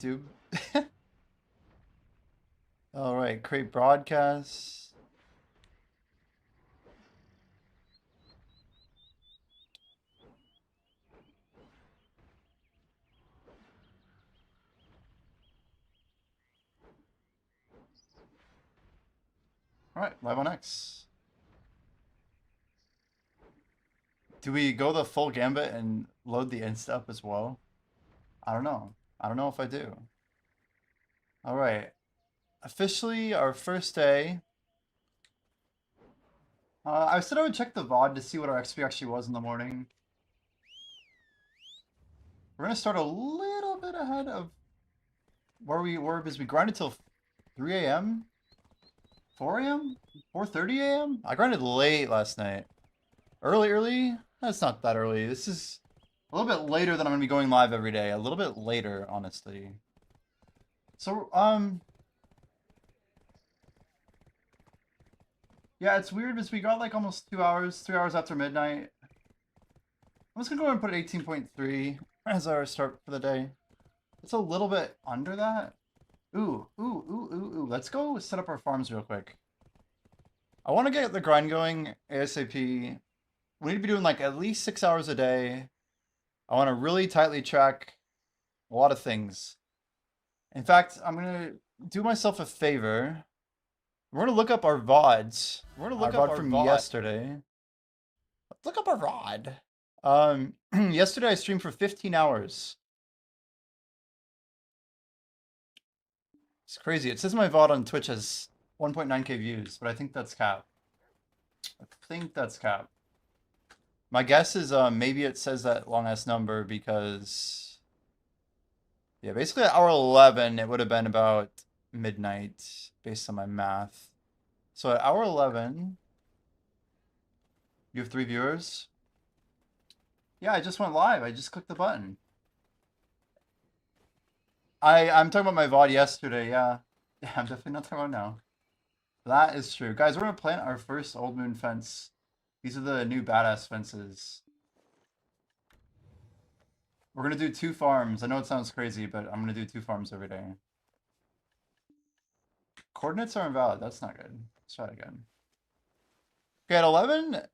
YouTube. All right, create broadcast. All right, live on X. Do we go the full gambit and load the Insta up as well? I don't know. I don't know if I do. All right, officially our first day. I said I would check the VOD to see what our XP actually was in the morning. We're gonna start a little bit ahead of where we were because we grinded till 3 a.m., 4 a.m., 4:30 a.m. I grinded late last night. Early? That's not that early. This is a little bit later than I'm gonna be going live every day. A little bit later, honestly. So, yeah, it's weird because we got like almost 2 hours, 3 hours after midnight. I'm just gonna go ahead and put 18.3 as our start for the day. It's a little bit under that. Ooh. Let's go set up our farms real quick. I want to get the grind going ASAP. We need to be doing like at least 6 hours a day. I want to really tightly track a lot of things. In fact, I'm gonna do myself a favor. We're gonna look up our VODs. Our VOD from yesterday. Let's look up our VOD. Yesterday I streamed for 15 hours. It's crazy. It says my VOD on Twitch has 1.9k views, but I think that's cap. My guess is maybe it says that long ass number because yeah, basically at hour 11 it would have been about midnight based on my math. So at hour 11, you have 3 viewers. Yeah, I just went live. I just clicked the button. I'm talking about my VOD yesterday, yeah. Yeah, I'm definitely not talking about now. That is true. Guys, we're gonna plant our first old moon fence. These are the new badass fences. We're gonna do 2 farms. I know it sounds crazy, but I'm gonna do 2 farms every day. Coordinates are invalid. That's not good. Let's try it again. Okay, at 11,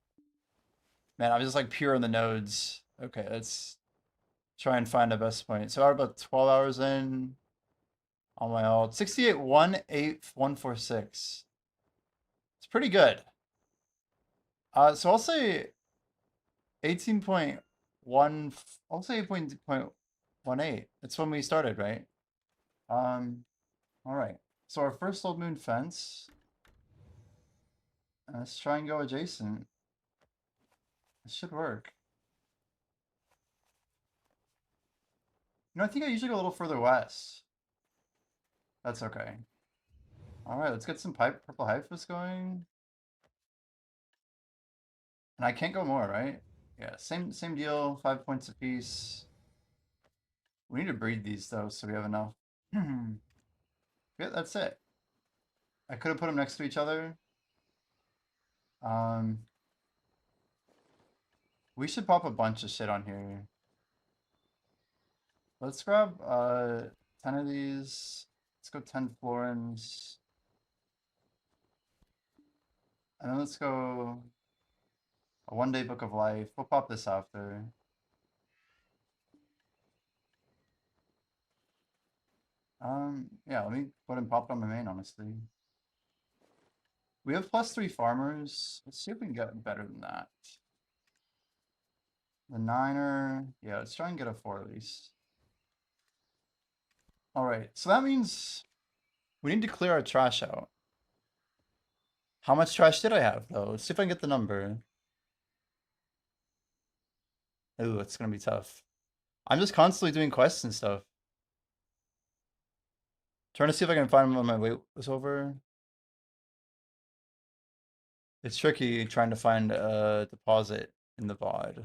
man, I'm just like pure in the nodes. Okay, let's try and find the best point. So we're about 12 hours in on my alt. 68,18146. It's pretty good. So I'll say 18.1. I'll say 8.18. That's when we started, right? All right. So our first old moon fence. Let's try and go adjacent. It should work. You know, I think I usually go a little further west. That's okay. All right, let's get some purple hyphus going. And I can't go more, right? Yeah, same deal. 5 points apiece. We need to breed these though, so we have enough. Yeah, that's it. I could have put them next to each other. Um, we should pop a bunch of shit on here. Let's grab 10 of these. Let's go 10 florins. And then let's go a 1-day book of life. We'll pop this after. Yeah, let me go ahead and pop it on my main, honestly. We have +3 farmers. Let's see if we can get better than that. The 9er. Yeah, let's try and get a 4 at least. Alright, so that means we need to clear our trash out. How much trash did I have, though? Let's see if I can get the number. Ooh, it's gonna be tough. I'm just constantly doing quests and stuff. Trying to see if I can find them when my weight was over. It's tricky trying to find a deposit in the VOD.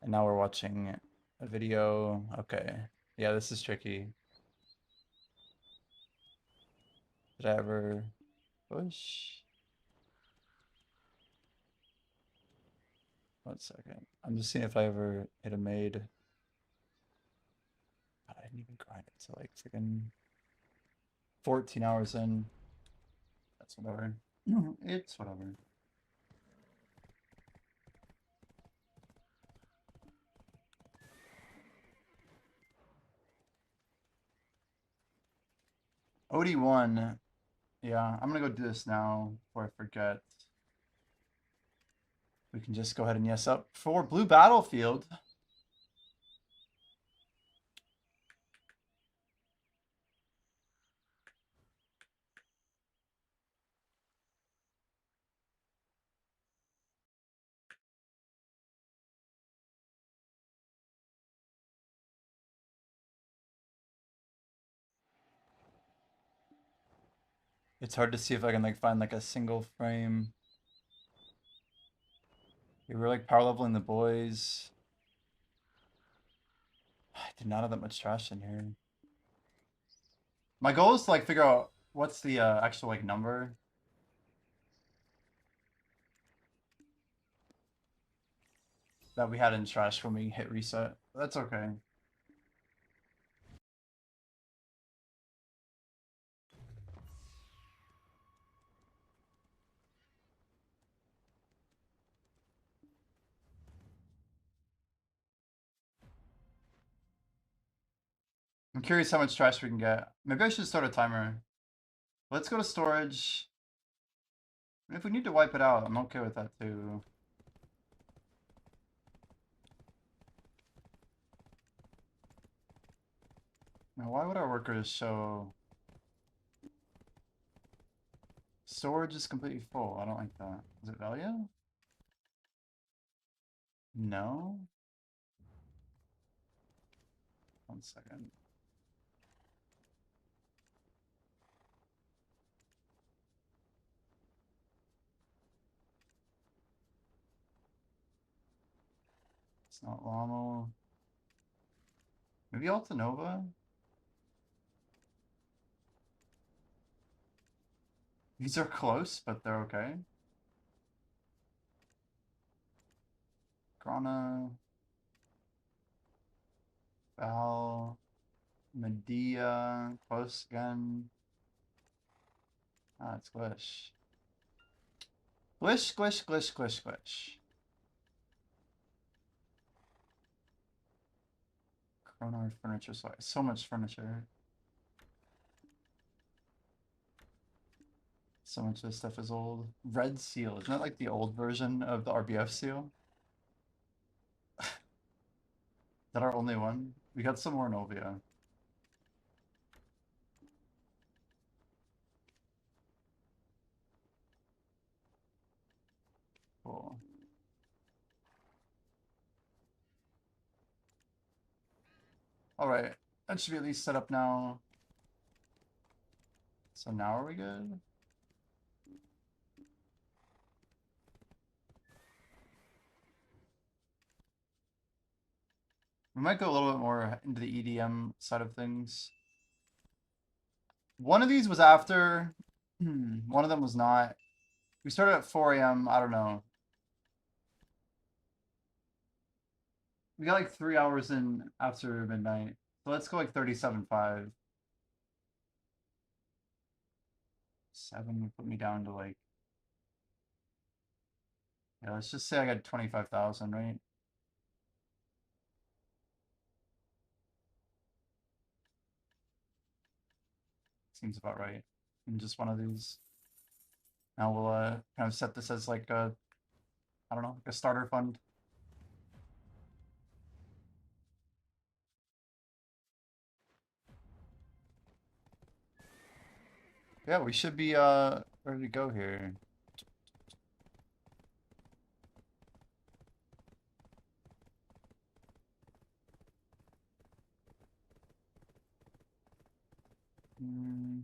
And now we're watching a video. Okay. Yeah, this is tricky. Did I ever push? 1 second. I'm just seeing if I ever hit a maid. God, I didn't even grind it to like freaking 14 hours in. That's whatever. It's whatever. OD1. Yeah, I'm gonna go do this now before I forget. We can just go ahead and yes up for Blue Battlefield. It's hard to see if I can like find like a single frame. Okay, we're like power leveling the boys. I did not have that much trash in here. My goal is to like figure out what's the actual like number that we had in trash when we hit reset. That's okay. I'm curious how much trash we can get. Maybe I should start a timer. Let's go to storage. And if we need to wipe it out, I'm okay with that too. Now, why would our workers show... Storage is completely full. I don't like that. Is it value? No? 1 second. It's not Rommel. Maybe Altanova? These are close, but they're okay. Grana. Val. Medea. Close again. Ah, it's Glish. Glish, Glish, Glish, Glish, Glish. Chronar furniture, so much furniture. So much of this stuff is old. Red seal, isn't that like the old version of the RBF seal? Is that our only one? We got some more in Ovia. Cool. Alright, that should be at least set up now. So now are we good? We might go a little bit more into the EDM side of things. One of these was after, one of them was not. We started at 4 a.m. I don't know. We got like 3 hours in after midnight. So let's go like 37.5. 7 would put me down to like, yeah, let's just say I got 25,000, right? Seems about right. In just one of these. Now we'll kind of set this as like a, I don't know, like a starter fund. Yeah, we should be ready to go here. Hmm.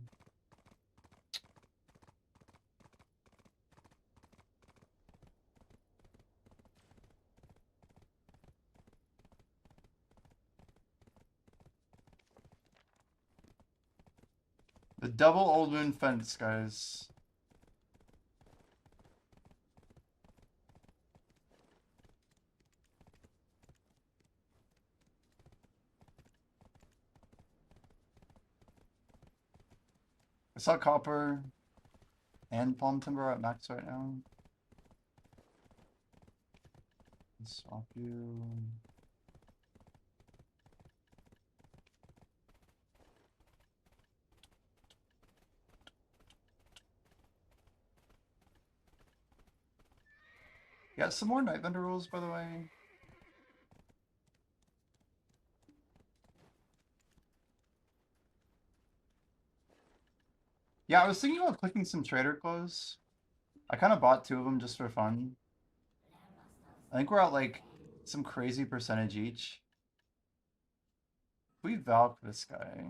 The double old moon fence, guys. I saw copper and palm timber at max right now. Let's swap you. Yeah, some more night vendor rules, by the way. Yeah, I was thinking about clicking some trader clothes. I kind of bought 2 of them just for fun. I think we're at like some crazy percentage each. We Valk this guy.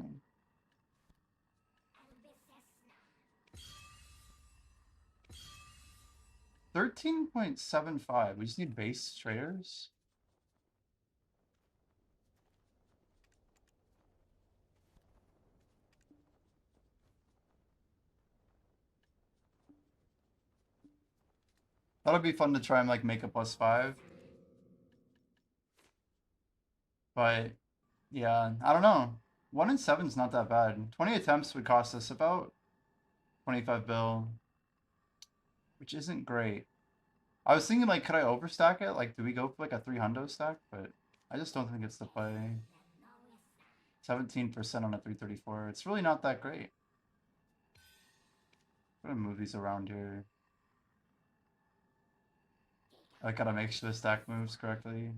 13.75. We just need base traders. That'll be fun to try and like make a +5. But yeah, I don't know. 1 in 7 is not that bad. 20 attempts would cost us about 25 bill, which isn't great. I was thinking like, could I overstack it? Like, do we go for like a 300 stack? But I just don't think it's the play. 17% on a 334. It's really not that great. I'm gonna move these around here. I gotta make sure the stack moves correctly.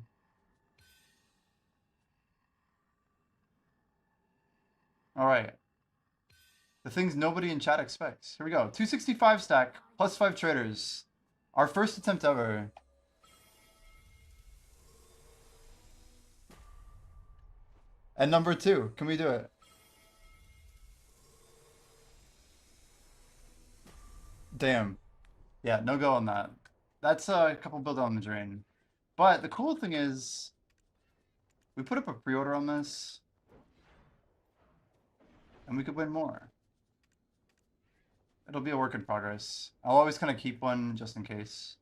Alright. The things nobody in chat expects. Here we go. 265 stack, +5 traders. Our first attempt ever. And number 2. Can we do it? Damn. Yeah, no go on that. That's a couple build on the drain. But the cool thing is, we put up a pre-order on this, and we could win more. It'll be a work in progress. I'll always kind of keep one just in case.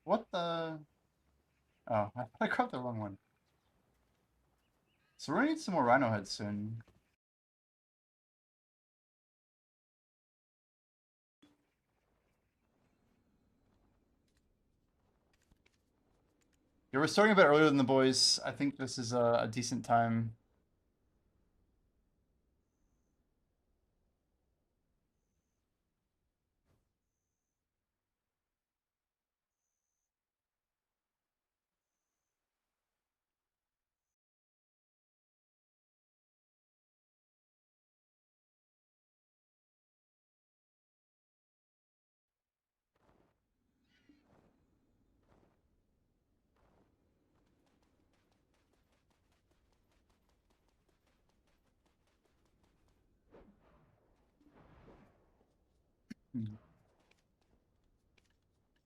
What the? Oh, I grabbed the wrong one. So we're gonna need some more rhino heads soon. Yeah, we're starting a bit earlier than the boys. I think this is a decent time.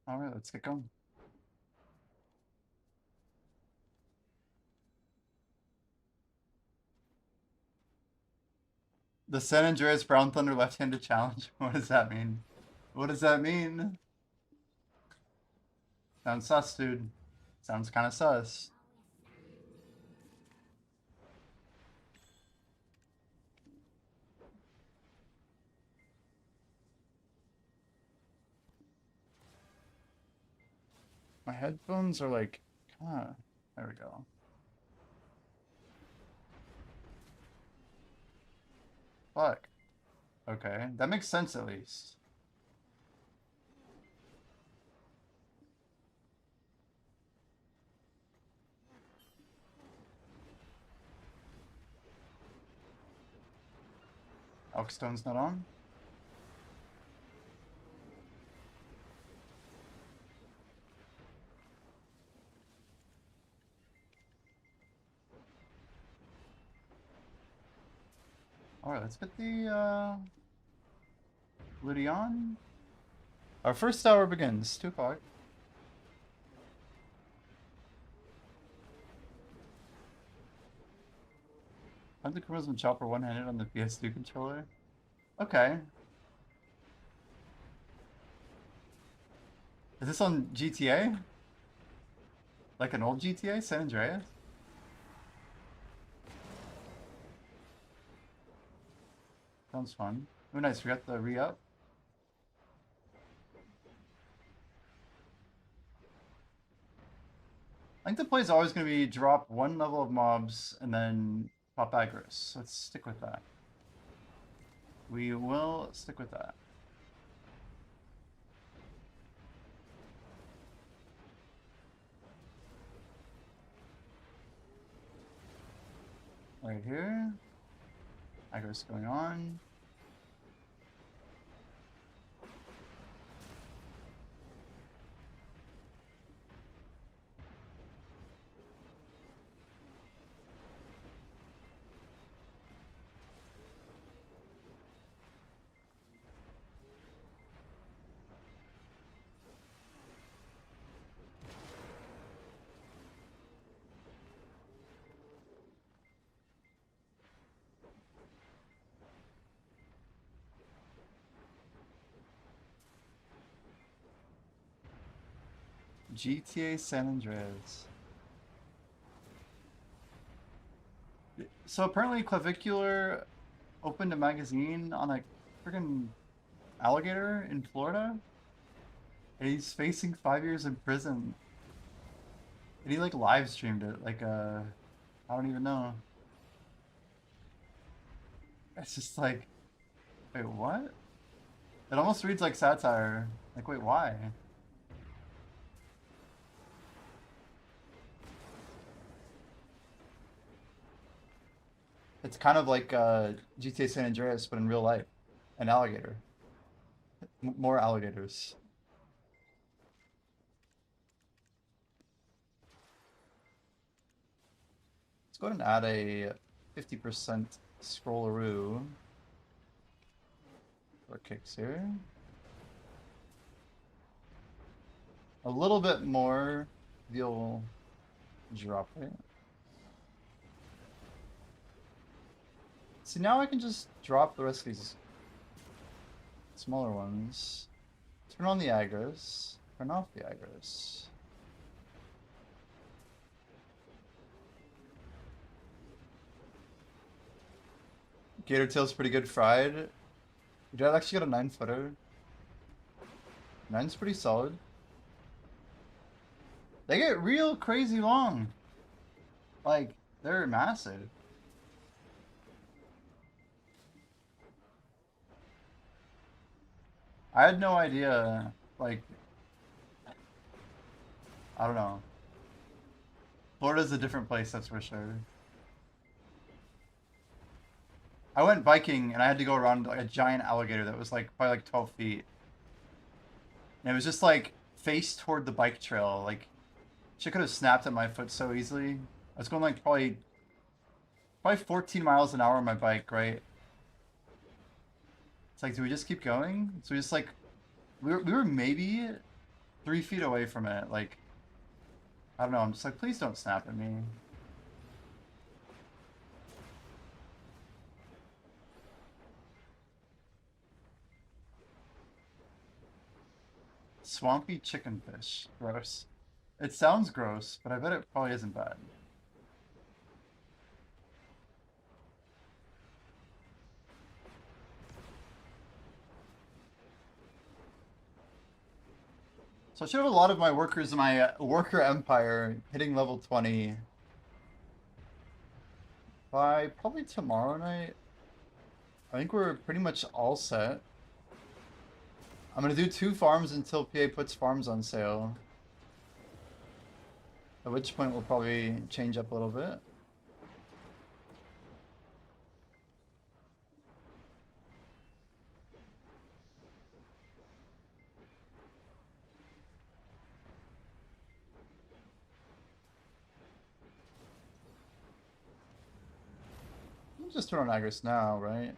All right, let's get going. The San Andreas Brown Thunder left-handed challenge. What does that mean? What does that mean? Sounds sus, dude. Sounds kind of sus. My headphones are like, there we go. Fuck. Okay, that makes sense at least. Elkstone's not on. Alright, let's get the Ludion. Our first hour begins, 2 o'clock. Time the Chromosome Chopper one-handed on the PS2 controller. Okay. Is this on GTA? Like an old GTA, San Andreas? Sounds fun. Oh, nice. We got the re-up. I think the play is always going to be drop one level of mobs and then pop aggros. Let's stick with that. We will stick with that. Right here. Aggros going on. GTA San Andreas. So apparently Clavicular opened a magazine on a friggin' alligator in Florida. And he's facing 5 years in prison. And he like live streamed it. Like I don't even know. It's just like, wait, what? It almost reads like satire. Like, wait, why? It's kind of like GTA San Andreas, but in real life. An alligator. More alligators. Let's go ahead and add a 50% scrollaroo for kicks here. A little bit more, you'll drop it. See, now I can just drop the rest of these smaller ones. Turn on the aggros. Turn off the aggros. Gator tail's pretty good fried. Dude, I actually got a 9-footer. 9's pretty solid. They get real crazy long. Like, they're massive. I had no idea, like, I don't know. Florida's a different place, that's for sure. I went biking and I had to go around like a giant alligator that was like probably like 12 feet. And it was just like face toward the bike trail. Like, she could have snapped at my foot so easily. I was going like probably 14 miles an hour on my bike, right? It's like, do we just keep going? So we just like, we were maybe 3 feet away from it. Like, I don't know. I'm just like, please don't snap at me. Swampy chicken fish. Gross. It sounds gross, but I bet it probably isn't bad. So I should have a lot of my workers in my worker empire hitting level 20 by probably tomorrow night. I think we're pretty much all set. I'm gonna do 2 farms until PA puts farms on sale. At which point we'll probably change up a little bit. We'll just turn on Agris now, right?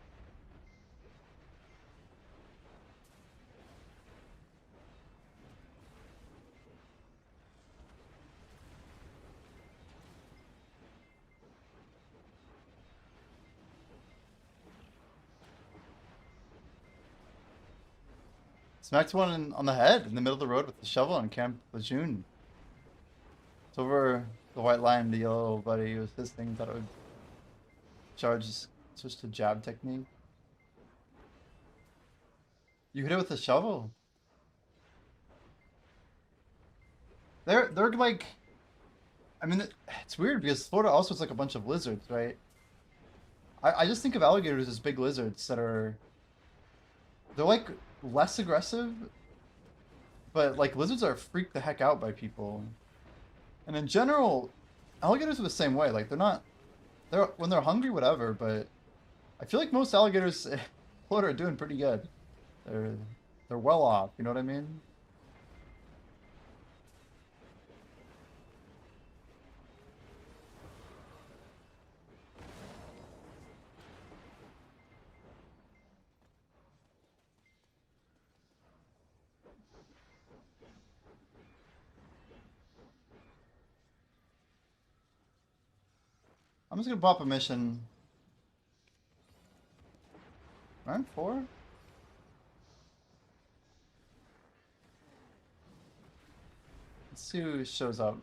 Smacked one on the head in the middle of the road with the shovel on Camp Lejeune. It's over the white line, the yellow buddy. It was his thing. Thought it would charge, switch to jab technique. You hit it with a shovel. They're like, I mean, it's weird because Florida also is like a bunch of lizards, right? I just think of alligators as big lizards that are, they're like less aggressive, but like lizards are freaked the heck out by people. And in general, alligators are the same way. Like they're when they're hungry, whatever. But I feel like most alligators in Florida are doing pretty good. They're they're well off. You know what I mean? I'm just gonna pop a mission. Round 4? Let's see who shows up.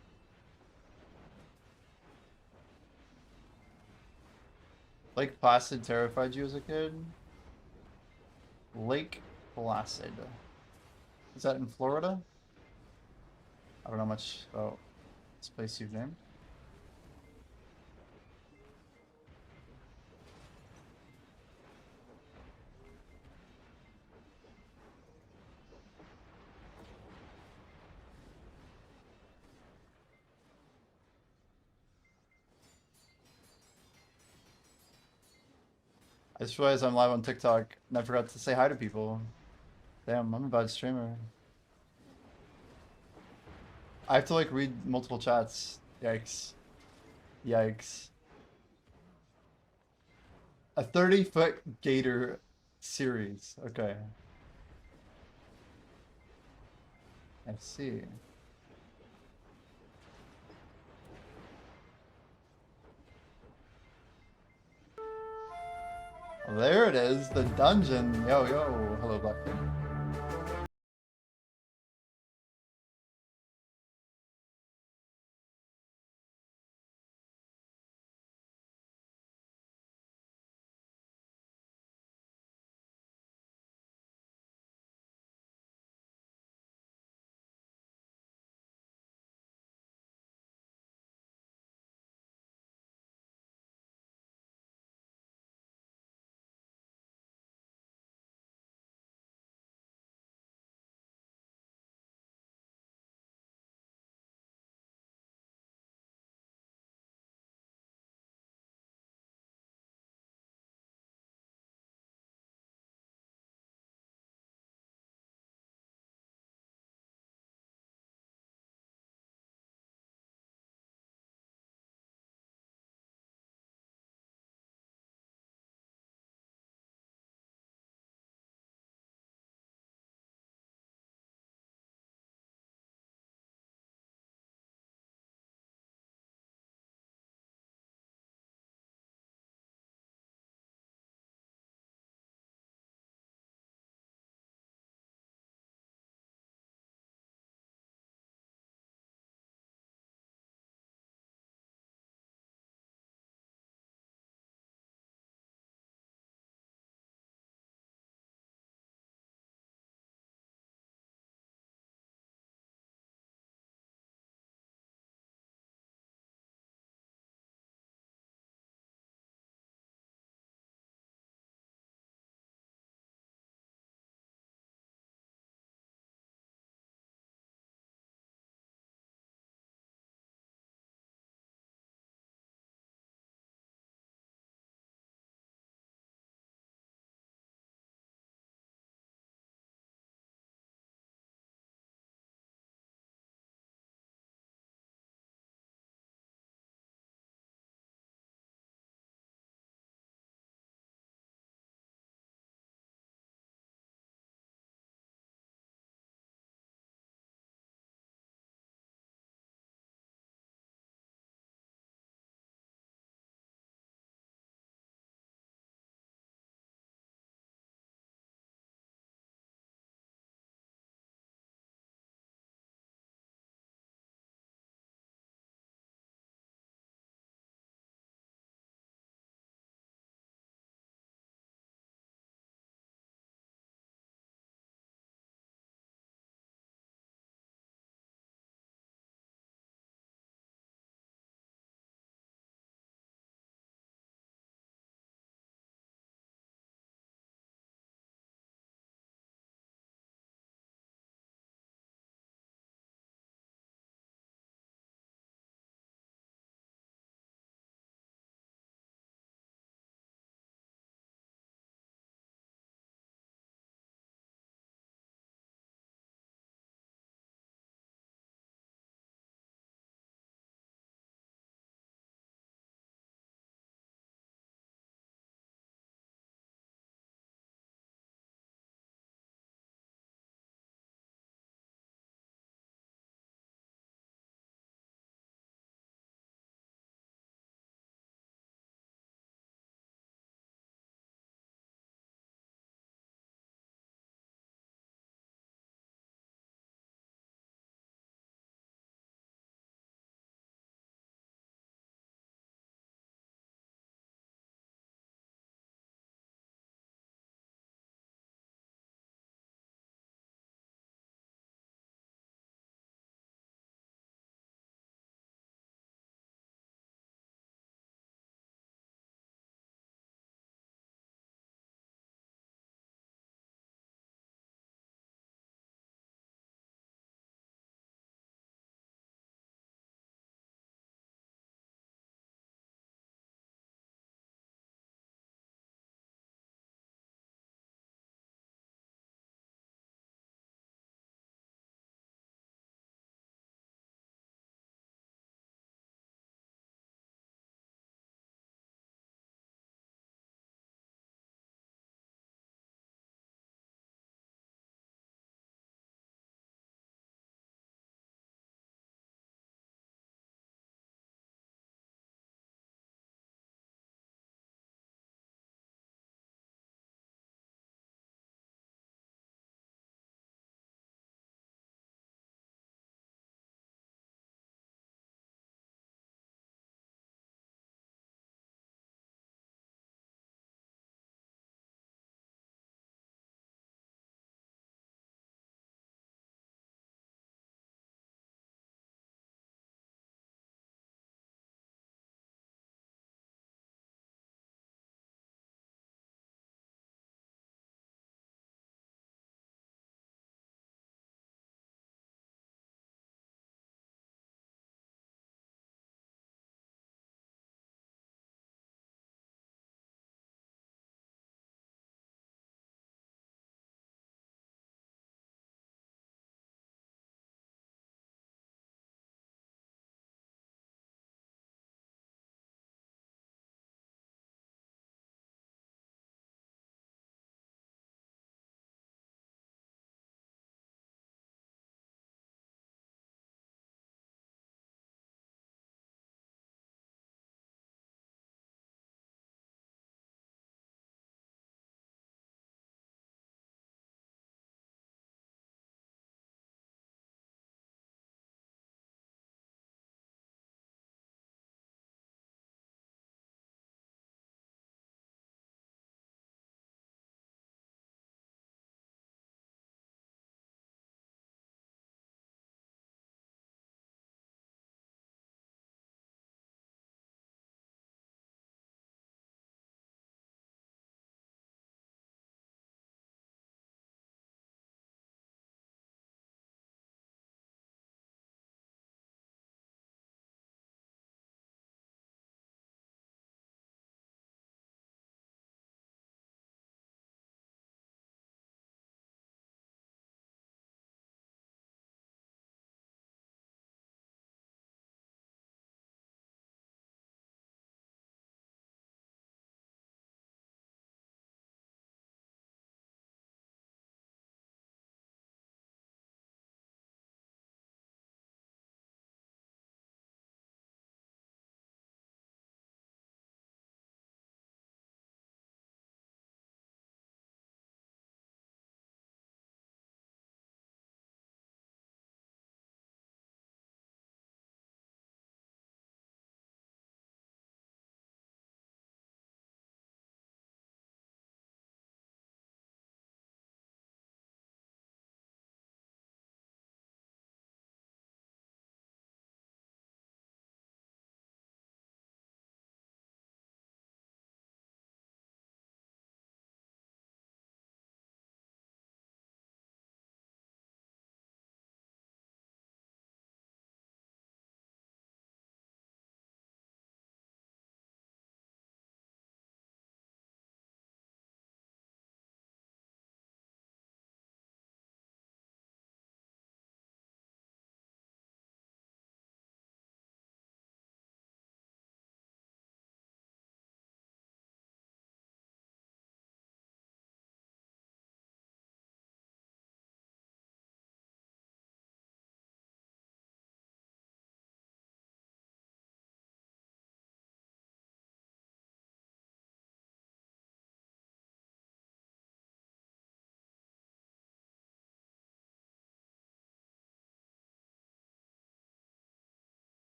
Lake Placid terrified you as a kid? Lake Placid. Is that in Florida? I don't know much about this place you've named. I just realized I'm live on TikTok and I forgot to say hi to people. Damn, I'm a bad streamer. I have to like read multiple chats. Yikes. Yikes. A 30-foot gator series. Okay. I see. Well, there it is, the dungeon. Yo, yo. Hello, Blackfin.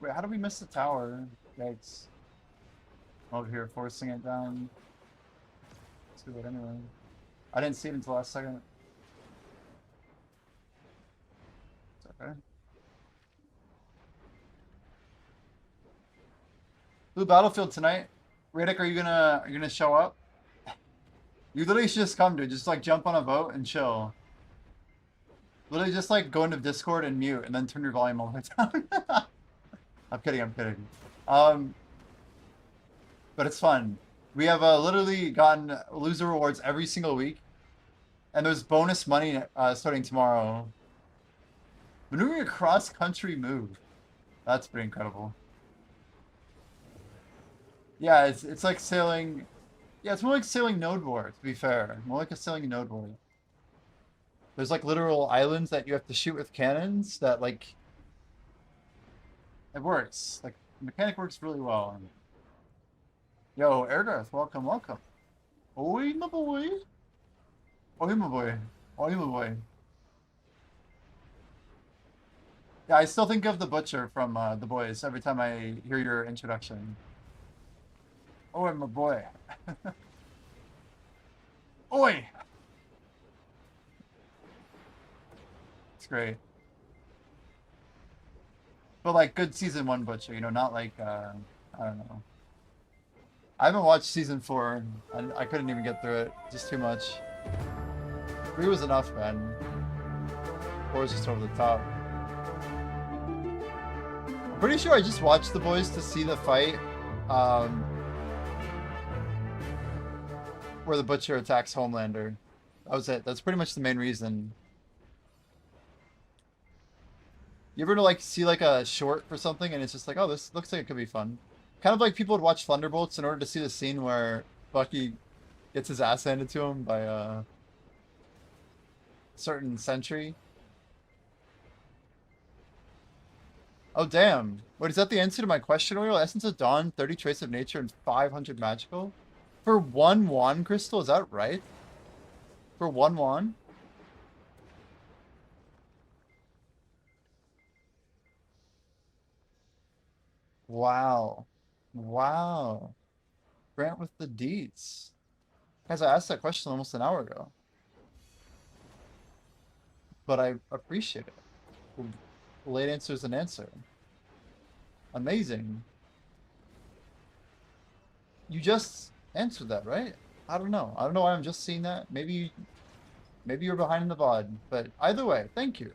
Wait, how did we miss the tower? Yikes. Over here, forcing it down. Let's do it anyway. I didn't see it until last second. It's okay. Blue Battlefield tonight. Riddick, are you gonna show up? You literally should just come, dude. Just like jump on a boat and chill. Literally just like go into Discord and mute and then turn your volume all the way down. I'm kidding, I'm kidding. But it's fun. We have literally gotten loser rewards every single week. And there's bonus money starting tomorrow. Maneuvering a cross-country move. That's pretty incredible. Yeah, it's like sailing... Yeah, it's more like sailing Node War, to be fair. More like a sailing Node War. There's like literal islands that you have to shoot with cannons that like... It works. Like, the mechanic works really well. Yo, Ergarth, welcome, welcome. Oi, my boy. Oi, my boy. Oi, my boy. Yeah, I still think of the Butcher from The Boys every time I hear your introduction. Oi, my boy. Oi! It's great. But like good season 1 Butcher, you know, not like, I don't know. I haven't watched season 4, and I couldn't even get through it. Just too much. 3 was enough, man. 4 was just over the top. I'm pretty sure I just watched The Boys to see the fight, where the Butcher attacks Homelander. That was it. That's pretty much the main reason. You ever like see like a short for something and it's just like, oh, this looks like it could be fun. Kind of like people would watch Thunderbolts in order to see the scene where Bucky gets his ass handed to him by a certain sentry. Oh, damn. Wait, is that the answer to my question, Oriole? Essence of Dawn, 30 Trace of Nature, and 500 Magical? For 1 wand crystal, is that right? For 1 wand? Wow. Wow. Grant with the deets. Guys, I asked that question almost an hour ago. But I appreciate it. The late answer is an answer. Amazing. You just answered that, right? I don't know. I don't know why I'm just seeing that. Maybe you're behind in the VOD. But either way, thank you.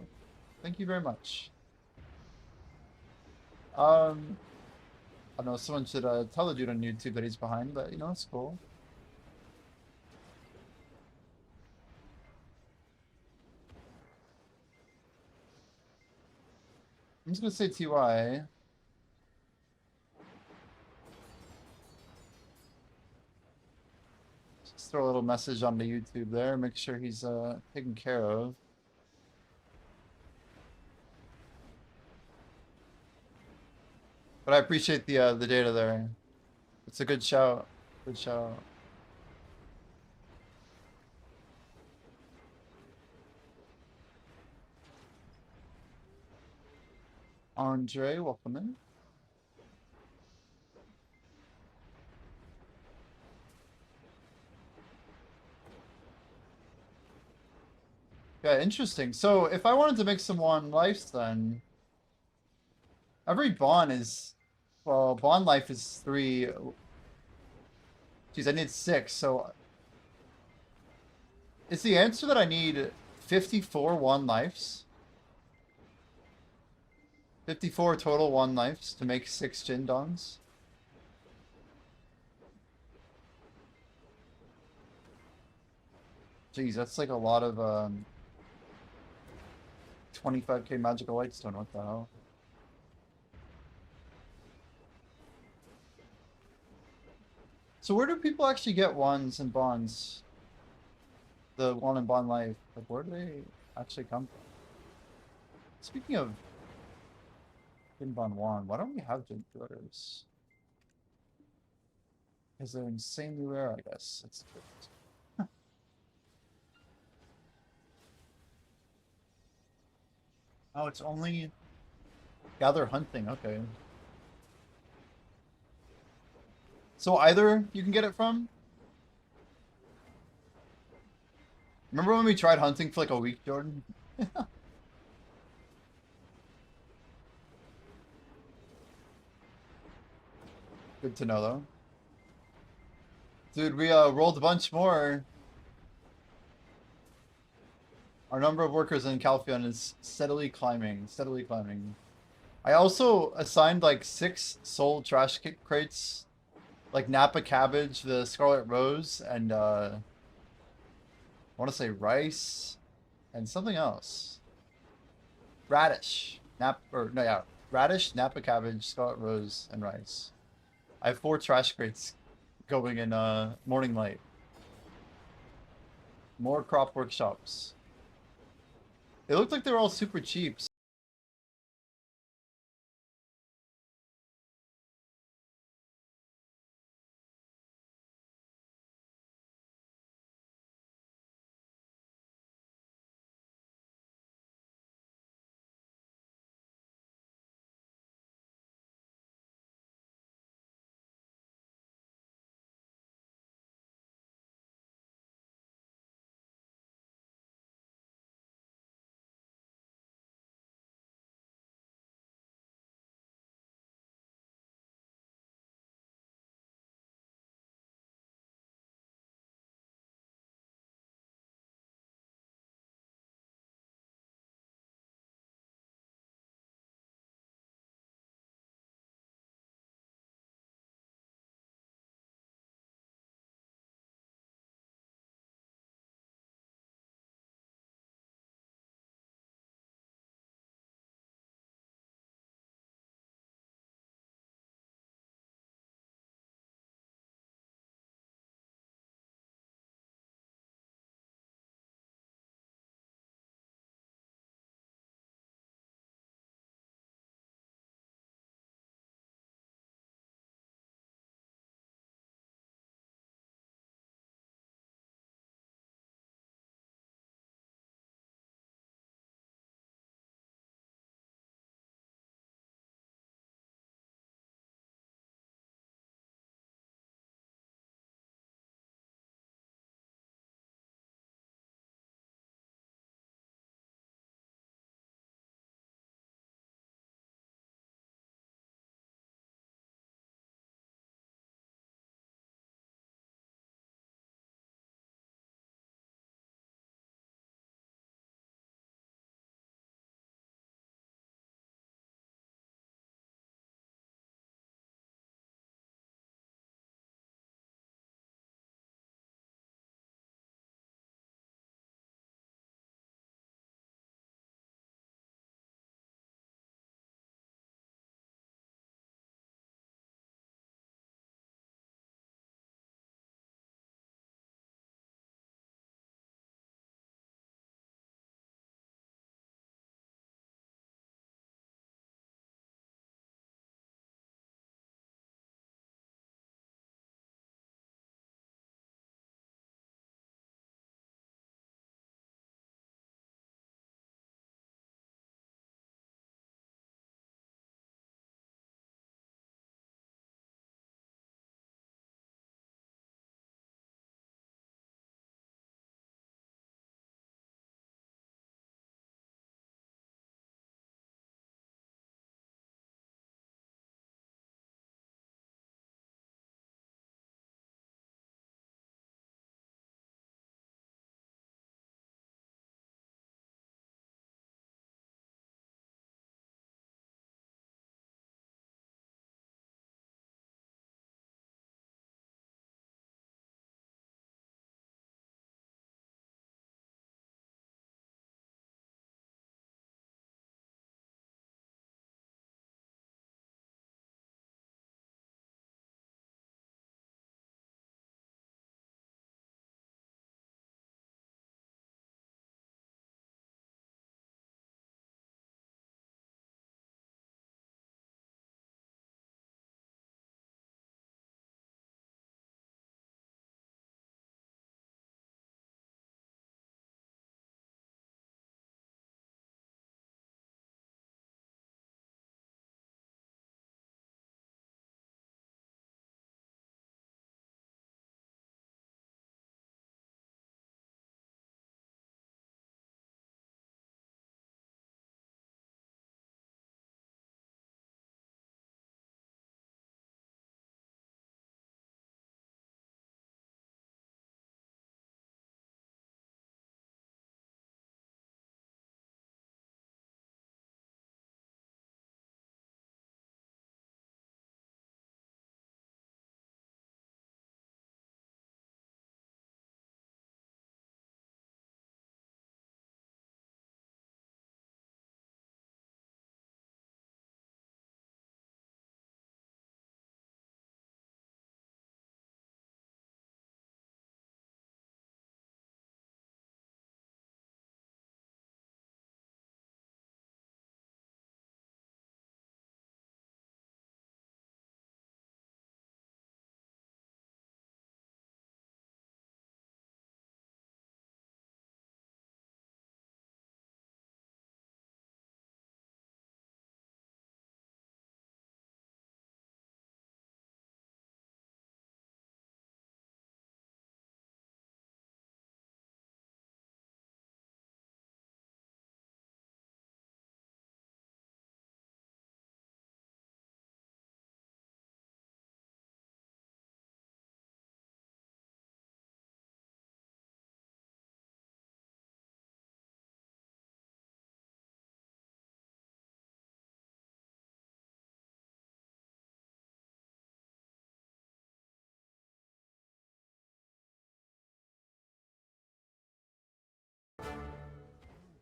Thank you very much. I don't know, someone should tell the dude on YouTube that he's behind, but you know, it's cool. I'm just gonna say TY. Just throw a little message onto YouTube there, make sure he's taken care of. But I appreciate the data there. It's a good shout. Good shout. Andre, welcome in. Yeah, interesting. So if I wanted to make some one lives then every bond is, well, bond life is 3. Geez, I need 6, so is the answer that I need 54 1 lives? 54 total 1 lives to make 6 Jindons? Geez, that's like a lot of 25k magical lightstone, what the hell? So where do people actually get ones and bonds? The 1 in bond life, like where do they actually come from? Speaking of in bond 1, why don't we have Jin Thrillers? Because they're insanely rare, I guess. That's good. Oh, it's only gather hunting, okay. So either you can get it from. Remember when we tried hunting for like a week, Jordan? Good to know though. Dude, we rolled a bunch more. Our number of workers in Calpheon is steadily climbing, steadily climbing. I also assigned like 6 soul trash crates, like Napa cabbage, the Scarlet Rose, and I want to say rice and something else. Radish. Or no, yeah, radish, Napa cabbage, Scarlet Rose, and rice. I have 4 trash crates going in morning light. More crop workshops. They looked like they were all super cheap.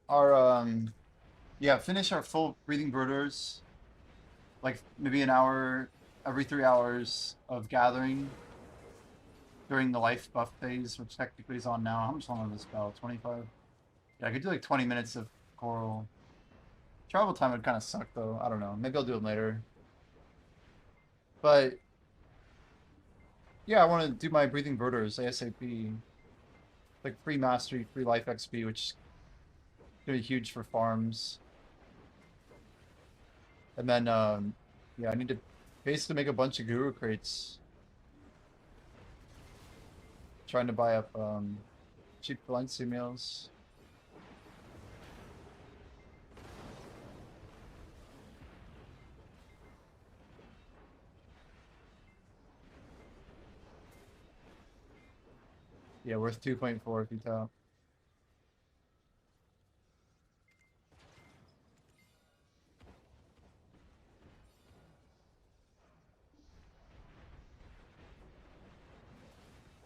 our yeah, finish our full breathing brooders, like maybe an hour every 3 hours of gathering during the life buff phase, which technically is on now. How much longer is this spell? 25? Yeah, I could do like 20 minutes of coral. Travel time would kind of suck though. I don't know. Maybe I'll do it later. But yeah, I want to do my breathing brooders ASAP. Like free mastery, free life XP, which is gonna be huge for farms. And then yeah, I need to basically make a bunch of guru crates. Trying to buy up cheap Valencia meals. Yeah, worth 2.4 if you tell.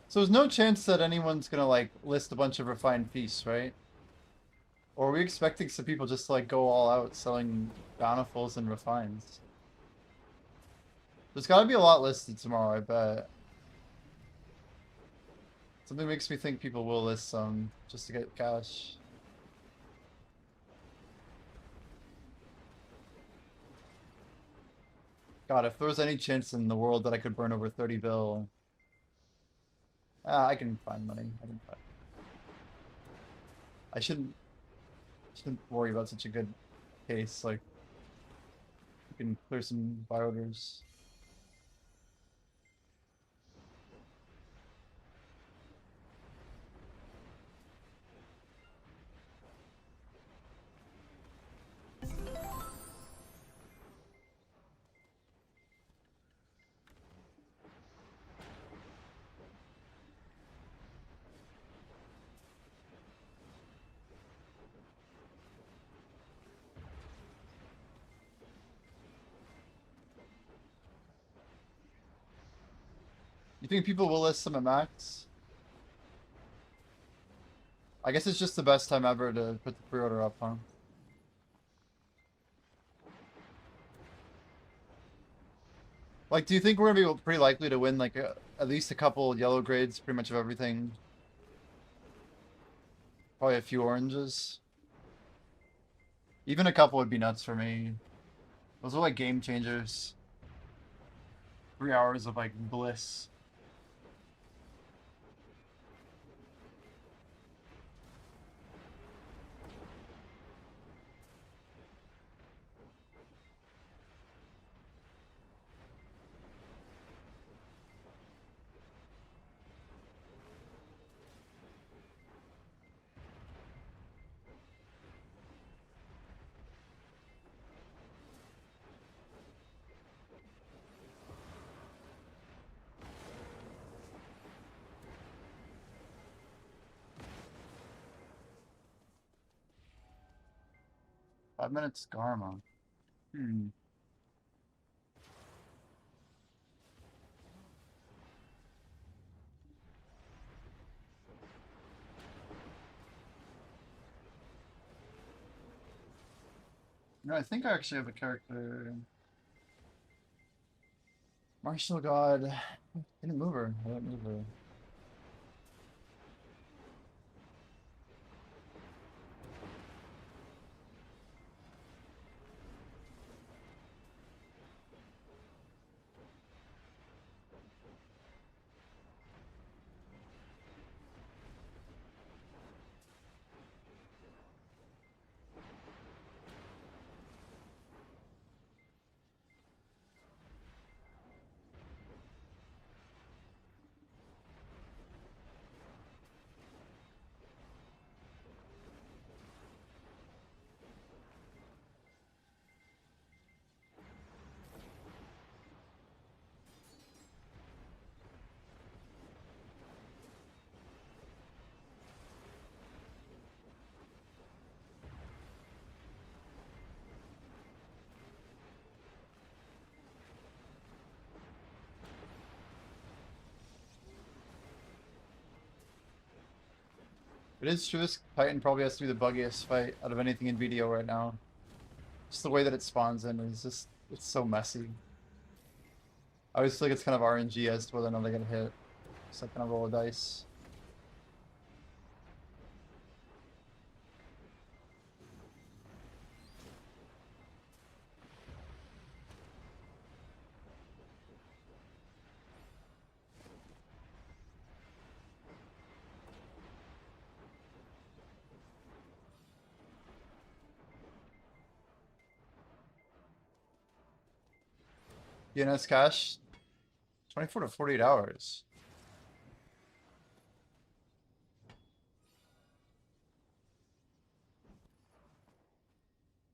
So there's no chance that anyone's gonna like list a bunch of refined feasts, right? Or are we expecting some people just to like go all out selling bountifuls and refines? There's gotta be a lot listed tomorrow, I bet. Something makes me think people will list some just to get cash. God, if there was any chance in the world that I could burn over 30 bill, I can find money. I can find. I shouldn't worry about such a good case. Like, you can clear some buy orders. You think people will list some at max? I guess it's just the best time ever to put the pre-order up, huh? Like, do you think we're gonna be pretty likely to win like at least a couple yellow grades, pretty much of everything? Probably a few oranges. Even a couple would be nuts for me. Those are like game changers. 3 hours of like bliss. Five minutes Garma. Hmm. No, I think I actually have a character. Martial God. Didn't move her. I didn't move her. It is true this Titan probably has to be the buggiest fight out of anything in video right now. Just the way that it spawns in is just, it's so messy. I always feel like it's kind of RNG as to whether or not they get hit. Just like kind of roll a dice. DNS cache, 24 to 48 hours.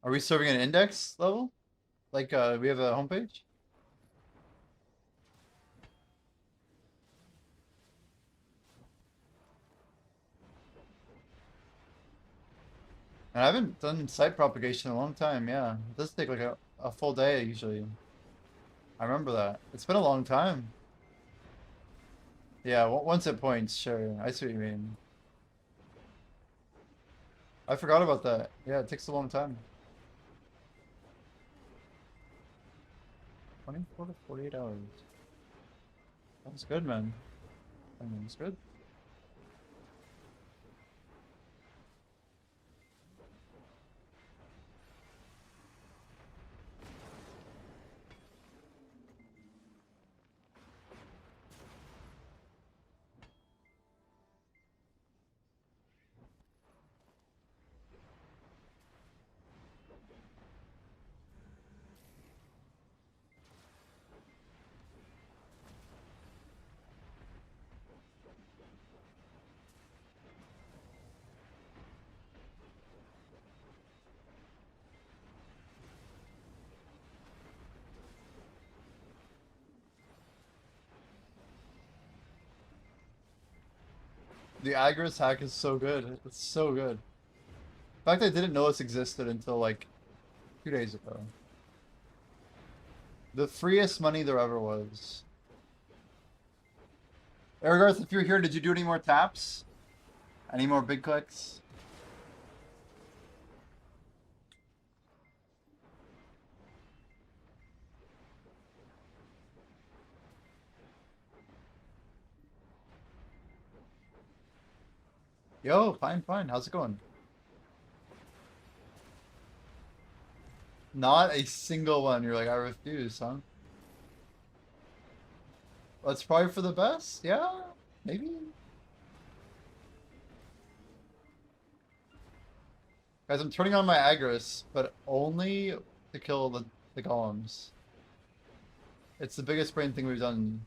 Are we serving an index level? Like, we have a homepage? And I haven't done site propagation in a long time, yeah. It does take like a full day usually. I remember that. It's been a long time. Yeah, once it points, sure. I see what you mean. I forgot about that. Yeah, it takes a long time. 24 to 48 hours. That's good, man. I mean, it's good. The Agris hack is so good. It's so good. In fact, I didn't know this existed until like 2 days ago. The freest money there ever was. Erigarth, if you're here, did you do any more taps? Any more big clicks? Yo, fine, fine. How's it going? Not a single one. You're like, I refuse, huh? That's probably for the best? Yeah? Maybe? Guys, I'm turning on my Agris, but only to kill the golems. It's the biggest brain thing we've done.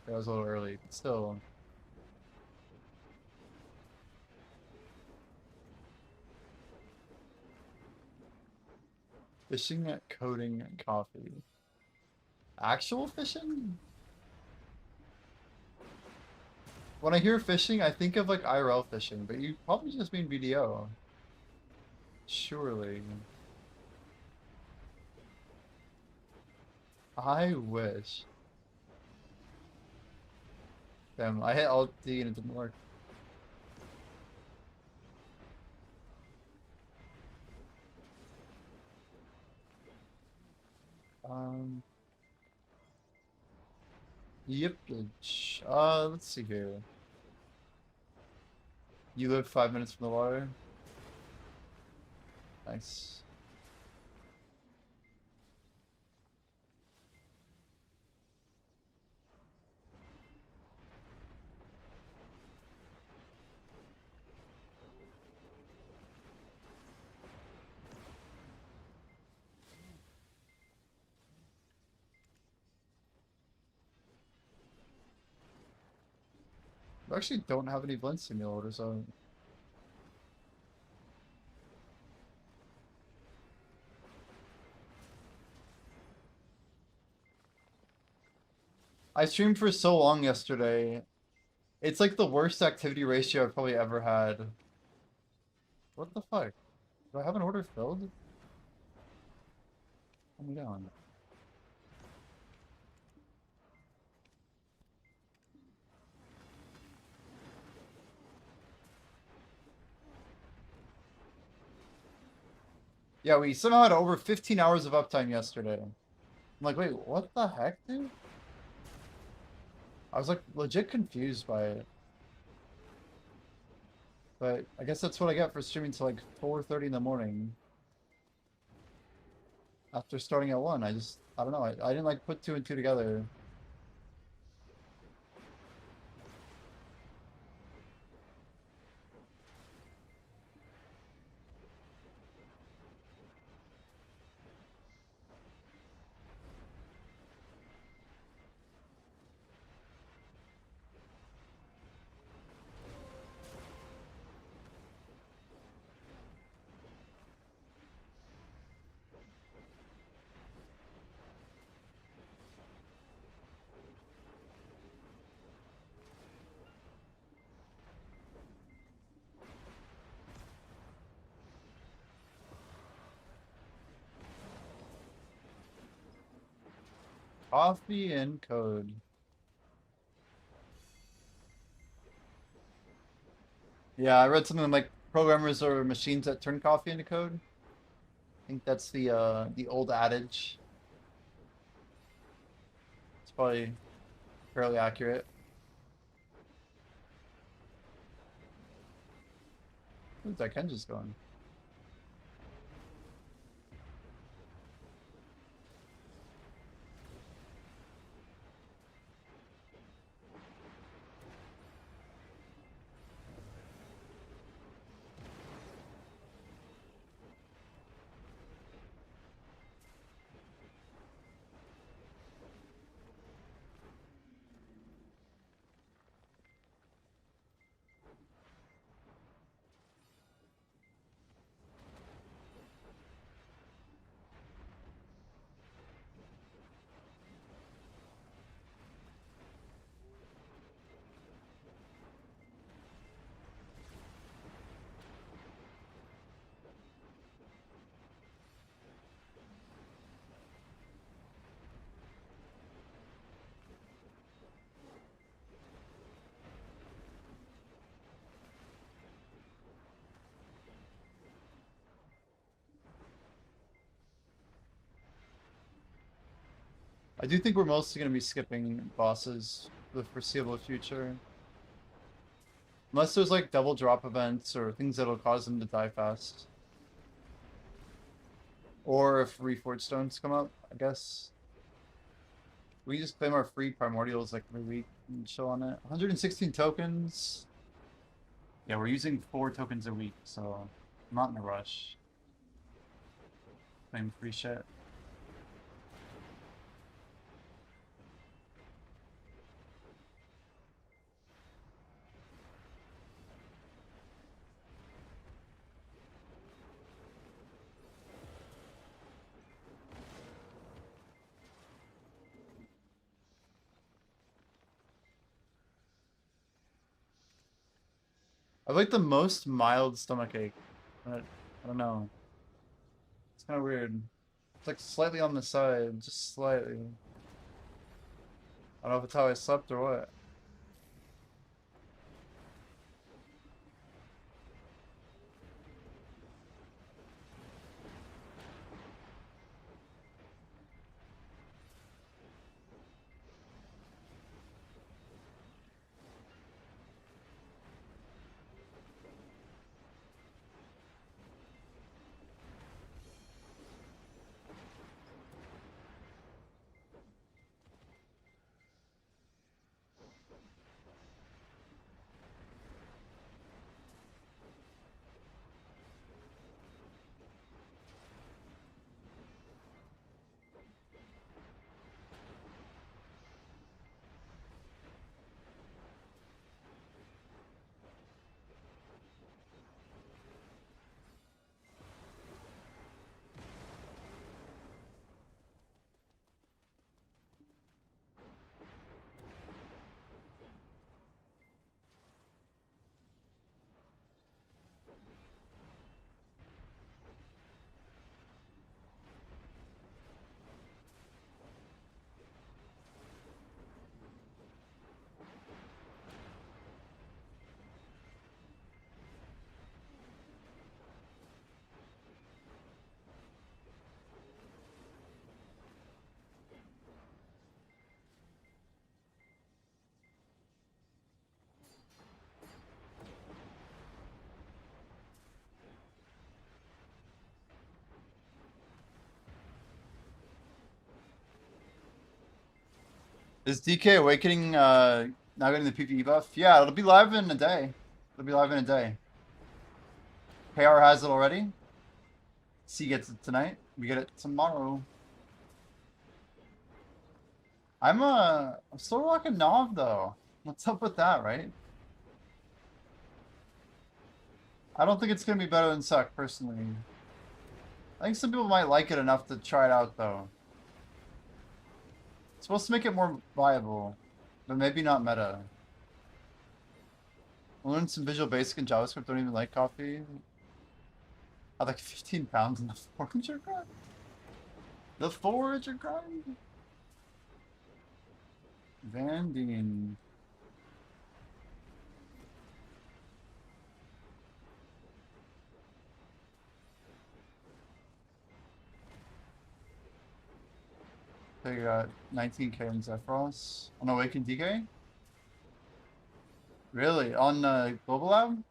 That was a little early, but still. Fishing, coding, coffee. Actual fishing? When I hear fishing, I think of like IRL fishing, but you probably just mean VDO. Surely. I wish. Damn, I hit Alt D and it didn't work. Yep. Let's see here. You live 5 minutes from the water. Nice. I actually don't have any blend simulators on. I streamed for so long yesterday. It's like the worst activity ratio I've probably ever had. What the fuck? Do I have an order filled? Calm me down. Yeah, we somehow had over 15 hours of uptime yesterday. I'm like, wait, what the heck, dude? I was like legit confused by it. But I guess that's what I get for streaming till like 4:30 in the morning. After starting at 1, I don't know, I didn't like put two and two together. Coffee and code. Yeah, I read something like programmers are machines that turn coffee into code. I think that's the old adage. It's probably fairly accurate. Where's that Ken just going? I do think we're mostly going to be skipping bosses for the foreseeable future. Unless there's like double drop events or things that'll cause them to die fast. Or if reforged stones come up, I guess. We just claim our free primordials like every week and show on it. 116 tokens. Yeah, we're using 4 tokens a week, so I'm not in a rush. Claim free shit. I have like the most mild stomach ache. I don't know. It's kind of weird. It's like slightly on the side, just slightly. I don't know if it's how I slept or what. Is DK Awakening now getting the PvE buff? Yeah, it'll be live in a day. It'll be live in a day. KR has it already. C gets it tonight. We get it tomorrow. I'm still rocking Nav though. What's up with that, right? I don't think it's gonna be better than Suck personally. I think some people might like it enough to try it out though. It's supposed to make it more viable, but maybe not meta. Learn some Visual Basic and JavaScript. Don't even like coffee. I have like 15 pounds in the forager grind. The forager grind. Van Dien. They got 19k in Zephyros. On Awaken DK? Really? On Global Lab?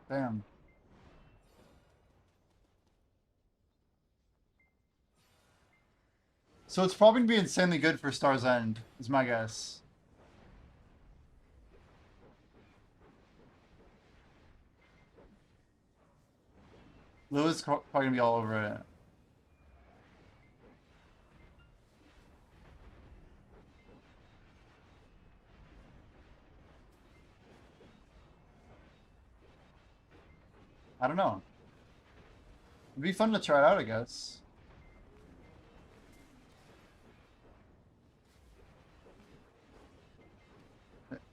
Damn. So it's probably gonna be insanely good for Star's End, is my guess. Lewis probably gonna be all over it. I don't know. It'd be fun to try it out, I guess.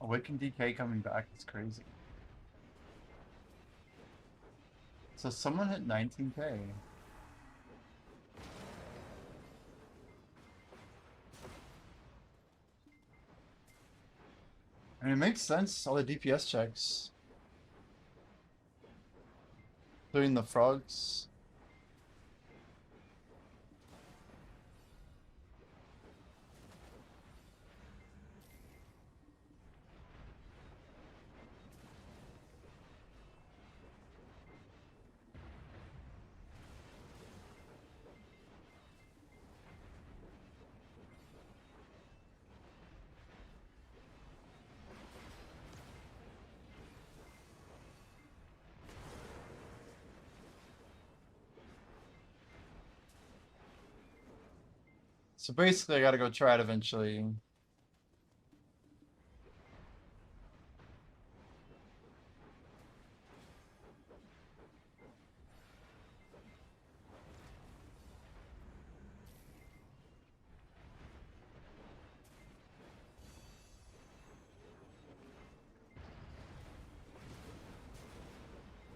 Awaken DK coming back is crazy. So someone hit 19k. I mean, it makes sense, all the DPS checks. Including the frogs. So basically, I gotta go try it eventually. I'm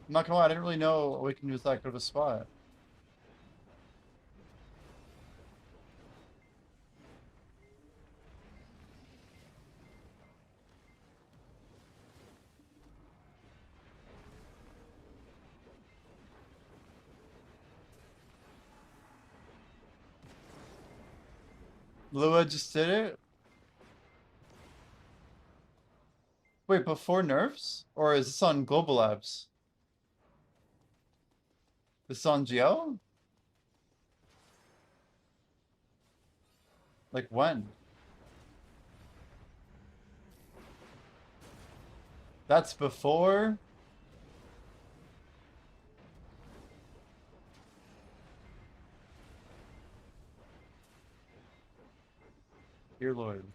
not gonna lie, I didn't really know Awaken was that good of a spot. Lua just did it? Wait, before nerfs? Or is this on Global Labs? This is on GL? Like when? That's before? Dear Lord.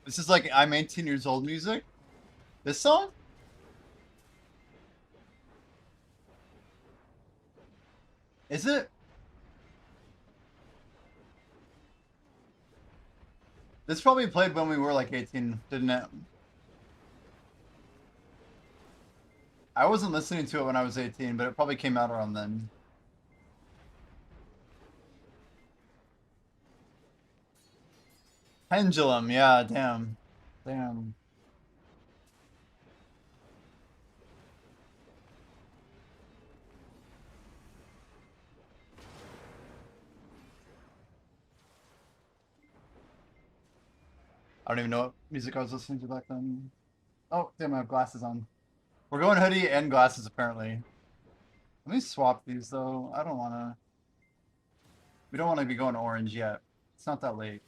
This is like I'm 18 years old music. This song? Is it? This probably played when we were like 18, didn't it? I wasn't listening to it when I was 18, but it probably came out around then. Pendulum, yeah, damn. Damn. I don't even know what music I was listening to back then. Oh, damn, I have glasses on. We're going hoodie and glasses, apparently. Let me swap these, though. I don't want to... We don't want to be going orange yet. It's not that late.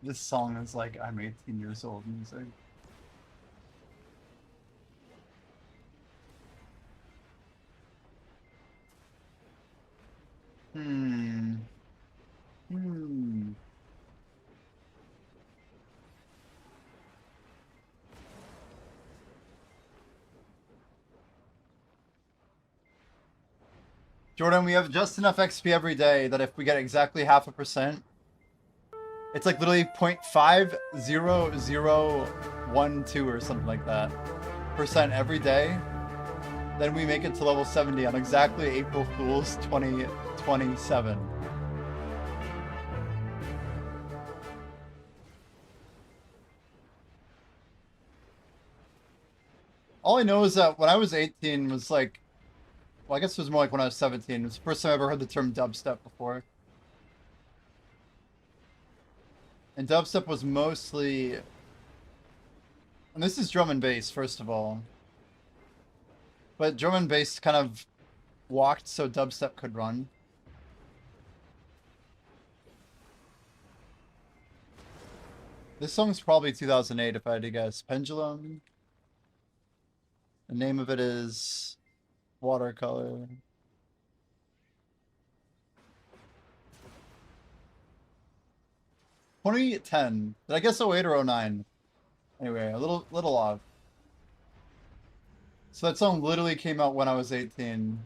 This song is like I'm 18 years old music. Hmm. Hmm. Jordan, we have just enough XP every day that if we get exactly 0.5%, it's like literally 0.50012 or something like that percent every day. Then we make it to level 70 on exactly April Fool's 2027. All I know is that when I was 18 was like, well, I guess it was more like when I was 17. It was the first time I ever heard the term dubstep before. And dubstep was mostly... And this is drum and bass, first of all. But drum and bass kind of walked so dubstep could run. This song's probably 2008 if I had to guess. Pendulum. The name of it is Watercolor. (2010). Did I guess 08 or 09? Anyway, a little off. So that song literally came out when I was 18.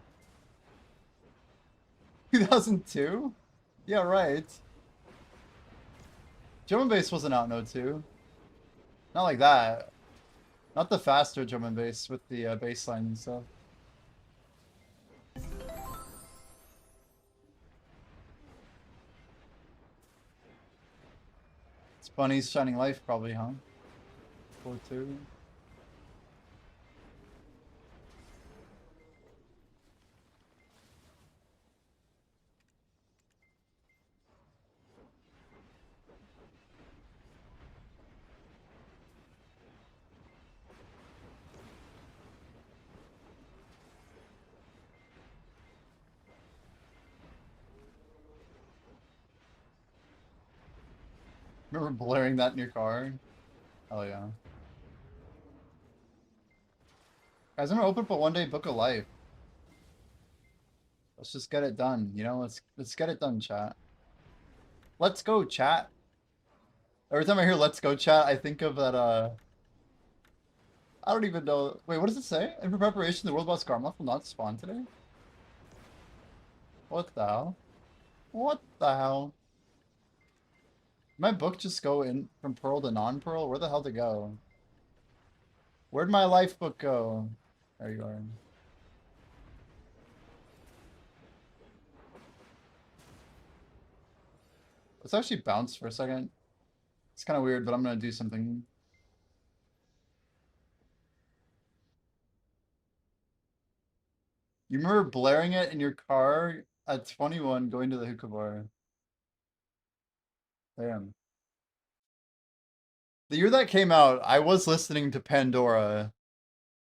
2002? Yeah, right. Drum and bass wasn't out in 02. Not like that. Not the faster drum and bass with the bass line and stuff. It's Bunny's Shining Life probably, huh? 4-2. Remember blaring that in your car? Hell yeah. Guys, I'm gonna open up a one-day book of life. Let's just get it done, you know? Let's get it done, chat. Let's go, chat. Every time I hear "Let's go, chat," I think of that. I don't even know. Wait, what does it say? In preparation, the world boss Garmoth will not spawn today. What the hell? What the hell? Did my book just go in from pearl to non-pearl? Where the hell to go? Where'd my life book go? There you are. Let's actually bounce for a second. It's kind of weird, but I'm gonna do something. You remember blaring it in your car at 21 going to the hookah bar? Damn. The year that came out, I was listening to Pandora.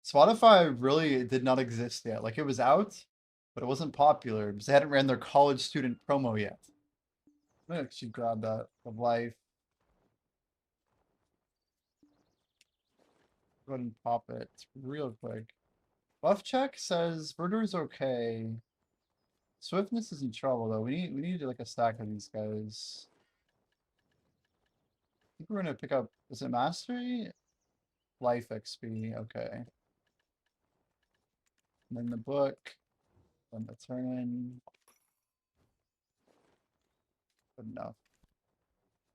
Spotify really did not exist yet. Like, it was out, but it wasn't popular because they hadn't ran their college student promo yet. I'm gonna actually grab that of life. Go ahead and pop it real quick. Buff check says Verdur's okay. Swiftness is in trouble though. We need like a stack of these guys. I think we're gonna pick up, is it Mastery? Life XP, okay. And then the book, then the turn in. Good enough.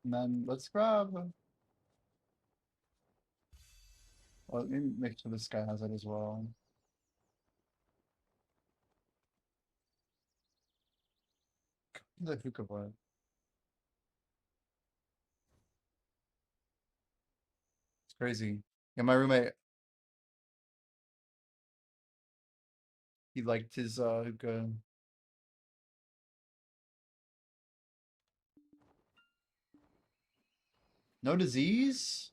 And then let's grab, well, let me make sure this guy has it as well. The hookah boy. It's crazy. Yeah, my roommate, he liked his hookah. No disease?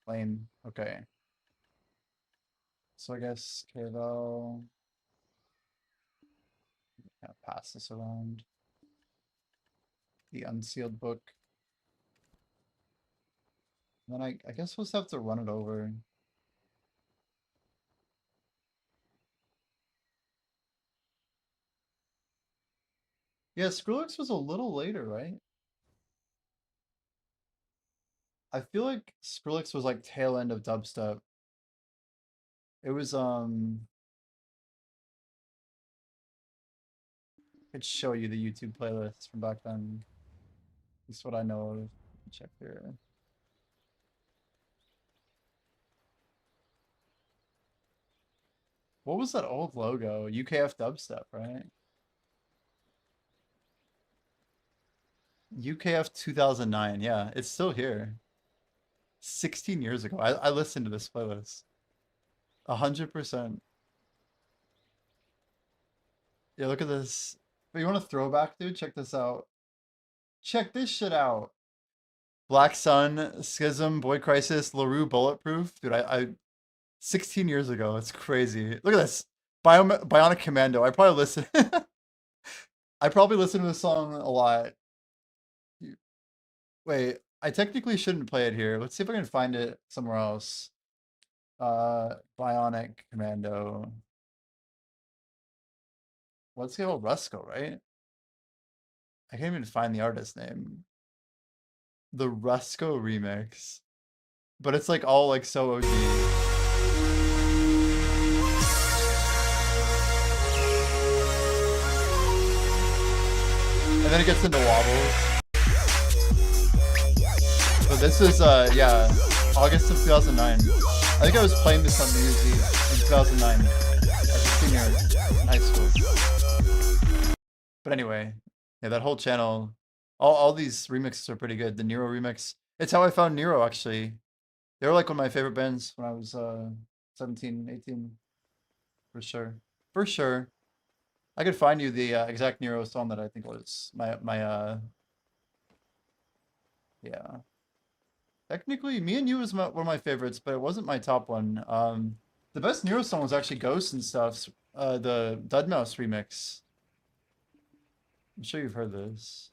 Lame. Okay. So I guess Kalo. Kind of pass this around. The unsealed book. And then I guess we'll just have to run it over. Yeah, Skrillex was a little later, right? I feel like Skrillex was like tail end of dubstep. It was I could show you the YouTube playlist from back then. That's what I know of. Check here. What was that old logo? UKF dubstep, right? UKF 2009. Yeah, it's still here. 16 years ago. I listened to this playlist. 100%. Yeah, look at this. But you want a throwback, dude? Check this out. Check this shit out. Black Sun, Schism, Boy Crisis, LaRue, Bulletproof. Dude, I 16 years ago. It's crazy. Look at this. Bionic Commando. I probably listen to this song a lot. Wait, I technically shouldn't play it here. Let's see if I can find it somewhere else. Bionic Commando. Let's go Rusco, right? I can't even find the artist name. The Rusco remix. But it's like all like so OG. And then it gets into wobbles. But this is yeah, August of 2009. I think I was playing this on New Year's Eve in 2009 as a senior in high school. But anyway, yeah, that whole channel, all these remixes are pretty good. The Nero remix. It's how I found Nero actually. They were like one of my favorite bands when I was 17, 18. For sure. For sure. I could find you the exact Nero song that I think was my yeah. Technically, Me and You was one of my favorites, but it wasn't my top one. The best Nero song was actually Ghosts and Stuff's the Deadmau5 remix. I'm sure you've heard this.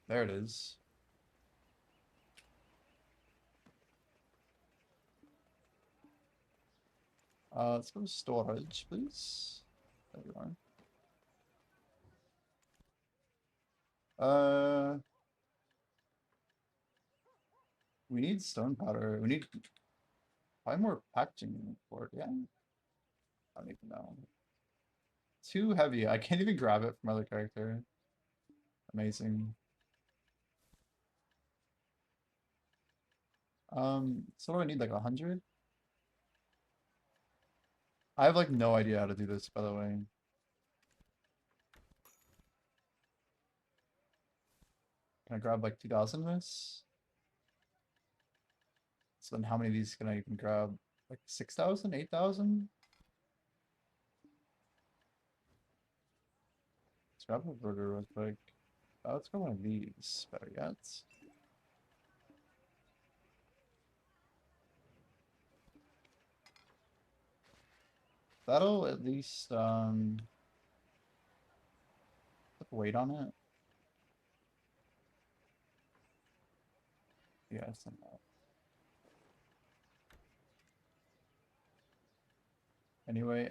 There it is. Let's go to storage, please. There we are. We need stone powder. We need probably more packaging for it. Yeah. I don't even know. Too heavy. I can't even grab it from other character. Amazing. So what do I need? Like 100? I have like no idea how to do this, by the way. Can I grab like 2,000 of this? So then how many of these can I even grab? Like 6,000, 8,000? Let's grab a burger real quick. Let's grab one of these, better yet. That'll at least put weight on it. Yeah, it's not that. Anyway,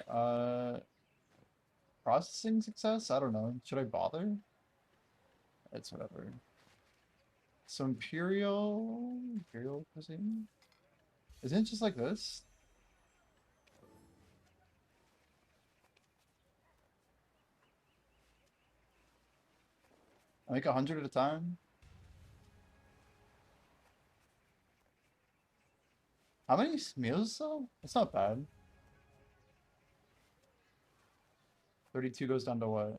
processing success? I don't know. Should I bother? It's whatever. So Imperial cuisine? Isn't it just like this? I make 100 at a time? How many meals though? That's not bad. 32 goes down to what?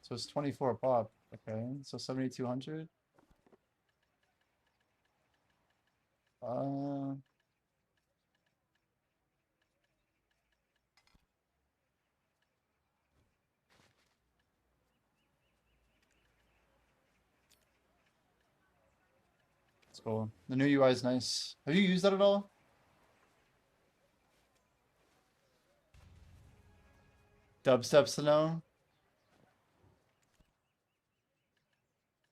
So it's 24 a pop. Okay, so 7,200. Uh, it's cool. The new UI is nice. Have you used that at all? Dubstep's to know.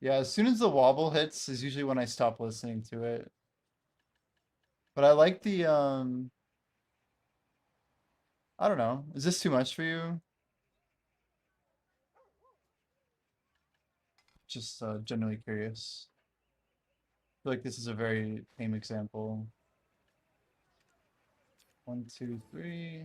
Yeah, as soon as the wobble hits is usually when I stop listening to it. But I like the I don't know. Is this too much for you? Just generally curious. I feel like this is a very tame example. 1, 2, 3.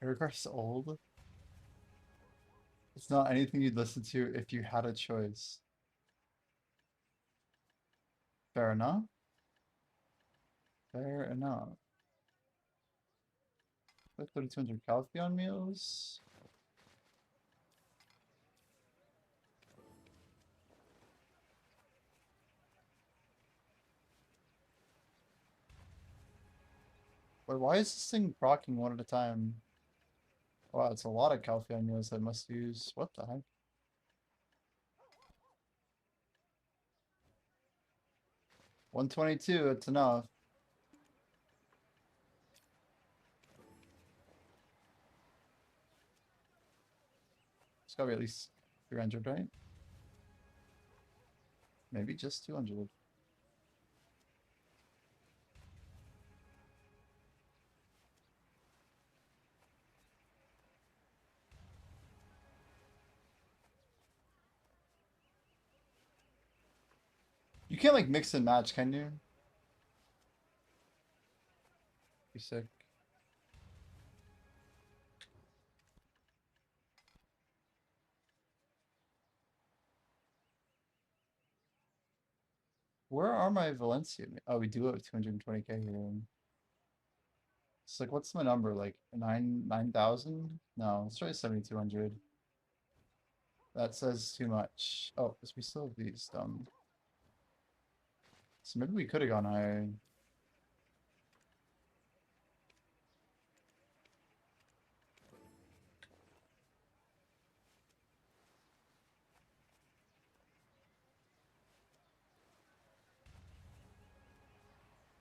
Paragraph's old. It's not anything you'd listen to if you had a choice. Fair enough. Fair enough. Like 3,200 Calpheon meals. Wait, why is this thing proccing one at a time? Wow, it's a lot of Calpheon meals I must use. What the heck? 122, it's enough. It's gotta be at least 300, right? Maybe just 200. You can't like mix and match, can you? Be sick. Where are my Valencia? Oh, we do have 220k here. It's like, what's my number? Like 9,000? No, let's try 7,200. That says too much. Oh, we still have these. So maybe we could have gone higher.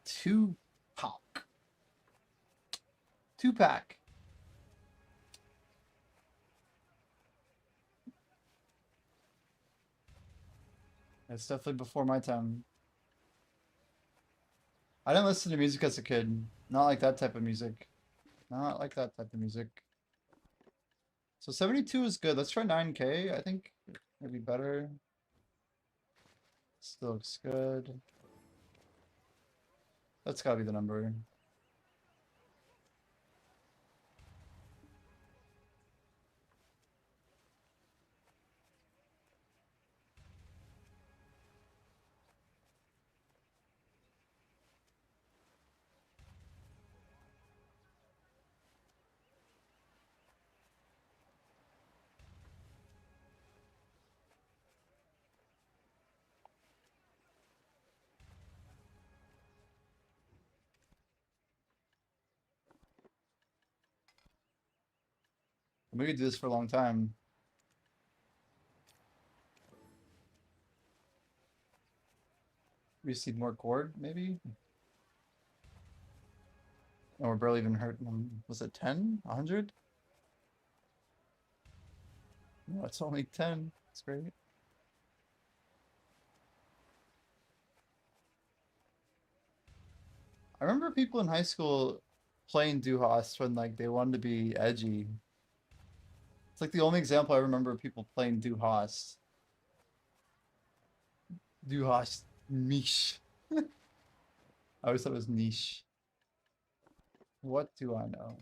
Two pack. 2-pack. It's definitely before my time. I didn't listen to music as a kid. Not like that type of music. Not like that type of music. So 72 is good. Let's try 9k. I think it'd be better. Still looks good. That's gotta be the number. We could do this for a long time. We just need more cord, maybe? And we're barely even hurting them. Was it 10? 100? No, it's only 10. It's great. I remember people in high school playing Du Hast when like they wanted to be edgy. It's like the only example I remember of people playing Du Hast. Du Hast niche. I always thought it was niche. What do I know?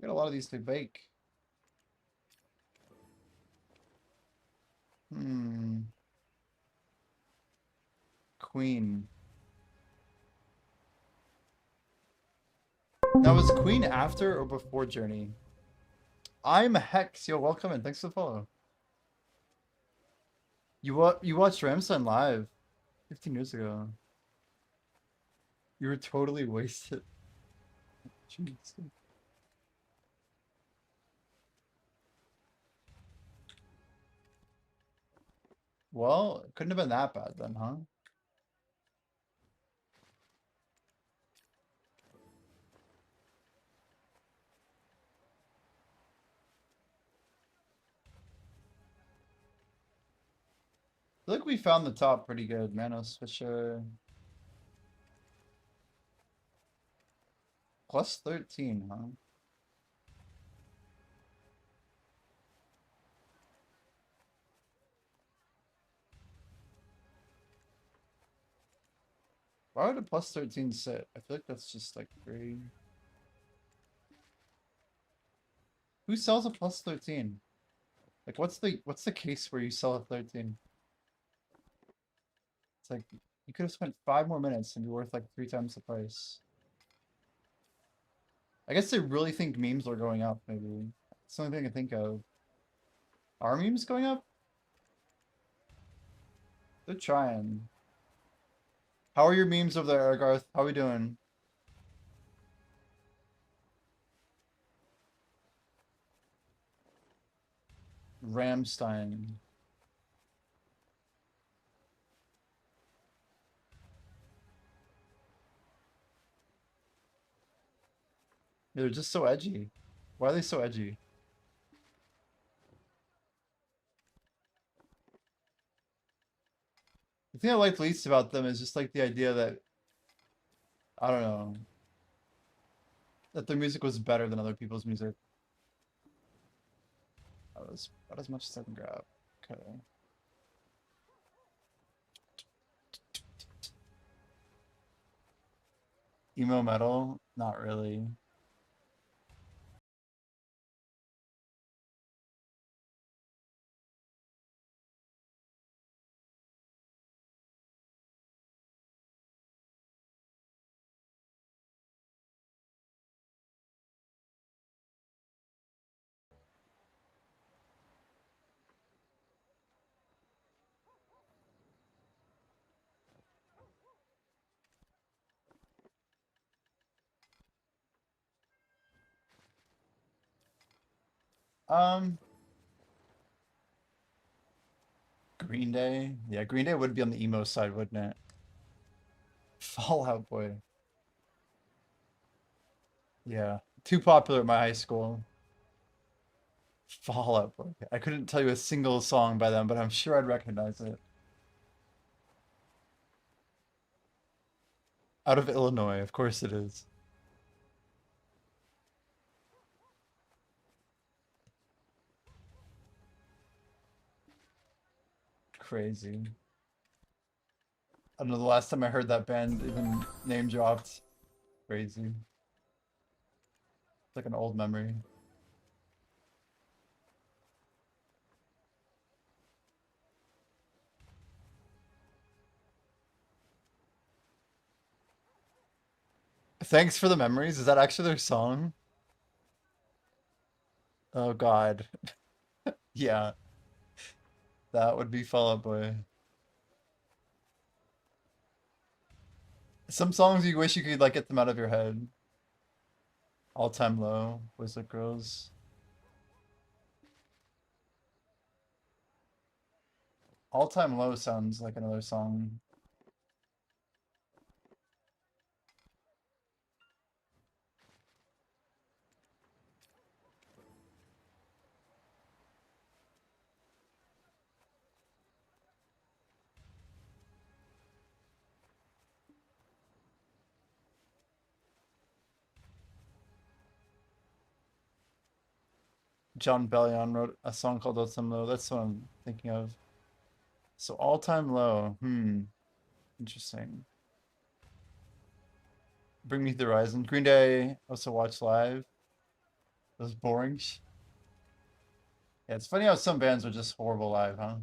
We got a lot of these to bake. Hmm. Queen. Now, was Queen after or before Journey? I'm Hex. Yo, welcome and thanks for the follow. You watched Ramstein live 15 years ago. You were totally wasted. Jeez. Well, it couldn't have been that bad then, huh? I feel like we found the top pretty good. Manos Fisher. Plus 13, huh? Why would a plus 13 sit? I feel like that's just like very... Who sells a plus 13? Like what's the case where you sell a 13? It's like you could have spent 5 more minutes and be worth like 3 times the price. I guess they really think memes are going up, maybe. It's the only thing I can think of. Are memes going up? They're trying. How are your memes over there, Garth? How are we doing? Ramstein. They're just so edgy. Why are they so edgy? The thing I liked least about them is just like the idea that, I don't know, that their music was better than other people's music. That was about as much as I can grab. Okay. Emo metal? Not really. Um, Green Day? Yeah, Green Day would be on the emo side, wouldn't it? Fall Out Boy. Yeah. Too popular at my high school. Fall Out Boy. I couldn't tell you a single song by them, but I'm sure I'd recognize it. Out of Illinois, of course it is. Crazy. I don't know the last time I heard that band even name dropped. Crazy. It's like an old memory. Thanks for the memories. Is that actually their song? Oh God. Yeah, that would be Fall Out Boy. Some songs you wish you could like get them out of your head. All-time low. Wizard Girls. All-time low sounds like another song. John Bellion wrote a song called All-Time Low. That's what I'm thinking of. So all-time low. Interesting. Bring Me to the Horizon. Green Day also watched live. It was boring. Yeah, it's funny how some bands are just horrible live, huh?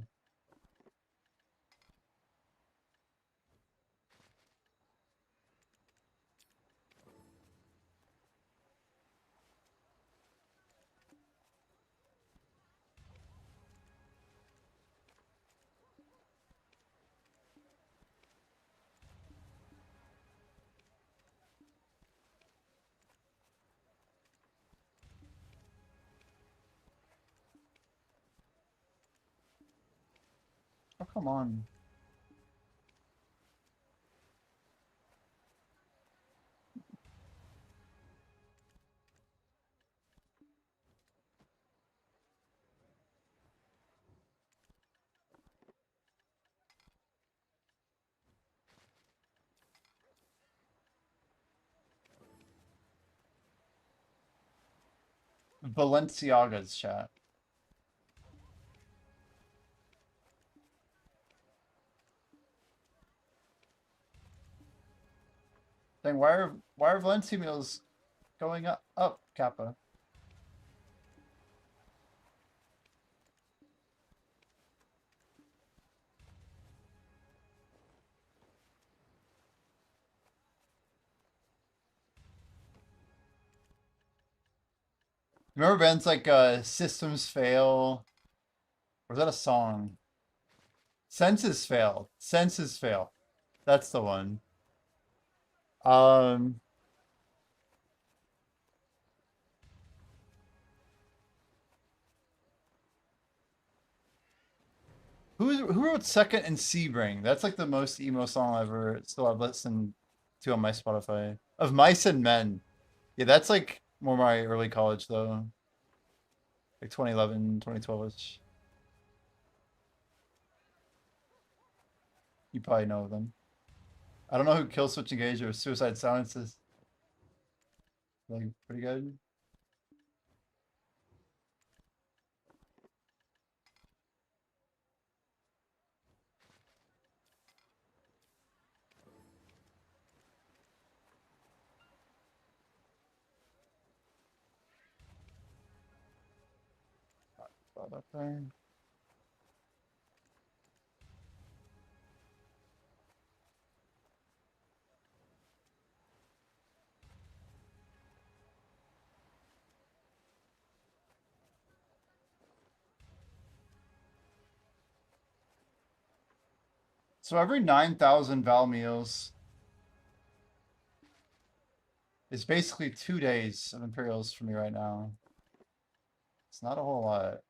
Oh, come on. Balenciaga's chat. Dang, why are Valencia meals going up, Kappa? Remember bands like Systems Fail? Or is that a song? Senses Fail. Senses Fail. That's the one. Um, who wrote Second and Sebring? That's like the most emo song I've listened to on my Spotify. Of Mice and Men. Yeah, that's like more my early college though. Like 2011, 2012-ish. You probably know them. I don't know who Kill Switch Engage or Suicide Silence is. Like pretty good. Thought up there. So every 9,000 Val meals is basically 2 days of Imperials for me right now. It's not a whole lot.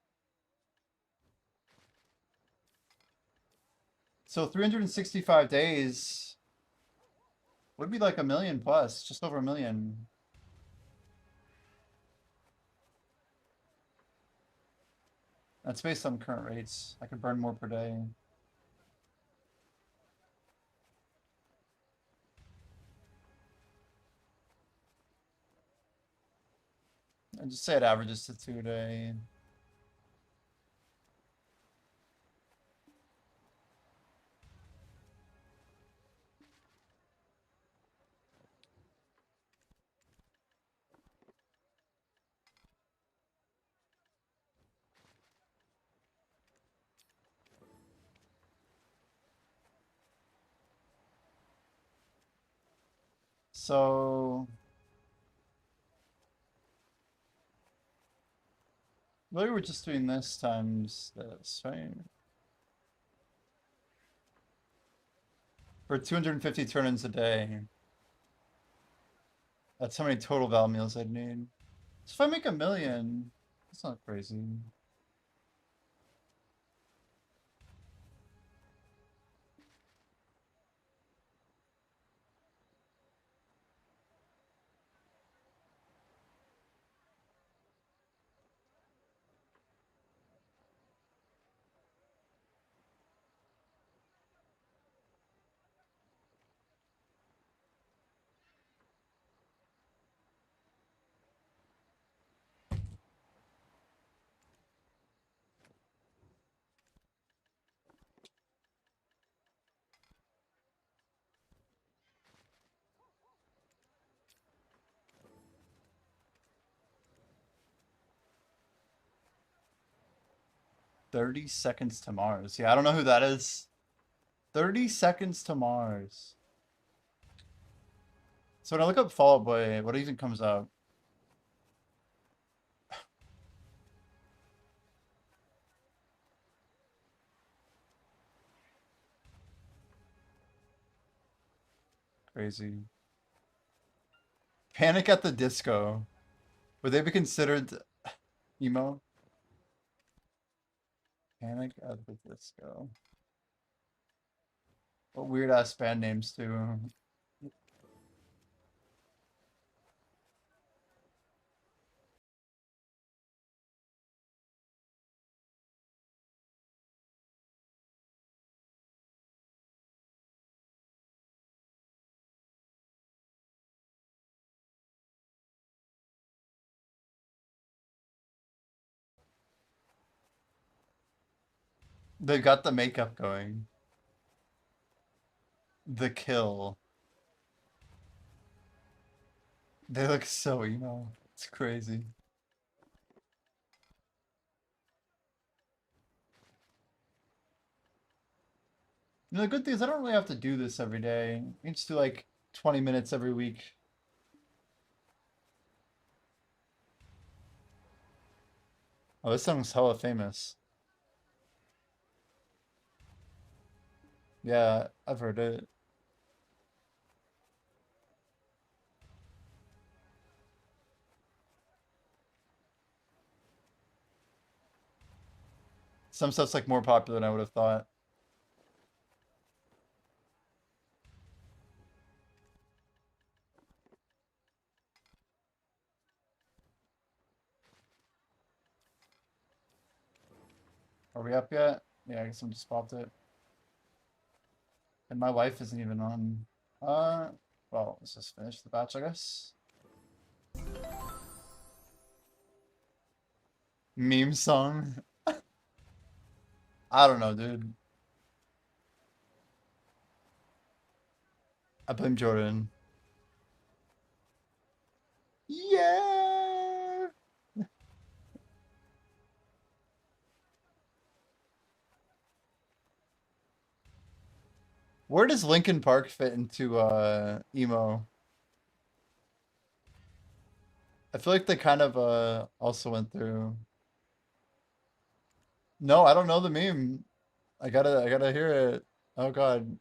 So 365 days would be like a million plus, just over a million. That's based on current rates. I could burn more per day. And just say it averages to 2 a day. So really we're just doing this times this, right? For 250 turn-ins a day. That's how many total val meals I'd need. So if I make 1,000,000, that's not crazy. 30 seconds to Mars. Yeah, I don't know who that is. 30 seconds to Mars. So when I look up Fall Out Boy, what even comes up? Crazy. Panic at the Disco. Would they be considered emo? Panic at the Disco. What weird ass band names too. They got the makeup going. The Kill. They look so emo. It's crazy. You know, the good thing is I don't really have to do this every day. I can just do like 20 minutes every week. Oh, this song's hella famous. Yeah, I've heard it. Some stuff's like more popular than I would have thought. Are we up yet? Yeah, I guess I just popped it. And my wife isn't even on. Well, let's just finish the batch, I guess. Meme song. I don't know, dude. I blame Jordan. Yeah. Where does Linkin Park fit into emo? I feel like they kind of also went through. No, I don't know the meme. I gotta hear it. Oh God.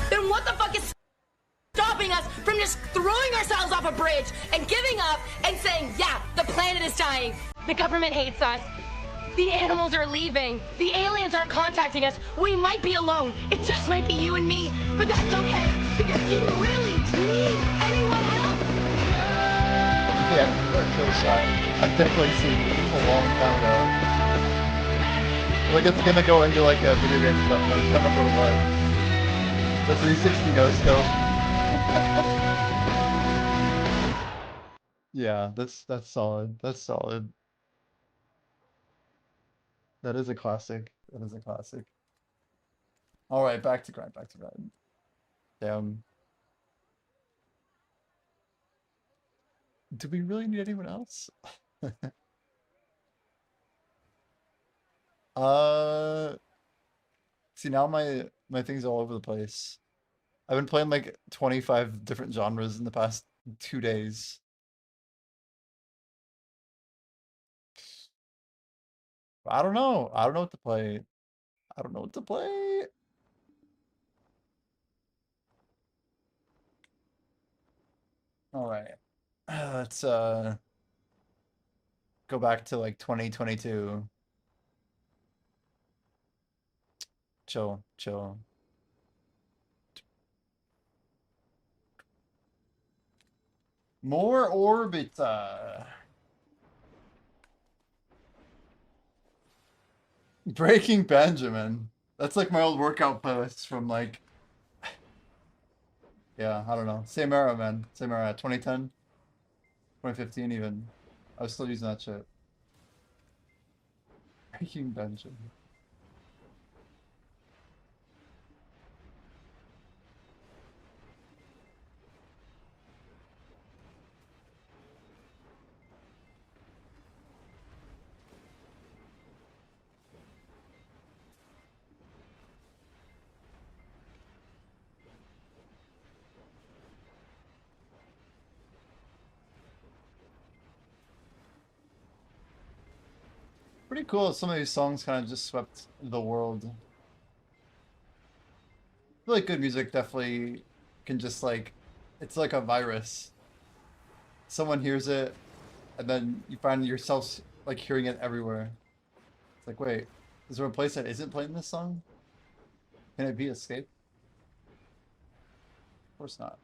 Then what the fuck is stopping us from just throwing ourselves off a bridge and giving up and saying, yeah, the planet is dying. The government hates us. The animals are leaving. The aliens aren't contacting us. We might be alone. It just might be you and me. But that's okay. Because do you really need anyone else? Yeah, kill shot. I've definitely seen it a long time ago. Like it's gonna go into like a video game stuff. I can't remember what. The 360 no scope. Yeah, that's solid. That's solid. That is a classic. That is a classic. All right, back to grind. Back to grind. Damn. Do we really need anyone else? Uh, see now my things all over the place. I've been playing like 25 different genres in the past 2 days. I don't know. I don't know what to play. I don't know what to play. All right. Let's go back to like 2022. Chill, chill. More Orbita. Breaking Benjamin. That's like my old workout posts from like, yeah, I don't know. Same era, man. Same era. 2010, 2015 even. I was still using that shit. Breaking Benjamin. Pretty cool. Some of these songs kind of just swept the world. I feel like good music definitely can just like, it's like a virus. Someone hears it, and then you find yourself like hearing it everywhere. It's like, wait, is there a place that isn't playing this song? Can it be Escape? Of course not.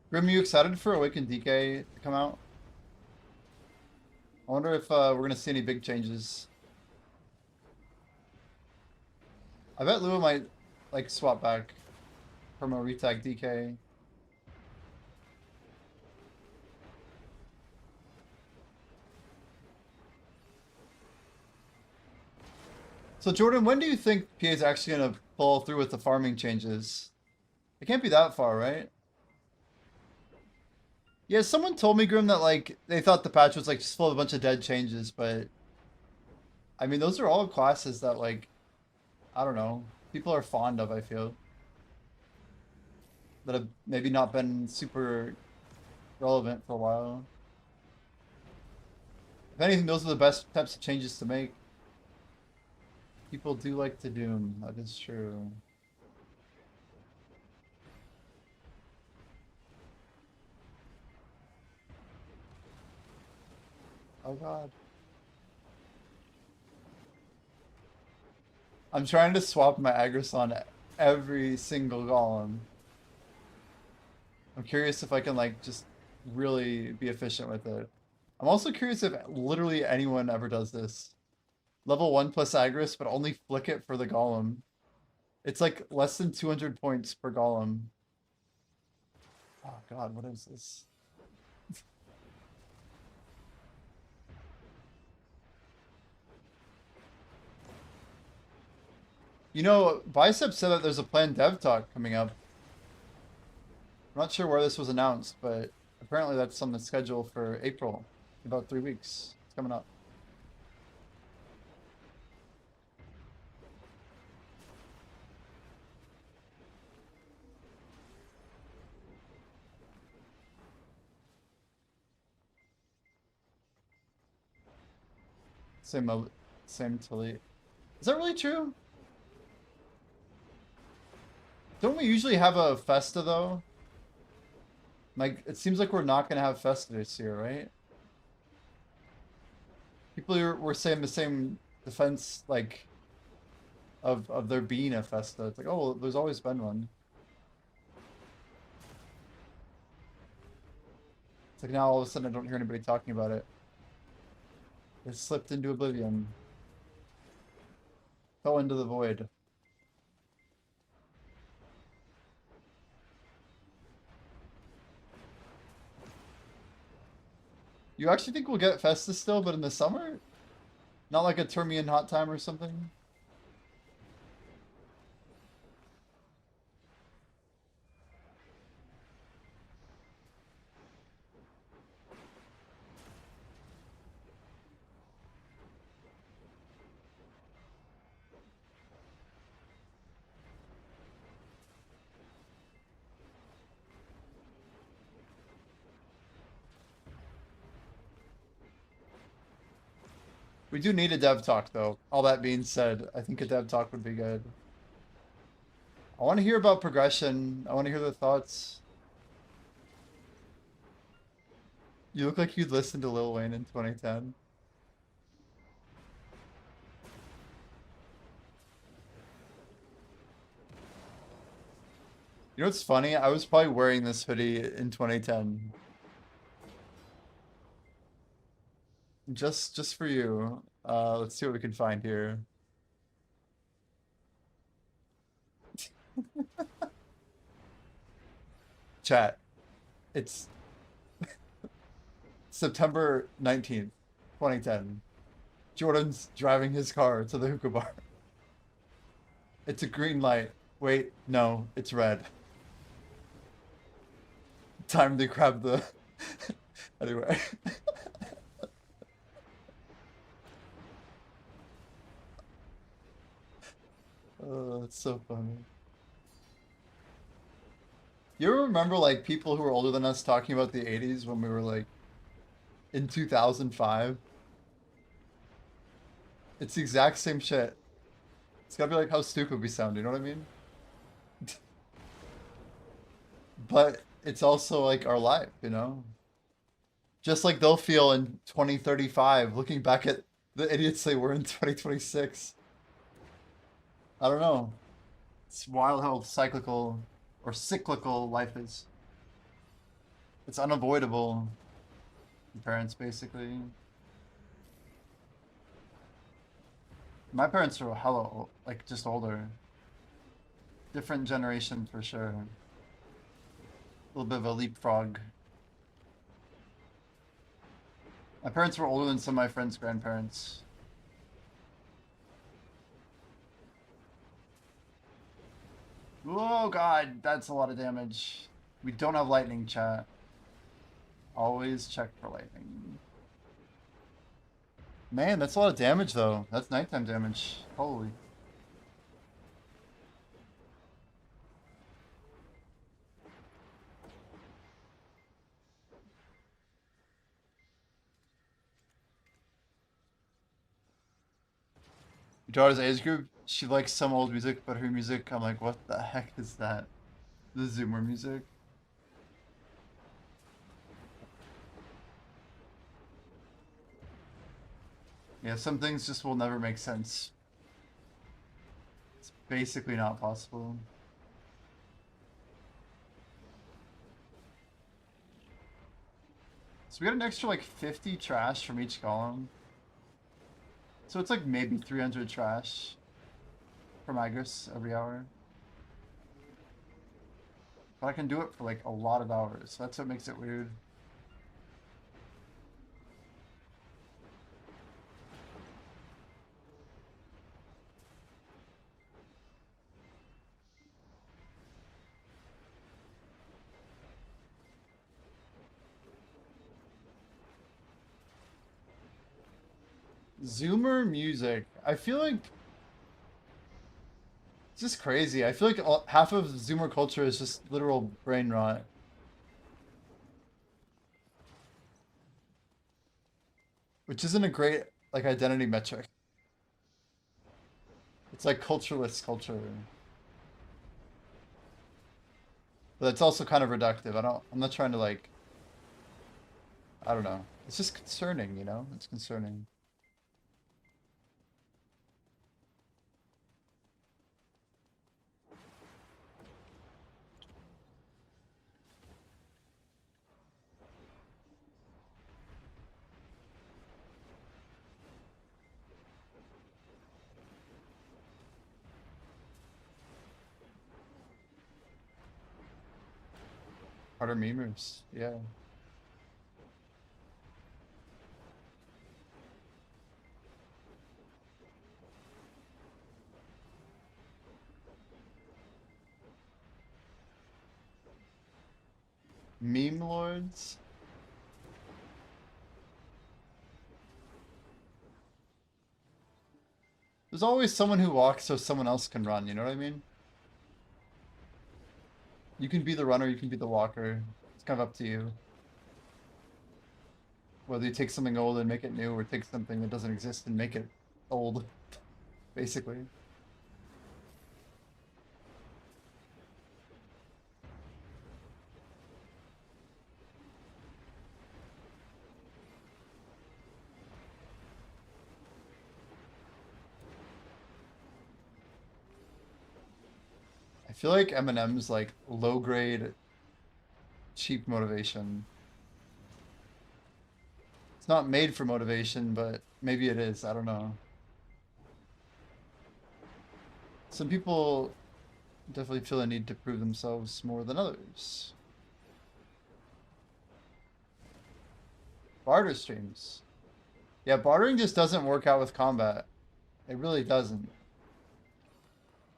Grim, you excited for Awakened DK to come out? I wonder if we're gonna see any big changes. I bet Lua might like swap back from a retag DK. So Jordan, when do you think PA is actually gonna follow through with the farming changes? It can't be that far, right? Yeah, someone told me, Grim, that like they thought the patch was like just full of a bunch of dead changes, but I mean those are all classes that like I don't know, people are fond of, I feel. That have maybe not been super relevant for a while. If anything, those are the best types of changes to make. People do like to doom, that is true. Oh god. I'm trying to swap my Agris on every single golem. I'm curious if I can like just really be efficient with it. I'm also curious if literally anyone ever does this. Level 1 plus Agris, but only flick it for the golem. It's like less than 200 points per golem. Oh god, what is this? You know, Bicep said that there's a planned dev talk coming up. I'm not sure where this was announced, but apparently that's on the schedule for April. About 3 weeks. It's coming up. Same Tilly. Is that really true? Don't we usually have a Festa though? Like, it seems like we're not gonna have Festa this year, right? People were saying the same defense, like, of there being a Festa. It's like, oh, well, there's always been one. It's like now all of a sudden I don't hear anybody talking about it. It slipped into oblivion. Fell into the void. You actually think we'll get Festus still, but in the summer? Not like a Termian hot time or something? We do need a dev talk though. All that being said, I think a dev talk would be good. I want to hear about progression. I want to hear the thoughts. You look like you'd listen to Lil Wayne in 2010. You know what's funny? I was probably wearing this hoodie in 2010. Just for you. Let's see what we can find here. Chat. It's September 19th, 2010. Jordan's driving his car to the hookah bar. It's a green light. Wait, no, it's red. Time to grab the... Anyway. Oh, that's so funny. You ever remember like people who were older than us talking about the 80s when we were like in 2005? It's the exact same shit. It's gotta be like how stupid we sound, you know what I mean? But it's also like our life, you know? Just like they'll feel in 2035 looking back at the idiots they were in 2026. I don't know. It's wild how cyclical or cyclical life is. It's unavoidable. Parents, basically. My parents are hella, like, just older. Different generation for sure. A little bit of a leapfrog. My parents were older than some of my friends' grandparents. Oh god, that's a lot of damage. We don't have lightning, chat. Always check for lightning. Man, that's a lot of damage though. That's nighttime damage. Holy. Your daughter's age group, she likes some old music, but her music, I'm like, what the heck is that? The Zoomer music? Yeah, some things just will never make sense. It's basically not possible. So we got an extra like 50 trash from each column. So it's like maybe 300 trash from Agris every hour. But I can do it for like a lot of hours. So that's what makes it weird. Zoomer music. I feel like it's just crazy. I feel like half of Zoomer culture is just literal brain rot. Which isn't a great like identity metric. It's like cultureless culture. But it's also kind of reductive. I'm not trying to like I don't know. It's just concerning, you know? It's concerning. Harder memers, yeah. Meme lords? There's always someone who walks so someone else can run, you know what I mean? You can be the runner, you can be the walker. It's kind of up to you. Whether you take something old and make it new, or take something that doesn't exist and make it old, basically. I feel like Eminem's like low grade, cheap motivation. It's not made for motivation, but maybe it is. I don't know. Some people definitely feel a need to prove themselves more than others. Barter streams. Yeah, bartering just doesn't work out with combat. It really doesn't.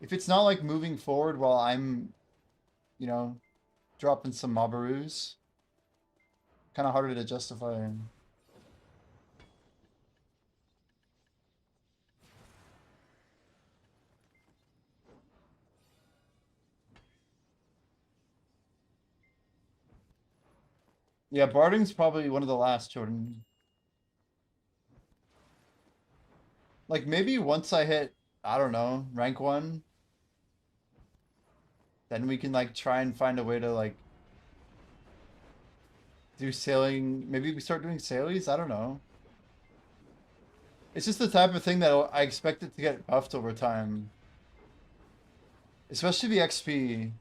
If it's not like moving forward while I'm, you know, dropping some mobberoos, kind of harder to justify. Yeah, bartering's probably one of the last children. Like maybe once I hit, I don't know, rank 1, then we can like try and find a way to like do sailing. Maybe we start doing sailies? I don't know. It's just the type of thing that I expect it to get buffed over time. Especially the XP.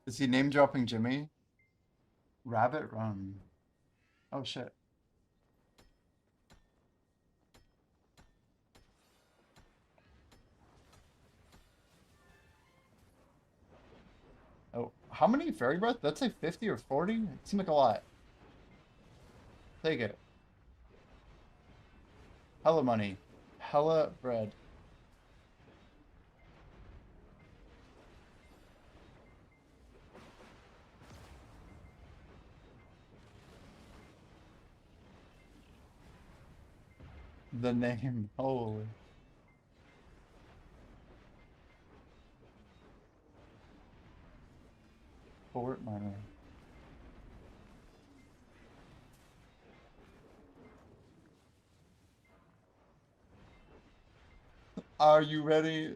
Is he name dropping Jimmy? Rabbit Run. Oh shit. Oh, how many fairy breath? That's like 50 or 40? It seemed like a lot. Take it. Hella money. Hella bread. The name. Holy. Fort Minor. Are you ready?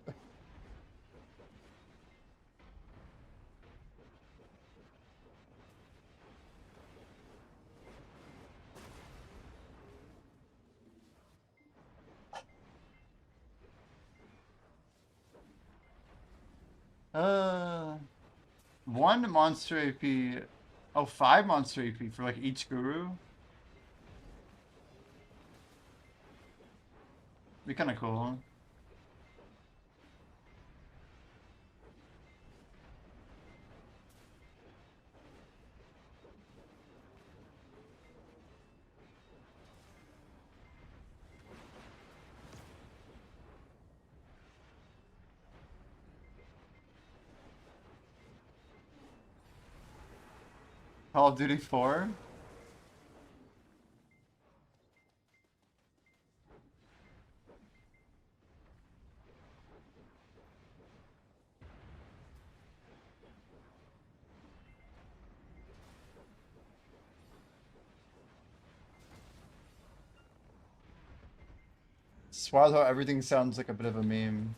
Uh, one monster AP. Oh, 5 monster AP for like each guru. Be kind of cool. Call of Duty 4. It's wild how everything sounds like a bit of a meme.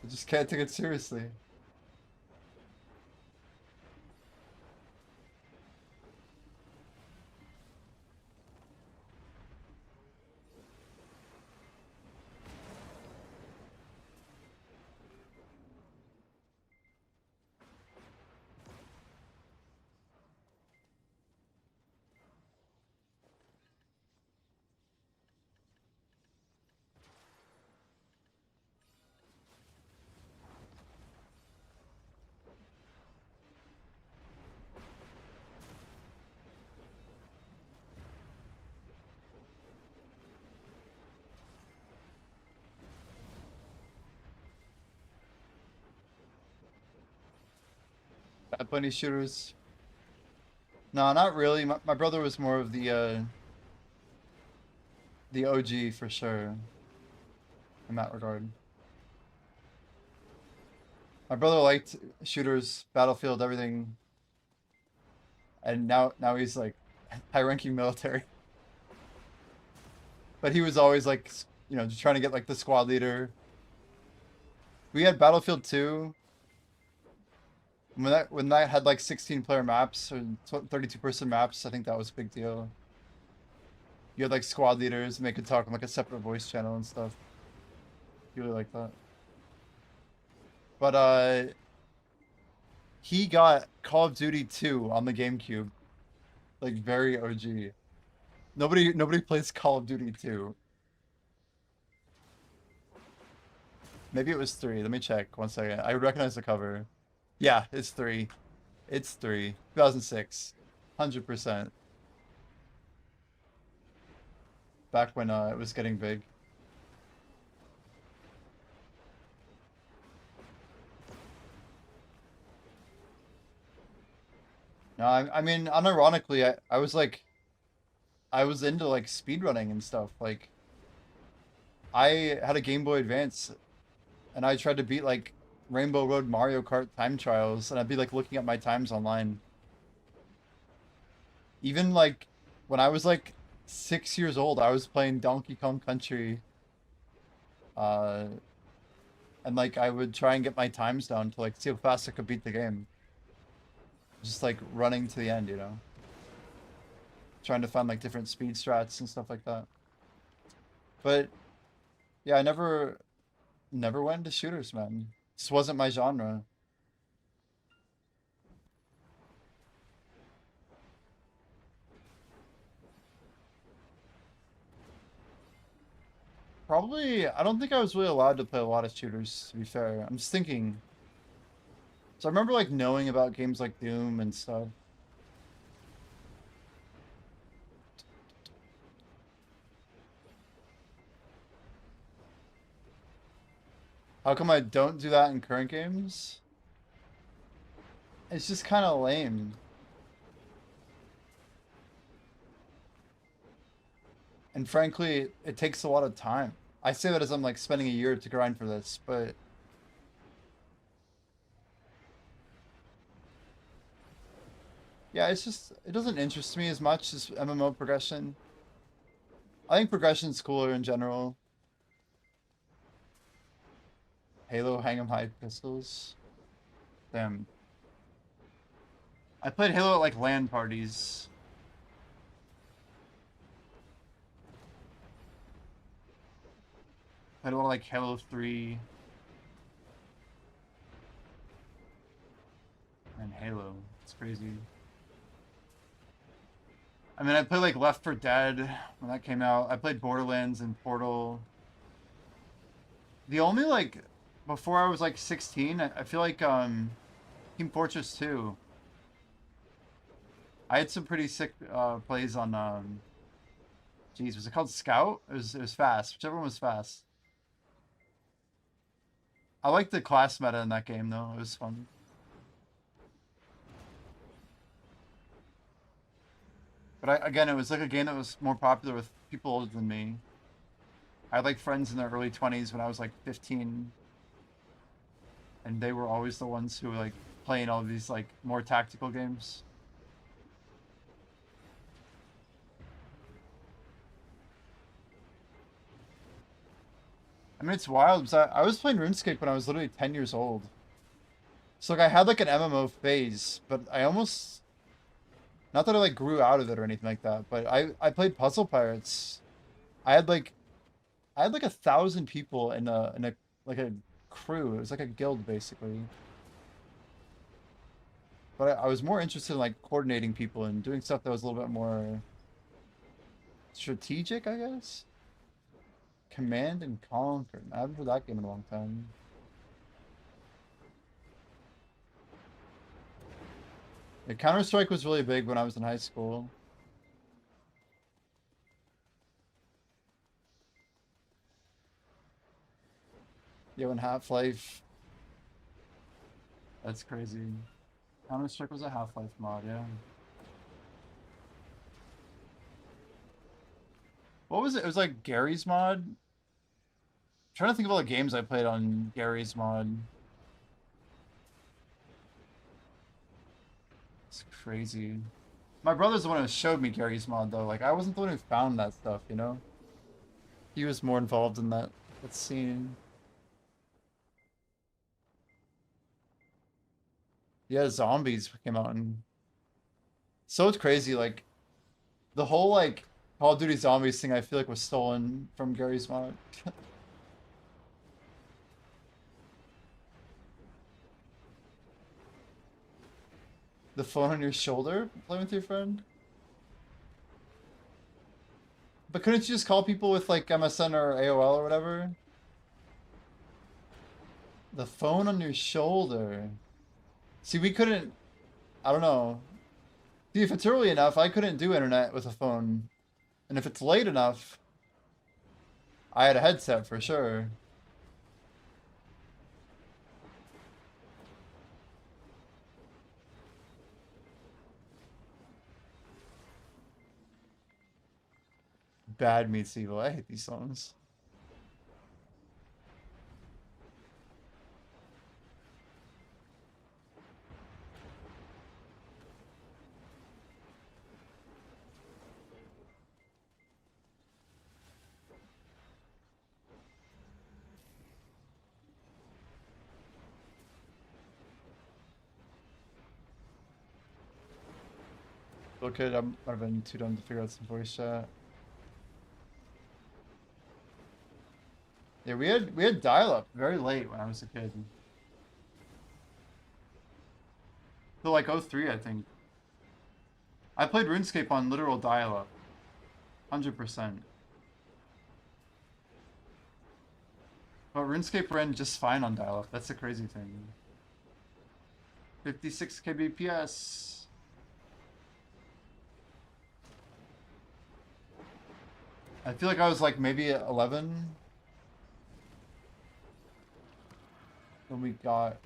I just can't take it seriously. I play any shooters. No, not really. My brother was more of the OG for sure in that regard. My brother liked shooters, Battlefield, everything, and now he's like high-ranking military. But he was always like, you know, just trying to get like the squad leader. We had Battlefield 2 when that had like 16-player maps or 32-person maps. I think that was a big deal. You had like squad leaders, and they could talk on like a separate voice channel and stuff. You really like that. But he got Call of Duty 2 on the GameCube, like very OG. Nobody plays Call of Duty 2. Maybe it was 3. Let me check 1 second. I recognize the cover. Yeah, it's 3. It's 3. 2006. 100%. Back when it was getting big. No, I mean, unironically, I was into like speedrunning and stuff. Like, I had a Game Boy Advance, and I tried to beat like Rainbow Road Mario Kart time trials, and I'd be like looking at my times online. Even like when I was like 6 years old, I was playing Donkey Kong Country, uh, and like I would try and get my times down to like see how fast I could beat the game. Just like running to the end, you know, trying to find like different speed strats and stuff like that. But yeah, I never went into shooters, man. This wasn't my genre. Probably, I don't think I was really allowed to play a lot of shooters, to be fair. I'm just thinking. So I remember like knowing about games like Doom and stuff. How come I don't do that in current games? It's just kind of lame. And frankly, it takes a lot of time. I say that as I'm like spending a year to grind for this, but yeah, it's just, it doesn't interest me as much as MMO progression. I think progression's cooler in general. Halo Hang 'em High pistols. Damn. I played Halo at like LAN parties. Played a lot of like Halo 3 and Halo. It's crazy. I mean, I played like Left 4 Dead when that came out. I played Borderlands and Portal. The only like before I was like 16, I feel like Team Fortress 2. I had some pretty sick plays on geez, was it called Scout? It was fast. Whichever one was fast. I liked the class meta in that game though. It was fun. But again, it was like a game that was more popular with people older than me. I had like friends in their early 20s when I was like 15. And they were always the ones who were like playing all these like more tactical games. I mean, it's wild because I was playing RuneScape when I was literally 10 years old. So like I had like an MMO phase, but I almost, not that I like grew out of it or anything like that, but I played Puzzle Pirates. I had like I had like 1,000 people in a like a crew. It was like a guild basically. But I was more interested in like coordinating people and doing stuff that was a little bit more strategic, I guess. Command and Conquer. I haven't played that game in a long time. Yeah, Counter-Strike was really big when I was in high school. Yeah, when Half-Life. That's crazy. Counter-Strike was a Half-Life mod, yeah. What was it? It was like Gary's mod? I'm trying to think of all the games I played on Gary's mod. It's crazy. My brother's the one who showed me Gary's mod, though. Like, I wasn't the one who found that stuff, you know? He was more involved in that scene. Yeah, Zombies came out, and so it's crazy. Like, the whole, like, Call of Duty Zombies thing, I feel like was stolen from Gary's mod. The phone on your shoulder? Playing with your friend? But couldn't you just call people with, like, MSN or AOL or whatever? The phone on your shoulder. See, we couldn't... I don't know. See, if it's early enough, I couldn't do internet with a phone. And if it's late enough, I had a headset for sure. Bad meets evil. I hate these songs. Okay, I've been too dumb to figure out some voice chat. Yeah, we had dial-up very late when I was a kid. Till like '03, I think. I played RuneScape on literal dial-up. 100%. But RuneScape ran just fine on dial-up. That's the crazy thing. 56 kbps. I feel like I was like maybe 11 when we got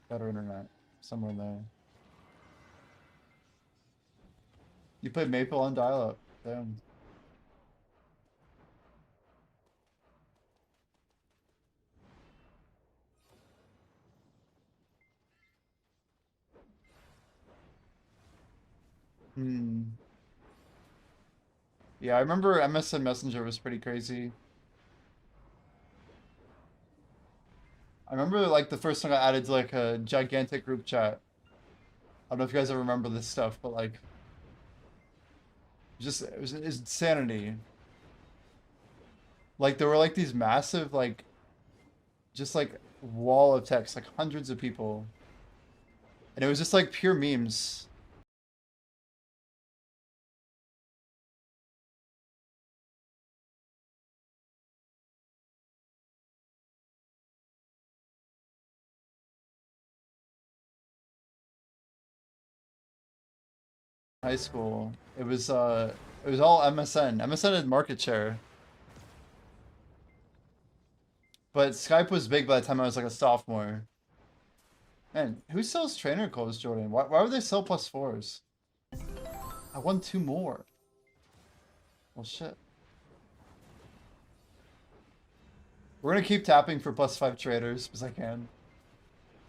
better internet. Somewhere in there. You played Maple on dial-up. Damn. Hmm. Yeah, I remember MSN Messenger was pretty crazy. I remember like the first time I added to like a gigantic group chat. I don't know if you guys ever remember this stuff, but like, just it was insanity. Like there were like these massive like, just like wall of text, like hundreds of people, and it was just like pure memes. High school, it was all MSN. MSN had market share, but Skype was big by the time I was like a sophomore. Man, who sells trainer clothes, Jordan? Why would they sell +4s? I won 2 more. Well, shit. We're gonna keep tapping for +5 traders as I can.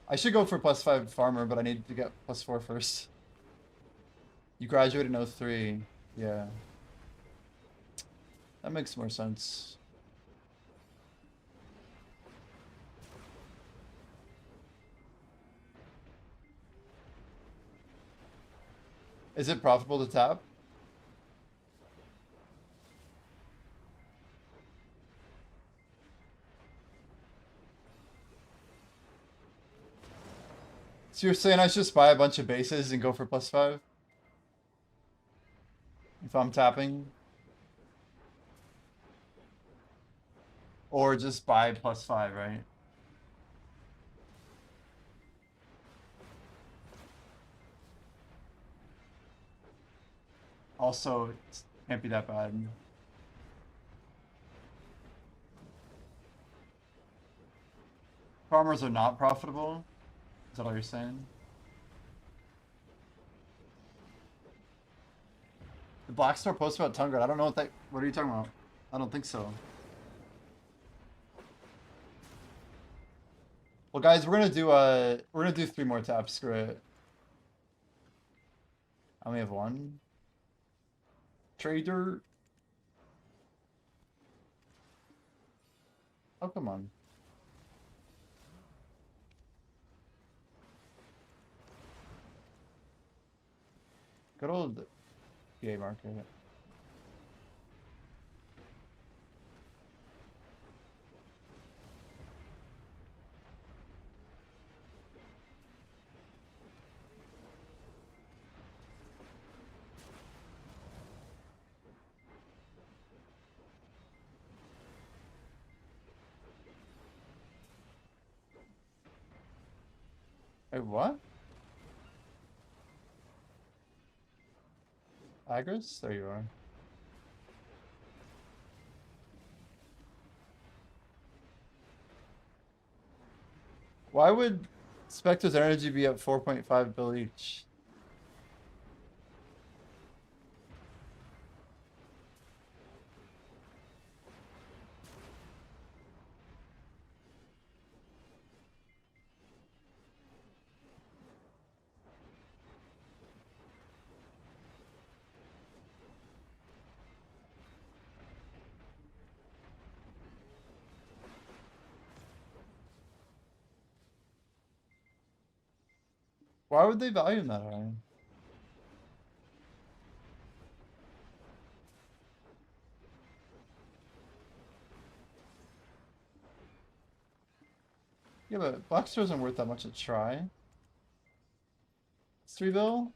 I should go for +5 farmer, but I need to get +4 first. You graduated in '03. Yeah. That makes more sense. Is it profitable to tap? So you're saying I should just buy a bunch of bases and go for +5? If I'm tapping? Or just buy +5, right? Also, it can't be that bad. Farmers are not profitable? Is that all you're saying? The Black Store post about tongue guard. I don't know what are you talking about? I don't think so. Well, guys, we're gonna do 3 more taps. Screw it. I only have 1. Trader. Oh, come on. Good old PA market. Wait, what? Agris? There you are. Why would Spectre's energy be at 4.5 bill each? Why would they value him that high? Yeah, but Black Star isn't worth that much a try. It's 3 bill?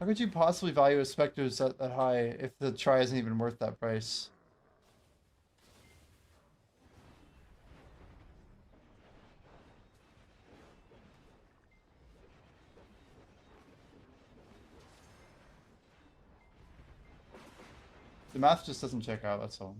How could you possibly value a Spectre's that high if the try isn't even worth that price? The math just doesn't check out, that's all.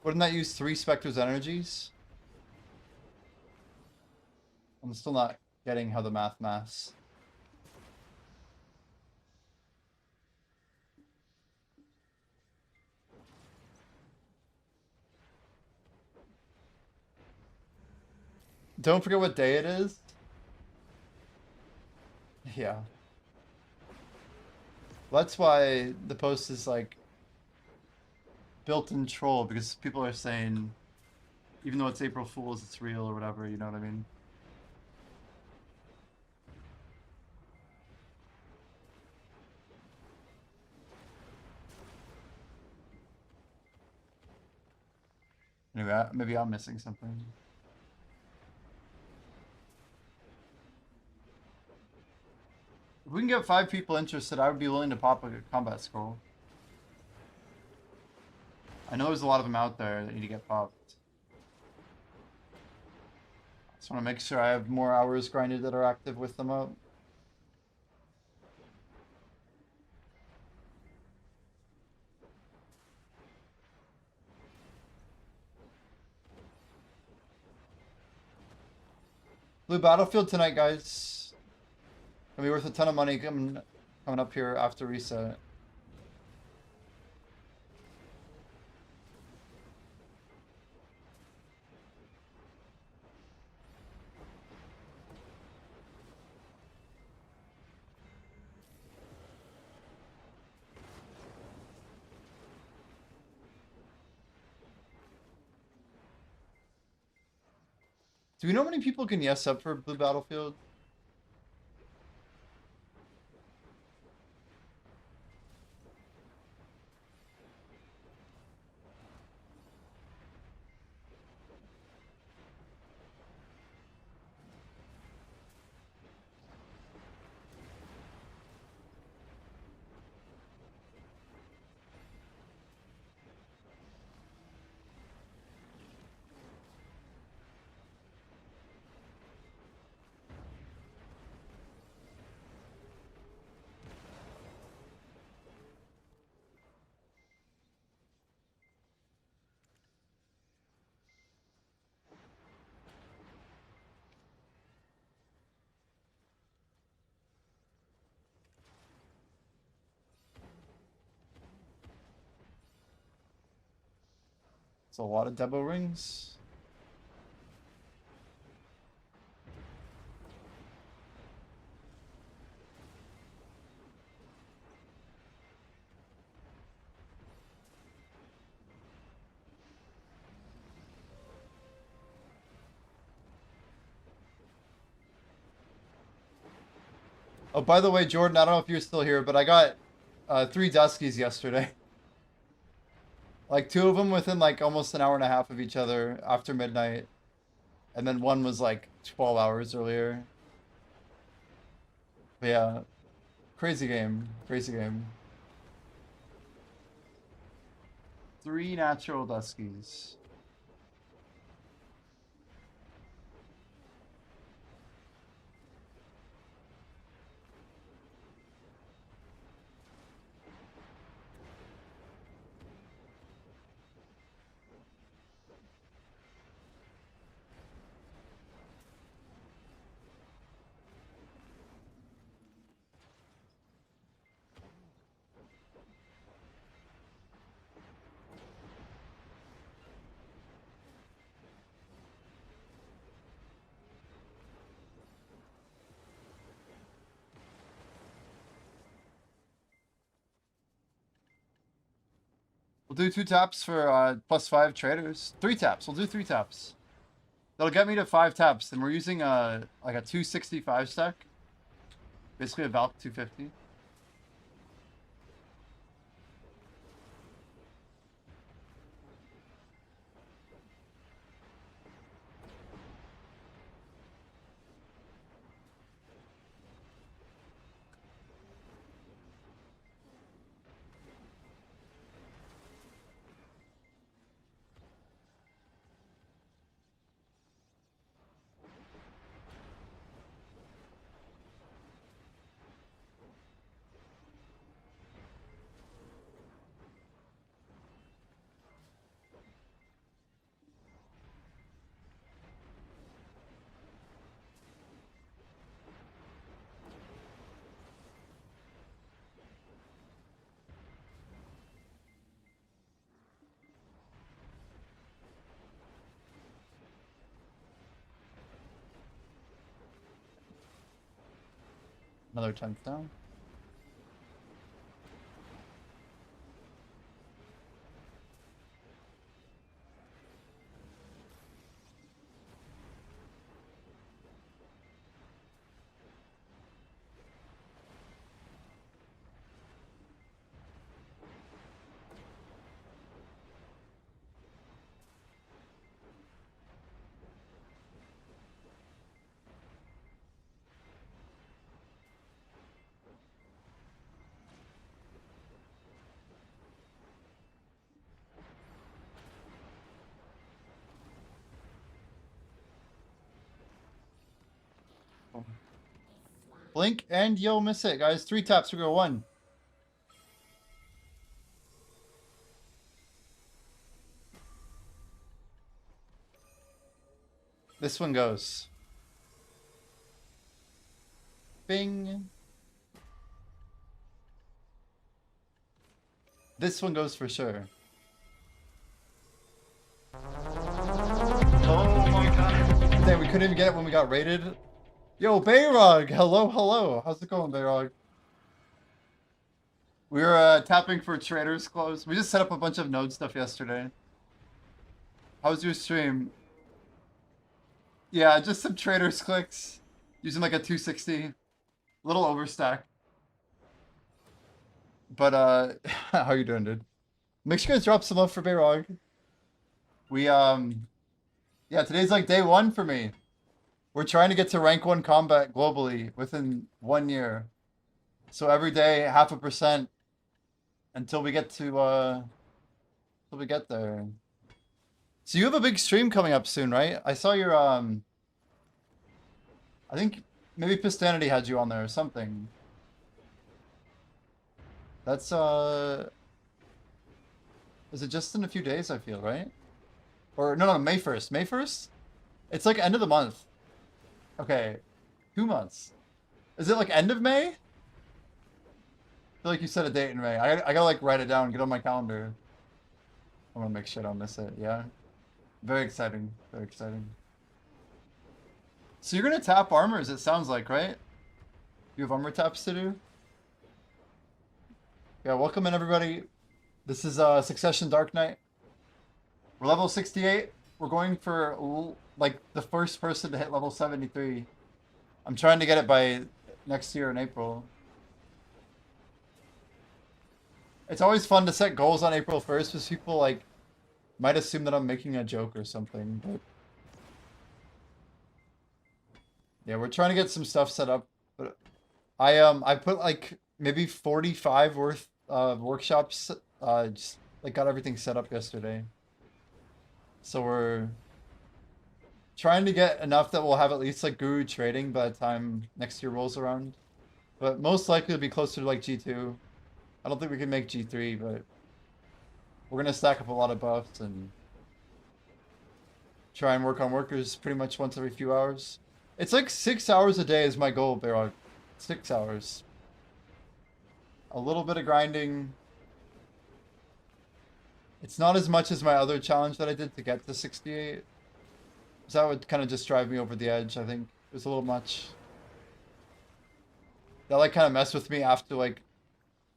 Wouldn't that use 3 Spectre's energies? I'm still not getting how the math maths. Don't forget what day it is. Yeah. That's why the post is like built-in troll, because people are saying, even though it's April Fool's, it's real or whatever, you know what I mean? Anyway, maybe I'm missing something. If we can get 5 people interested, I would be willing to pop a combat scroll. I know there's a lot of them out there that need to get popped. I just want to make sure I have more hours grinded that are active with them up. Blue Battlefield tonight, guys. Gonna be worth a ton of money coming up here after reset. Do we know how many people can yes up for Blue Battlefield? It's a lot of Debo rings. Oh, by the way, Jordan, I don't know if you're still here, but I got 3 Duskies yesterday. Like 2 of them within like almost an hour and a half of each other after midnight. And then one was like 12 hours earlier. But yeah, crazy game. Crazy game. 3 natural Duskies. We'll do 2 taps for +5 traders. 3 taps. We'll do 3 taps. That'll get me to 5 taps. And we're using like a 265 stack. Basically a Valk 250. Another 10th down. Blink and you'll miss it, guys. 3 taps, we go 1. This one goes. Bing. This one goes for sure. Oh my god. Dang, we couldn't even get it when we got raided. Yo, Bayrog! Hello, hello. How's it going, Bayrog? We were tapping for Trader's Close. We just set up a bunch of node stuff yesterday. How was your stream? Yeah, just some Trader's clicks. Using like a 260. Little overstack. But, how you doing, dude? Make sure you guys drop some love for Bayrog. We, yeah, today's like day 1 for me. We're trying to get to rank 1 combat globally within 1 year. So every day, 0.5% until we get to, until we get there. So you have a big stream coming up soon, right? I saw your, I think maybe Pistanity had you on there or something. That's, is it just in a few days, I feel, right? Or, no, May 1st. May 1st? It's like end of the month. Okay, 2 months. Is it like end of May? I feel like you said a date in May. I gotta like write it down, get on my calendar. I want to make sure I don't miss it. Yeah. Very exciting. Very exciting. So you're gonna tap armors, it sounds like, right? You have armor taps to do? Yeah, welcome in everybody. This is Succession Dark Knight. We're level 68. We're going for like the first person to hit level 73. I'm trying to get it by next year in April. It's always fun to set goals on April 1st because people like might assume that I'm making a joke or something, but yeah, we're trying to get some stuff set up. But I put like maybe 45 worth of workshops. Just like got everything set up yesterday. So we're trying to get enough that we'll have at least like Guru trading by the time next year rolls around. But most likely it'll be closer to like G2. I don't think we can make G3, but we're gonna stack up a lot of buffs and try and work on workers pretty much once every few hours. It's like 6 hours a day is my goal, Bayrog. 6 hours. A little bit of grinding. It's not as much as my other challenge that I did to get to 68. So that would kind of just drive me over the edge, I think. It was a little much. That like kind of messed with me after like,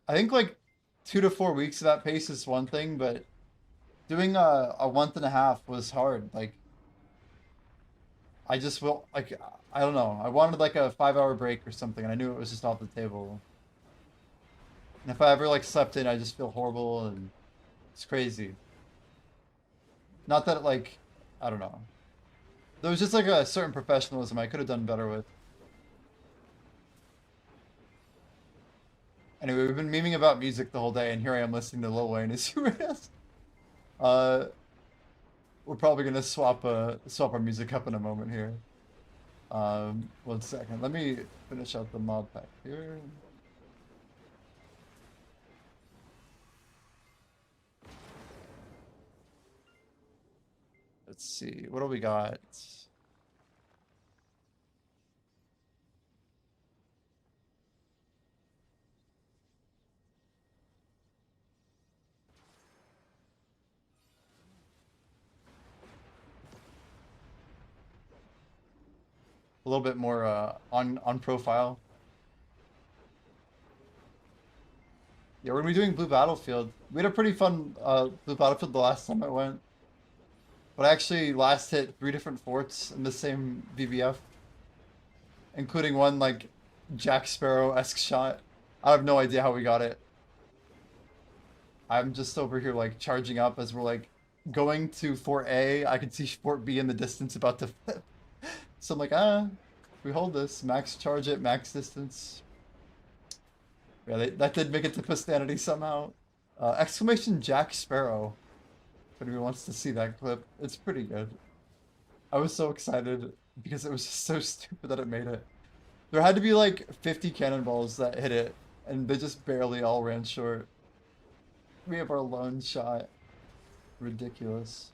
I think like 2 to 4 weeks of that pace is one thing, but doing a month and a half was hard. Like, I just will, like, I don't know. I wanted like a 5-hour break or something, and I knew it was just off the table. And if I ever like slept in, I just feel horrible, and it's crazy. Not that it, like, I don't know. There was just like a certain professionalism I could have done better with. Anyway, we've been memeing about music the whole day, and here I am listening to Lil Wayne as you asked. We're probably gonna swap our music up in a moment here. 1 second. Let me finish out the mod pack here. Let's see. What do we got? A little bit more on profile. Yeah, we're gonna be doing Blue Battlefield. We had a pretty fun Blue Battlefield the last time I went. But I actually last hit 3 different forts in the same BBF. Including one like Jack Sparrow-esque shot. I have no idea how we got it. I'm just over here like charging up as we're like going to Fort A. I can see Fort B in the distance about to flip. So I'm like, we hold this, max charge it, max distance. Yeah, that did make it to Pistanity somehow. Exclamation Jack Sparrow. If anyone wants to see that clip, it's pretty good. I was so excited because it was just so stupid that it made it. There had to be like 50 cannonballs that hit it, and they just barely all ran short. We have our lone shot. Ridiculous.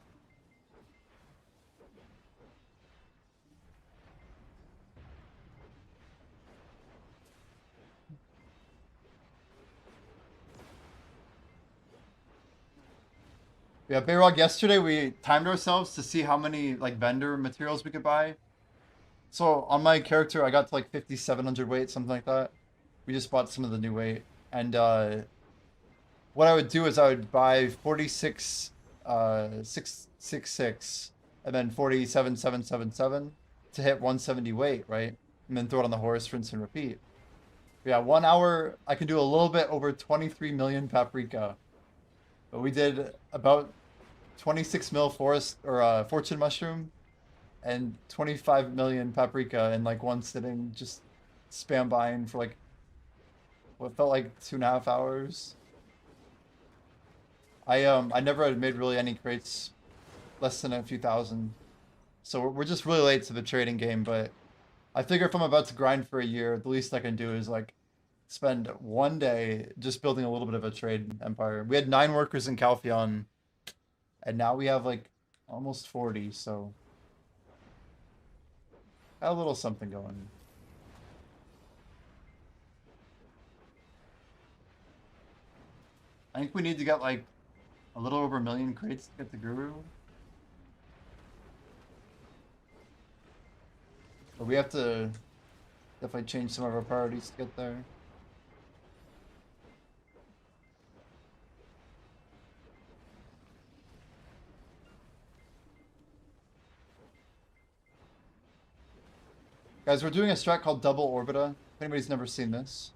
Yeah, Bayrog, yesterday we timed ourselves to see how many like vendor materials we could buy. So on my character, I got to like 5,700 weight, something like that. We just bought some of the new weight. And what I would do is I would buy 46 666 and then 47,777 to hit 170 weight, right? And then throw it on the horse, rinse and repeat. Yeah, 1 hour I can do a little bit over 23 million paprika. But we did about 26 mil forest or fortune mushroom and 25 million paprika in like one sitting, just spam buying for like what felt like 2.5 hours. I never had made really any crates less than a few thousand. So we're just really late to the trading game, but I figure if I'm about to grind for a year, the least I can do is like spend 1 day just building a little bit of a trade empire. We had 9 workers in Calpheon, and now we have like almost 40, so got a little something going. I think we need to get like A little over 1 million crates to get the Guru. But we have to definitely change some of our priorities to get there. Guys, we're doing a strat called Double Orbita. If anybody's never seen this.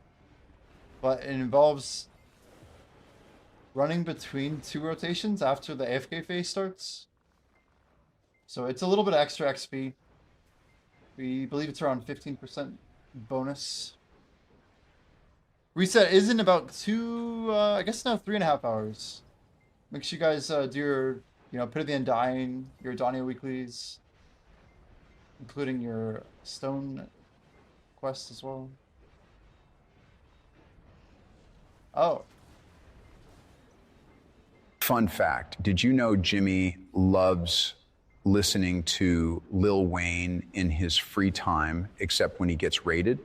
But it involves running between 2 rotations after the AFK phase starts. So it's a little bit extra XP. We believe it's around 15% bonus. Reset is in about 2, I guess now 3.5 hours. Make sure you guys do your, Pit of the Undying, your Dania weeklies, including your Stone quest as well. Oh. Fun fact, did you know Jimmy loves listening to Lil Wayne in his free time, except when he gets raided?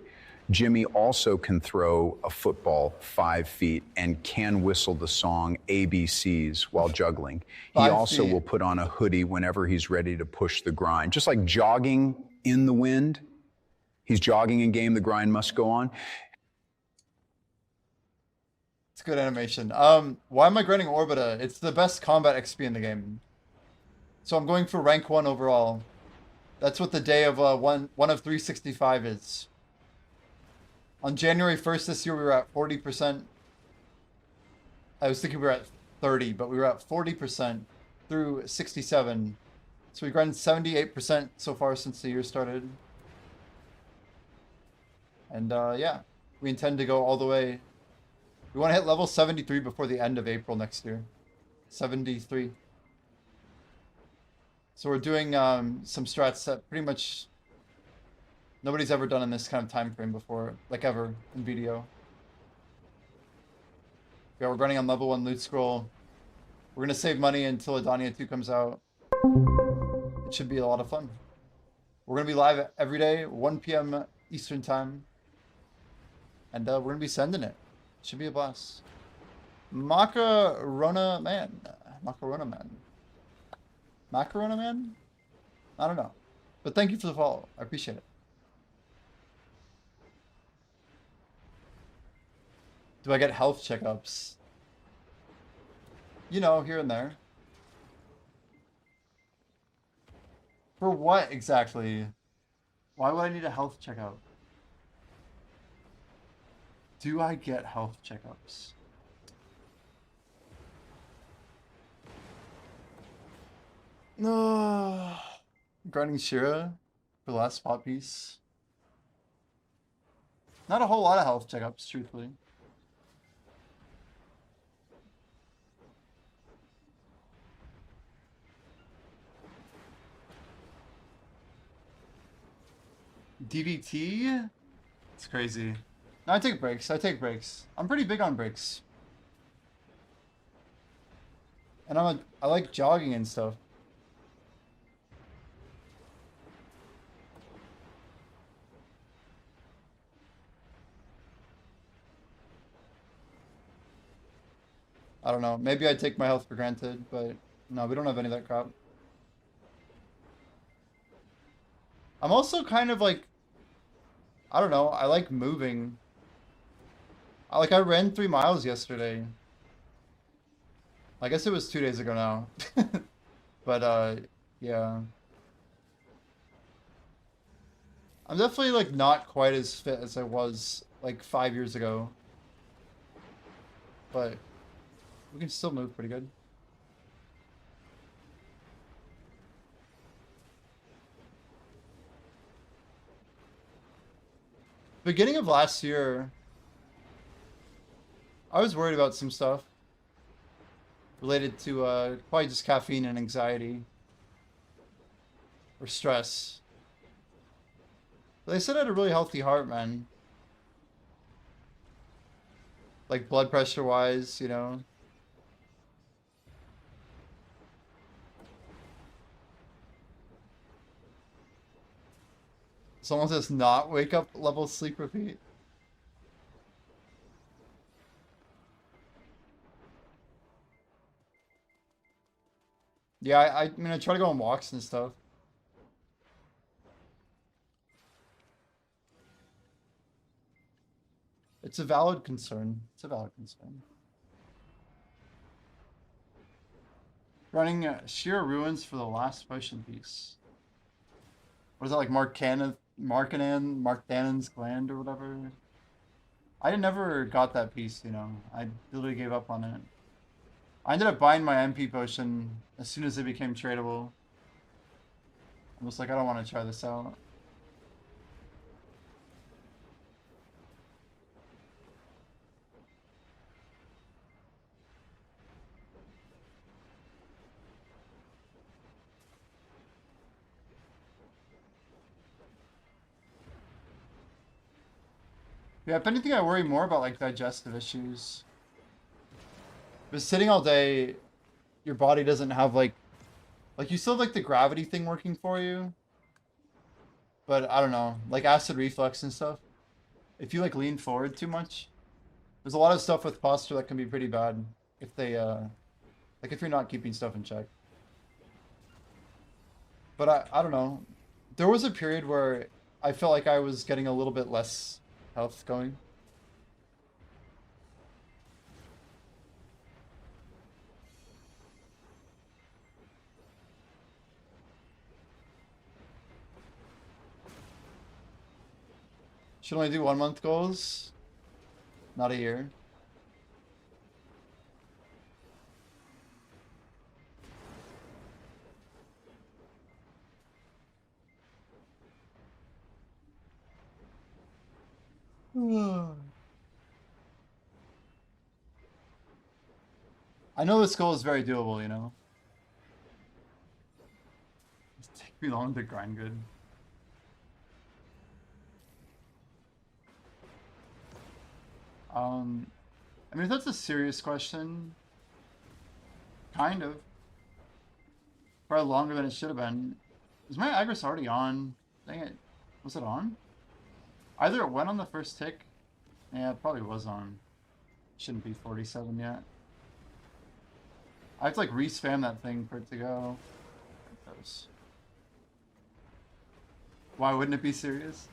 Jimmy also can throw a football 5 feet and can whistle the song ABCs while juggling. He also will put on a hoodie whenever he's ready to push the grind. Just like jogging in the wind, he's jogging in game, the grind must go on. It's good animation. Why am I grinding Orbita? It's the best combat XP in the game. So I'm going for rank 1 overall. That's what the day of one of 365 is. On January 1st this year, we were at 40%. I was thinking we were at 30, but we were at 40% through 67. So we grinded 78% so far since the year started. And yeah, we intend to go all the way. We want to hit level 73 before the end of April next year. 73. So we're doing some strats that pretty much nobody's ever done in this kind of time frame before, like ever in video. Yeah, we're running on level 1 loot scroll. We're gonna save money until Adania 2 comes out. It should be a lot of fun. We're gonna be live every day, 1 p.m. Eastern time. And we're gonna be sending it. Should be a blast. Macarona Man. Macarona Man. Macarona Man? I don't know. But thank you for the follow. I appreciate it. Do I get health checkups? You know, here and there. For what exactly? Why would I need a health checkup? Do I get health checkups? No. Grinding Shira for the last spot piece. Not a whole lot of health checkups, truthfully. DVT? It's crazy. No, I take breaks. I take breaks. I'm pretty big on breaks. And I like jogging and stuff. I don't know. Maybe I take my health for granted, but no, we don't have any of that crap. I'm also kind of like, I don't know, I like moving. I ran 3 miles yesterday. I guess it was 2 days ago now. But, yeah. I'm definitely, like, not quite as fit as I was, like, 5 years ago. But we can still move pretty good. Beginning of last year, I was worried about some stuff related to probably just caffeine and anxiety or stress. But they said I had a really healthy heart, man. Like blood pressure wise, you know. Someone says not wake up level sleep repeat. Yeah, I mean, I try to go on walks and stuff. It's a valid concern. It's a valid concern. Running sheer ruins for the last potion piece. What is that, like Mark Dannon's gland or whatever? I never got that piece, you know. I literally gave up on it. I ended up buying my MP potion as soon as it became tradable. I was like, I don't want to try this out. Yeah, if anything, I worry more about like digestive issues. But sitting all day, your body doesn't have like you still have like the gravity thing working for you. But I don't know, like acid reflux and stuff. If you like lean forward too much, there's a lot of stuff with posture that can be pretty bad if they like if you're not keeping stuff in check. But I don't know. There was a period where I felt like I was getting a little bit less health going. Should only do 1 month goals, not a year. I know this goal is very doable, you know. It's taking me long to grind good. I mean, if that's a serious question, kind of. Probably longer than it should have been. Is my Agris already on? Dang it. Was it on? Either it went on the first tick. Yeah, it probably was on. Shouldn't be 47 yet. I have to like re-spam that thing for it to go. Why wouldn't it be serious?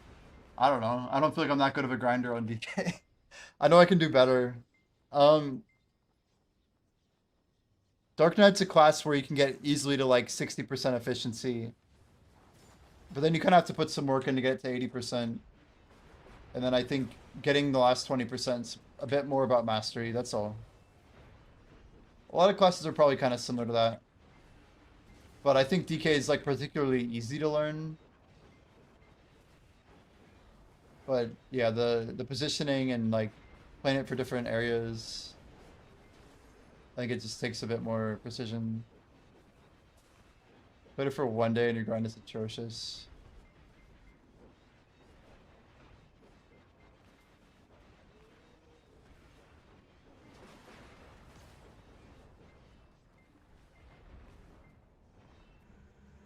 I don't know. I don't feel like I'm that good of a grinder on DK. I know I can do better. Dark Knight's a class where you can get easily to like 60% efficiency. But then you kind of have to put some work in to get it to 80%. And then I think getting the last 20% is a bit more about mastery, that's all. A lot of classes are probably kind of similar to that. But I think DK is like particularly easy to learn. But yeah, the positioning and like playing it for different areas, I think it just takes a bit more precision. Put it for one day and your grind is atrocious.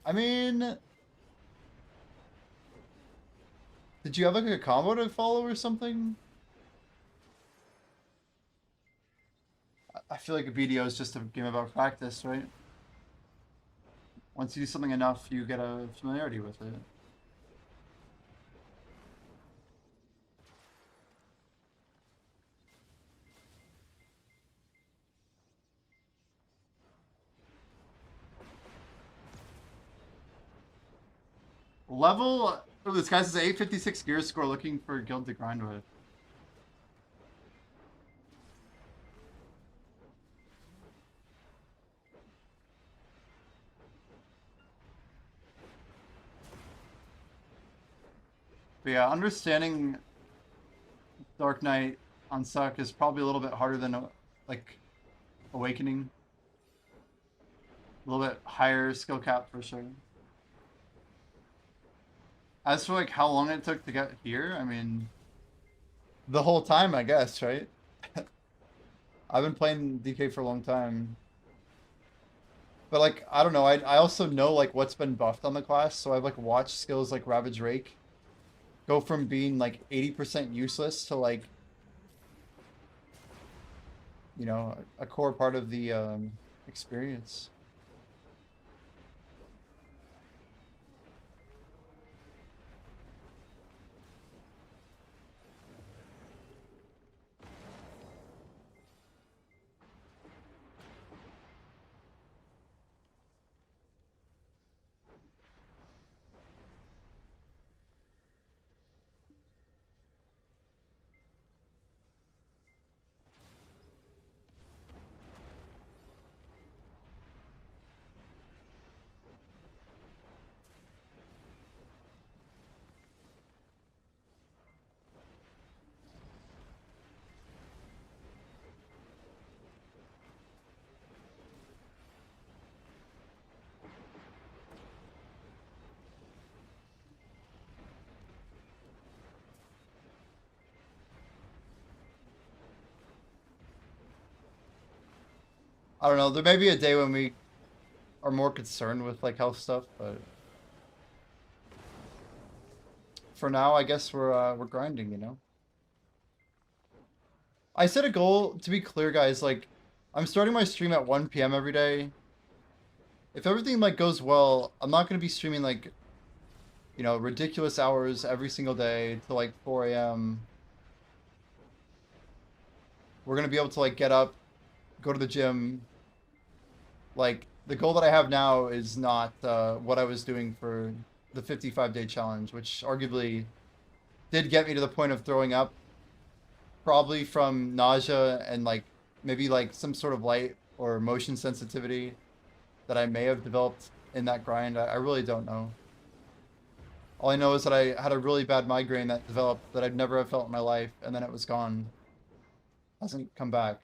I mean, did you have like a combo to follow or something? I feel like a BDO is just a game about practice, right? Once you do something enough, you get a familiarity with it. Level... Oh, this guy says 856 gear score looking for a guild to grind with. But yeah, understanding Dark Knight on Suck is probably a little bit harder than like Awakening. A little bit higher skill cap for sure. As for like how long it took to get here, I mean, the whole time, I guess, right? I've been playing DK for a long time. But like, I don't know, I also know like what's been buffed on the class, so I've like watched skills like Ravage Rake go from being like 80% useless to like, you know, a core part of the experience. I don't know. There may be a day when we are more concerned with like health stuff, but for now, I guess we're grinding, you know. I set a goal to be clear, guys. Like, I'm starting my stream at 1 p.m. every day. If everything like goes well, I'm not gonna be streaming like, you know, ridiculous hours every single day till like 4 a.m. We're gonna be able to like get up, go to the gym. Like, the goal that I have now is not what I was doing for the 55-day challenge, which arguably did get me to the point of throwing up, probably from nausea and like maybe like some sort of light or motion sensitivity that I may have developed in that grind. I really don't know. All I know is that I had a really bad migraine that developed that I'd never have felt in my life, and then it was gone. Hasn't come back.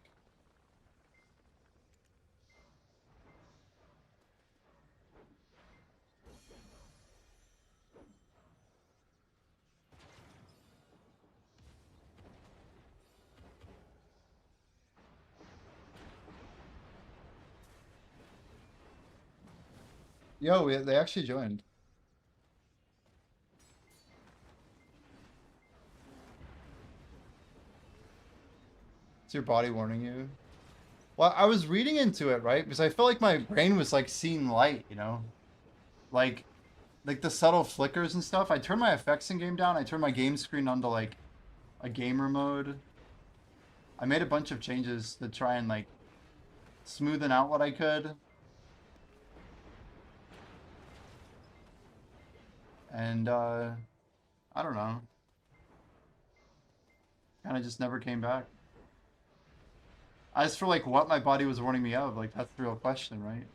Yo, they actually joined. It's your body warning you. Well, I was reading into it, right? Because I felt like my brain was like seeing light, you know? Like the subtle flickers and stuff. I turned my effects in game down. I turned my game screen onto like a gamer mode. I made a bunch of changes to try and like smoothen out what I could. And I don't know. Kind of just never came back. As for like what my body was warning me of, like that's the real question, right?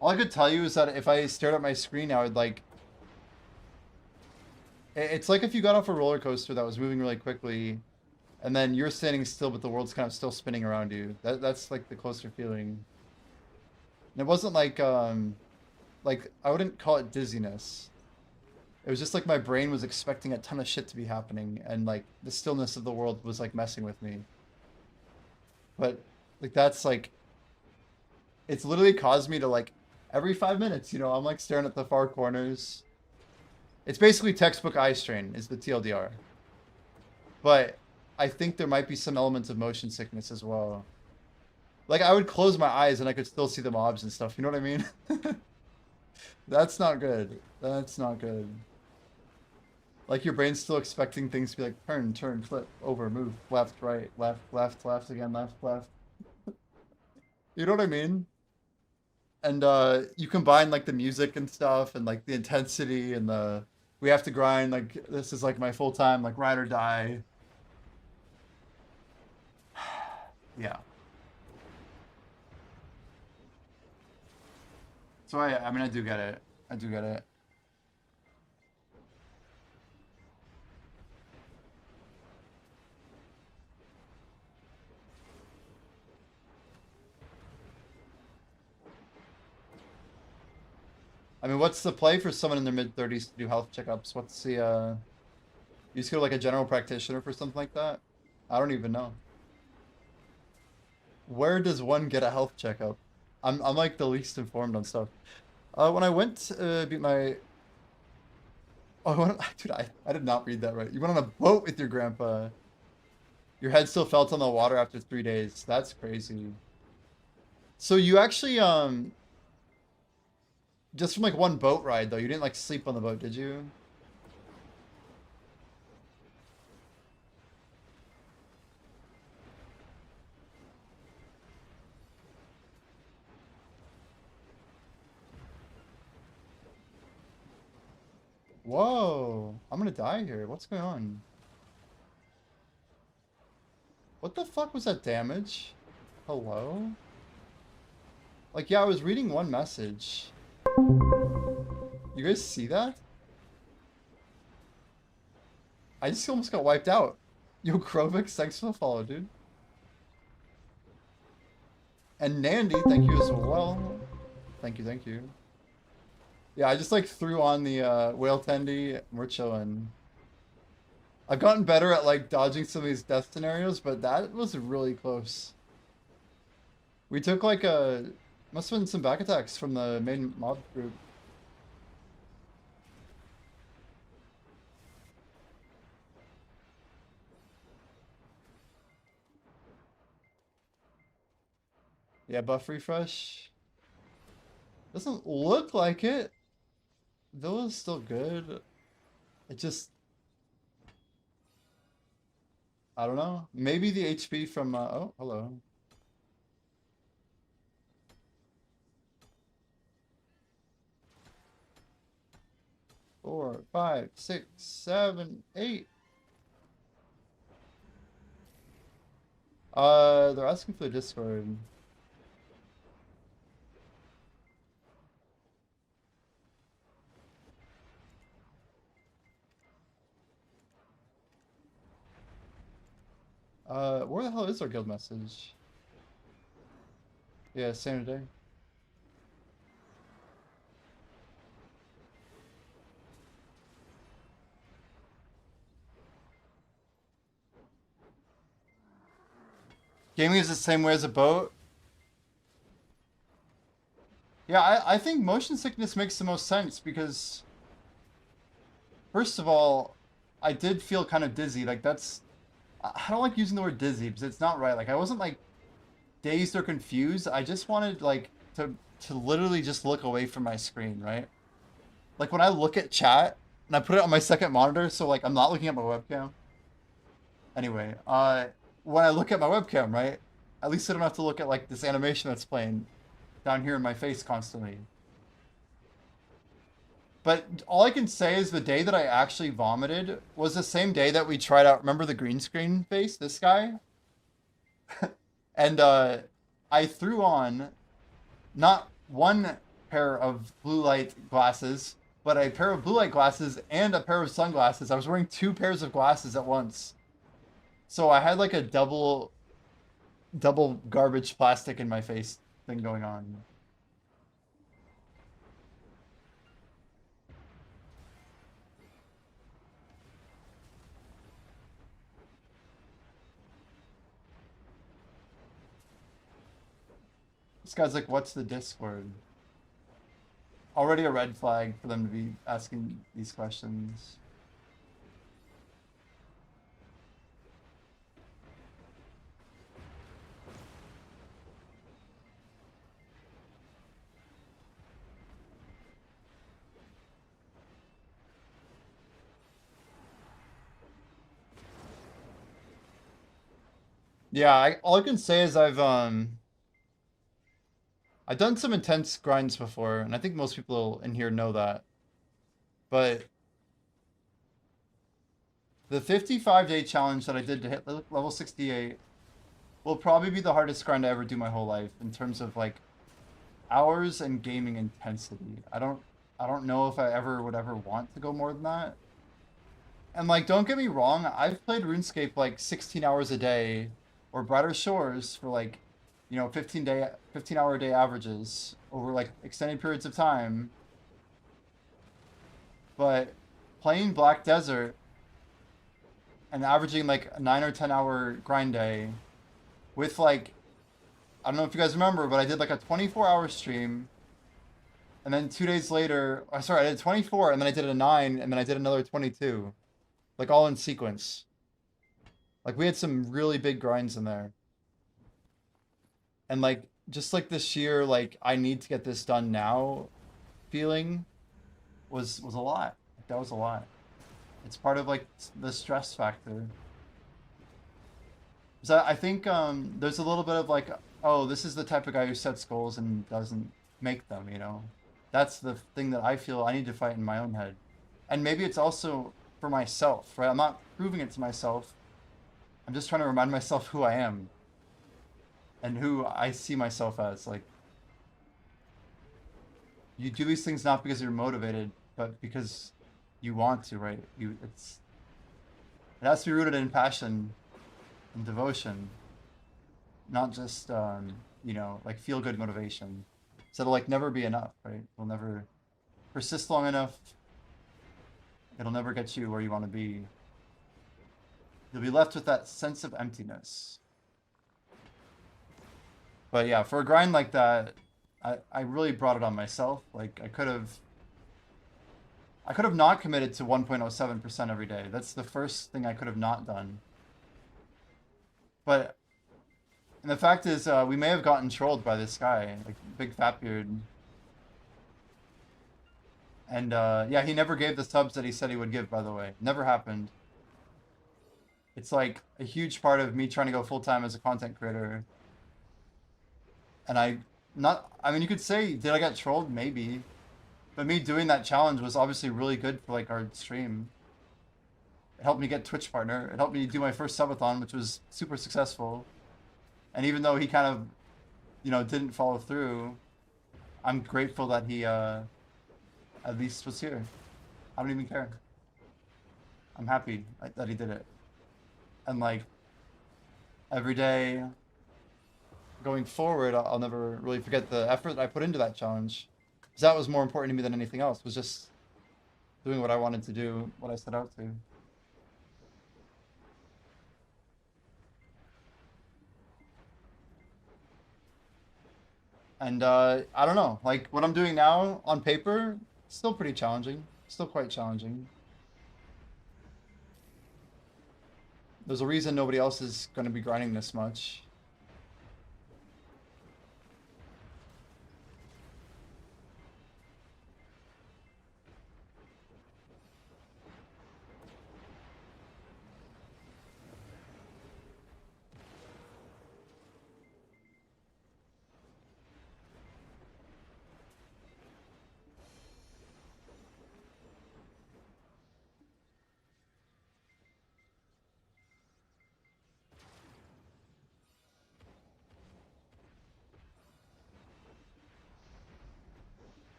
All I could tell you is that if I stared at my screen, I would like... It's like if you got off a roller coaster that was moving really quickly, and then you're standing still, but the world's kind of still spinning around you. That's like the closer feeling. And it wasn't like I wouldn't call it dizziness. It was just like my brain was expecting a ton of shit to be happening, and like the stillness of the world was like messing with me. But like that's like, it's literally caused me to like every 5 minutes, you know, I'm like staring at the far corners. It's basically textbook eye strain is the TLDR. But I think there might be some elements of motion sickness as well. Like I would close my eyes and I could still see the mobs and stuff, you know what I mean? That's not good. That's not good. Like your brain's still expecting things to be like turn, turn, flip, over, move, left, right, left, left, left again, left, left. You know what I mean? And you combine like the music and stuff and like the intensity and the we have to grind, like this is like my full time like ride or die. Yeah. So I mean I do get it. I do get it. I mean, what's the play for someone in their mid-30s to do health checkups? What's the, you just go to like a general practitioner for something like that? I don't even know. Where does one get a health checkup? I'm like the least informed on stuff. When I went to beat my... Oh, dude, I did not read that right. You went on a boat with your grandpa. Your head still felt on the water after 3 days. That's crazy. So you actually, just from like one boat ride though, you didn't like sleep on the boat, did you? Whoa, I'm gonna die here. What's going on? What the fuck was that damage? Hello? Like, yeah, I was reading one message. You guys see that? I just almost got wiped out. Yo, Krovix, thanks for the follow, dude. And Nandy, thank you as well. Thank you, thank you. Yeah, I just like threw on the whale tendy and we're chilling. I've gotten better at like dodging some of these death scenarios, but that was really close. We took like a, must have been some back attacks from the main mob group. Yeah, buff refresh. Doesn't look like it. Villa's still good. It just, I don't know. Maybe the HP from, oh, hello. Four, five, six, seven, eight. They're asking for the Discord. Where the hell is our guild message? Yeah, same day. Gaming is the same way as a boat. Yeah, I think motion sickness makes the most sense because, first of all, I did feel kind of dizzy. Like that's, I don't like using the word dizzy because it's not right. Like I wasn't like dazed or confused. I just wanted like to literally just look away from my screen, right? Like when I look at chat and I put it on my second monitor, so like I'm not looking at my webcam. Anyway, when I look at my webcam, right? At least I don't have to look at like this animation that's playing down here in my face constantly. But all I can say is the day that I actually vomited was the same day that we tried out, remember the green screen face, this guy? And I threw on not one pair of blue light glasses, but a pair of blue light glasses and a pair of sunglasses. I was wearing two pairs of glasses at once. So I had like a double garbage plastic in my face thing going on. This guy's like, what's the Discord? Already a red flag for them to be asking these questions. Yeah, all I can say is I've done some intense grinds before, and I think most people in here know that. But the 55-day challenge that I did to hit level 68 will probably be the hardest grind I ever do my whole life in terms of like hours and gaming intensity. I don't know if I ever would ever want to go more than that. And like, don't get me wrong, I've played RuneScape like 16 hours a day, or Brighter Shores for like, 15-hour a day averages over like extended periods of time. But playing Black Desert and averaging like a 9 or 10-hour grind day with like, I don't know if you guys remember, but I did like a 24-hour stream. And then 2 days later, sorry, I did 24 and then I did a 9 and then I did another 22. Like all in sequence. Like we had some really big grinds in there. And like, just like the sheer, like, I need to get this done now feeling was a lot. That was a lot. It's part of like the stress factor. So I think there's a little bit of like, oh, this is the type of guy who sets goals and doesn't make them, That's the thing that I feel I need to fight in my own head. And maybe it's also for myself, right? I'm not proving it to myself. I'm just trying to remind myself who I am and who I see myself as. Like, you do these things not because you're motivated, but because you want to, right? It has to be rooted in passion and devotion, not just like feel good motivation. So it'll like never be enough, right? It'll never persist long enough. It'll never get you where you want to be. You'll be left with that sense of emptiness. But yeah, for a grind like that, I really brought it on myself. Like I could have not committed to 1.07% every day. That's the first thing I could have not done. But and the fact is, we may have gotten trolled by this guy, like Big Fat Beard. And yeah, he never gave the subs that he said he would give, by the way. Never happened. It's like a huge part of me trying to go full time as a content creator. And I mean, you could say, did I get trolled? Maybe. But me doing that challenge was obviously really good for like our stream. It helped me get Twitch partner. It helped me do my first subathon, which was super successful. And even though he kind of, you know, didn't follow through, I'm grateful that he at least was here. I don't even care. I'm happy that he did it. And like every day going forward, I'll never really forget the effort that I put into that challenge. Because that was more important to me than anything else, was just doing what I wanted to do, what I set out to. And I don't know, like what I'm doing now on paper, still pretty challenging, still quite challenging. There's a reason nobody else is going to be grinding this much.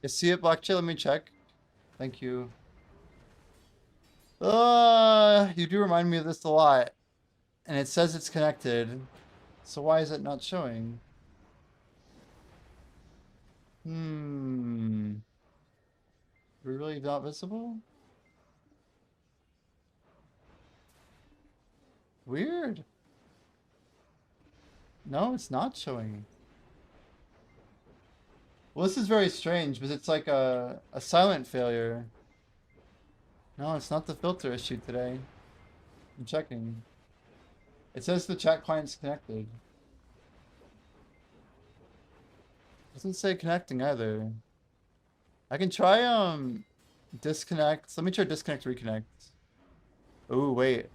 You see it, Black Chill? Let me check. Thank you. You do remind me of this a lot. And it says it's connected. So why is it not showing? Hmm. Are we really not visible? Weird. No, it's not showing. Well, this is very strange because it's like a silent failure. No, it's not the filter issue today. I'm checking. It says the chat client's connected. Doesn't say connecting either. I can try disconnect. Let me try disconnect reconnect. Oh wait.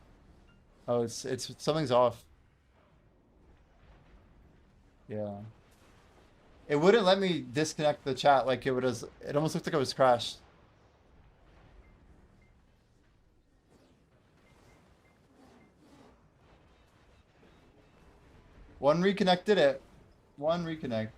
Oh, it's something's off. Yeah. It wouldn't let me disconnect the chat like it would as it almost looked like it was crashed. One reconnect did it. One reconnect.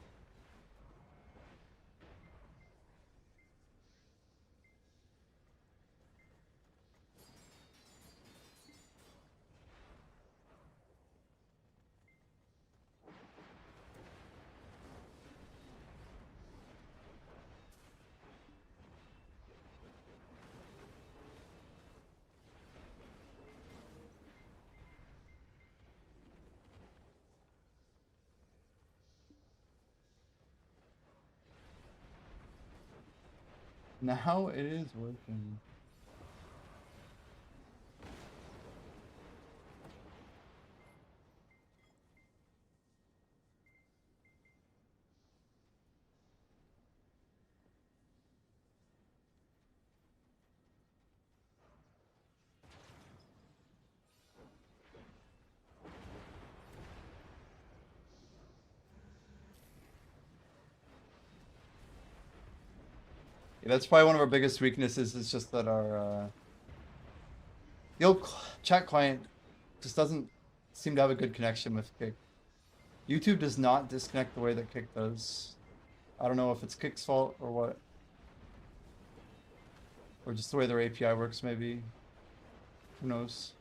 Now it is working. Yeah, that's probably one of our biggest weaknesses is just that our the old chat client just doesn't seem to have a good connection with Kick. YouTube does not disconnect the way that Kick does. I don't know if it's Kick's fault or what. Or just the way their API works, maybe. Who knows?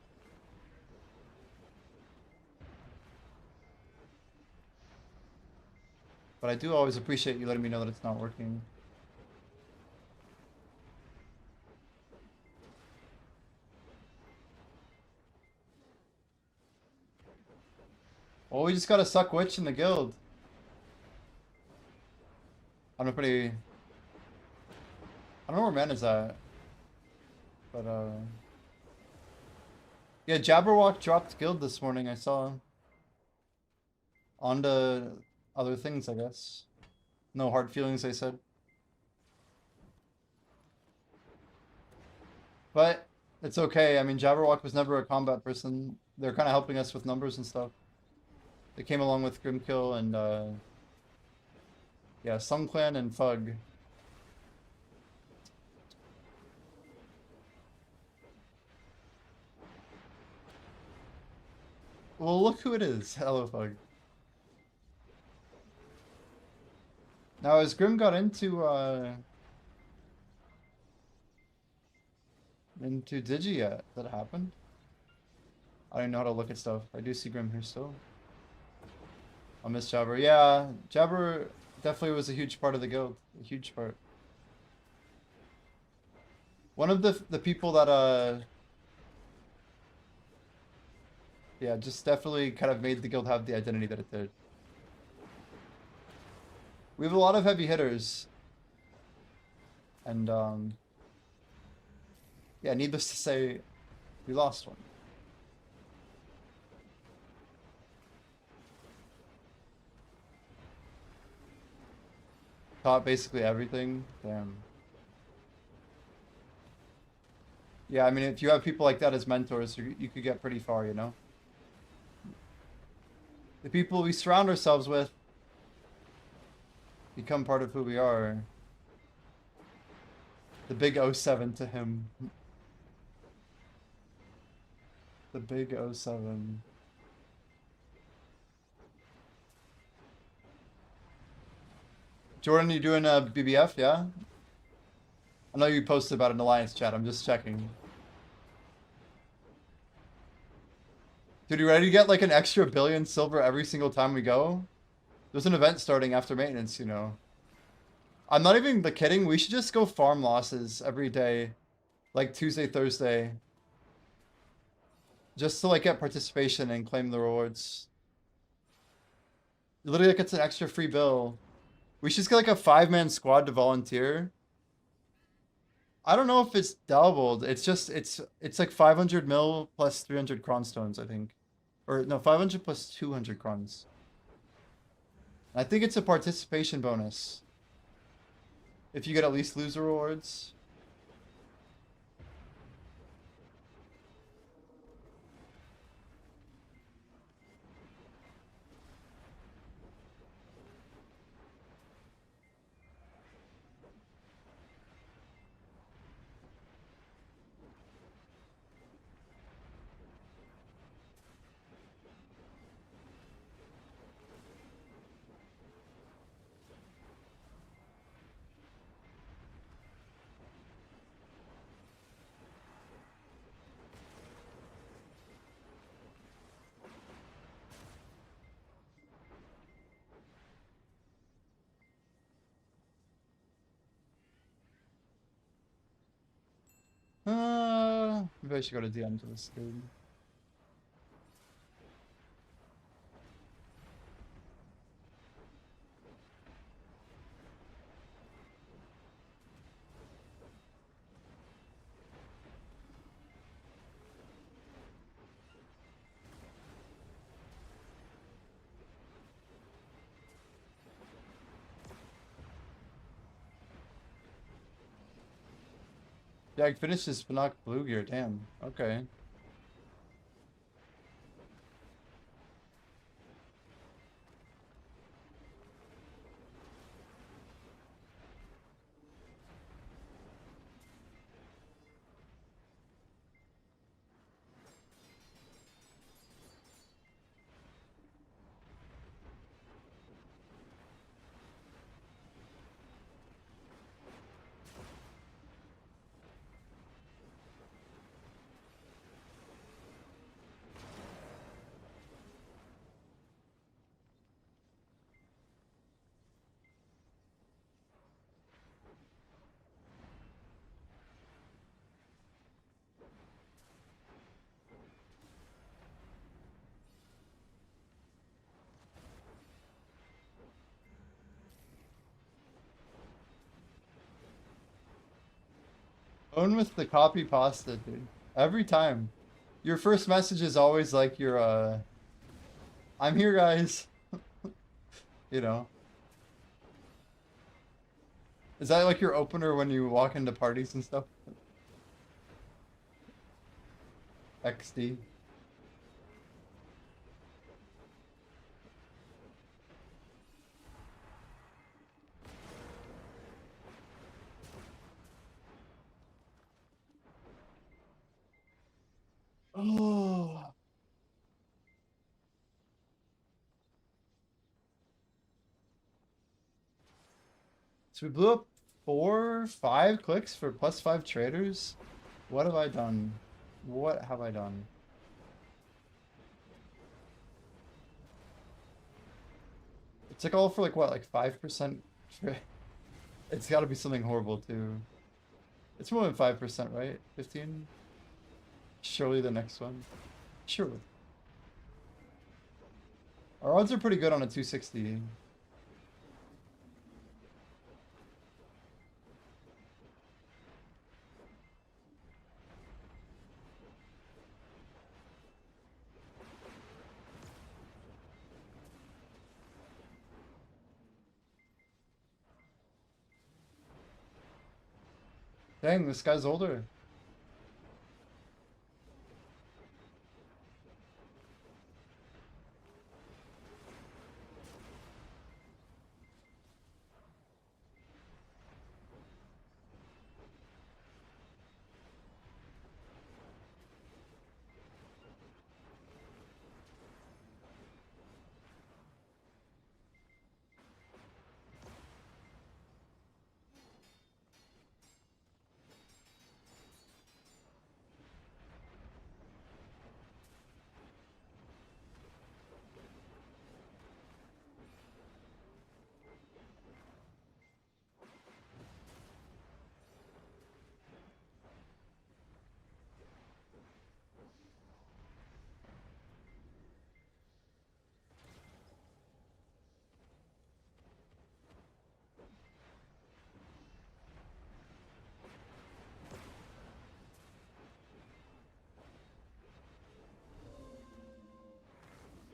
But I do always appreciate you letting me know that it's not working. Well, we just got a suck witch in the guild. I don't know where man is at. But, yeah, Jabberwock dropped guild this morning, I saw. On to other things, I guess. No hard feelings, they said. But it's okay. I mean, Jabberwock was never a combat person. They're kind of helping us with numbers and stuff. They came along with Grimkill and, yeah, Sun Clan and Fug. Well, look who it is. Hello, Fug. Now, as Grim got into Digi yet? That happened? I don't know how to look at stuff. I do see Grim here still. I'll miss Jabber. Yeah, Jabber definitely was a huge part of the guild. A huge part. One of the people that, yeah, just definitely kind of made the guild have the identity that it did. We have a lot of heavy hitters. And, yeah, needless to say, we lost one. Taught basically everything. Damn. Yeah, I mean, if you have people like that as mentors, you could get pretty far, you know? The people we surround ourselves with become part of who we are. The big 07 to him. The big 07. Jordan, you doing a BBF, yeah? I know you posted about an alliance chat, I'm just checking. Dude, you ready to get like an extra billion silver every single time we go? There's an event starting after maintenance, you know. I'm not even kidding, we should just go farm losses every day. Like Tuesday, Thursday. Just to like get participation and claim the rewards. Literally like it's an extra free bill. We should just get like a 5-man squad to volunteer. I don't know if it's doubled. It's just it's like 500 mil plus 300 cronstones, I think. Or no, 500 plus 200 crons. I think it's a participation bonus. If you get at least loser rewards. Maybe I should go to DM to this dude. Yeah, I finished this Spinac Blue Gear, damn. Okay. Own with the copy pasta, dude. Every time. Your first message is always like your I'm here guys. You know. Is that like your opener when you walk into parties and stuff? XD. Oh. So we blew up 5 clicks for +5 traders. What have I done? What have I done? It's like all for like what, like 5%? It's got to be something horrible too. It's more than 5%, right? 15? Surely the next one. Surely. Our odds are pretty good on a 260. Dang, this guy's older.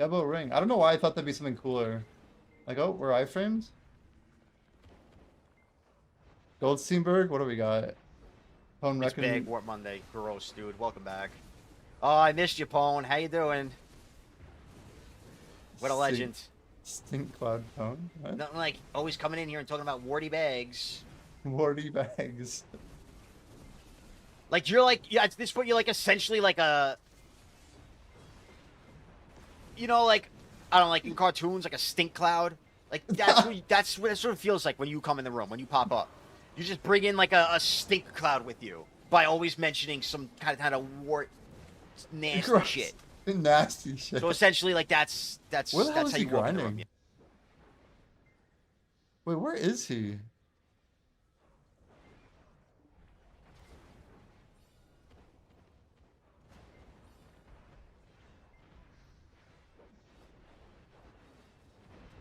Debo ring. I don't know why I thought that'd be something cooler. Like, oh, we're iframes? Goldsteinberg, what do we got? Pone It's big. Warp Monday. Gross, dude. Welcome back. Oh, I missed you, Pone. How you doing? What a legend. Stink Cloud Pone? What? Nothing like always coming in here and talking about warty bags. Warty bags. Like, you're like, yeah, at this point, you're like essentially like a, you know, like, I don't know, like in cartoons, like a stink cloud. Like, that's what it sort of feels like when you come in the room, when you pop up. You just bring in like a stink cloud with you by always mentioning some kind of wart, nasty Gross. shit. Nasty shit. So essentially, like that's Where the hell is how he you walk in the grinding? room. Wait, where is he?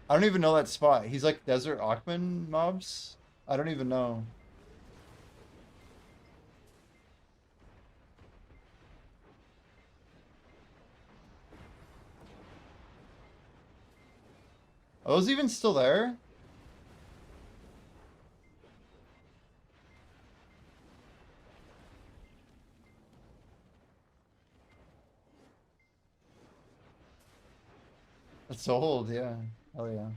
I don't even know that spot. He's like Desert Ackman mobs? I don't even know. Are those even still there? It's old, yeah. Oh yeah.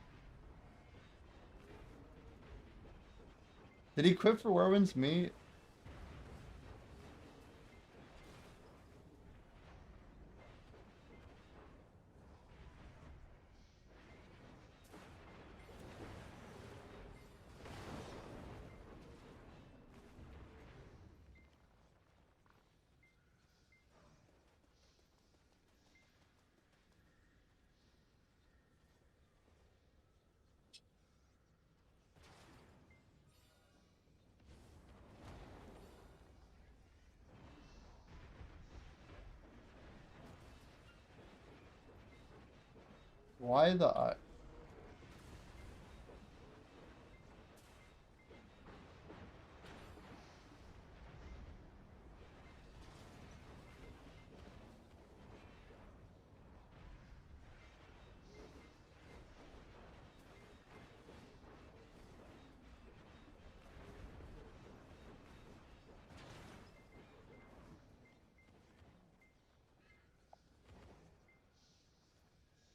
Did he quit for Werwin's meat? Why the...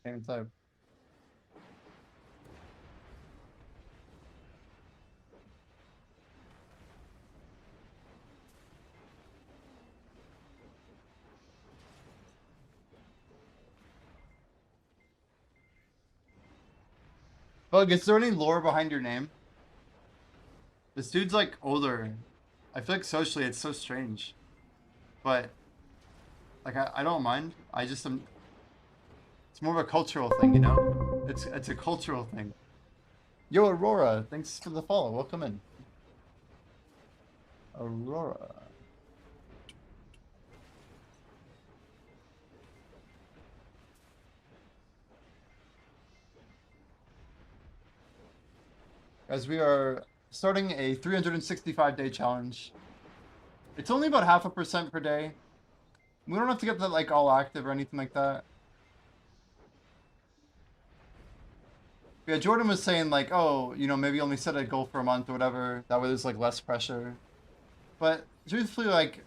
Can't even type. Bug, is there any lore behind your name? This dude's like older. I feel like socially it's so strange. But like I don't mind. I just am it's more of a cultural thing, you know? It's a cultural thing. Yo Aurora, thanks for the follow. Welcome in. Aurora. Guys, we are starting a 365-day challenge. It's only about 0.5% per day. We don't have to get that like all active or anything like that. Yeah, Jordan was saying like, oh, you know, maybe only set a goal for a month or whatever. That way there's like less pressure. But truthfully, like,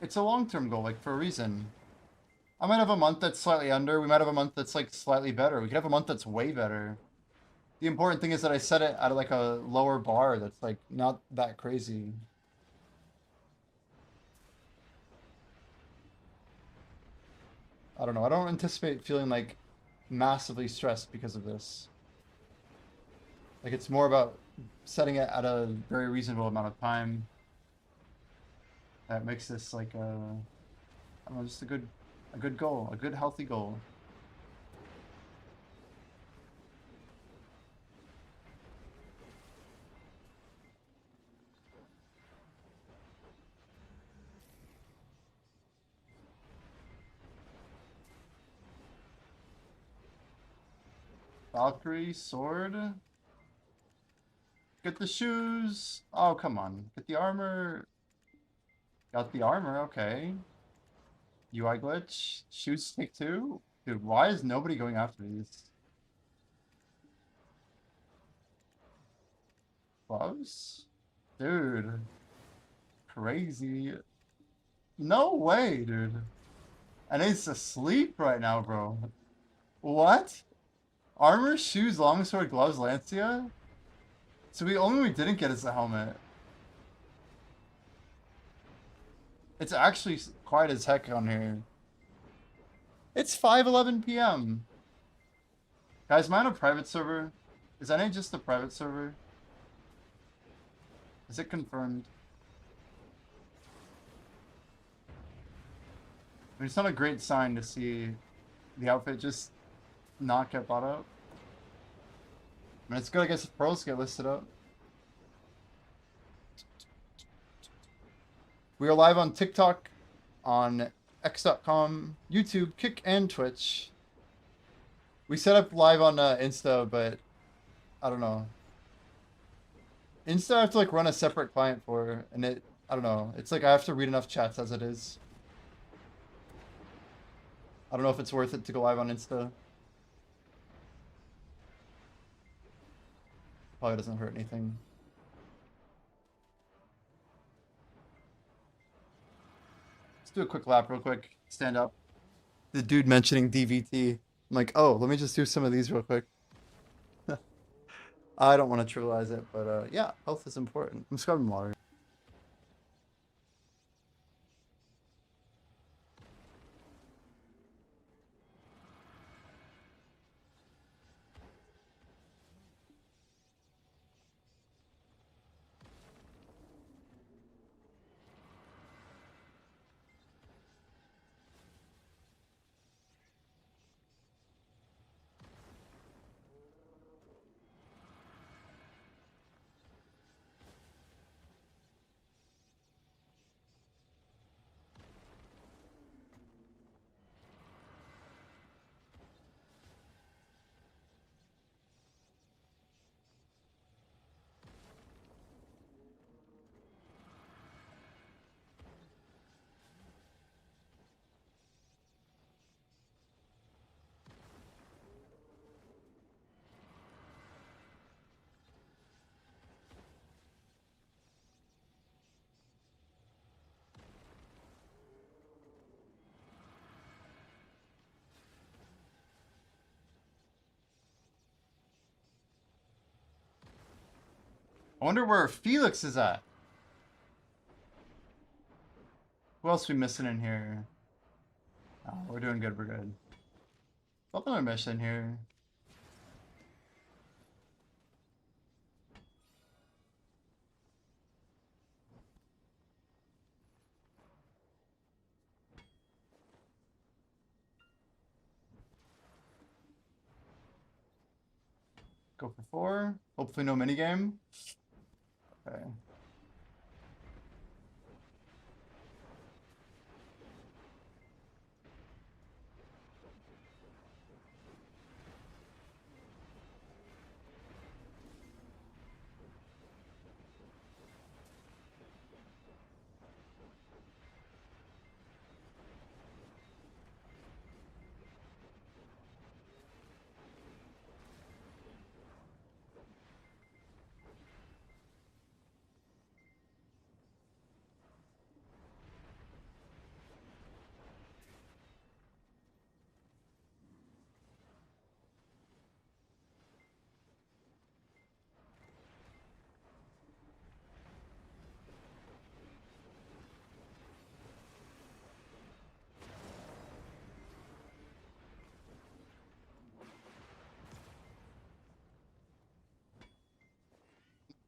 it's a long-term goal, like for a reason. I might have a month that's slightly under. We might have a month that's like slightly better. We could have a month that's way better. The important thing is that I set it at like a lower bar that's like not that crazy. I don't know. I don't anticipate feeling like massively stressed because of this. Like it's more about setting it at a very reasonable amount of time. That makes this like a, I don't know, just a good goal, a good healthy goal. Valkyrie, sword. Get the shoes. Oh, come on. Get the armor. Got the armor, okay. UI glitch. Shoes take 2. Dude, why is nobody going after these? Gloves? Dude. Crazy. No way, dude. And it's asleep right now, bro. What? Armor, shoes, longsword, gloves, Lancia? So the only we didn't get is the helmet. It's actually quiet as heck on here. It's 5:11 p.m. Guys, am I on a private server? Is NA just a private server? Is it confirmed? I mean, it's not a great sign to see the outfit just not get bought up. I mean, it's good, I guess, if pearls get listed up. We are live on TikTok, on x.com, YouTube, Kick, and Twitch. We set up live on Insta, but I don't know. Insta I have to like run a separate client for, and I don't know. It's like I have to read enough chats as it is. I don't know if it's worth it to go live on Insta. Probably doesn't hurt anything. Let's do a quick lap real quick. Stand up. The dude mentioning DVT. I'm like, oh, let me just do some of these real quick. I don't want to trivialize it, but yeah, health is important. I'm scrubbing water. I wonder where Felix is at. Who else we missing in here? Oh, we're doing good, we're good. Something we're missing here. Go for 4. Hopefully no minigame. Okay.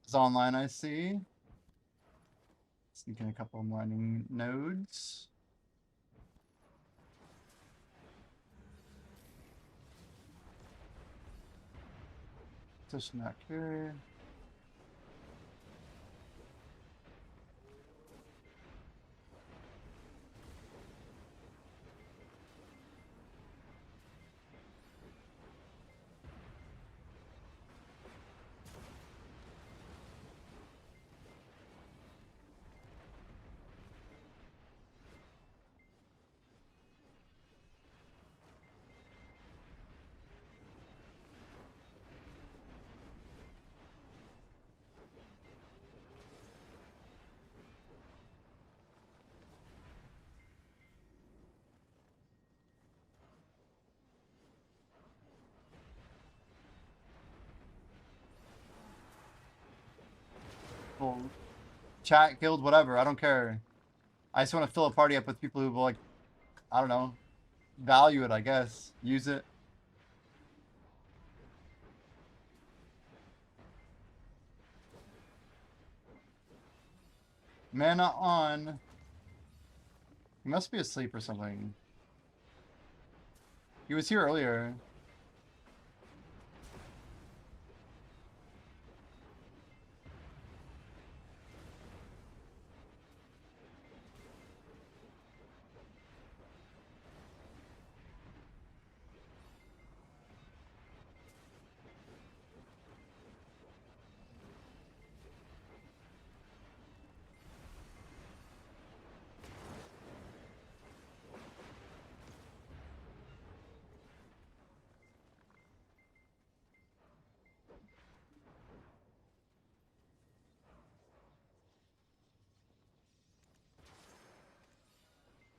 It's online, I see. Sneaking a couple of mining nodes. Pushing back here. Well, chat, guild, whatever. I don't care. I just want to fill a party up with people who will, like, I don't know, value it, I guess. Use it. Mana on. He must be asleep or something. He was here earlier.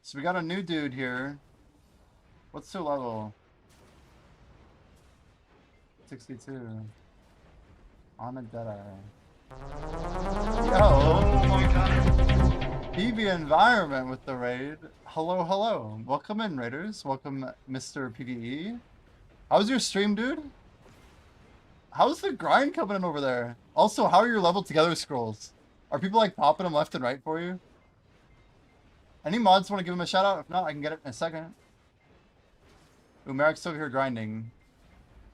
So we got a new dude here. What's the level? 62. On a Deadeye. Yo! Oh my god. PV environment with the raid. Hello, hello. Welcome in, raiders. Welcome, Mr. PvE. How's your stream, dude? How's the grind coming in over there? Also, how are your level together scrolls? Are people like popping them left and right for you? Any mods want to give him a shout out? If not, I can get it in a second. Ooh, Merrick's over here grinding.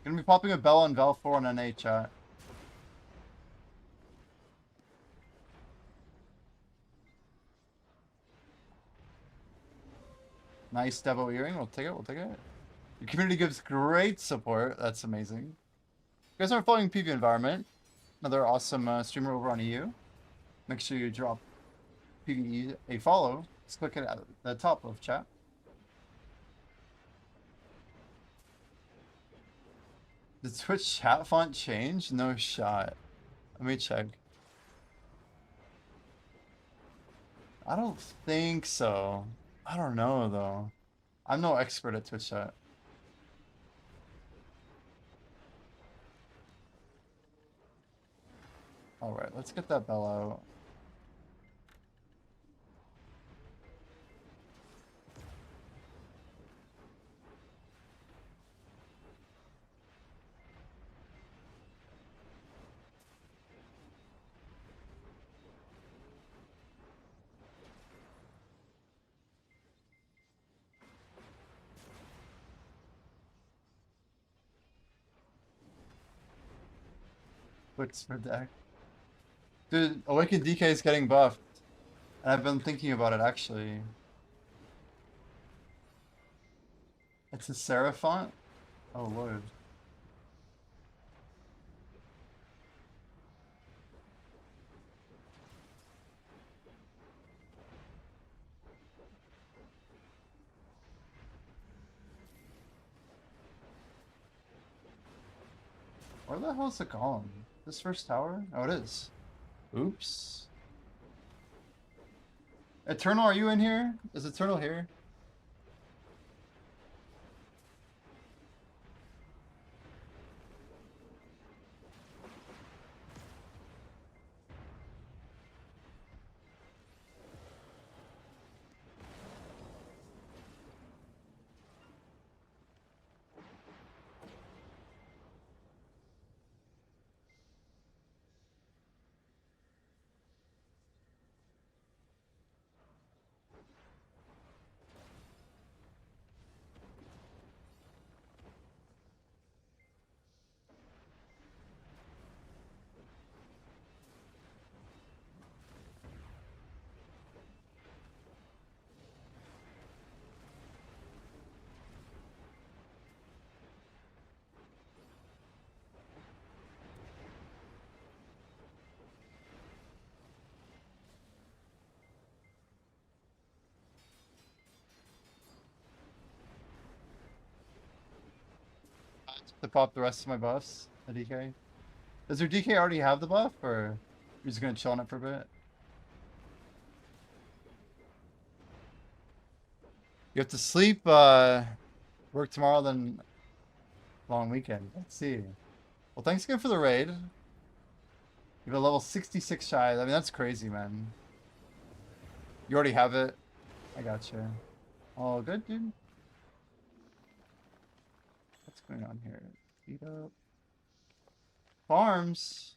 Gonna be popping a bell on Val 4 on NA chat. Nice Devo earring. We'll take it. We'll take it. Your community gives great support. That's amazing. You guys are following PV Environment. Another awesome streamer over on EU. Make sure you drop PVE a follow. Just click it at the top of chat. Did Twitch chat font change? No shot. Let me check. I don't think so. I don't know though. I'm no expert at Twitch chat. All right, let's get that bell out. Clicks for deck. Dude, Awakened DK is getting buffed. And I've been thinking about it actually. It's a serif font? Oh lord. Where the hell's the golem? This first tower? Oh, it is. Oops. Eternal, are you in here? Is Eternal here? To pop the rest of my buffs, the DK. Does your DK already have the buff, or you're just gonna chill on it for a bit? You have to sleep, work tomorrow, then long weekend. Let's see. Well, thanks again for the raid. You're a level 66 shy. I mean, that's crazy, man. You already have it. I gotcha. All good, dude. What's going on here? Speed up. Farms.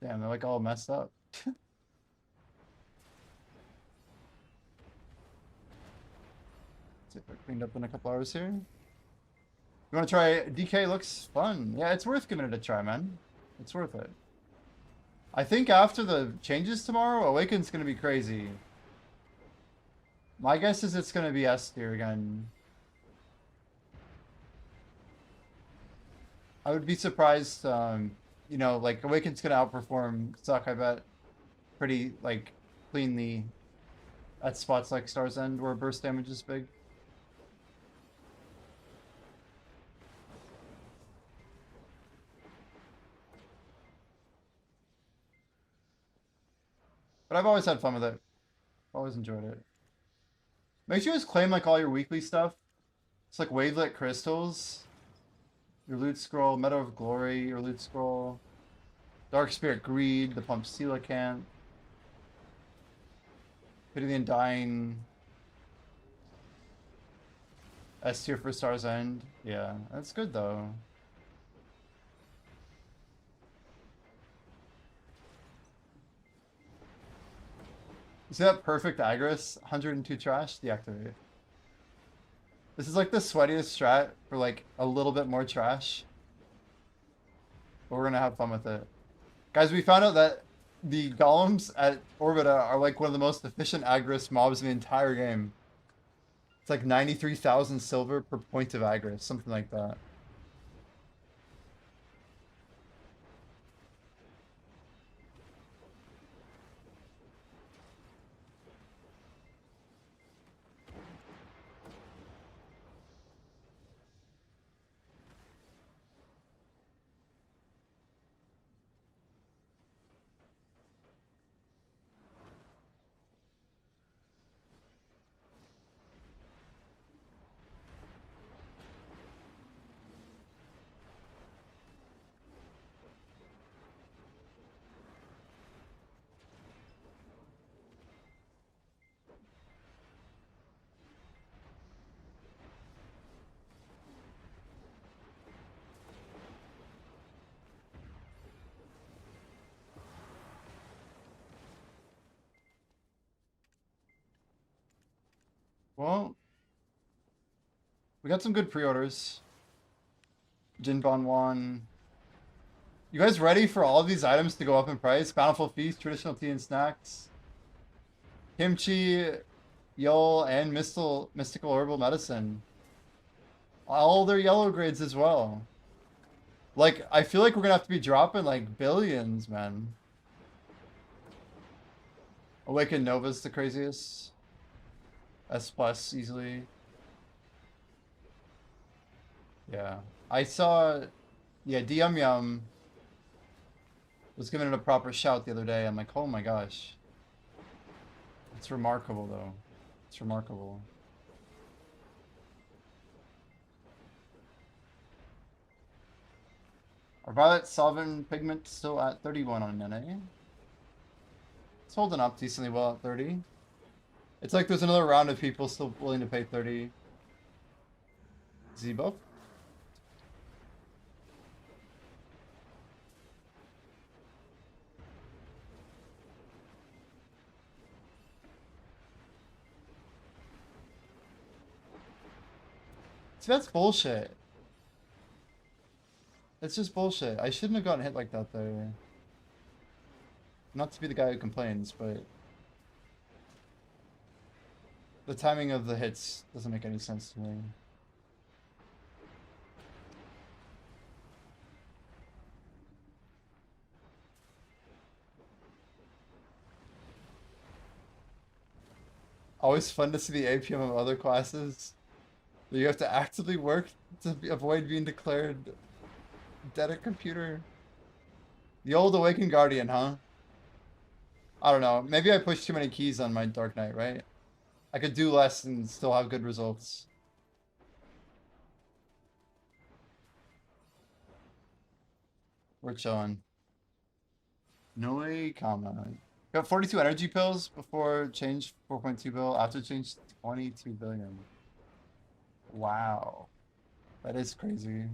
Damn, they're like all messed up. See if I cleaned up in a couple hours here. You want to try DK? Looks fun. Yeah, it's worth giving it a try, man. It's worth it. I think after the changes tomorrow, Awaken's going to be crazy. My guess is it's going to be S tier again. I would be surprised, you know, like Awaken's going to outperform Suck, I bet, pretty, like, cleanly at spots like Star's End where burst damage is big. But I've always had fun with it. Always enjoyed it. Make sure you just claim like all your weekly stuff. It's like wavelet crystals. Your loot scroll, Meadow of Glory, your loot scroll. Dark Spirit Greed, the Pump Coelacanth. Pity the Undying. S tier for Star's End. Yeah, that's good though. You see that perfect Agris? 102 trash? Deactivate. This is like the sweatiest strat for like a little bit more trash. But we're gonna have fun with it. Guys, we found out that the golems at Orbita are like one of the most efficient Agris mobs in the entire game. It's like 93,000 silver per point of Agris, something like that. Well, we got some good pre-orders. Jinbon Wan. You guys ready for all of these items to go up in price? Bountiful Feast, traditional tea and snacks, kimchi, Yol, and mystical herbal medicine. All their yellow grades as well. Like, I feel like we're gonna have to be dropping like billions, man. Awakened Nova's the craziest. S plus easily. Yeah. I saw, yeah, DM Yum was giving it a proper shout the other day. I'm like, oh my gosh. It's remarkable though. It's remarkable. Our Violet Solvent Pigment still at 31 on NA. It's holding up decently well at 30. It's like there's another round of people still willing to pay 30. Zebo. See, that's bullshit. It's just bullshit. I shouldn't have gotten hit like that there. Not to be the guy who complains, but the timing of the hits doesn't make any sense to me. Always fun to see the APM of other classes. You have to actively work to avoid being declared dead at computer. The old Awakened Guardian, huh? I don't know. Maybe I pushed too many keys on my Dark Knight, right? I could do less and still have good results. We're chilling. No way, comma. Got 42 energy pills before change 4.2 bill. After change 22 billion. Wow. That is crazy.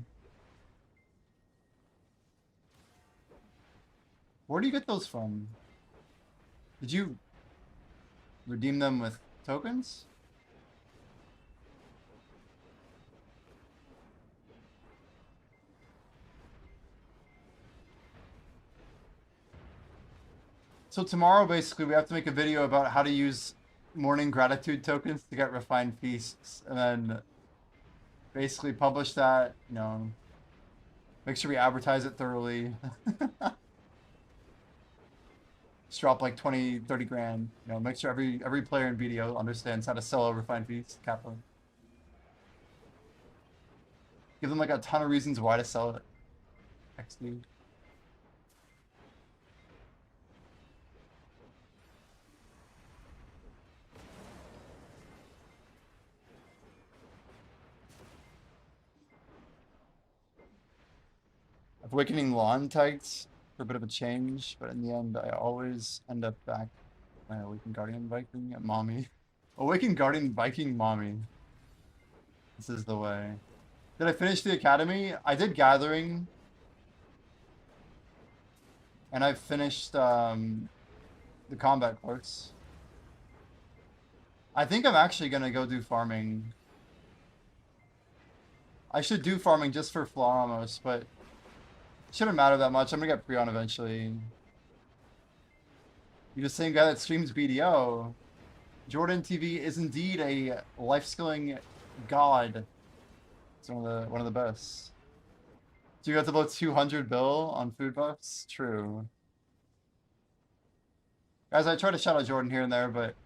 Where do you get those from? Did you redeem them with tokens? So tomorrow, basically, we have to make a video about how to use morning gratitude tokens to get refined feasts, and then basically publish that, you know, make sure we advertise it thoroughly. Just drop like 20, 30 grand, you know, make sure every player in BDO understands how to sell a refined feast capital. Give them like a ton of reasons why to sell it. XD. Awakening lawn tights for a bit of a change, but in the end, I always end up back my Awakened Guardian Viking mommy. Awakened Guardian Viking mommy. This is the way. Did I finish the academy? I did Gathering. And I finished the combat course. I think I'm actually gonna go do farming. I should do farming just for Flaw almost, but shouldn't matter that much. I'm gonna get pre-on eventually. You're the same guy that streams BDO. Jordan TV is indeed a life skilling god. It's one of the best. So you got to about 200 bill on food buffs? True. Guys, I try to shout out Jordan here and there, but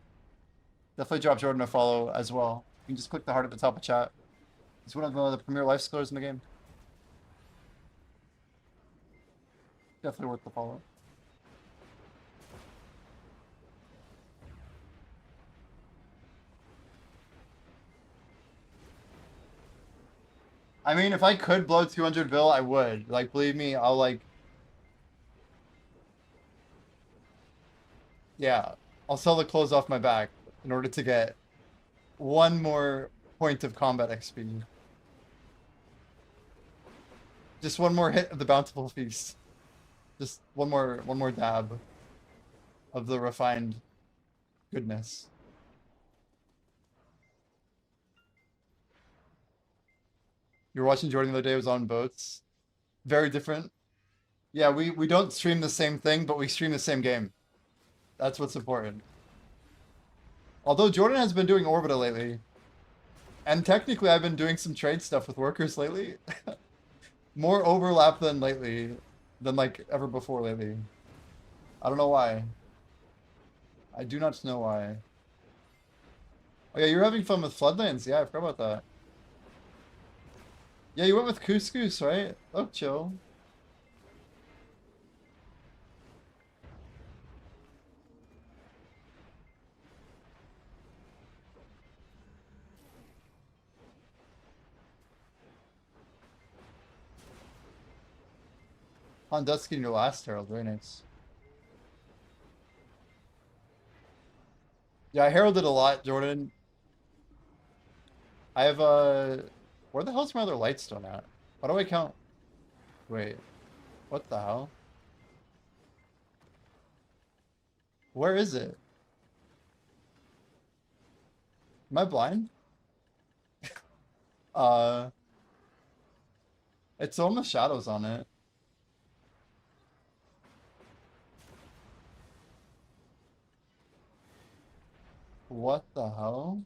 definitely drop Jordan a follow as well. You can just click the heart at the top of chat. He's one of the premier life skillers in the game. Definitely worth the follow. I mean, if I could blow 200 bill, I would. Like, believe me, I'll like... Yeah, I'll sell the clothes off my back in order to get one more point of combat XP. Just one more hit of the Bountiful Feast. Just one more dab of the refined goodness. You were watching Jordan the other day, it was on boats. Very different. Yeah, we don't stream the same thing, but we stream the same game. That's what's important. Although Jordan has been doing Orbita lately. And technically I've been doing some trade stuff with workers lately. More overlap than lately. Than like ever before lately. I don't know why. I do not know why. Oh yeah, you're having fun with Floodlands. Yeah, I forgot about that. Yeah, you went with Couscous, right? Oh, chill. On Dusky in your last Herald, very nice. Yeah, I heralded a lot, Jordan. I have where the hell's my other lightstone at? Why do I count? Wait, what the hell? Where is it? Am I blind? Uh, it's almost shadows on it. What the hell?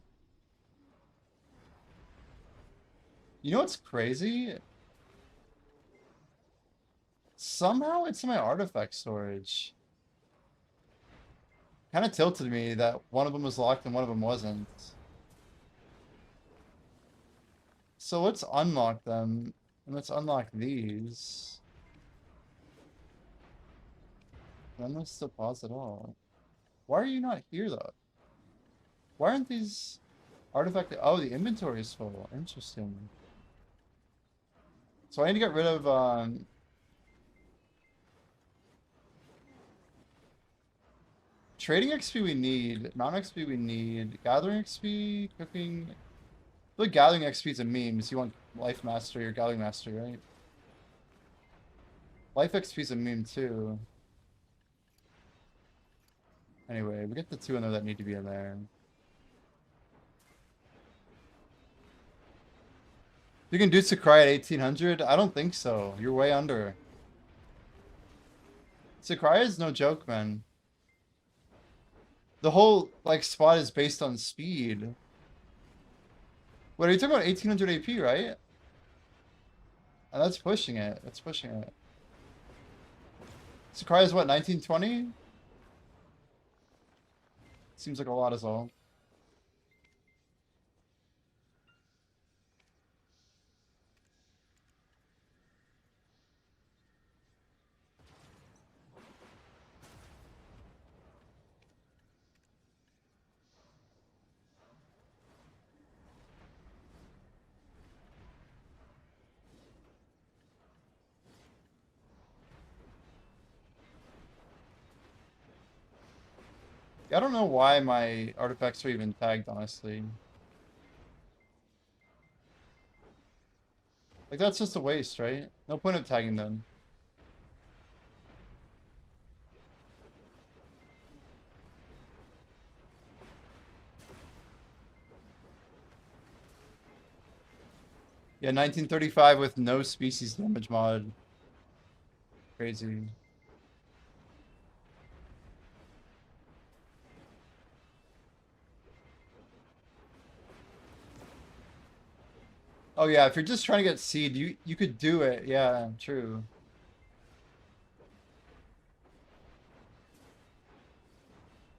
You know what's crazy? Somehow it's in my artifact storage. Kind of tilted me that one of them was locked and one of them wasn't. So let's unlock them. And let's unlock these. Then let's deposit all. Why are you not here though? Why aren't these artifact? Oh, the inventory is full. Interesting. So I need to get rid of trading XP we need, mount XP we need, gathering XP, cooking. I feel like gathering XP is a meme, so you want life mastery or gathering mastery, right? Life XP is a meme too. Anyway, we get the two in there that need to be in there. You can do Sakurai at 1800? I don't think so. You're way under. Sakurai is no joke, man. The whole like spot is based on speed. What are you talking about? 1800 AP, right? And that's pushing it. That's pushing it. Sakurai is what, 1920? Seems like a lot is all. I don't know why my artifacts are even tagged, honestly. Like, that's just a waste, right? No point of tagging them. Yeah, 1935 with no species damage mod. Crazy. Oh yeah, if you're just trying to get seed, you could do it. Yeah, true.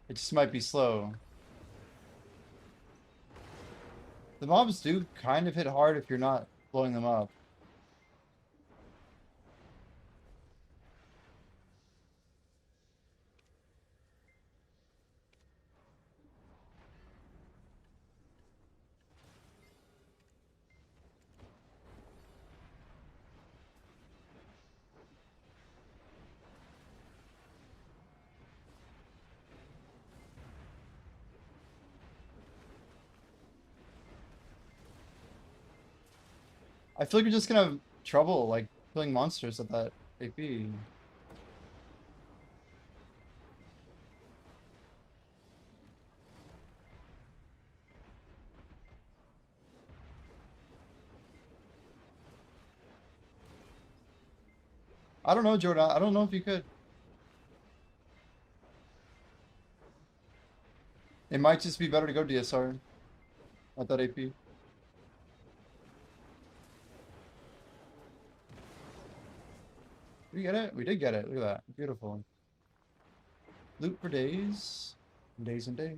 It just might be slow. The mobs do kind of hit hard if you're not blowing them up. I feel like you're just gonna have trouble, like, killing monsters at that AP. I don't know, Jordan. I don't know if you could. It might just be better to go DSR at that AP. Did we get it? We did get it. Look at that. Beautiful. Loot for days. Days and days.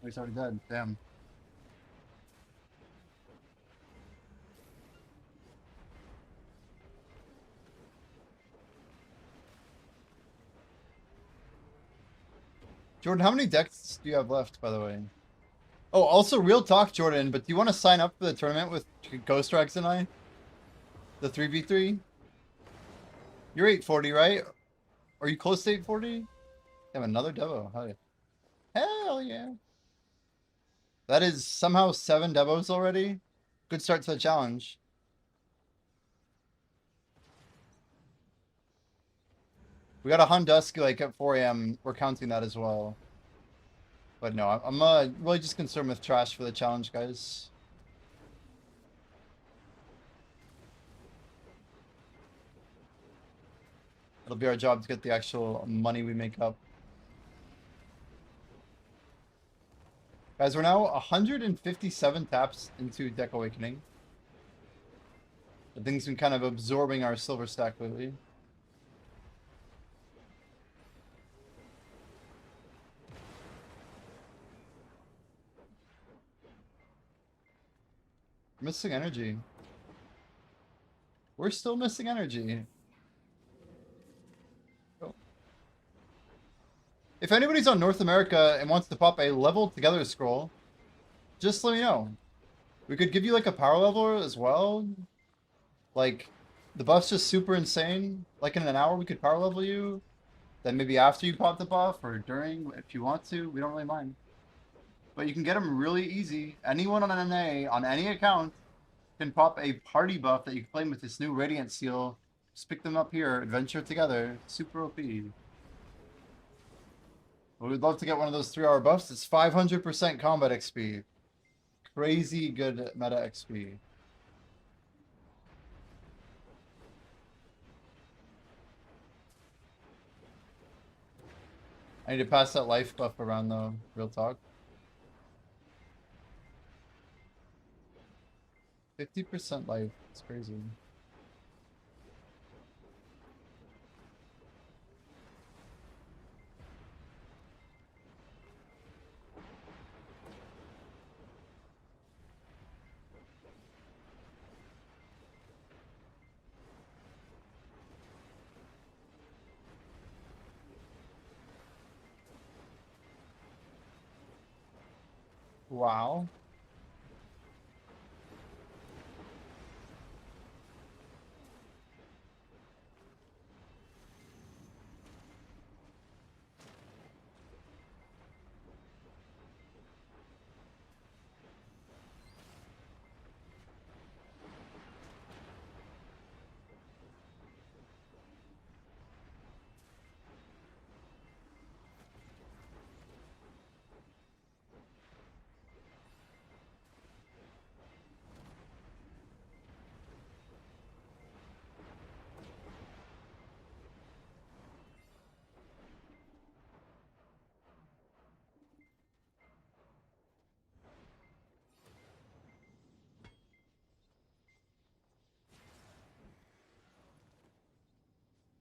Oh, he's already dead. Damn. Jordan, how many decks do you have left, by the way? Oh, also, real talk, Jordan, but do you want to sign up for the tournament with Ghost Rex and I? The 3v3? You're 840, right? Are you close to 840? Damn, another Devo. Hell yeah. Hell yeah. That is somehow 7 Devos already. Good start to the challenge. We got a Hondusk like at 4 AM. We're counting that as well. But no, I'm really just concerned with trash for the challenge, guys. It'll be our job to get the actual money we make up. Guys, we're now 157 taps into Deck Awakening. The thing's been kind of absorbing our silver stack lately. Missing energy. We're still missing energy. Oh. If anybody's on North America and wants to pop a level together scroll, just let me know. We could give you like a power level as well. Like, the buff's just super insane. Like in an hour we could power level you. Then maybe after you pop the buff or during if you want to. We don't really mind. But you can get them really easy. Anyone on NA, on any account, can pop a party buff that you can play with this new Radiant Seal. Just pick them up here, adventure together. Super OP. But we'd love to get one of those 3-hour buffs. It's 500% combat XP. Crazy good meta XP. I need to pass that life buff around though, real talk. 50% life. It's crazy. Wow.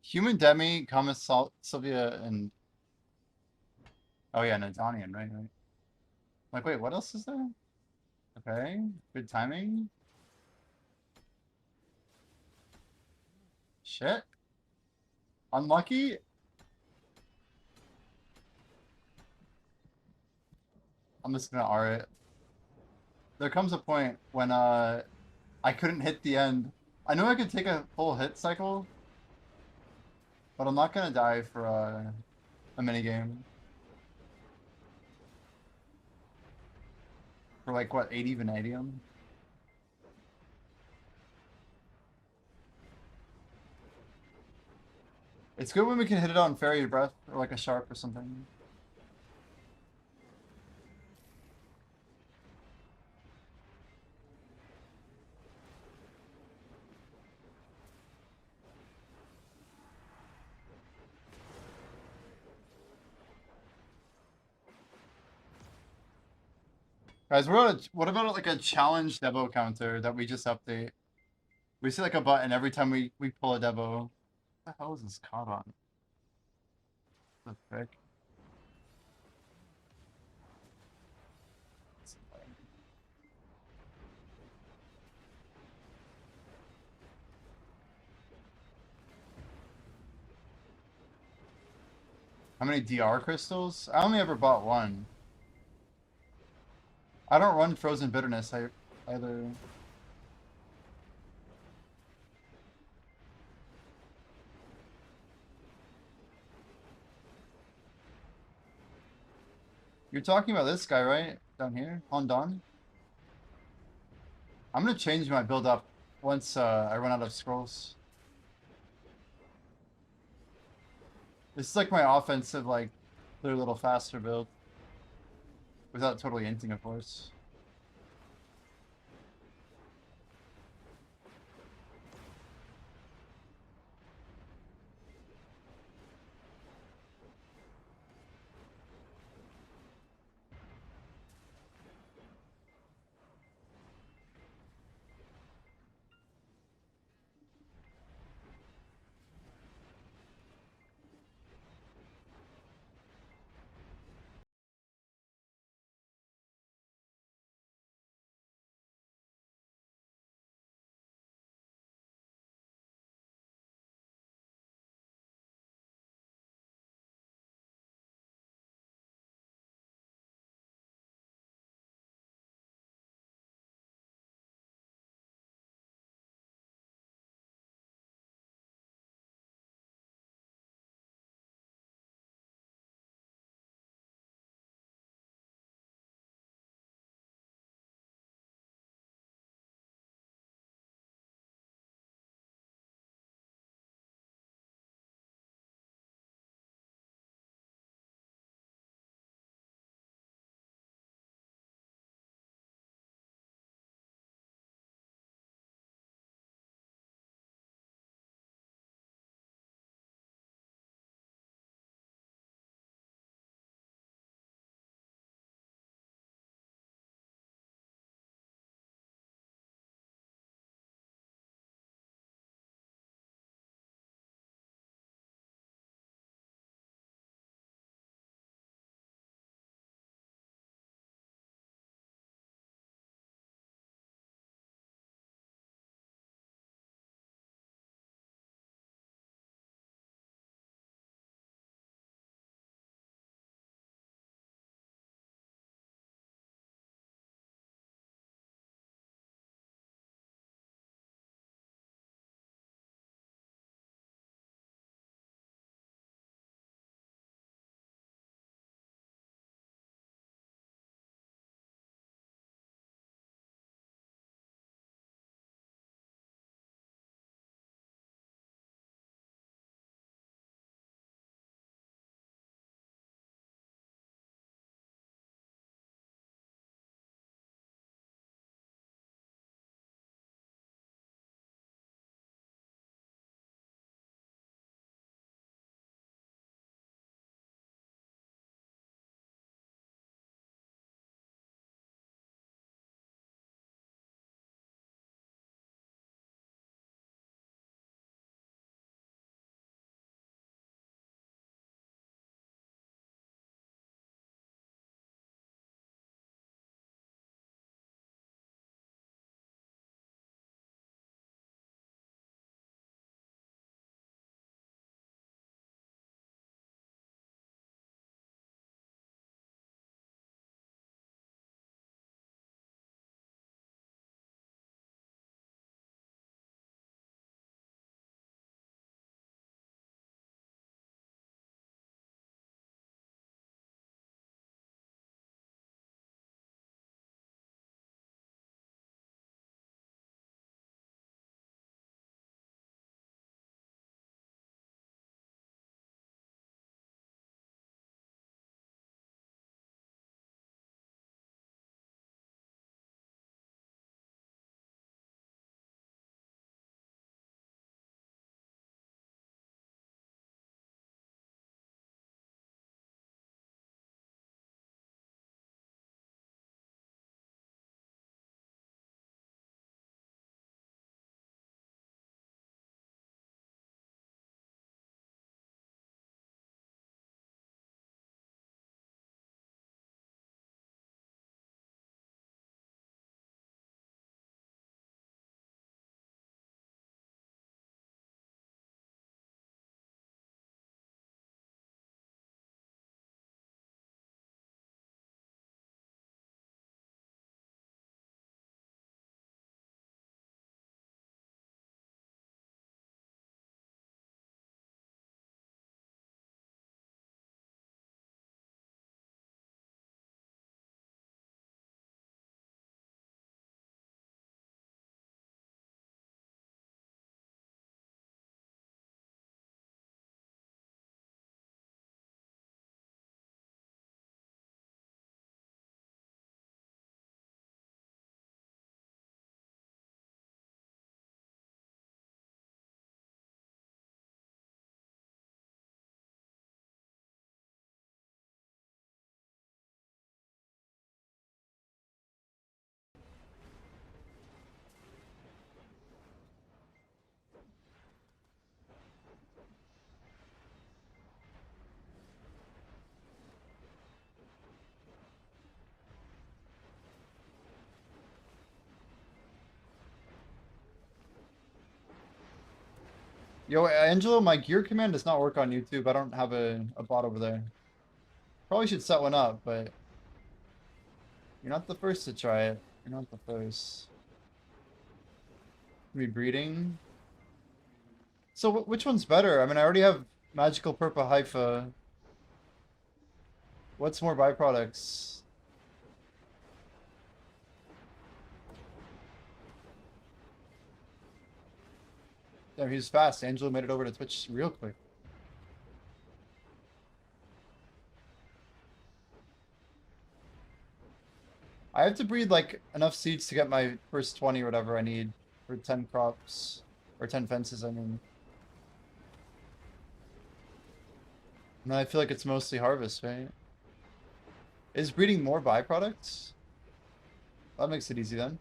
Human Demi, Common Sylvia, and oh yeah, Nadanian, right? Like, wait, what else is there? Okay, good timing. Shit. Unlucky. I'm just gonna R it. There comes a point when I couldn't hit the end. I know I could take a full hit cycle. But I'm not gonna die for a mini game. For like what, 80 vanadium? It's good when we can hit it on fairy breath or like a sharp or something. Guys, what about like a challenge Devo counter that we just update? We see like a button every time we pull a Devo. What the hell is this caught on? The frick? How many DR crystals? I only ever bought one. I don't run Frozen Bitterness either. You're talking about this guy, right? Down here? Hondon? I'm gonna change my build up once I run out of scrolls. This is like my offensive, like, clear a little faster build. Without totally inting, of course. Yo, Angelo, my gear command does not work on YouTube. I don't have a bot over there. Probably should set one up, but you're not the first to try it. You're not the first. Me breeding. So which one's better? I mean, I already have magical purple hypha. What's more byproducts? Damn, he's fast. Angelo made it over to Twitch real quick. I have to breed like enough seeds to get my first 20 or whatever I need for 10 crops or 10 fences, I mean. And then I feel like it's mostly harvest, right? Is breeding more byproducts? That makes it easy then.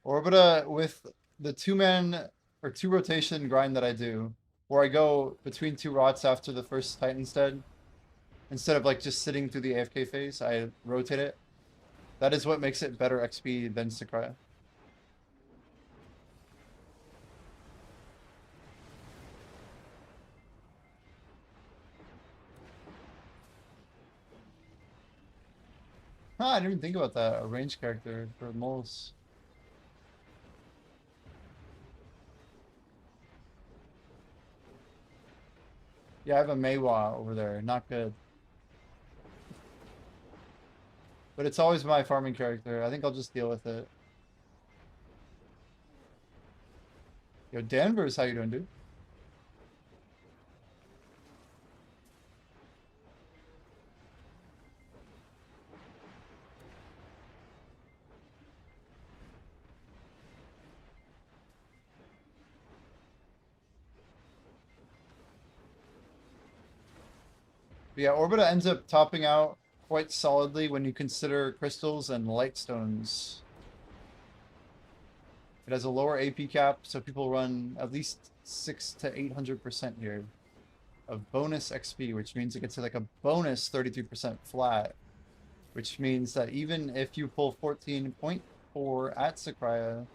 Orbita with the 2-man or 2 rotation grind that I do, where I go between 2 rots after the first Titan instead of like just sitting through the AFK phase, I rotate it. That is what makes it better XP than Sakurai. Huh, I didn't even think about that. A range character for moles. Yeah, I have a Meiwa over there. Not good. But it's always my farming character. I think I'll just deal with it. Yo, Danvers, how you doing, dude? But yeah, Orbita ends up topping out quite solidly when you consider crystals and light stones. It has a lower AP cap, so people run at least 600 to 800% here of bonus XP, which means it gets like a bonus 33% flat, which means that even if you pull 14.4 at Sakurai,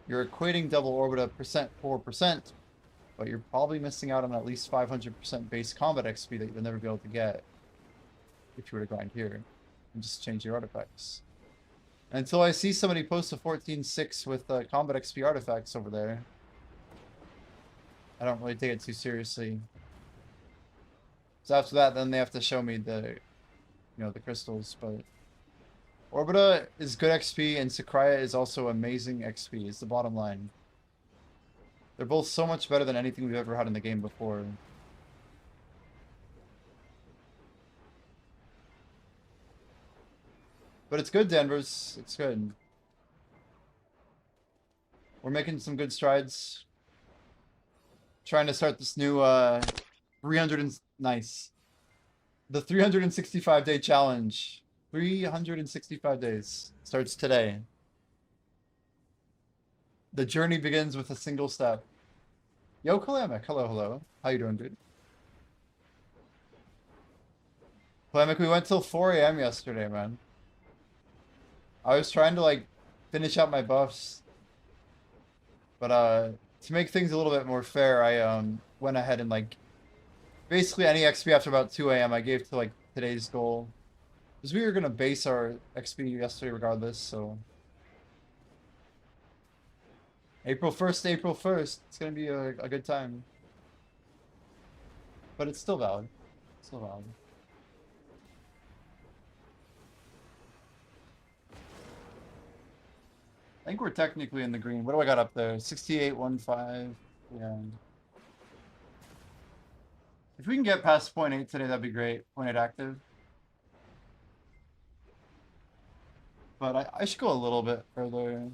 you're equating double Orbita percent 4%, but you're probably missing out on at least 500% base combat XP that you'll never be able to get if you were to grind here and just change your artifacts. And until I see somebody post a 14.6 with combat XP artifacts over there, I don't really take it too seriously. So after that, then they have to show me the, the crystals. But Orbita is good XP, and Sakurai is also amazing XP. Is the bottom line. They're both so much better than anything we've ever had in the game before. But it's good, Danvers. It's good. We're making some good strides. Trying to start this new 300 nice. The 365-day challenge. 365 days starts today. The journey begins with a single step. Yo, Kalamek. Hello, hello. How you doing, dude? Kalamek, we went till 4 a.m. yesterday, man. I was trying to, like, finish out my buffs. But, to make things a little bit more fair, I, went ahead and, like, basically any XP after about 2 a.m. I gave to, like, today's goal. Because we were gonna base our XP yesterday regardless, so... April 1st, April 1st. It's gonna be a good time. But it's still valid. It's still valid. I think we're technically in the green. What do I got up there? 68.15. Yeah. If we can get past 0.8 today, that'd be great. 0.8 active. But I should go a little bit further.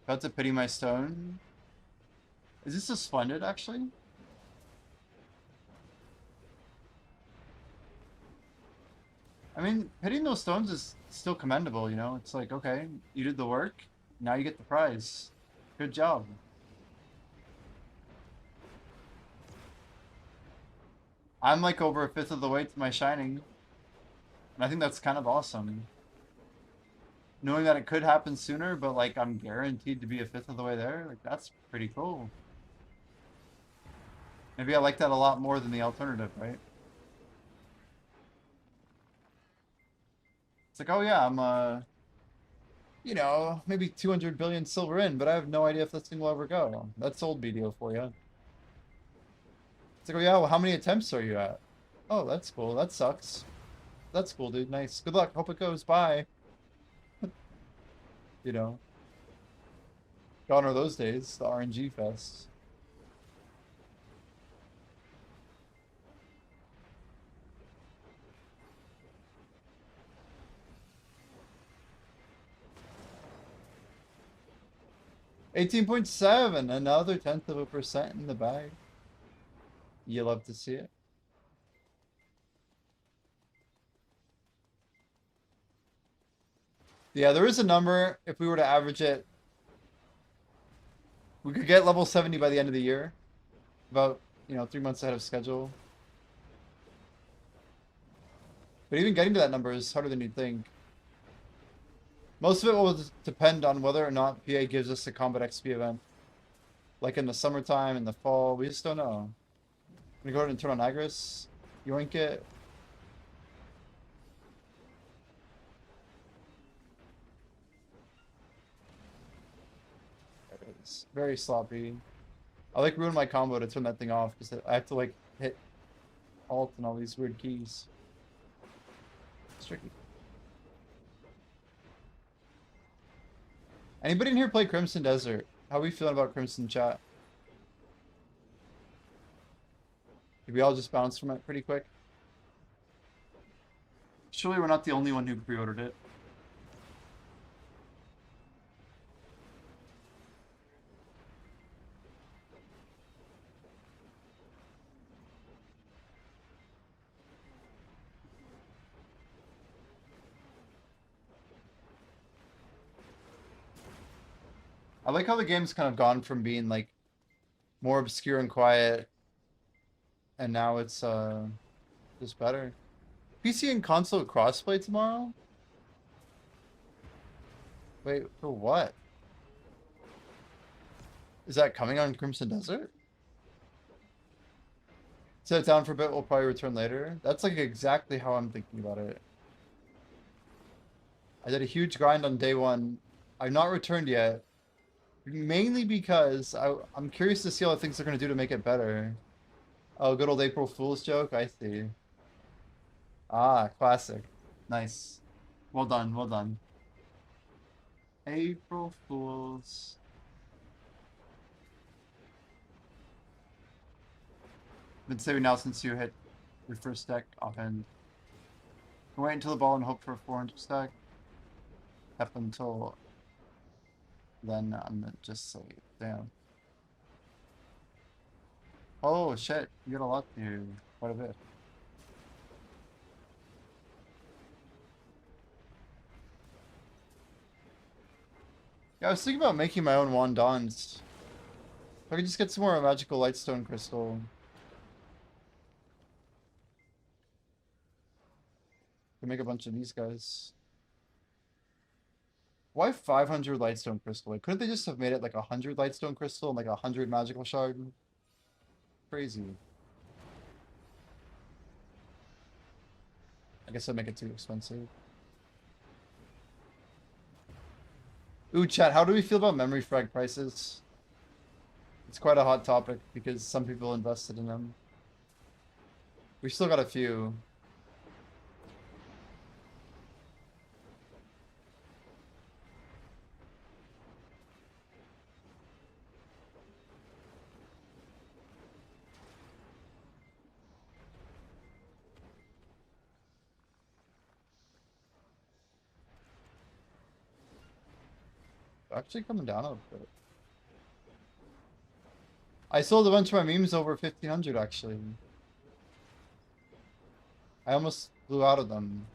About to pity my stone. Is this a splendid, actually? I mean, hitting those stones is still commendable, you know? It's like, okay, you did the work. Now you get the prize. Good job. I'm like over a fifth of the way to my shining. And I think that's kind of awesome. Knowing that it could happen sooner, but like I'm guaranteed to be a fifth of the way there, like that's pretty cool. Maybe I like that a lot more than the alternative, right? It's like, oh yeah, I'm you know, maybe 200 billion silver in, but I have no idea if this thing will ever go. That's old BDO for you. It's like, oh yeah, well, how many attempts are you at? Oh, that's cool. That sucks. That's cool, dude. Nice. Good luck. Hope it goes. Bye. You know. Gone are those days. The RNG fest. $18.7, another 0.1% in the bag. You love to see it. Yeah, there is a number. If we were to average it, we could get level 70 by the end of the year. About, you know, 3 months ahead of schedule. But even getting to that number is harder than you'd think. Most of it will depend on whether or not PA gives us a combat XP event. Like in the summertime, in the fall, we just don't know. I'm gonna go ahead and turn on Agris. Yoink it. It's very sloppy. I like ruin my combo to turn that thing off because I have to like hit alt and all these weird keys. It's tricky. Anybody in here play Crimson Desert? How are we feeling about Crimson chat? Did we all just bounce from it pretty quick? Surely we're not the only one who pre-ordered it. I like how the game's kind of gone from being like more obscure and quiet, and now it's just better. PC and console crossplay tomorrow? Wait, for what? Is that coming on Crimson Desert? Set it down for a bit, we'll probably return later. That's like exactly how I'm thinking about it. I did a huge grind on day one. I've not returned yet. Mainly because I'm curious to see how things are going to do to make it better. Oh, good old April Fool's joke? I see. Ah, classic. Nice. Well done, well done. April Fools. Been saving now since you hit your first deck offhand. Wait until the ball and hope for a 400 stack. Up until then, I'm gonna just say, damn. Oh shit, you got a lot to do. Quite a bit. Yeah, I was thinking about making my own wandons. If I could just get some more magical lightstone crystal. To make a bunch of these guys. Why 500 lightstone crystal? Like, couldn't they just have made it like 100 lightstone crystal and like 100 magical shard? Crazy. I guess I'd make it too expensive. Ooh, chat, how do we feel about memory frag prices? It's quite a hot topic because some people invested in them. We've still got a few. Actually coming down a bit. I sold a bunch of my memes over 1500 actually. I almost blew out of them.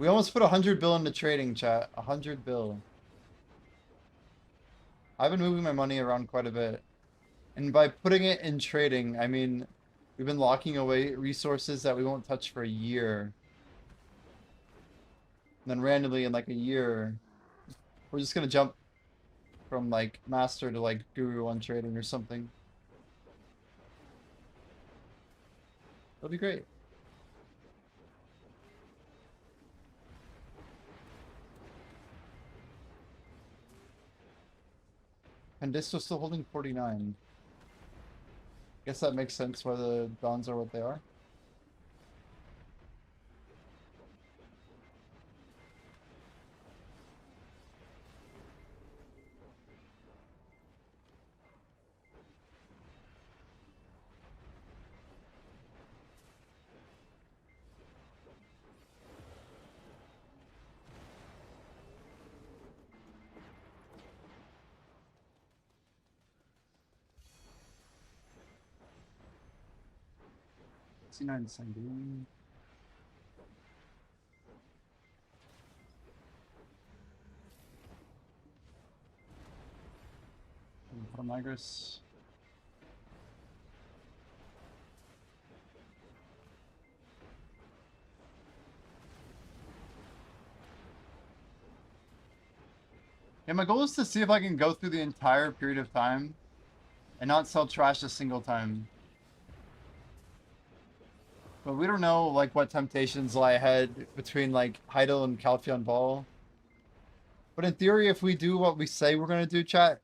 We almost put 100 bill into trading, chat. 100 bill. I've been moving my money around quite a bit. And by putting it in trading, I mean we've been locking away resources that we won't touch for a year. And then randomly in like a year, we're just gonna jump from like master to like guru on trading or something. That'll be great. And Disto's still holding 49. Guess that makes sense why the bonds are what they are. $69 sending. Migrus. Yeah, my goal is to see if I can go through the entire period of time and not sell trash a single time. But we don't know like what temptations lie ahead between like Heidel and Calpheon Ball. But in theory, if we do what we say we're gonna do, chat,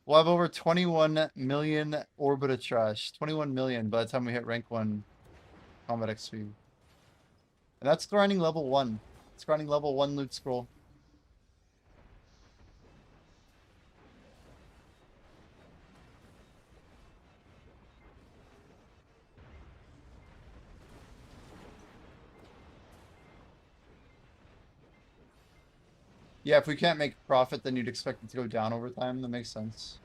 we'll have over 21 million orbit of trash. 21 million by the time we hit rank 1 combat XP. And that's grinding level 1. It's grinding level 1 loot scroll. Yeah, if we can't make profit, then you'd expect it to go down over time. That makes sense.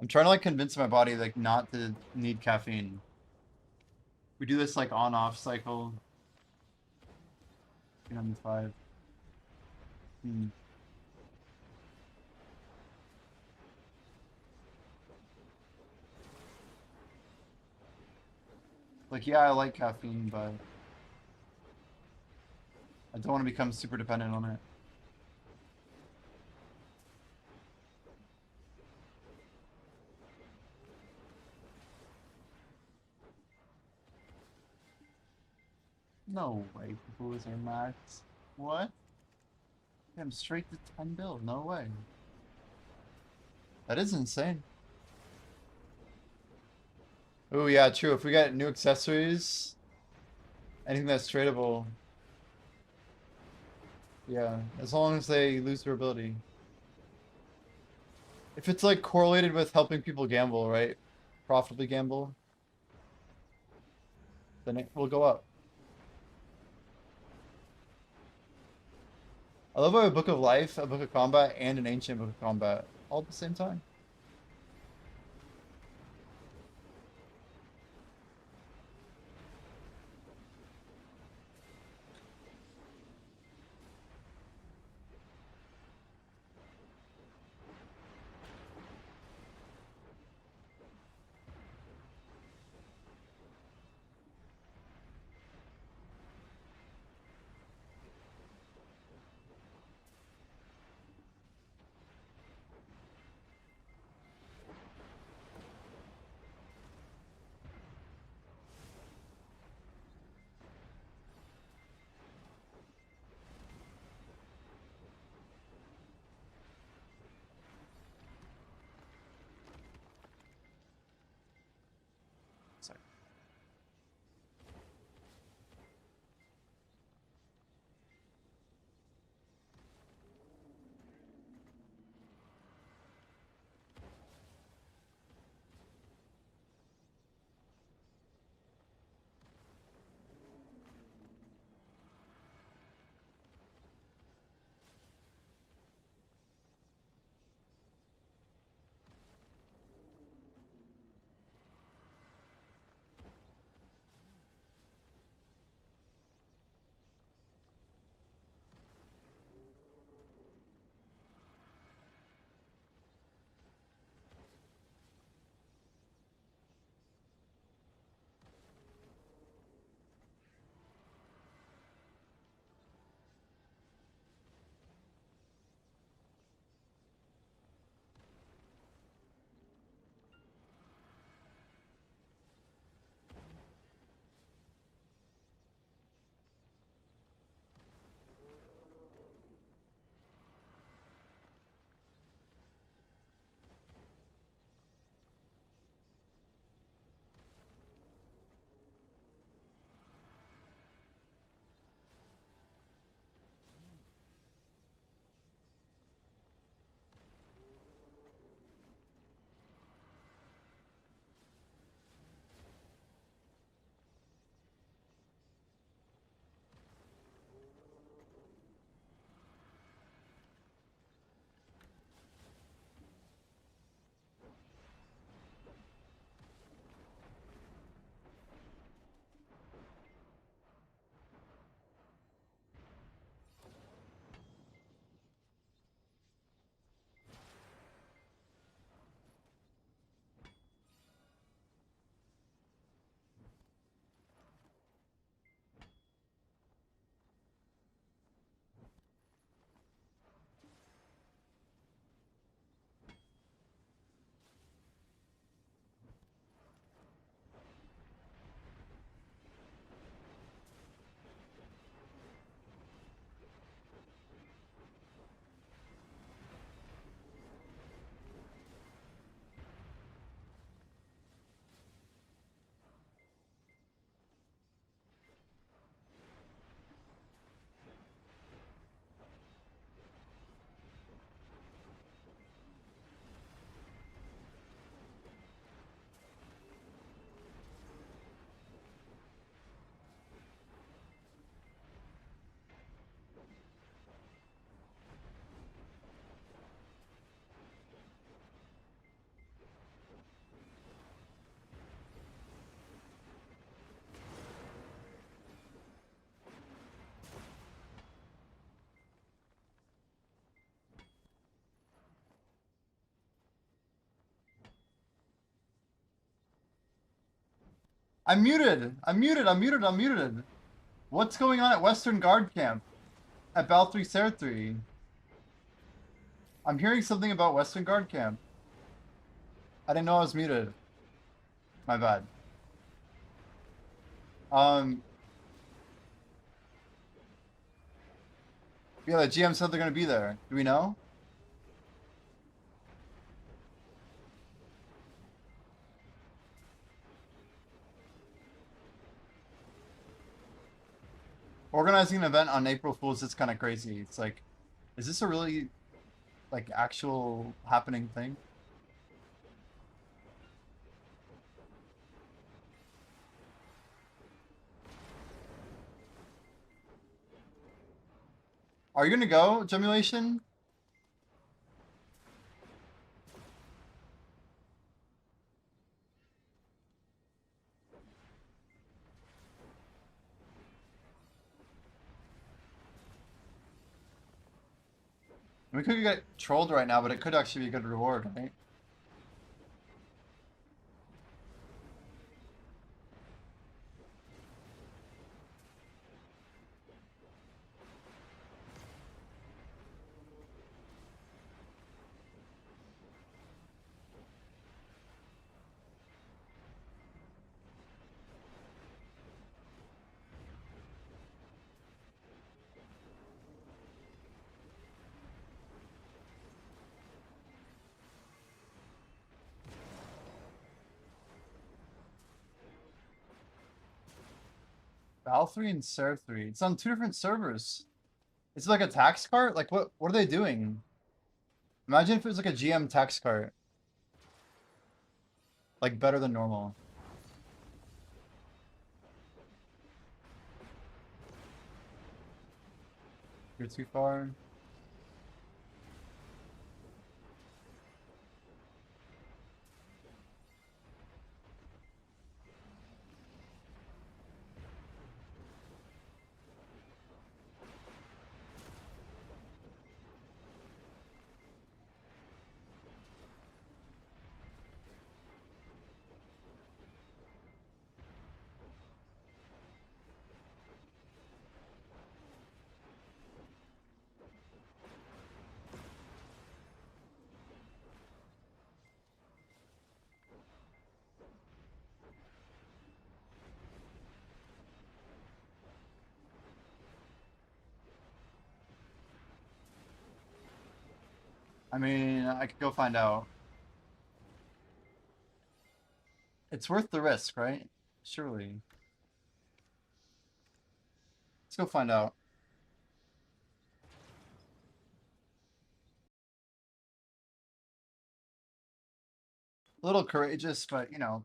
I'm trying to like convince my body like not to need caffeine. We do this like on-off cycle. 5. Like, yeah, I like caffeine, but I don't want to become super dependent on it. No way, booze are max. What? I'm straight to 10 bill. No way. That is insane. Oh yeah, true. If we get new accessories, anything that's tradable. Yeah, as long as they lose their ability. If it's like correlated with helping people gamble, right? Profitably gamble, then it will go up. I love how a book of life, a book of combat, and an ancient book of combat all at the same time. I'm muted. I'm muted. I'm muted. I'm muted. What's going on at Western Guard Camp? At Bal 3 Ser 3? I'm hearing something about Western Guard Camp. I didn't know I was muted. My bad. Yeah, the GM said they're gonna be there. Do we know? Organizing an event on April Fool's is kind of crazy. It's like, is this a really, like, actual happening thing? Are you gonna go, Gemulation? We could get trolled right now, but it could actually be a good reward, right? Val 3 and Ser 3. It's on 2 different servers. It's like a tax cart? Like, what are they doing? Imagine if it was like a GM tax cart. Like, better than normal. You're too far. I mean, I could go find out. It's worth the risk, right? Surely. Let's go find out. A little courageous, but, you know.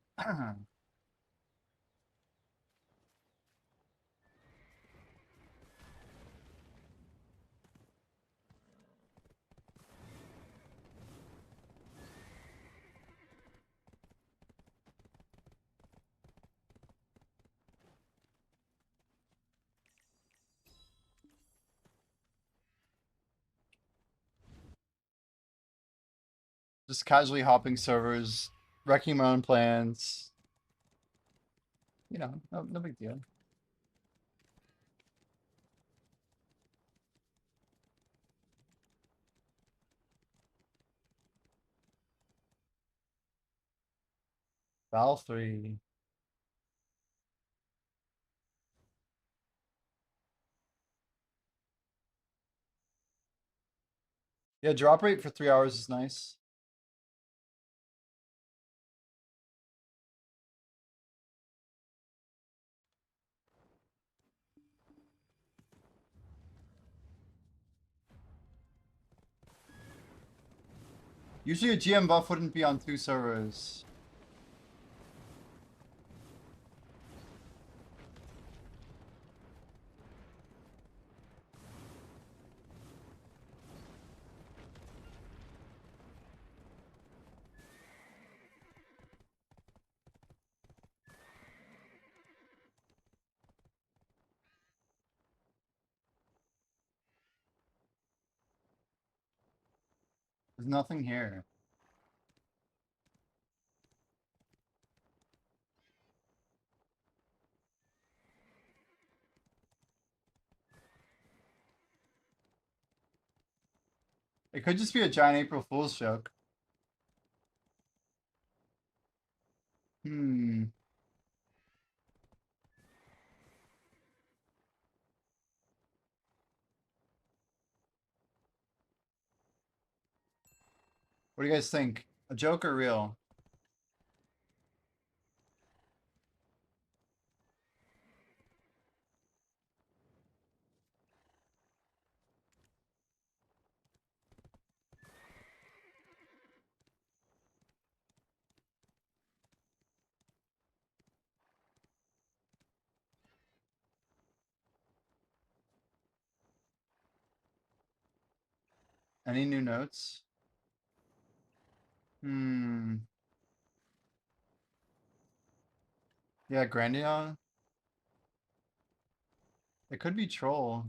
Just casually hopping servers, wrecking my own plans. You know, no big deal. Val 3. Yeah, drop rate for 3 hours is nice. Usually a GM buff wouldn't be on 2 servers. There's nothing here. It could just be a giant April Fool's joke. Hmm. What do you guys think? A joke or real? Any new notes? Hmm. Yeah, Grandion. It could be Troll.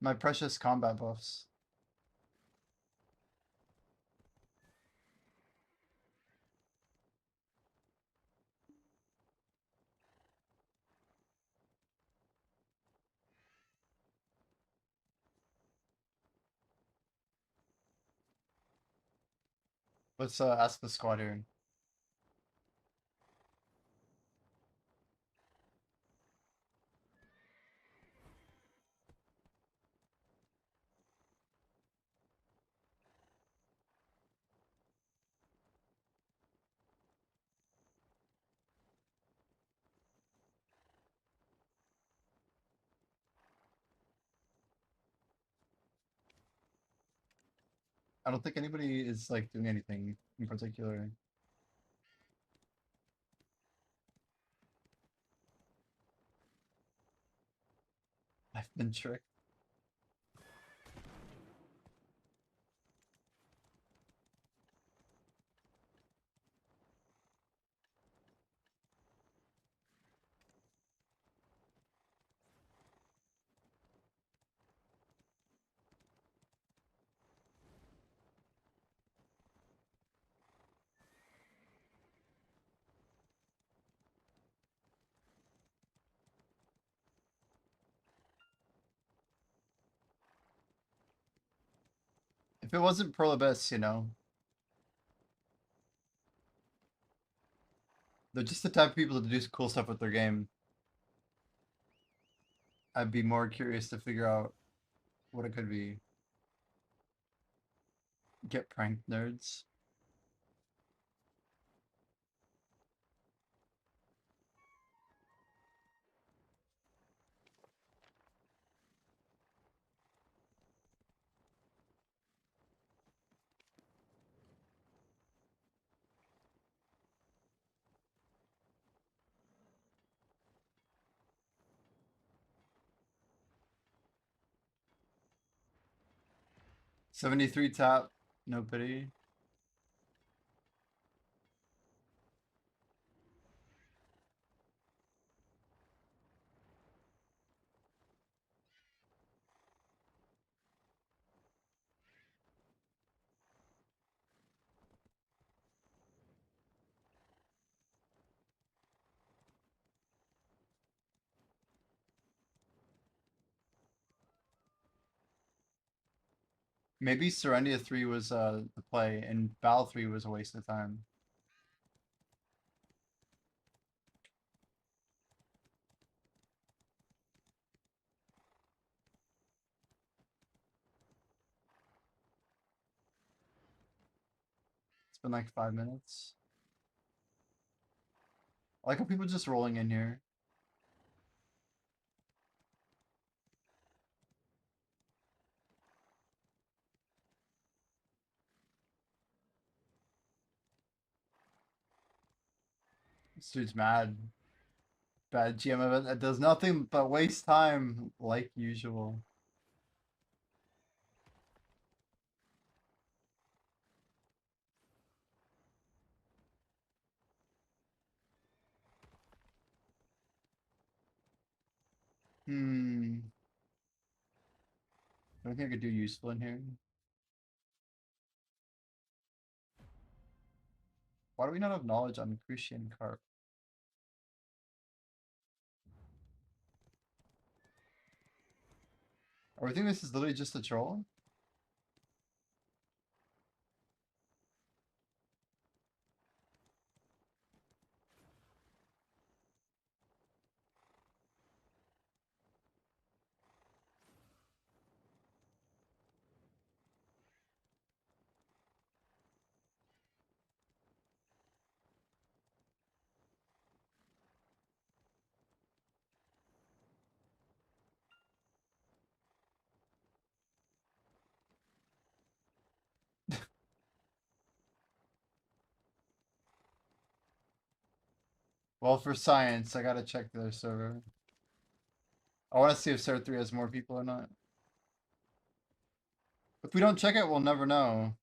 My precious combat buffs. Let's ask the squad here. I don't think anybody is like doing anything in particular. I've been tricked. If it wasn't Pearl Abyss, you know, they're just the type of people to do cool stuff with their game. I'd be more curious to figure out what it could be. Get pranked, nerds. '73 tap, no pity. Maybe Serendia 3 was the play and Val 3 was a waste of time. It's been like 5 minutes. I like how people just rolling in here. This dude's mad. Bad GM event that does nothing but waste time like usual. Hmm. I don't think I could do useful in here. Why do we not have knowledge on Crucian Carp? Or I think this is literally just a troll. Well, for science, I gotta check their server. I want to see if server 3 has more people or not. If we don't check it, we'll never know.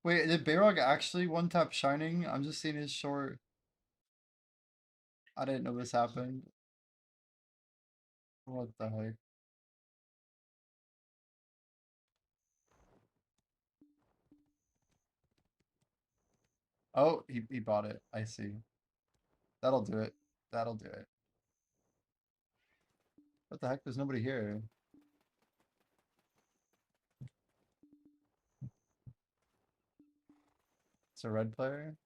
Wait, did Bayrog actually one-tap Shining? I'm just seeing his short. I didn't know this happened. What the heck? Oh, he bought it. I see. That'll do it. That'll do it. What the heck? There's nobody here. It's a red player.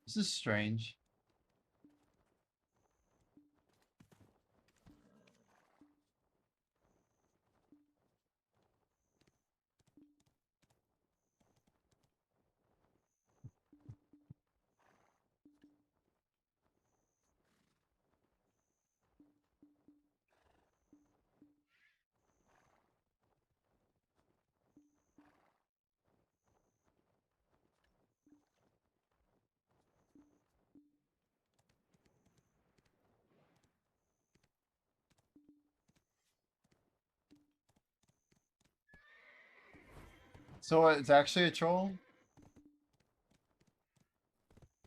This is strange. So it's actually a troll?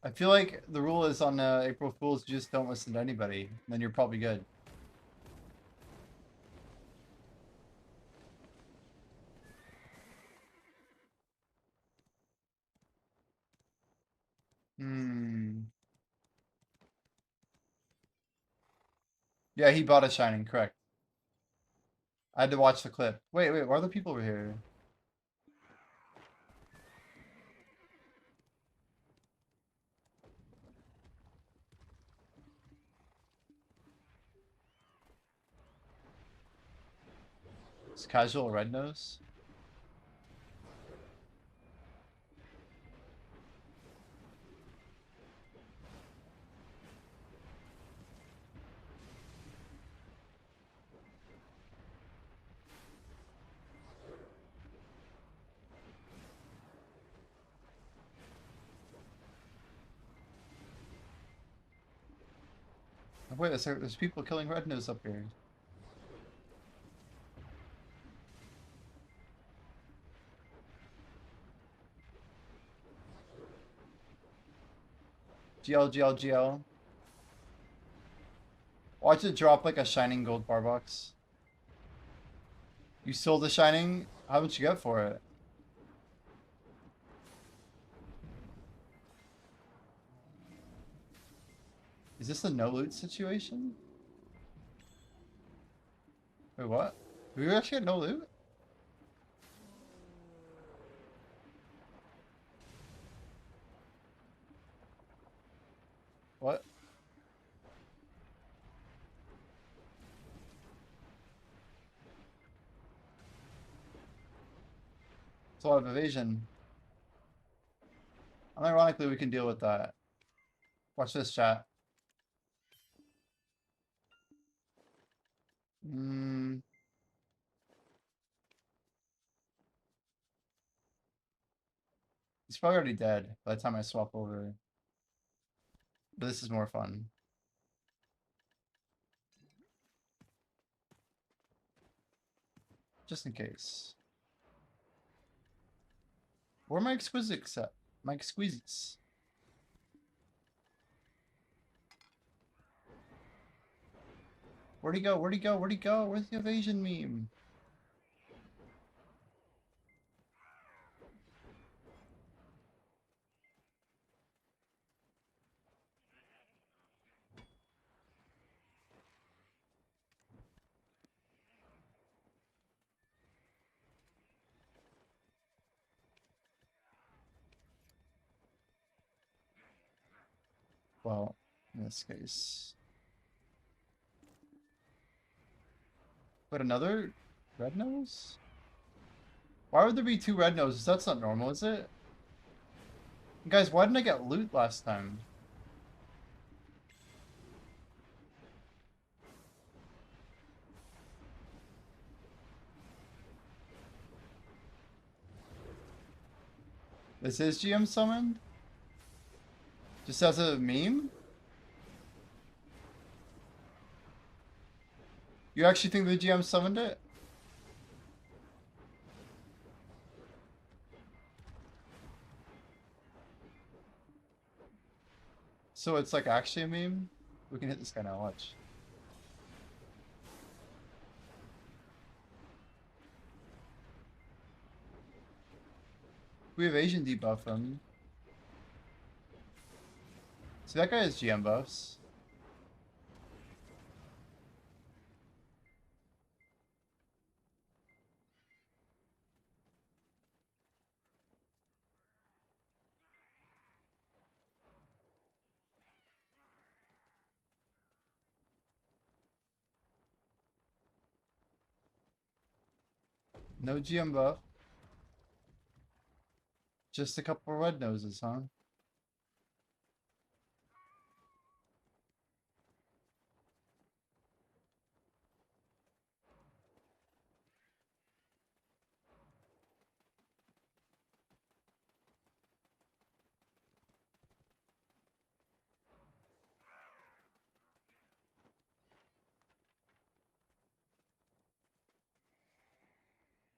I feel like the rule is on April Fools, just don't listen to anybody. Then you're probably good. Hmm. Yeah, he bought a Shining, correct. I had to watch the clip. Wait, why are the people over here? It's casual red nose. Oh, wait, there's people killing red nose up here. GL. Watch it drop like a Shining gold bar box. You sold the Shining? How much you get for it? Is this a no loot situation? Wait, what? Did we actually get no loot? What? It's a lot of evasion. Unironically, we can deal with that. Watch this, chat. Hmm. He's probably already dead by the time I swap over. But this is more fun. Just in case. Where are my exquisites at? My exquisites. Where'd he go? Where'd he go? Where'd he go? Where's the evasion meme? Well, in this case. But another red nose? Why would there be two red noses? That's not normal, is it? Guys, why didn't I get loot last time? This is GM summoned? Just as a meme? You actually think the GM summoned it? So it's like actually a meme? We can hit this guy now, watch. We have Asian debuff him. See, that guy has GM buffs. No GM buff. Just a couple red noses, huh?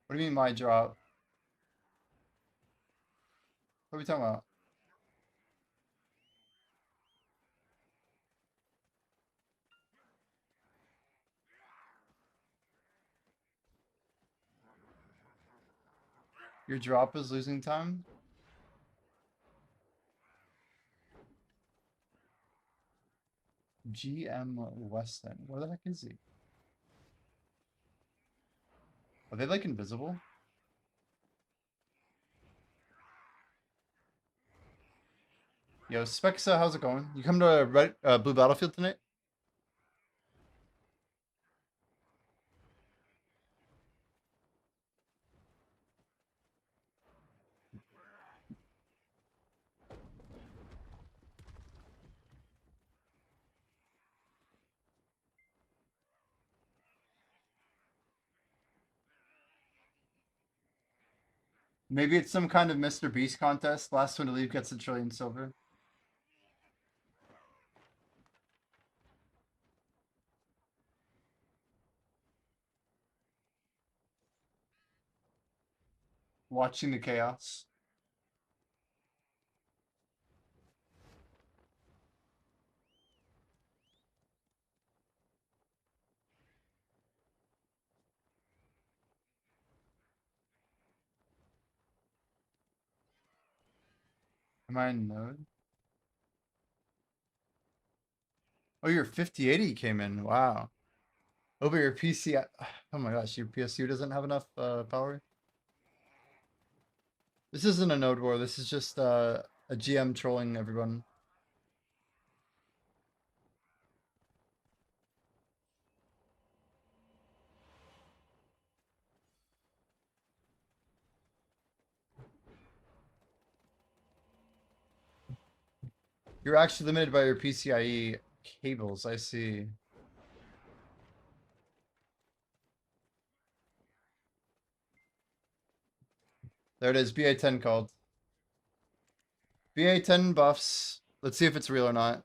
What do you mean my drop? What are we talking about? Your drop is losing time? GM Weston. Where the heck is he? Are they like invisible? Yo, Spexa, how's it going? You come to red, blue battlefield tonight? Maybe it's some kind of Mr. Beast contest. Last one to leave gets a trillion silver. Watching the chaos. Am I in node? Oh, your 5080 came in. Wow. Oh, but your PC. Oh my gosh, your PSU doesn't have enough power. This isn't a node war. This is just a GM trolling everyone. You're actually limited by your PCIe cables. I see. There it is. BA10 called. BA10 buffs. Let's see if it's real or not.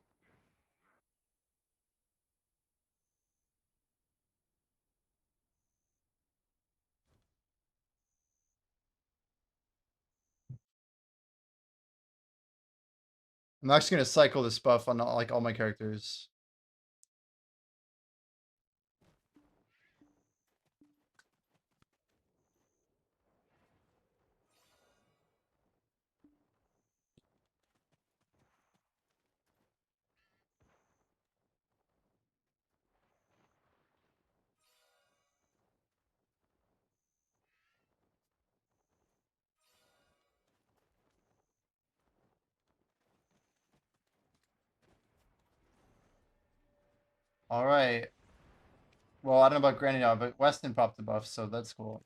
I'm actually gonna cycle this buff on like all my characters. All right. Well, I don't know about Granny now, but Weston popped the buff, so that's cool.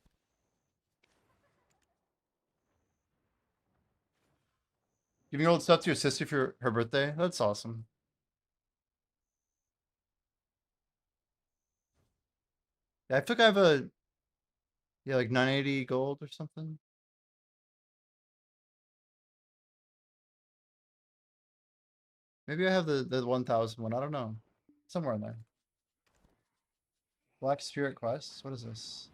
Giving old stuff to your sister for her birthday? That's awesome. Yeah, I think I have a, yeah, like 980 gold or something. Maybe I have the 1000 one. I don't know. Somewhere in there. Black Spirit Quest? What is this?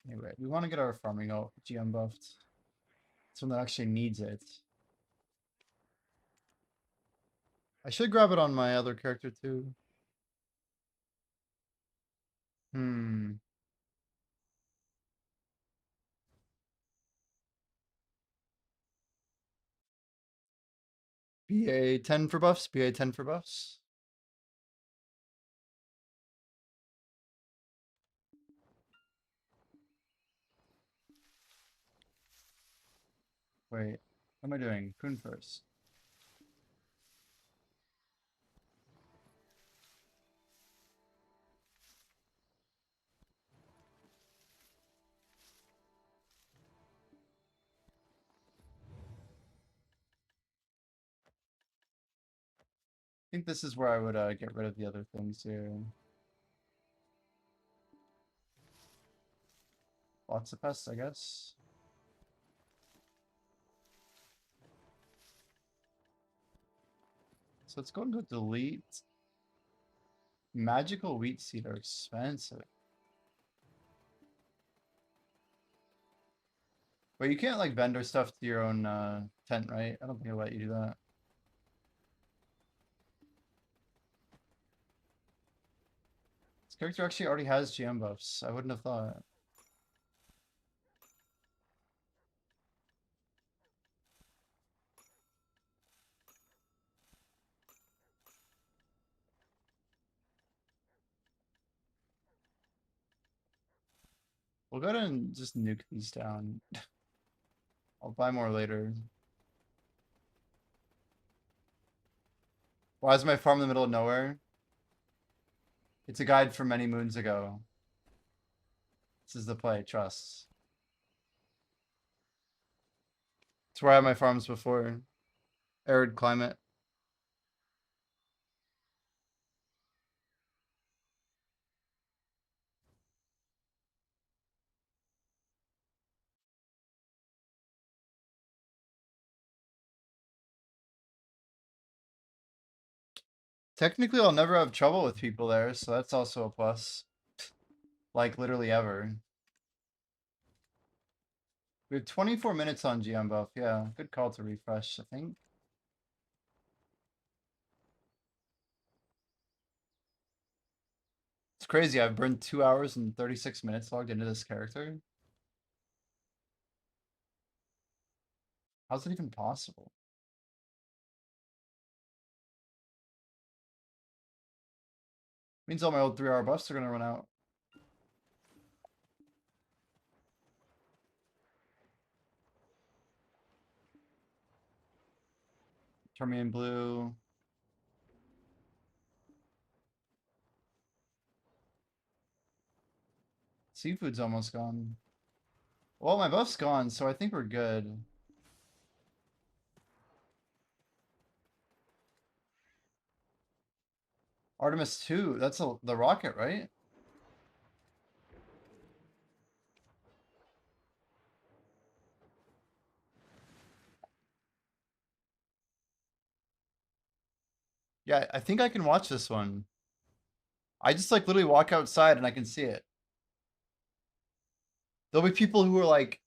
Anyway, we want to get our farming out GM buffed. Someone that actually needs it. I should grab it on my other character too. Hmm. BA 10 for buffs? BA 10 for buffs? Wait, what am I doing? Kun first. I think this is where I would get rid of the other things here. Lots of pests, I guess. So let's go and go delete. Magical wheat seed are expensive. Wait, you can't like vendor stuff to your own tent, right? I don't think I'll let you do that. This character actually already has GM buffs. I wouldn't have thought. We'll go ahead and just nuke these down. I'll buy more later. Why is my farm in the middle of nowhere? It's a guide from many moons ago. This is the play, trust. It's where I had my farms before. Arid climate. Technically, I'll never have trouble with people there, so that's also a plus. Like, literally ever. We have 24 minutes on GM buff. Yeah, good call to refresh, I think. It's crazy. I've burned 2 hours and 36 minutes logged into this character. How's it even possible? Means all my old 3-hour buffs are gonna run out. Turn me in blue. Seafood's almost gone. Well, my buff's gone, so I think we're good. Artemis 2, that's the rocket, right? Yeah, I think I can watch this one. I just like literally walk outside and I can see it. There'll be people who are like,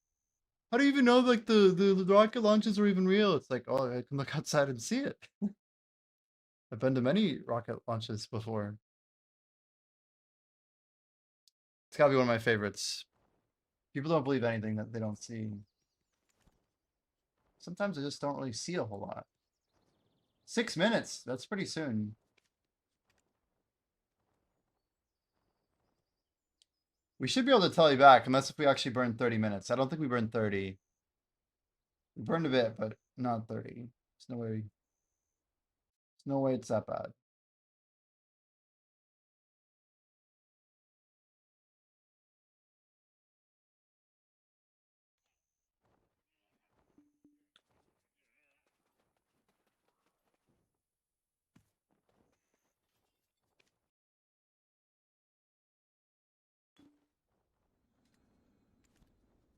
how do you even know like the rocket launches are even real? It's like, oh, I can look outside and see it. I've been to many rocket launches before. It's gotta be one of my favorites. People don't believe anything that they don't see. Sometimes I just don't really see a whole lot. 6 minutes, that's pretty soon. We should be able to tell you back, unless if we actually burn 30 minutes. I don't think we burned 30. We burned a bit, but not 30. There's no way. No way it's that bad.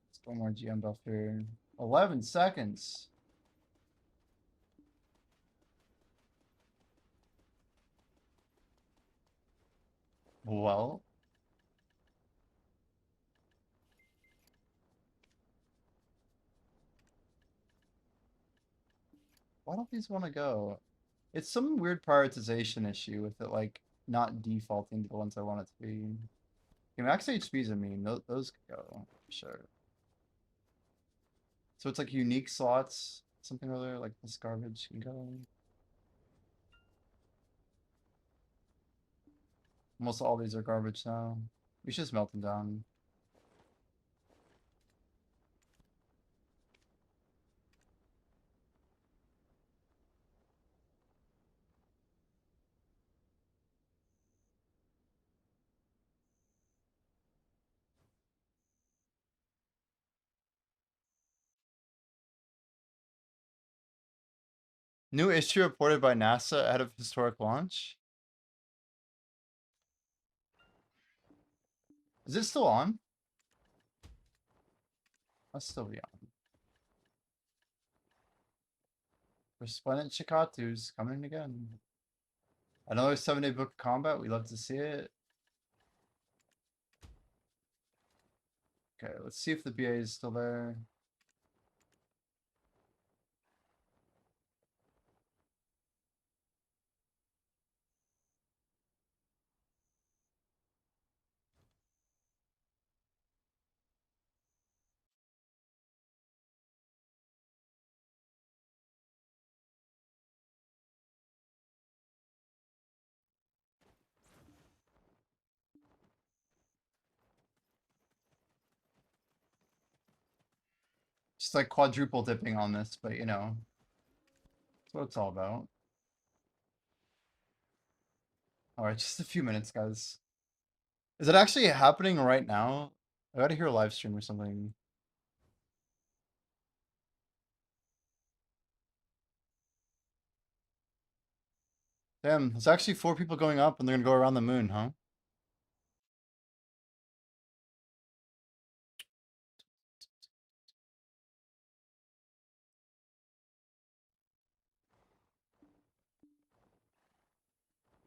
Let's go more GM buff here. 11 seconds. Well. Why don't these want to go? It's some weird prioritization issue with it, like, not defaulting to the ones I want it to be. Okay, max HPs, I mean, those could go, for sure. So it's like unique slots, something or other, like this garbage can go. Almost all these are garbage now. We should just melt them down. New issue reported by NASA ahead of historic launch. Is it still on? Must still be on. Resplendent Chikatu's coming again. Another 7-day book of combat. We love to see it. Okay, let's see if the BA is still there. Just like quadruple dipping on this, but you know, that's what it's all about. Alright, just a few minutes, guys. Is it actually happening right now? I gotta hear a live stream or something. Damn, there's actually 4 people going up and they're gonna go around the moon, huh?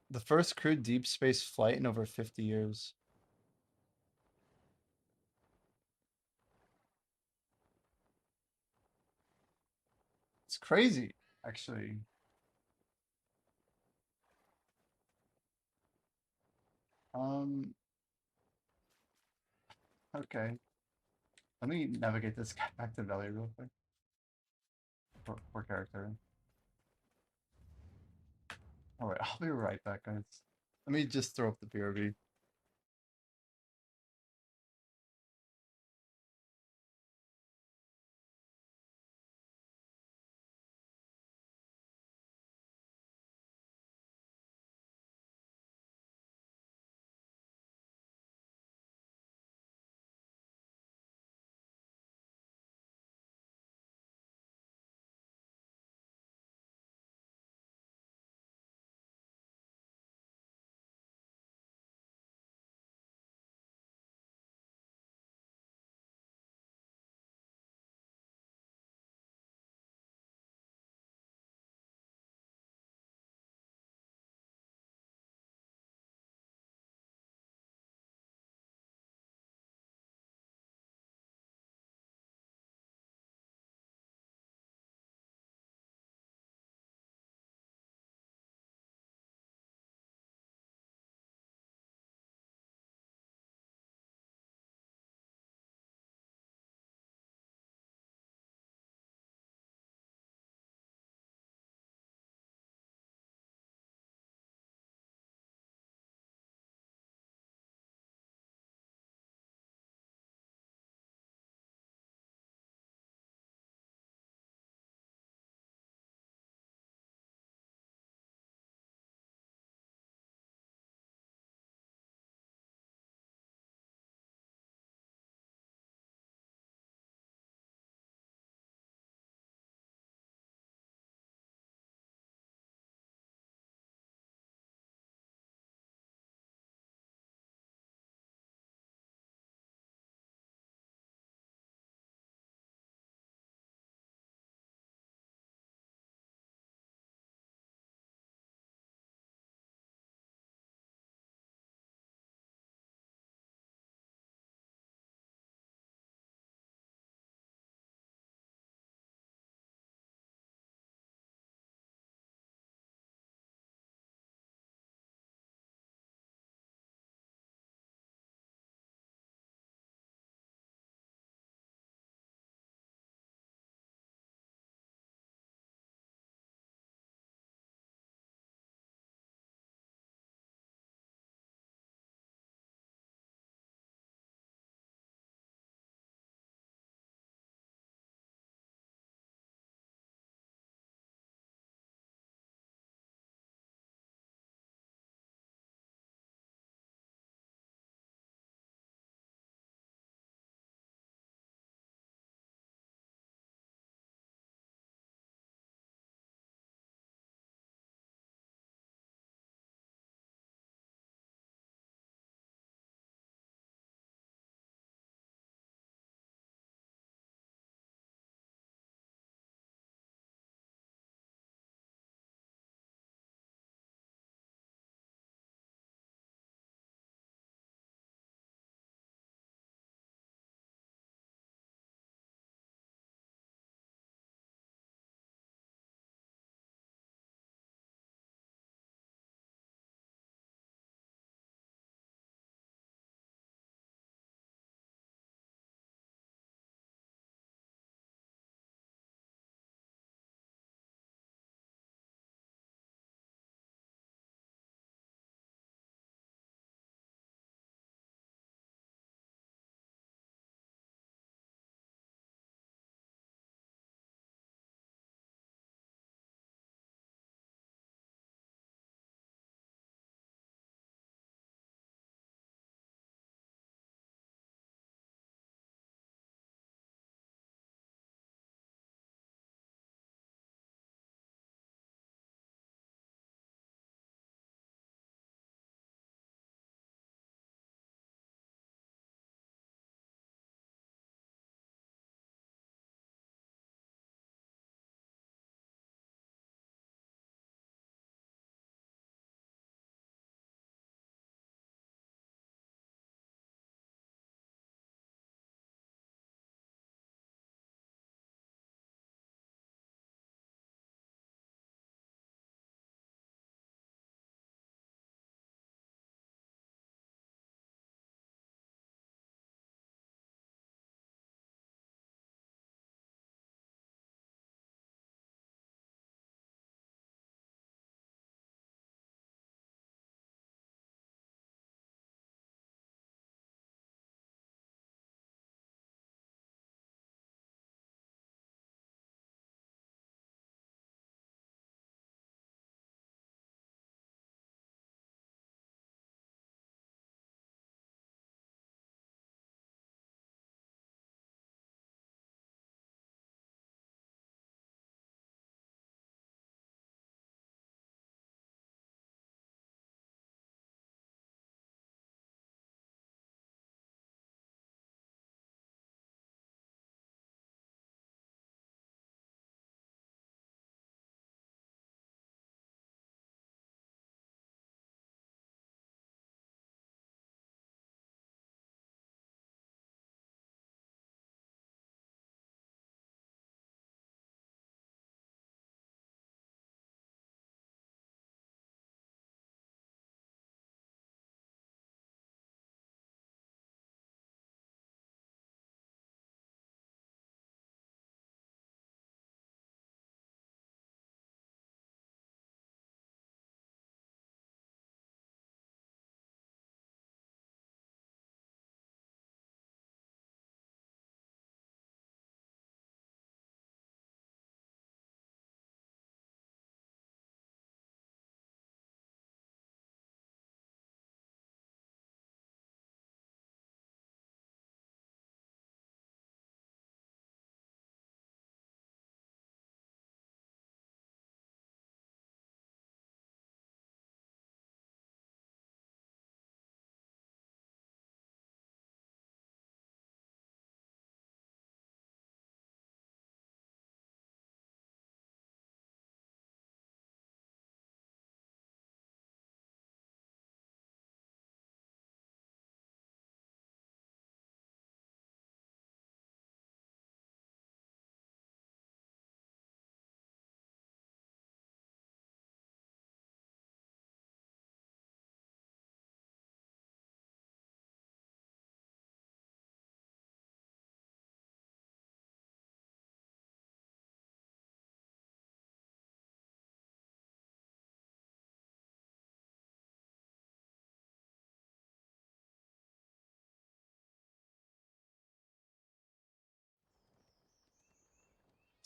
The first crewed deep space flight in over 50 years. It's crazy, actually. Okay. Let me navigate this guy back to Valley real quick. Poor character. Alright, I'll be right back, guys. Let me just throw up the BRB.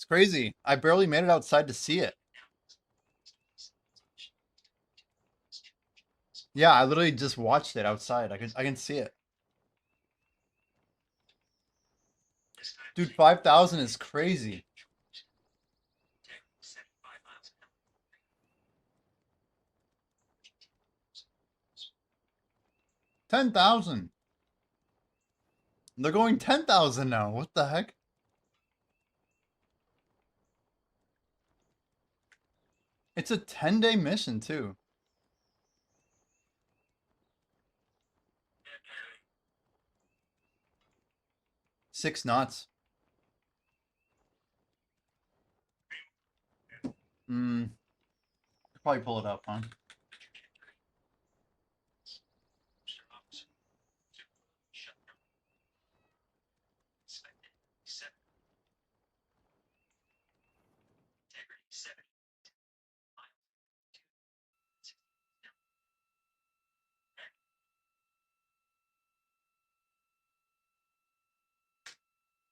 It's crazy. I barely made it outside to see it. Yeah, I literally just watched it outside. I can see it. Dude, 5,000 is crazy. $10,000. They're going 10,000 now. What the heck? It's a 10-day mission too. Six knots. Could probably pull it up, huh?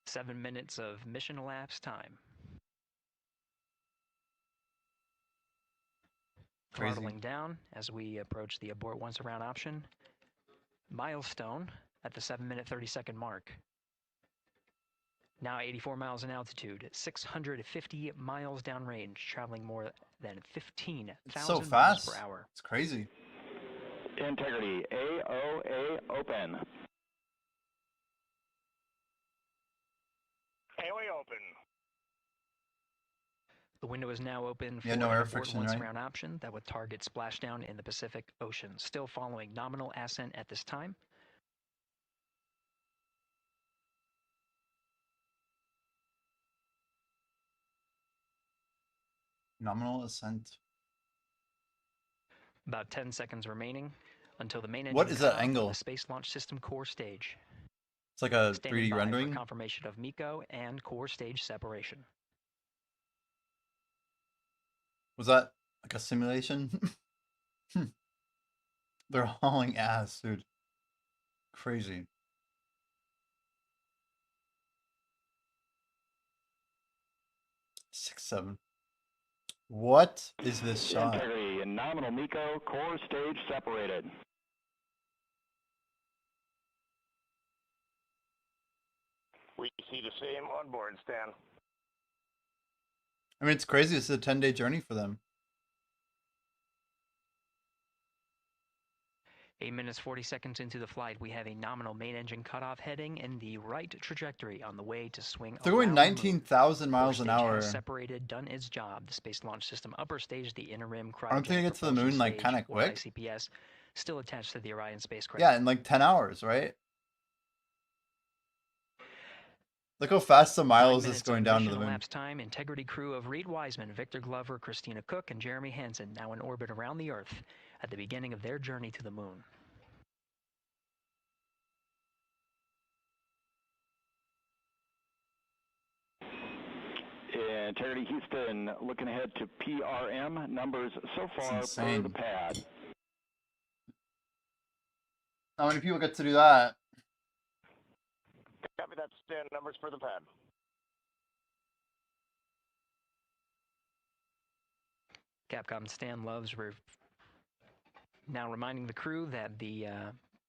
Seven minutes of mission elapsed time. Crazy. Throttling down as we approach the abort once around option. Milestone at the 7-minute 30-second mark. Now 84 miles in altitude, 650 miles downrange, traveling more than 15,000 So miles fast. per hour. It's crazy. Integrity, AOA open. AOA open. The window is now open for Yeah, no an air abort friction, once right? around option that would target splashdown in the Pacific Ocean. Still following nominal ascent at this time. Nominal ascent. About 10 seconds remaining until the main engine What is that cutoff on angle? the Space Launch System core stage. It's like a Standing 3D by rendering. for confirmation of MECO and core stage separation. Was that like a simulation? They're hauling ass, dude. Crazy. Six, seven. What is this shot? Integrity and nominal MECO, core stage separated. We see the same on board, Stan. I mean, it's crazy. It's a 10-day journey for them. 8 minutes 40 seconds into the flight, we have a nominal main engine cutoff heading in the right trajectory on the way to swing They're going around the moon. 19,000 miles Core an stage hour. has separated, done its job. The Space Launch System upper stage, the interim I don't think it cryogenic gets to the propulsion moon like stage, kind of or quick. ICPS, still attached to the Orion spacecraft. Yeah, in like 10 hours, right? Look how fast the 9 miles is minutes going of down to mission the moon. elapsed time. Integrity crew of Reed Wiseman, Victor Glover, Christina Cook, and Jeremy Hansen now in orbit around the Earth at the beginning of their journey to the moon. Integrity Houston, looking ahead to PRM numbers so far per insane. the pad. How many people get to do that? Copy that, Stan. Numbers for the pad. Capcom Stan Loves now reminding the crew that the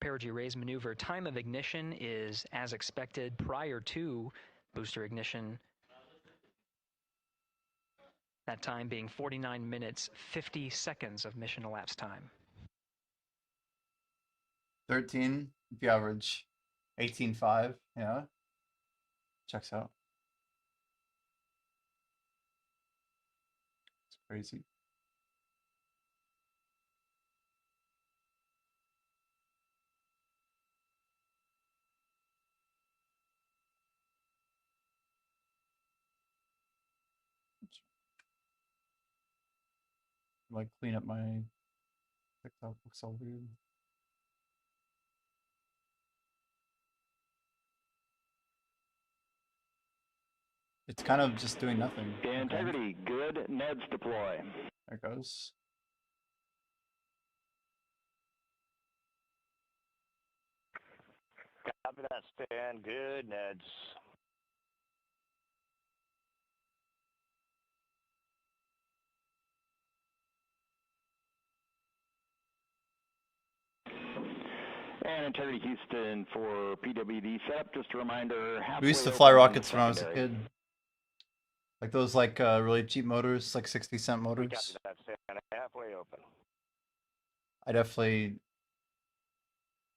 perigee raise maneuver time of ignition is as expected prior to booster ignition. That time being 49 minutes, 50 seconds of mission elapsed time. 13, if you average 18.5, yeah. Checks out. It's crazy. Like clean up my TikTok, looks all weird. It's kind of just doing nothing. Okay. Integrity, good. Neds deploy. There it goes. Copy that, Stan. Good, Neds. And Integrity Houston for PWD setup. Just a reminder, We used to halfway fly open rockets when I was a secondary. kid. Like those really cheap motors, like 60-cent We copy motors. that, Santa. Halfway open. I definitely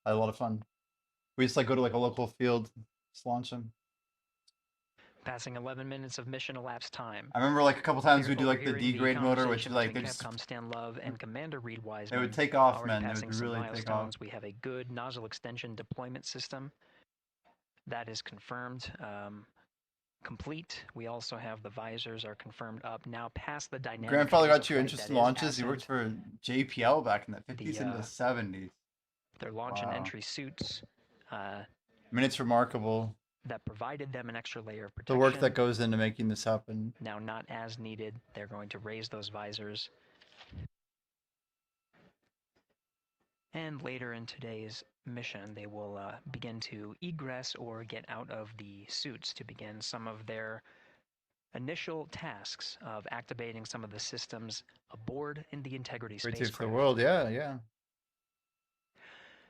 had a lot of fun. We used to like go to like a local field, just launch them. Passing 11 minutes of mission elapsed time. I remember like a couple times We're we do like the overhearing D grade motor, which conversation is like between they just Capcom Stan Love and Commander Reed Wiseman. they would take off, Already man. They passing would some really take off. milestones. We have a good nozzle extension deployment system. That is confirmed. Complete. We also have the visors are confirmed up now past the dynamic. Grandfather phase got of you flight interested in that is launches. He worked ascent. for JPL back in the 50s The, into the 70s. Their launch and Wow. entry suits I mean, it's remarkable that provided them an extra layer of the protection. work that goes into making this happen. Now not as needed. They're going to raise those visors. And later in today's mission, they will begin to egress or get out of the suits to begin some of their initial tasks of activating some of the systems aboard in the Integrity Great taste for the spacecraft. world, yeah, yeah.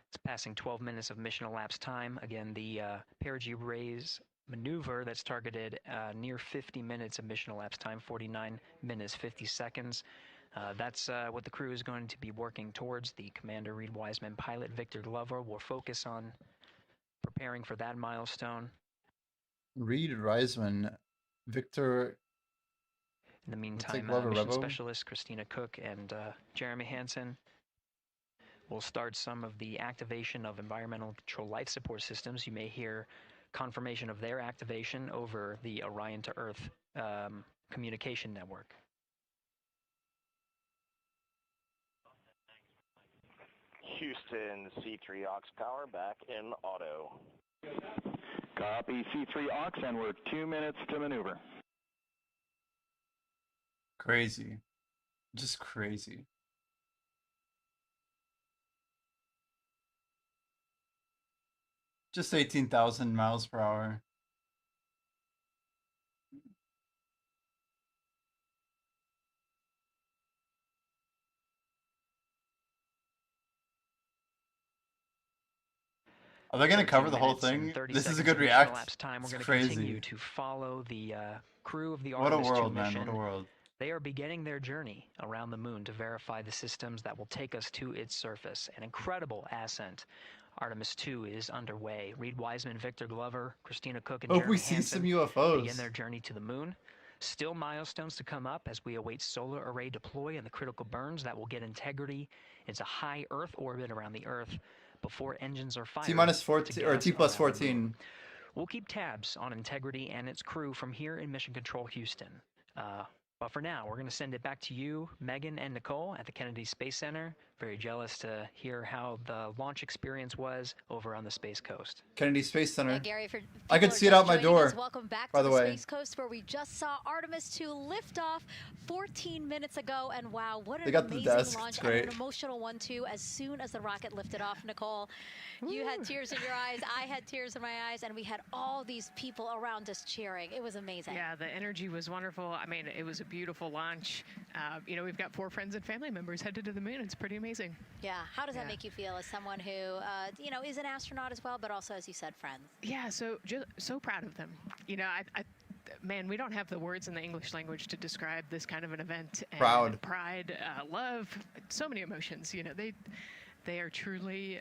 It's passing 12 minutes of mission elapsed time. Again, the perigee raise maneuver that's targeted near 50 minutes of mission elapsed time, 49 minutes, 50 seconds. That's what the crew is going to be working towards. The Commander Reed Wiseman, pilot Victor Glover will focus on preparing for that milestone. Reed Wiseman, Victor. In the meantime, Glover, mission Revo. specialist Christina Cook and Jeremy Hansen will start some of the activation of environmental control life support systems. You may hear confirmation of their activation over the Orion to Earth communication network. Houston, C3 aux power back in auto. Copy C3 aux, and we're 2 minutes to maneuver. Crazy. Just crazy. Just 18,000 miles per hour. Are they going to cover the whole thing? This is a good react. Time. We're going to crazy. continue to follow the crew of the What a Artemis 2 world, man. mission. What a world. They are beginning their journey around the moon to verify the systems that will take us to its surface. An incredible ascent. Artemis 2 is underway. Reed Wiseman, Victor Glover, Christina Cook, and Hope Jeremy we see Hansen some UFOs. begin their journey to the moon. Still milestones to come up as we await solar array deploy and the critical burns that will get Integrity into high Earth orbit around the Earth before engines are fired. T-minus 14 or T plus 14. We'll keep tabs on Integrity and its crew from here in Mission Control Houston. But for now, we're going to send it back to you, Megan and Nicole at the Kennedy Space Center. Very jealous to hear how the launch experience was over on the Space Coast. Kennedy Space Center. Yeah, Gary, for I could see it out my door. Welcome back by to the the way. Space Coast, where we just saw Artemis 2 lift off 14 minutes ago. And wow, what an amazing launch, and an emotional one too. As soon as the rocket lifted off, Nicole, you had tears in your eyes, I had tears in my eyes, and we had all these people around us cheering. It was amazing. Yeah, the energy was wonderful. I mean, it was a beautiful launch. You know, we've got 4 friends and family members headed to the moon. It's pretty amazing. Yeah, how does that make you feel as someone who, you know, is an astronaut as well, but also, as you said, friends? Yeah, so proud of them. You know, man, we don't have the words in the English language to describe this kind of an event. And Proud. Pride, love, so many emotions. You know, they are truly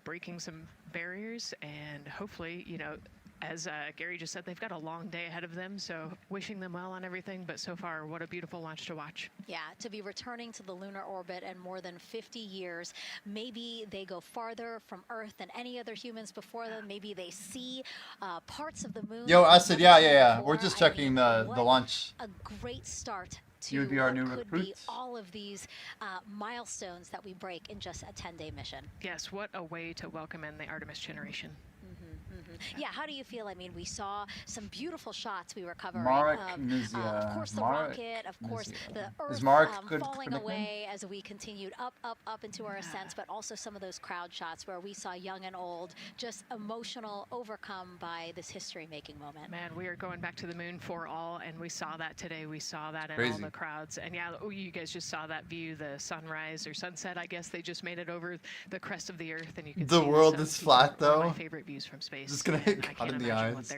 breaking some barriers, and hopefully, you know, as Gary just said, they've got a long day ahead of them, so wishing them well on everything, but so far, what a beautiful launch to watch. Yeah, to be returning to the lunar orbit in more than 50 years. Maybe they go farther from Earth than any other humans before them. Maybe they see parts of the moon. Yo, I said, yeah. We're just checking the launch. A great start to You would be our new what could be recruit. all of these milestones that we break in just a 10-day mission. Yes, what a way to welcome in the Artemis generation. Yeah, how do you feel? I mean, we saw some beautiful shots we were covering Marek of, Nizia. of course, the Marek rocket, of course, Nizia. the Is Earth Marek good falling nickname? away as we continued up into our ascents, but also some of those crowd shots where we saw young and old just emotional, overcome by this history-making moment. Man, we are going back to the moon for all, and we saw that today. We saw that in Crazy. all the crowds. And yeah, you guys just saw that view, the sunrise or sunset, I guess. They just made it over the crest of the Earth, and you can The see world sun. is flat, One of though. my favorite views from space. Just gonna and hit I God can't in the imagine eyes.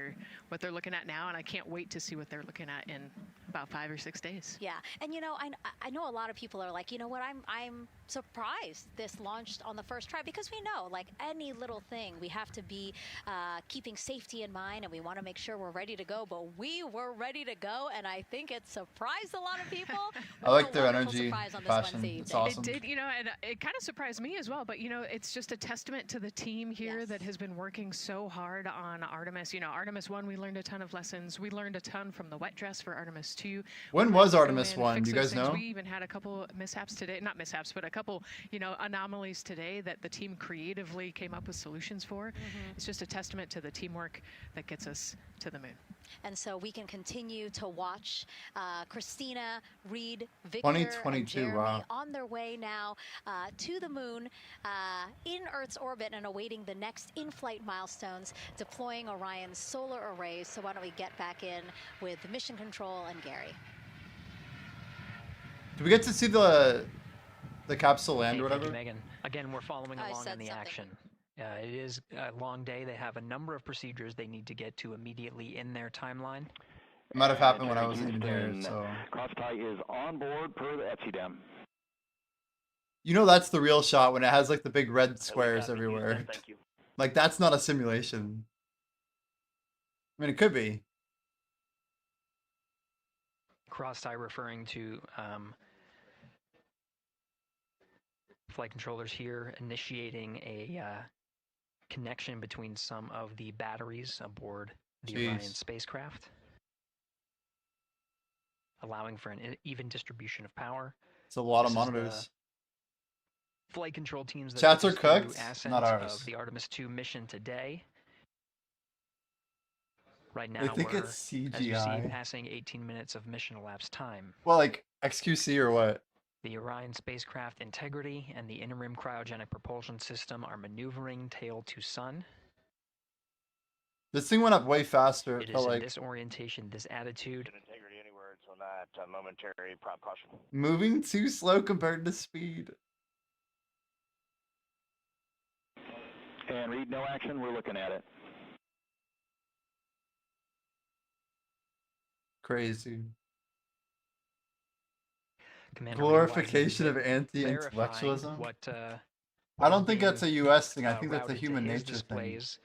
what they're looking at now, and I can't wait to see what they're looking at in about 5 or 6 days. Yeah, and you know, I know a lot of people are like, you know what, I'm surprised this launched on the first try, because we know, like any little thing, we have to be keeping safety in mind, and we want to make sure we're ready to go. But we were ready to go, and I think it surprised a lot of people. I like their Wonderful energy, surprise on this passion. Wednesday It's evening. awesome. It did, you know, and it kind of surprised me as well. But, you know, it's just a testament to the team here that has been working so hard on Artemis. You know, Artemis 1, we learned a ton of lessons. We learned a ton from the wet dress for Artemis 2. When was Artemis 1? Do you guys know? We even had a couple mishaps today. Not mishaps, but a couple, you know, anomalies today that the team creatively came up with solutions for. It's just a testament to the teamwork that gets us to the moon. And so we can continue to watch Christina, Reed, Victor, 2022, and Jeremy wow. on their way now to the moon, in Earth's orbit, and awaiting the next in-flight milestones, deploying Orion's solar arrays. So why don't we get back in with Mission Control and Gary. Do we get to see the capsule land or Thank you, whatever? Megan. Again, we're following I along said in the something. action. It is a long day. They have a number of procedures they need to get to immediately in their timeline. It might have happened when I wasn't even here, Houston, so. Crosstie is on board per the ETSI You know that's the real shot when it has like the big red squares everywhere. Houston, thank you. Like that's not a simulation. I mean, it could be. Cross-tie referring to flight controllers here initiating a connection between some of the batteries aboard the Orion spacecraft, allowing for an even distribution of power. It's a lot This of is the monitors. Flight control teams that Chats took are us through cooked, ascent not ours. of the Artemis 2 mission today. Right now, I think we're, it's as you see, CGI. passing 18 minutes of mission elapsed time. Well, like XQC or what? The Orion spacecraft integrity and the interim cryogenic propulsion system are maneuvering tail to sun. This thing went up way faster. It It is felt in like this orientation, this attitude. Integrity, any words on that momentary prop caution? moving too slow compared to speed. And Reed, no action. We're looking at it. Crazy. Commander Glorification of verifying anti-intellectualism. what I don't think that's a U.S. thing. I uh, think that's a routed to human his nature thing. displays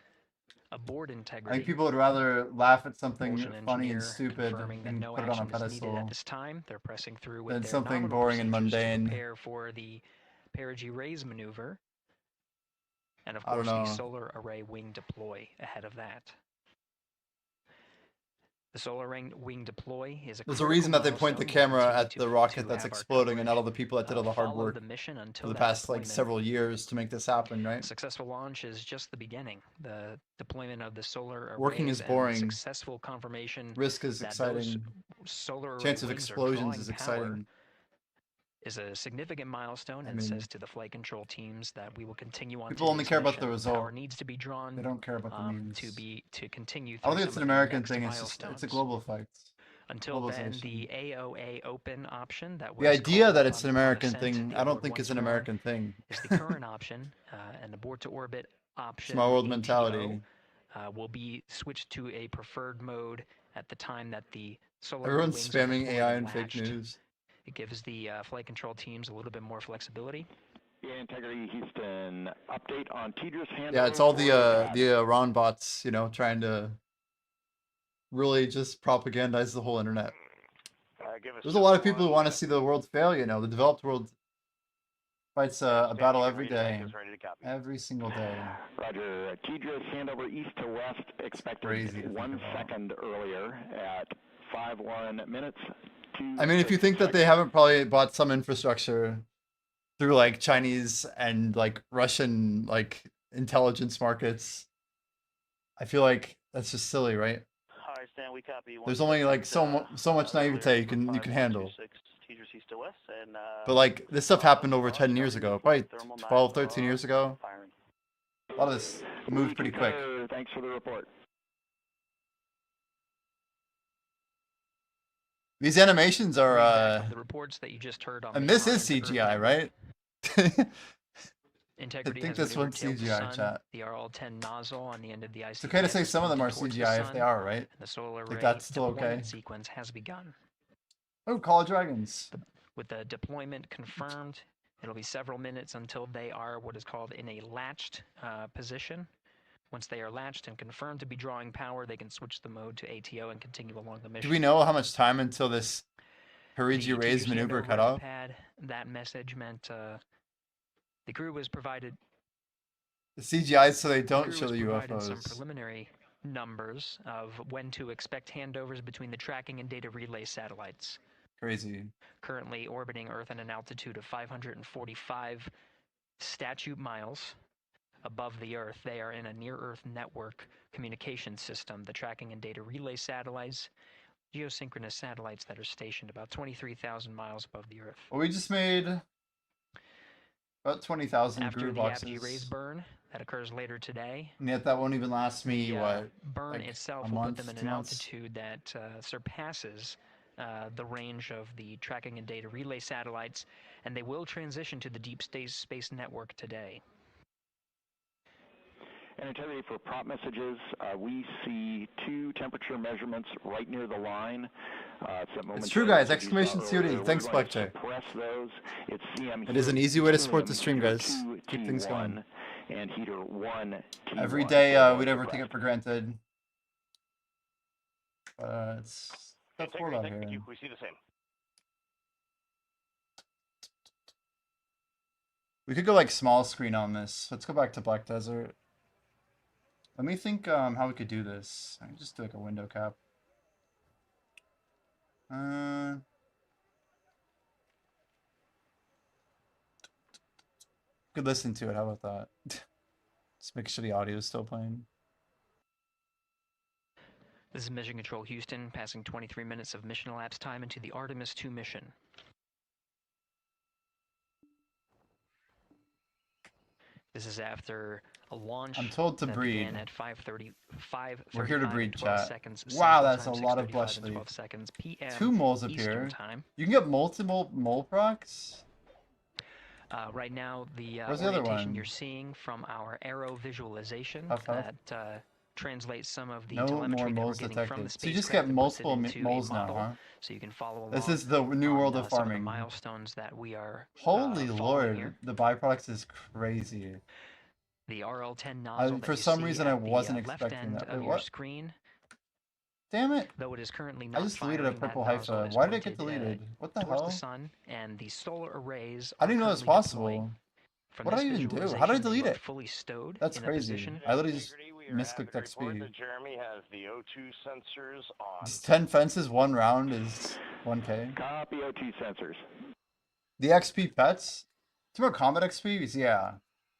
aboard I integrity. think people would rather laugh at something Propulsion funny engineer and stupid confirming that and no put it on a action is needed pedestal. at this time. They're pressing through with than their something nominal boring and procedures to mundane. prepare for the perigee raise maneuver, and of I don't course the know. solar array wing deploy ahead of that. The solar wing deploy is There's a reason that they point the critical milestone. camera We'll at continue the to rocket that's have our exploding and not all the coverage, people that did all the hard follow work the mission for until the that past like deployment. several years to make this happen, right? Successful launch is just the beginning. The deployment of the solar Working arrays is and boring. successful confirmation Risk is that those exciting. solar Chance of wings are explosions drawing is power exciting. is a significant milestone, I and mean, says to the flight control teams that we will continue on. People only today's care about the mission. Power result. needs to be drawn. They don't care about the means. to continue. I don't through think it's some an of the American next thing. It's just it's a milestones. global fight. Until then, globalization. the AOA open option that was The idea called that it's on an American ascent thing, the I don't aboard think once is an more American thing. is the current option, and the board to orbit option. Small world ATO, mentality. will be switched to a preferred mode at the time that the solar Everyone's wings are spamming deployed AI and and fake latched. news. It gives the flight control teams a little bit more flexibility. Yeah, Integrity Houston, update on Tidris handover. Yeah, it's all for the Iran bots, you know, trying to really just propagandize the whole internet. Give us There's a lot of just people who one want to see the world fail, you know. The developed world fights a battle every day, ready to copy. every single day. Roger. Tidris handover east to west, expected Crazy to think 1 about. second earlier at 5:1 minutes. I mean, if you think that they haven't probably bought some infrastructure through like Chinese and like Russian like intelligence markets, I feel like that's just silly, right? Alright, Stan, we copy. There's only like so much naivete you can handle. But like this stuff happened over 10 years ago, probably 12, 13 years ago. A lot of this moved pretty quick. Thanks for the report. These animations are the reports that you just heard on and this is CGI, right? Integrity I think has this one's maneuvered tail to CGI, sun, chat. The RL-10 nozzle on the end of the ICP. It's okay to say some of them are towards the CGI if sun, they are, right? and the solar Like array that's still okay. deployment sequence has begun. Oh, Call of Dragons. With the deployment confirmed, it'll be several minutes until they are what is called in a latched position. Once they are latched and confirmed to be drawing power, they can switch the mode to ATO and continue along the mission. Do we know how much time until this Perigi Ray's maneuver cut off? That message meant the crew was provided the CGI so they don't show the UFOs. Some preliminary numbers of when to expect handovers between the tracking and data relay satellites. Crazy. Currently orbiting Earth at an altitude of 545 statute miles above the Earth. They are in a near-Earth network communication system. The tracking and data relay satellites, geosynchronous satellites that are stationed about 23,000 miles above the Earth. Well, we just made about 20,000 After groove the boxes. apogee rays burn, that occurs later today. And yet that won't even last me, what? Burn like itself a will month, put them in 2 an months? altitude that surpasses the range of the tracking and data relay satellites, and they will transition to the deep space network today. And Integrity, for prop messages, we see 2 temperature measurements right near the line. It's true, guys. Exclamation COD. Thanks, Blackjack. It is an easy way to support the stream, guys. Keep things going. And heater 1, Every day, we never take it for granted. It's tough world out here. Thank you. We see the same. We could go like small screen on this. Let's go back to Black Desert. Let me think how we could do this. I can just do like a window cap. Could listen to it. How about that? Just make sure the audio is still playing. This is Mission Control Houston, passing 23 minutes of mission elapsed time into the Artemis II mission. This is after a launch. I'm told to breed. At 5:35. We're here to breed, chat. Seconds, wow, that's a time, lot of blush leaf. PM 2 moles appear. You can get multiple mole procs. Right now, the Where's the other orientation one? you're seeing from our arrow visualization Huff. that translates some of the No telemetry more that we're moles getting detected. from the So you just spacecraft get and puts it multiple into a moles now, model, huh? So you can follow along. This is the new world of some farming. the milestones that we are. Holy following lord, here. the byproducts is crazy. The RL-10 nozzle For some reason, I wasn't expecting that. Wait, Of your what? screen, Damn it! though it is currently I not just deleted a firing, that purple nozzle hypha. is Why did it get pointed, deleted? What the towards hell? the sun, and the solar arrays. I didn't know it was currently deploying. possible. From What did I this even do? How did I visualization, they delete look it? Fully stowed That's in a crazy. position. I literally just We are misclicked happy to report XP. that Jeremy has the O2 sensors on. Just 10 fences, 1 round is 1k. Copy O2 sensors. The XP pets? It's more combat XP? Yeah.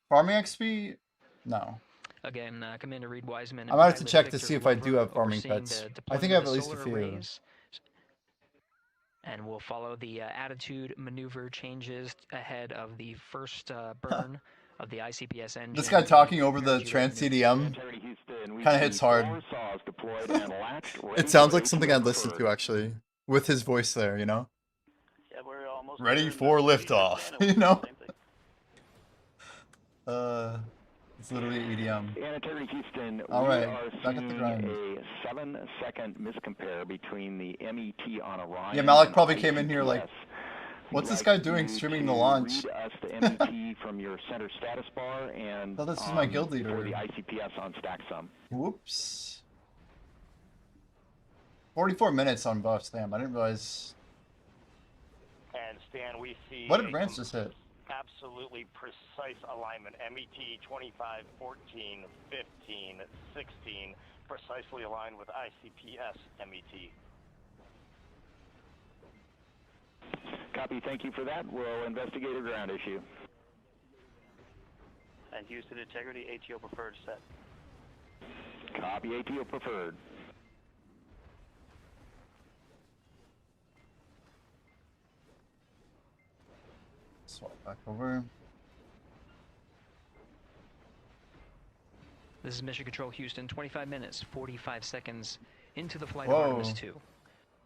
Farming XP? No. Again, Commander Reed Wiseman. I might have to check to see if I do have farming pets. I think I have at least a few. Arrays, and we'll follow the attitude maneuver changes ahead of the first burn of the ICPS engine. This guy talking over the trans CDM kind of hits hard. It sounds like something I'd listen to, actually. With his voice there, you know? Yeah, we're almost Ready for liftoff, you know? It's literally EDM. Integrity Houston, All right, we are back at the grind. a 7-second miscompare between the MET on Orion. Yeah, Malik and probably came in here like, ICPS. what's this We'd guy like doing you streaming to the launch? Read us the MET from your center status bar and Oh, this is my guild leader. for the ICPS on StackSum. Whoops. 44 minutes on buffs, damn, I didn't realize. And Stan, we see. What did Rance just hit? Absolutely precise alignment. MET 25, 14, 15, 16, precisely aligned with ICPS MET. Copy, thank you for that. We'll investigate a ground issue. And Houston Integrity, ATO preferred set. Copy, ATO preferred. Swap back over. This is Mission Control Houston, 25 minutes, 45 seconds into the flight Whoa. of Artemis 2.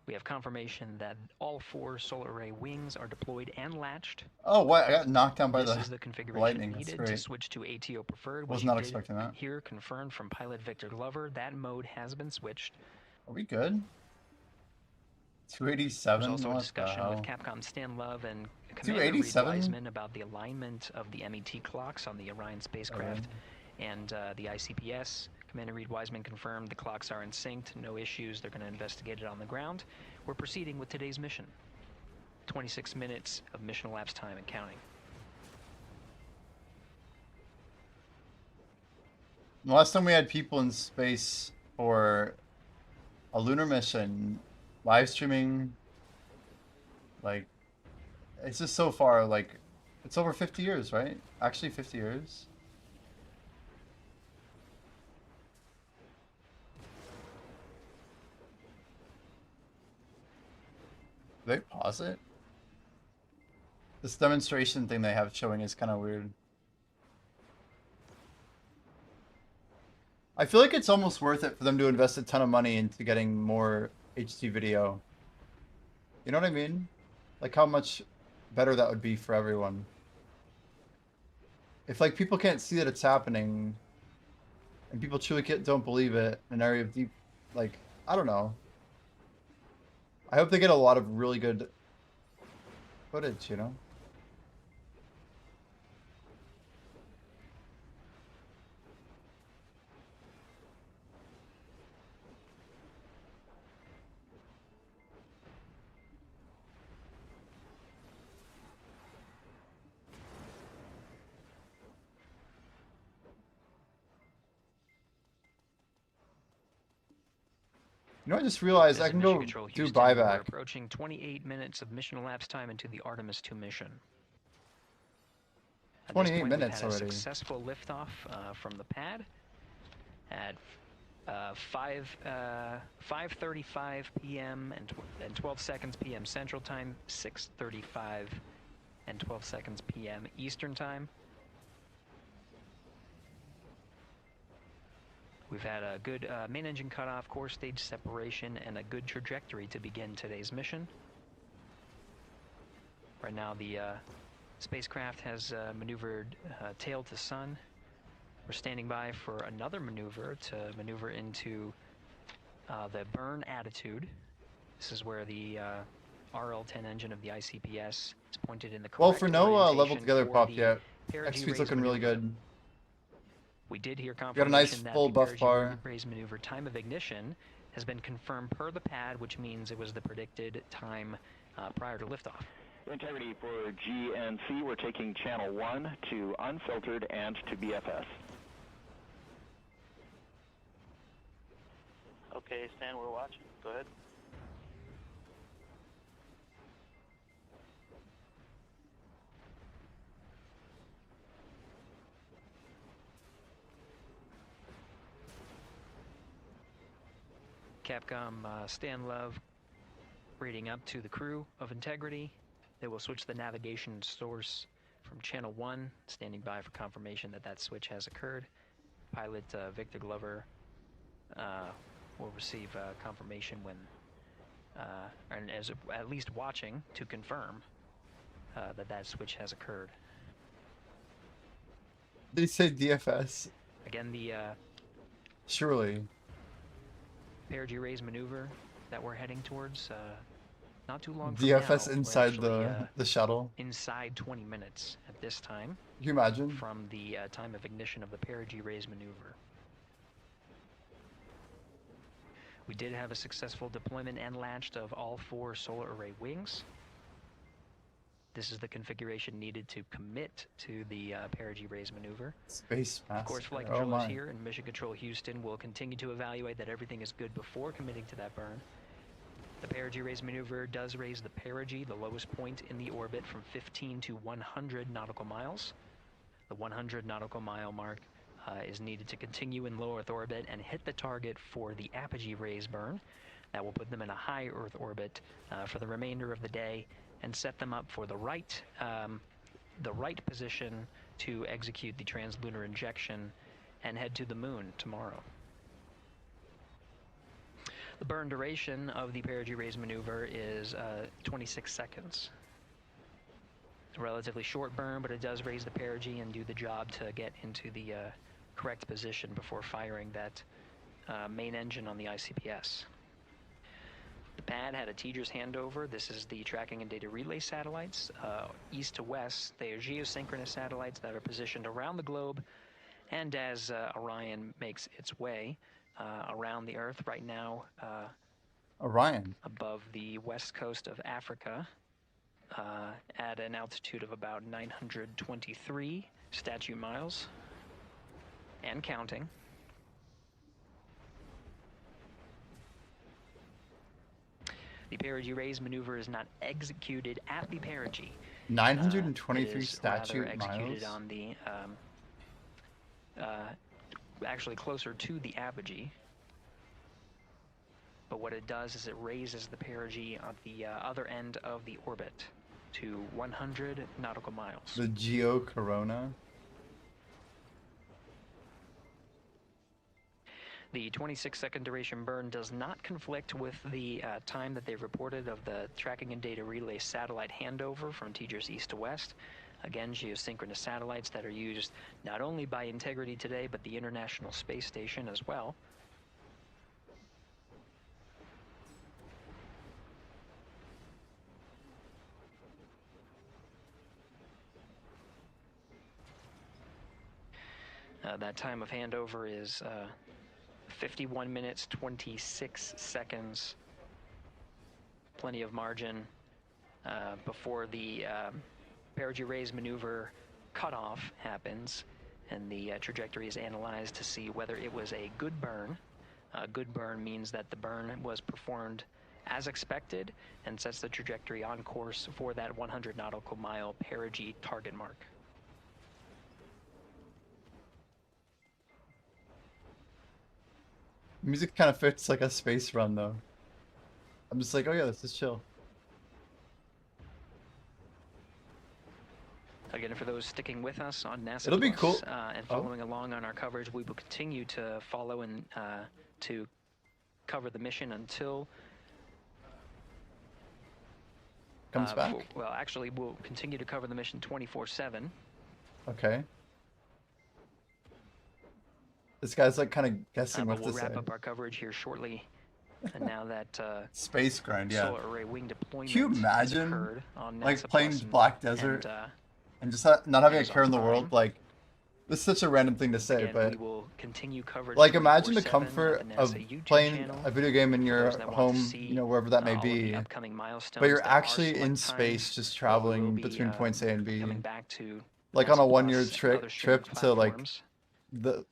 We have confirmation that all 4 solar array wings are deployed and latched. Oh, what? I got knocked down by This is the configuration lightning. That's needed great. to switch to ATO preferred. Was which not you did expecting that. Here confirmed from pilot Victor Glover, that mode has been switched. Are we good? 287? There's also a What discussion the with hell? Capcom Stan Love and Commander Reed 287? Wiseman about the alignment of the MET clocks on the Orion spacecraft and the ICPS. Commander Reed Wiseman confirmed the clocks are in sync, no issues, they're going to investigate it on the ground. We're proceeding with today's mission. 26 minutes of mission elapsed time and counting. The last time we had people in space for a lunar mission, live streaming, like, it's just so far, like, it's over 50 years, right? Actually 50 years. Did they pause it? This demonstration thing they have showing is kind of weird. I feel like it's almost worth it for them to invest a ton of money into getting more HD video. You know what I mean? Like how much better that would be for everyone. If like people can't see that it's happening and people truly don't believe it in an area of deep, like, I don't know. I hope they get a lot of really good footage, you know? You know, I just realized I can go do buyback. We're approaching 28 minutes of mission elapsed time into the Artemis 2 mission. At 28 point, minutes we've had already. A successful liftoff from the pad at 5:35 p.m. and 12 seconds p.m. Central Time, 6:35 and 12 seconds p.m. Eastern Time. We've had a good main engine cutoff, core stage separation, and a good trajectory to begin today's mission. Right now the spacecraft has maneuvered tail to sun. We're standing by for another maneuver to maneuver into the burn attitude. This is where the RL-10 engine of the ICPS is pointed in the correct Well, for no level orientation together for pop the yet. perigee XP's raise looking really maneuver. good. We did hear Got a confirmation nice that full the buff perigee bar. raise maneuver time of ignition has been confirmed per the pad, which means it was the predicted time prior to liftoff. Integrity for GNC, we're taking channel 1 to unfiltered and to BFS. Okay, Stan, we're watching. Go ahead. Capcom Stan Love reading up to the crew of Integrity. They will switch the navigation source from channel 1, standing by for confirmation that that switch has occurred. Pilot Victor Glover will receive confirmation when, and as at least watching to confirm that that switch has occurred. Did he say DFS? Again, the Surely. perigee raise maneuver that we're heading towards, not too long from DFS now. inside We're actually, the shuttle. inside 20 minutes at this time. Can you imagine? From the time of ignition of the perigee raise maneuver. We did have a successful deployment and launched of all 4 solar array wings. This is the configuration needed to commit to the perigee raise maneuver. Space master. Of course, flight Oh controllers my. here in Mission Control Houston will continue to evaluate that everything is good before committing to that burn. The perigee raise maneuver does raise the perigee, the lowest point in the orbit, from 15 to 100 nautical miles. The 100 nautical mile mark is needed to continue in low Earth orbit and hit the target for the apogee raise burn. That will put them in a high Earth orbit for the remainder of the day and set them up for the right position to execute the translunar injection and head to the moon tomorrow. The burn duration of the perigee raise maneuver is 26 seconds. A relatively short burn, but it does raise the perigee and do the job to get into the correct position before firing that main engine on the ICPS. The pad had a TGERS handover. This is the tracking and data relay satellites. East to west, they are geosynchronous satellites that are positioned around the globe. And as Orion makes its way around the Earth right now, Orion, above the west coast of Africa, at an altitude of about 923 statute miles and counting. The perigee raise maneuver is not executed at the perigee. 923 statute miles. Executed on the actually closer to the apogee. But what it does is it raises the perigee at the other end of the orbit to 100 nautical miles. The Geo Corona. The 26-second duration burn does not conflict with the time that they've reported of the tracking and data relay satellite handover from TGERS east to west. Again, geosynchronous satellites that are used not only by Integrity today, but the International Space Station as well. That time of handover is 51 minutes, 26 seconds. Plenty of margin before the perigee raise maneuver cutoff happens, and the trajectory is analyzed to see whether it was a good burn. A good burn means that the burn was performed as expected and sets the trajectory on course for that 100 nautical mile perigee target mark. Music kind of fits like a space run though. I'm just like, oh yeah, this is chill. Again, for those sticking with us on NASA It'll be Plus, cool. And following along on our coverage, we will continue to follow and to cover the mission until comes back. Well, actually, we'll continue to cover the mission 24/7. Okay. This guy's like kind of guessing what we'll to wrap say. up our coverage here shortly. And now that space grind, yeah. solar array wing deployment Can you imagine occurred on NASA like playing Plus Black Desert and just not having a care in the world? Like, this is such a random thing to say, again, but we will continue coverage like imagine the 24/7 comfort on the of NASA YouTube playing channel. a video game in For your those that want to home, see, you know, wherever that may all of the be, upcoming milestones but you're that are actually in select space times, just where we will traveling be, between points A and B. coming back to Like on a NASA one-year Plus and other trip streaming to like platforms.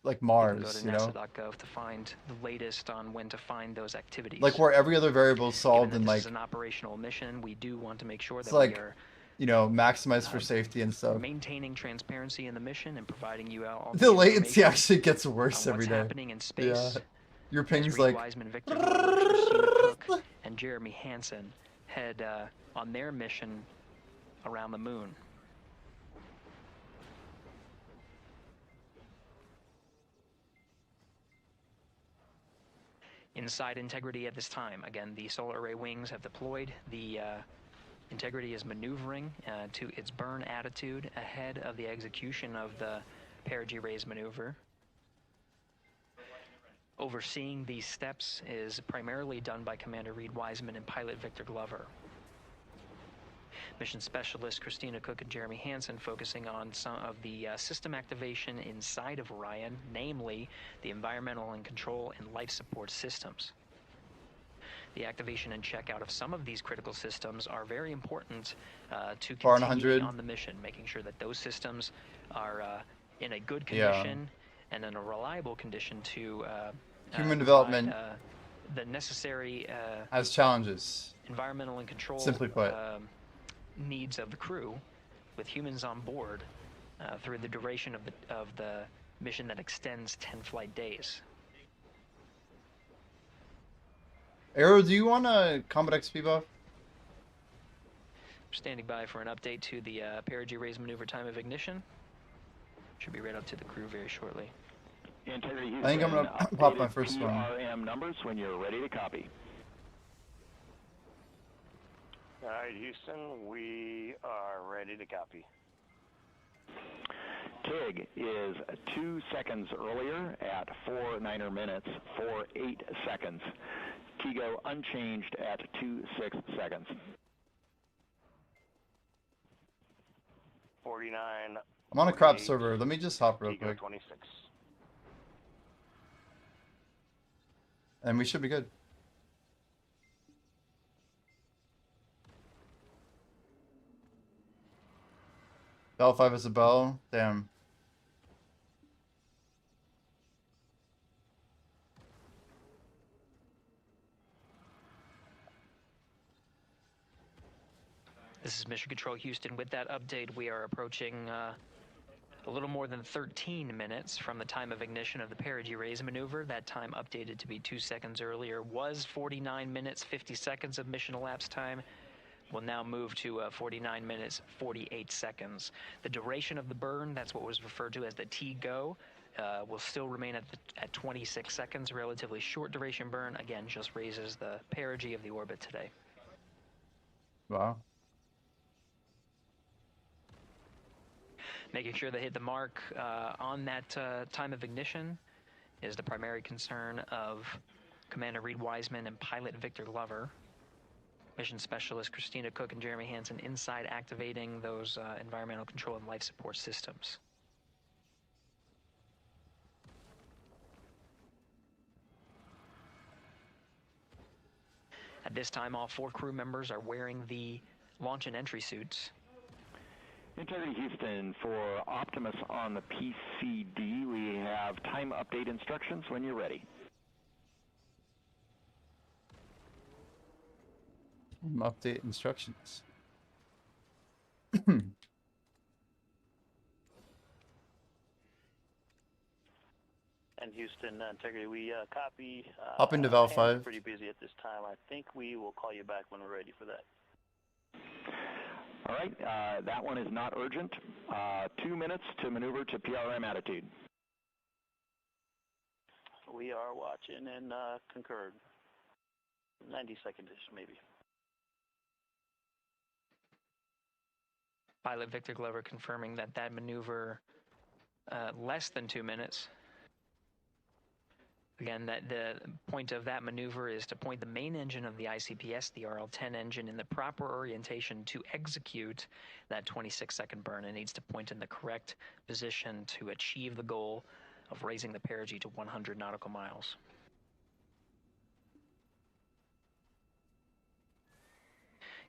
like You can Mars, go to you know? NASA.gov to find the latest on when to find those activities. Like where every other variable is solved Given and that like this is an operational mission, we do want to make sure it's that like, we are you know, maximized for safety and stuff. maintaining transparency in the mission and providing you all The latency information actually gets on worse every what's day. happening in space. Yeah. Your As ping's Reed like Wiseman, Victor Miller, Christina Cook, and Jeremy Hansen head on their mission around the moon. Inside Integrity at this time, again, the solar array wings have deployed. The Integrity is maneuvering to its burn attitude ahead of the execution of the perigee raise maneuver. Overseeing these steps is primarily done by Commander Reed Wiseman and pilot Victor Glover. Mission specialists Christina Cook and Jeremy Hansen focusing on some of the system activation inside of Orion, namely the environmental and control and life support systems. The activation and checkout of some of these critical systems are very important to continue on the mission, making sure that those systems are in a good condition and in a reliable condition to human development the necessary has challenges. Environmental and control, simply put, needs of the crew, with humans on board through the duration of the mission that extends 10 flight days. Arrow, do you want a combat XP buff? Standing by for an update to the perigee raise maneuver time of ignition. Should be right up to the crew very shortly. Integrity I think I'm gonna pop my first one. PRM numbers when you're ready to copy. All right, Houston, we are ready to copy. TIG is 2 seconds earlier at 4 minutes, 4.8 seconds. TIGO unchanged at 2.6 seconds. 49. I'm on a crap server. Let me just hop real quick. 26. And we should be good. Bell 5 is a bell. Damn. This is Mission Control Houston. With that update, we are approaching a little more than 13 minutes from the time of ignition of the perigee raise maneuver. That time updated to be 2 seconds earlier was 49 minutes, 50 seconds of mission elapsed time. Will now move to 49 minutes, 48 seconds. The duration of the burn, that's what was referred to as the TGO, will still remain at 26 seconds. Relatively short duration burn, again, just raises the perigee of the orbit today. Wow. Making sure they hit the mark on that time of ignition is the primary concern of Commander Reed Wiseman and Pilot Victor Glover. Mission Specialist Christina Cook and Jeremy Hansen inside activating those environmental control and life support systems. At this time, all 4 crew members are wearing the launch and entry suits. Integrity Houston, for Optimus on the PCD, we have time update instructions when you're ready. Update instructions. And Houston, Integrity, we copy. Hop into Val Pam's 5. Pretty busy at this time. I think we will call you back when we're ready for that. All right, that one is not urgent. 2 minutes to maneuver to PRM attitude. We are watching and concurred. 90 seconds-ish, maybe. Pilot Victor Glover confirming that that maneuver less than 2 minutes. Again, that the point of that maneuver is to point the main engine of the ICPS, the RL-10 engine, in the proper orientation to execute that 26-second burn. It needs to point in the correct position to achieve the goal of raising the perigee to 100 nautical miles.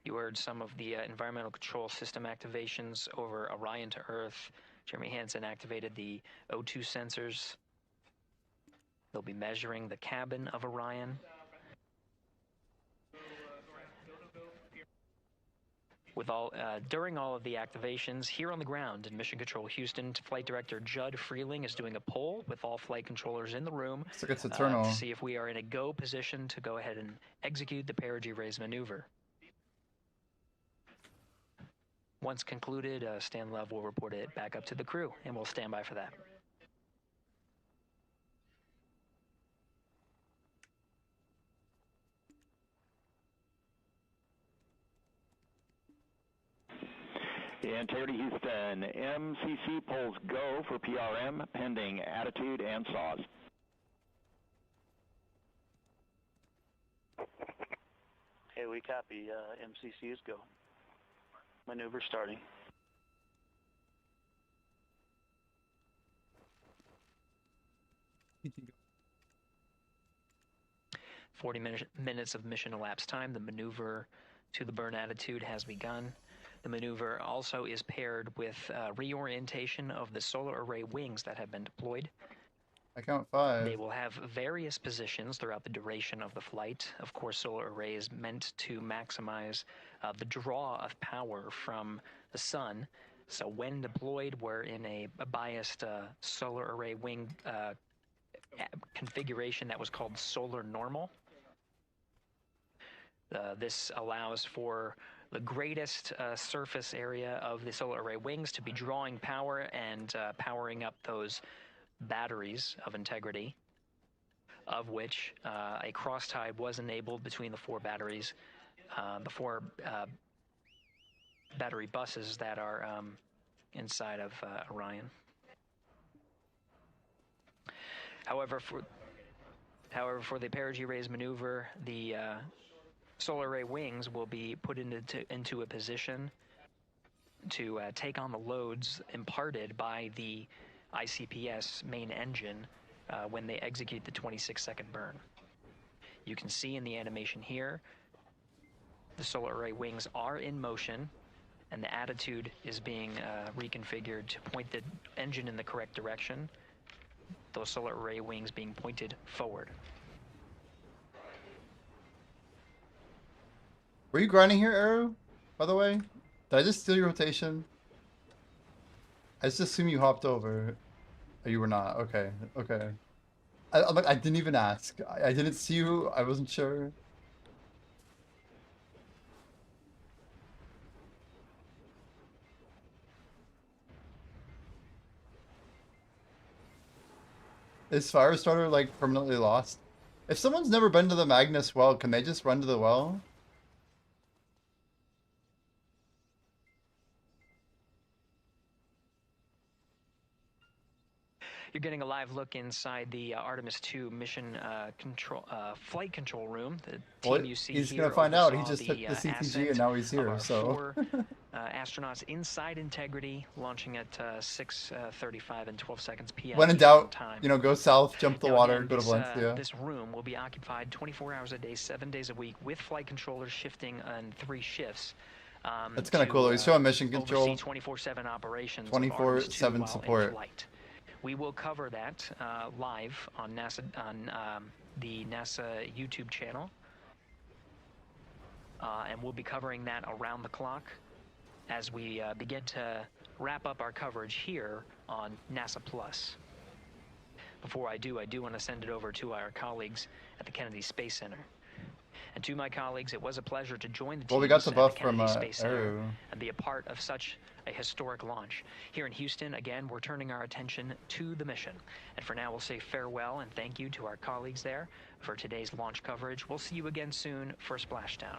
You heard some of the environmental control system activations over Orion to Earth. Jeremy Hansen activated the O2 sensors. They'll be measuring the cabin of Orion. During all of the activations here on the ground in Mission Control Houston, Flight Director Judd Freeling is doing a poll with all flight controllers in the room to see if we are in a go position to go ahead and execute the perigee raise maneuver. Once concluded, Stan Love will report it back up to the crew, and we'll stand by for that. Integrity Houston, MCC polls go for PRM pending attitude and saws. Hey, we copy. MCC is go. Maneuver starting. Minutes of mission elapsed time. The maneuver to the burn attitude has begun. The maneuver also is paired with reorientation of the solar array wings that have been deployed. I count 5. They will have various positions throughout the duration of the flight. Of course, solar array is meant to maximize the draw of power from the sun So when deployed, we're in a biased solar array wing configuration that was called solar normal. This allows for the greatest surface area of the solar array wings to be drawing power and powering up those batteries of integrity, of which a cross-tie was enabled between the four batteries, the four battery buses that are inside of Orion. However, for the perigee raise maneuver, the solar array wings will be put into a position to take on the loads imparted by the ICPS main engine when they execute the 26-second burn. You can see in the animation here, the solar array wings are in motion, and the attitude is being reconfigured to point the engine in the correct direction, those solar array wings being pointed forward. Were you grinding here, Arrow? By the way, did I just steal your rotation? I just assume you hopped over. Oh, you were not. Okay, okay. I didn't even ask. I didn't see you. I wasn't sure. Is Firestarter like permanently lost? If someone's never been to the Magnus well, can they just run to the well? You're getting a live look inside the Artemis 2 mission flight control room. The team you see he's here gonna find out. He oversaw just took the CTG ascent and now he's here. of our So four astronauts inside Integrity, launching at 6:35 and 12 seconds p.m. when in doubt, time. you know, go south, jump the Now, water, again, go to Valencia. This room will be occupied 24 hours a day, 7 days a week, with flight controllers shifting on 3 shifts. That's kind of cool. He's showing mission control. 24/7 operations. 24/7 support. We will cover that live on NASA the NASA YouTube channel, and we'll be covering that around the clock as we begin to wrap up our coverage here on NASA Plus. Before I do want to send it over to our colleagues at the Kennedy Space Center. And to my colleagues, it was a pleasure to join the team Well, we got the buff at the Kennedy from Space Center Arrow. and be a part of such a historic launch. Here in Houston, again, we're turning our attention to the mission. And for now, we'll say farewell and thank you to our colleagues there for today's launch coverage. We'll see you again soon for Splashdown.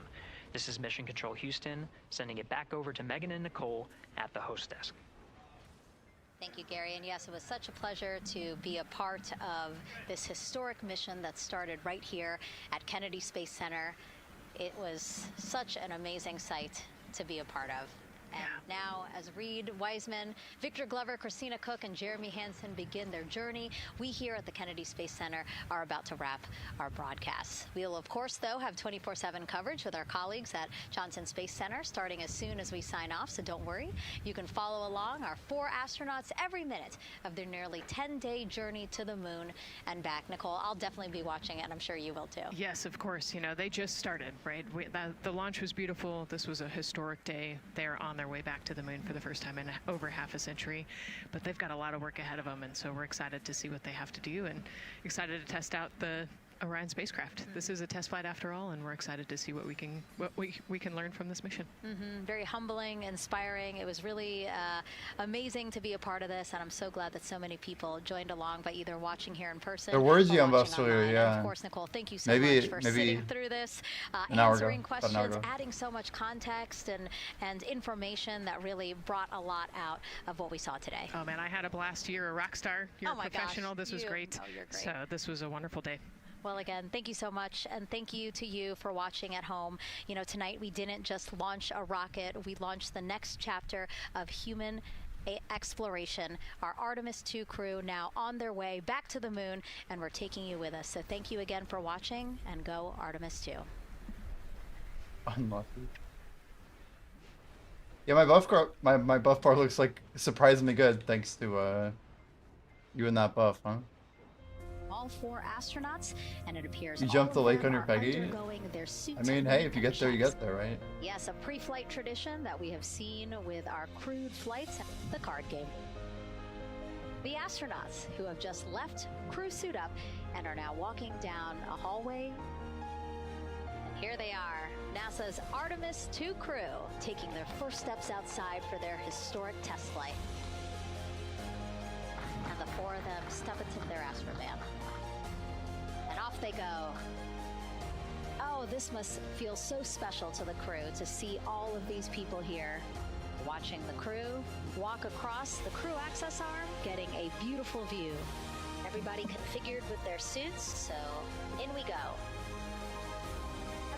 This is Mission Control Houston, sending it back over to Megan and Nicole at the host desk. Thank you, Gary. And yes, it was such a pleasure to be a part of this historic mission that started right here at Kennedy Space Center. It was such an amazing sight to be a part of. And now, as Reed Wiseman, Victor Glover, Christina Cook, and Jeremy Hansen begin their journey, we here at the Kennedy Space Center are about to wrap our broadcasts. We'll, of course, though, have 24/7 coverage with our colleagues at Johnson Space Center starting as soon as we sign off, so don't worry. You can follow along our 4 astronauts every minute of their nearly 10-day journey to the moon and back. Nicole, I'll definitely be watching it, and I'm sure you will, too. Yes, of course. You know, they just started, right? The launch was beautiful. This was a historic day. They're on their way back to the moon for the first time in over half a century, but they've got a lot of work ahead of them, and so we're excited to see what they have to do and excited to test out the Orion spacecraft. This is a test flight after all, and we're excited to see what we can learn from this mission. Very humbling, inspiring. It was really amazing to be a part of this, and I'm so glad that so many people joined along by either watching here in person. There were GM buffs earlier, yeah. And of course, Nicole, thank you so much for sitting through this, answering questions, adding so much context and information that really brought a lot out of what we saw today. Oh man, I had a blast. You're a rock star. You're a professional. This was great. Oh, you're great. So this was a wonderful day. Well, again, thank you so much, and thank you to you for watching at home. You know, tonight we didn't just launch a rocket, we launched the next chapter of human exploration. Our Artemis 2 crew now on their way back to the moon, and we're taking you with us. So thank you again for watching, and go Artemis 2. Unlucky. Yeah, my buff bar looks like surprisingly good thanks to you and that buff, huh? all 4 astronauts, and it appears you jumped the lake on your Peggy? their I mean, hey, if you get there, you get there, right? Yes, a pre-flight tradition that we have seen with our crewed flights, the card game. The astronauts who have just left crew suit up and are now walking down a hallway. And here they are, NASA's Artemis II crew, taking their first steps outside for their historic test flight. And the 4 of them step into their astrovan. And off they go. Oh, this must feel so special to the crew to see all of these people here. Watching the crew walk across the crew access arm, getting a beautiful view. Everybody configured with their suits, so in we go.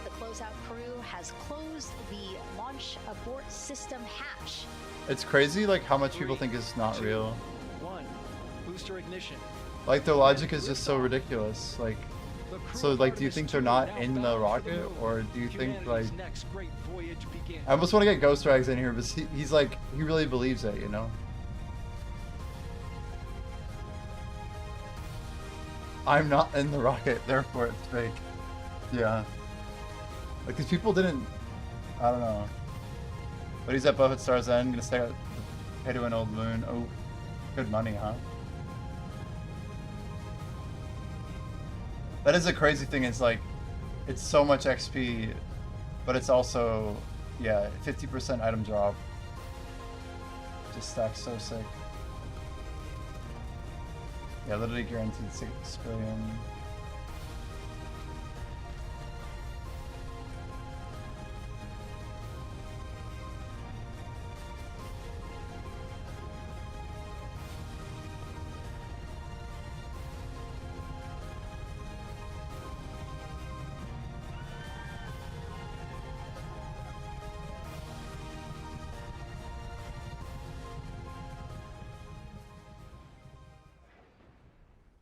The closeout crew has closed the launch abort system hatch. It's crazy, like, how much people think it's not 2, real. 1. Booster ignition. Like, their logic is just so ridiculous. Like, so, like, do you think they're not in the rocket, or do you think, like... I almost want to get Ghost Rags in here, but he's like, he really believes it, you know? I'm not in the rocket, therefore it's fake. Yeah. Like, these people didn't... I don't know. But he's at Buffett Star's End, gonna stay at pay to an old moon. Oh, good money, huh? That is a crazy thing, it's like, it's so much XP, but it's also, yeah, 50% item drop. Just stacks so sick. Yeah, literally guaranteed 6 billion.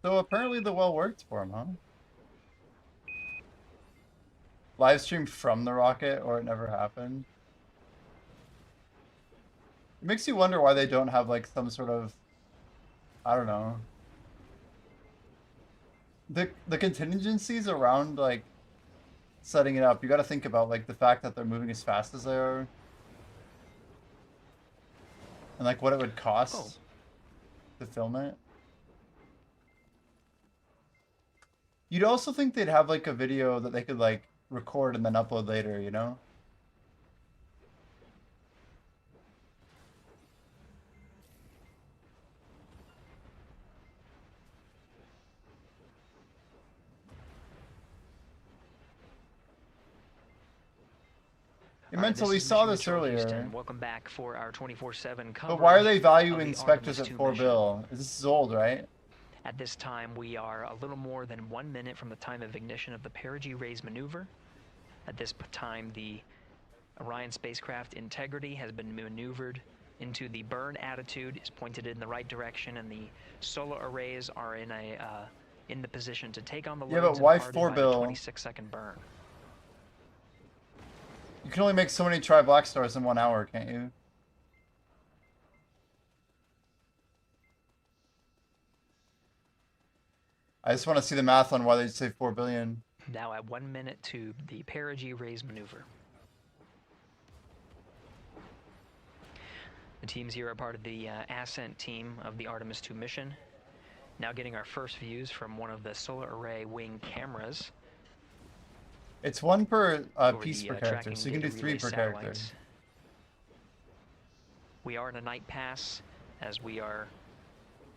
So apparently the well worked for him, huh? Live stream from the rocket, or it never happened. It makes you wonder why they don't have like some sort of, I don't know. The contingencies around like setting it up, you got to think about like the fact that they're moving as fast as they are, and like what it would cost to film it. You'd also think they'd have like a video that they could like record and then upload later, you know? We saw this earlier. Houston. Welcome back for our 24/7 coverage. But why are they valuing the Spectres at Artemis 4 II bill? This is old, right? At this time, we are a little more than 1 minute from the time of ignition of the perigee raise maneuver. At this time, the Orion spacecraft integrity has been maneuvered into the burn attitude, is pointed in the right direction, and the solar arrays are in the position to take on the loads. Yeah, but why imparted 4 by the bill? 26-second burn. You can only make so many Tri-Black Stars in 1 hour, can't you? I just want to see the math on why they say 4 billion. Now at 1 minute to the perigee raise maneuver. The teams here are part of the ascent team of the Artemis II mission. Now getting our first views from one of the solar array wing cameras. It's 1 per piece per character, so you can do 3 per character. We are in a night pass, as we are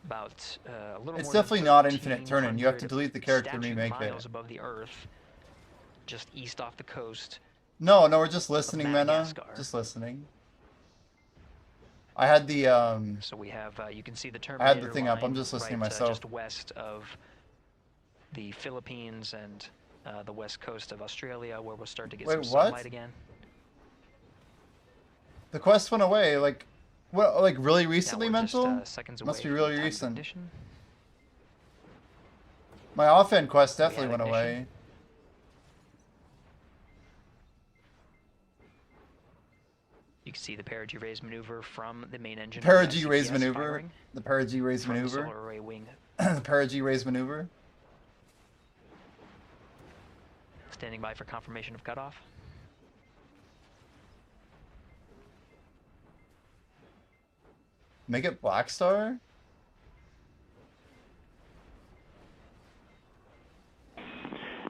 about a little It's more definitely than not infinite turning. You have to 1,300 delete the character and statute remake miles it. above the Earth, just east off the coast. No, we're just listening, Mena. Madagascar. Just listening. I had the So we have, you can see the I Terminator had the thing up. I'm line just listening right, myself. just west of the Philippines and the west coast of Australia, where we'll start to get some sunlight again. The quest went away, like, what? Like really recently, Now we're just, mental? seconds Must be away really from time of recent. ignition. My offhand quest We definitely have went ignition. away. You can see the perigee raise maneuver from the main engine. Perigee with raise CPS maneuver. firing The perigee raise from the maneuver. solar array wing. The perigee raise maneuver. Standing by for confirmation of cutoff. Make it Black Star?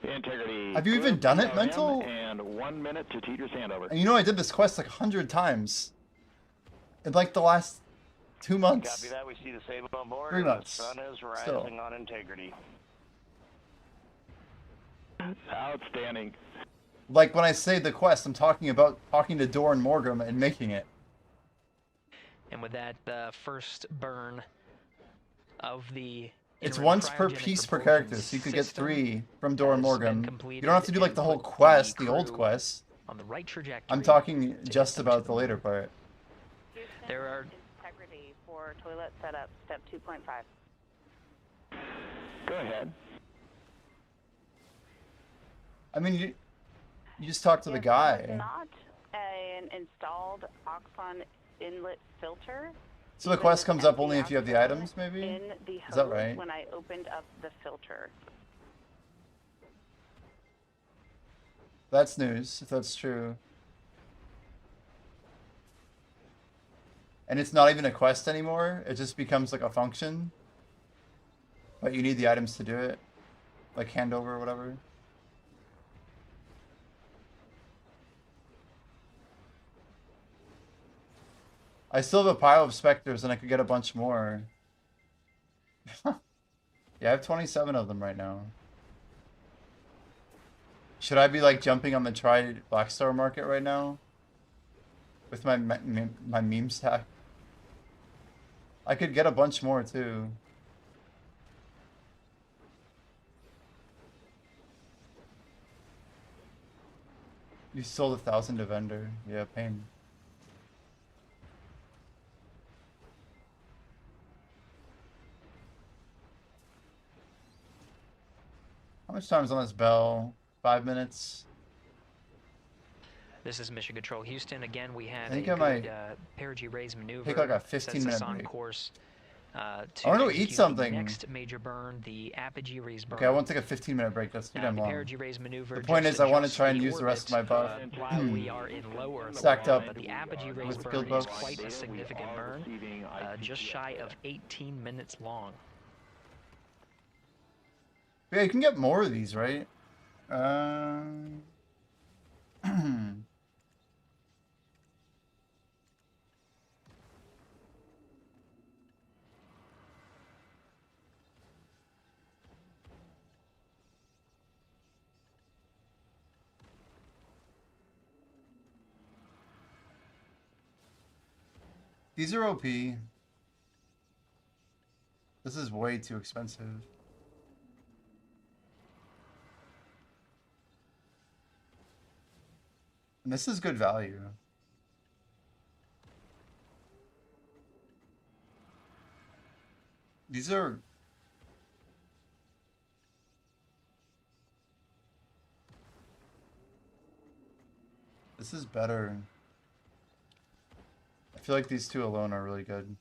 Integrity. Have you even done it, Mental? And 1 minute to Teeter's handover. And you know I did this quest like 100 times. In like the last 2 months. Copy that. We see the same on board. 3 months. The sun is rising Still. on integrity. Outstanding. Like when I say the quest, I'm talking about talking to Doran Morgan and making it. And with that, the first burn of the It's interim once per cryogenic piece per propulsion character, so you could get system 3 from Doran has Morgan. been You completed don't have to do like and the whole put quest, the crew old quest. on the right trajectory. I'm talking to get just them about to the later part. There are Integrity for toilet setup, step 2.5. Go ahead. I mean, you just talk to the If guy. there's not an installed Oxon inlet filter. So the even quest with comes up empty only if you have the Oxon items, maybe? In the Is that hose right? when I opened up the filter. That's news, if that's true. And it's not even a quest anymore, it just becomes like a function. But you need the items to do it. Like handover or whatever. I still have a pile of specters and I could get a bunch more. Yeah, I have 27 of them right now. Should I be like jumping on the Try Black Star market right now? With my meme stack? I could get a bunch more too. You sold 1,000 to vendor. Yeah, pain. How much time is on this bell? 5 minutes? This is Mission Control Houston. Again, we have I think a I might good perigee raise maneuver. take like a sets 15-minute us on break. course to I wanna go eat execute the something. next major burn, the apogee raise burn. Okay, I won't take a 15-minute break. That's too Now, damn the long. perigee raise maneuver. The point just is, I want to adjusts try and the use the rest of my orbit, buff. while we are in low Earth Stacked orbit, up but the apogee raise with burn field is buffs. quite a significant burn, just shy of 18 minutes long. Yeah, you can get more of these, right? These are OP. This is way too expensive. And this is good value. These are... This is better. I feel like these two alone are really good.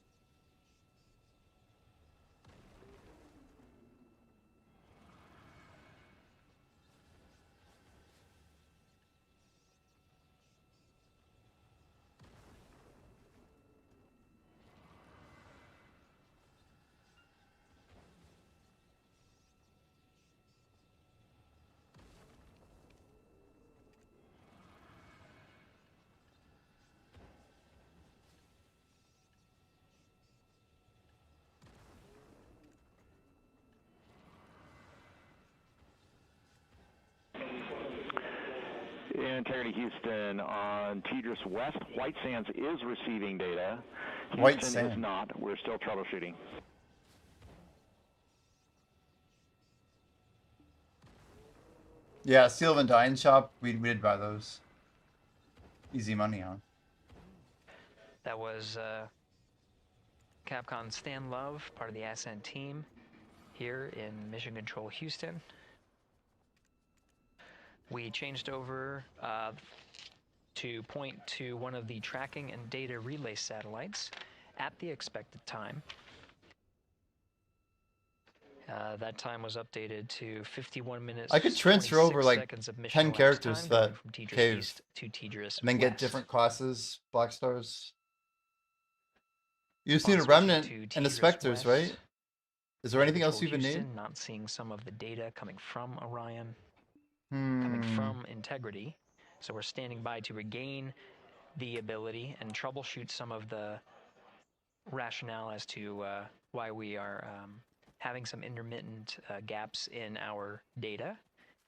Integrity Houston on Tidris West. White Sands is receiving data. White Houston is Sand. not. We're still troubleshooting. Yeah, Steel and Dine Shop, we did buy those. Easy money, huh? That was Capcom Stan Love, part of the Ascent team here in Mission Control Houston. We changed over to point to one of the tracking and data relay satellites at the expected time. That time was updated to 51 minutes. I could transfer over like 10 characters to that from Tidris cave East to Tidris and then get West. different classes, black stars. You just On need a switching remnant to and the Tidris specters, West, right? Is there anything else you Control even need? Houston, not seeing some of the data coming from Orion, coming from Integrity. So we're standing by to regain the ability and troubleshoot some of the rationale as to why we are having some intermittent gaps in our data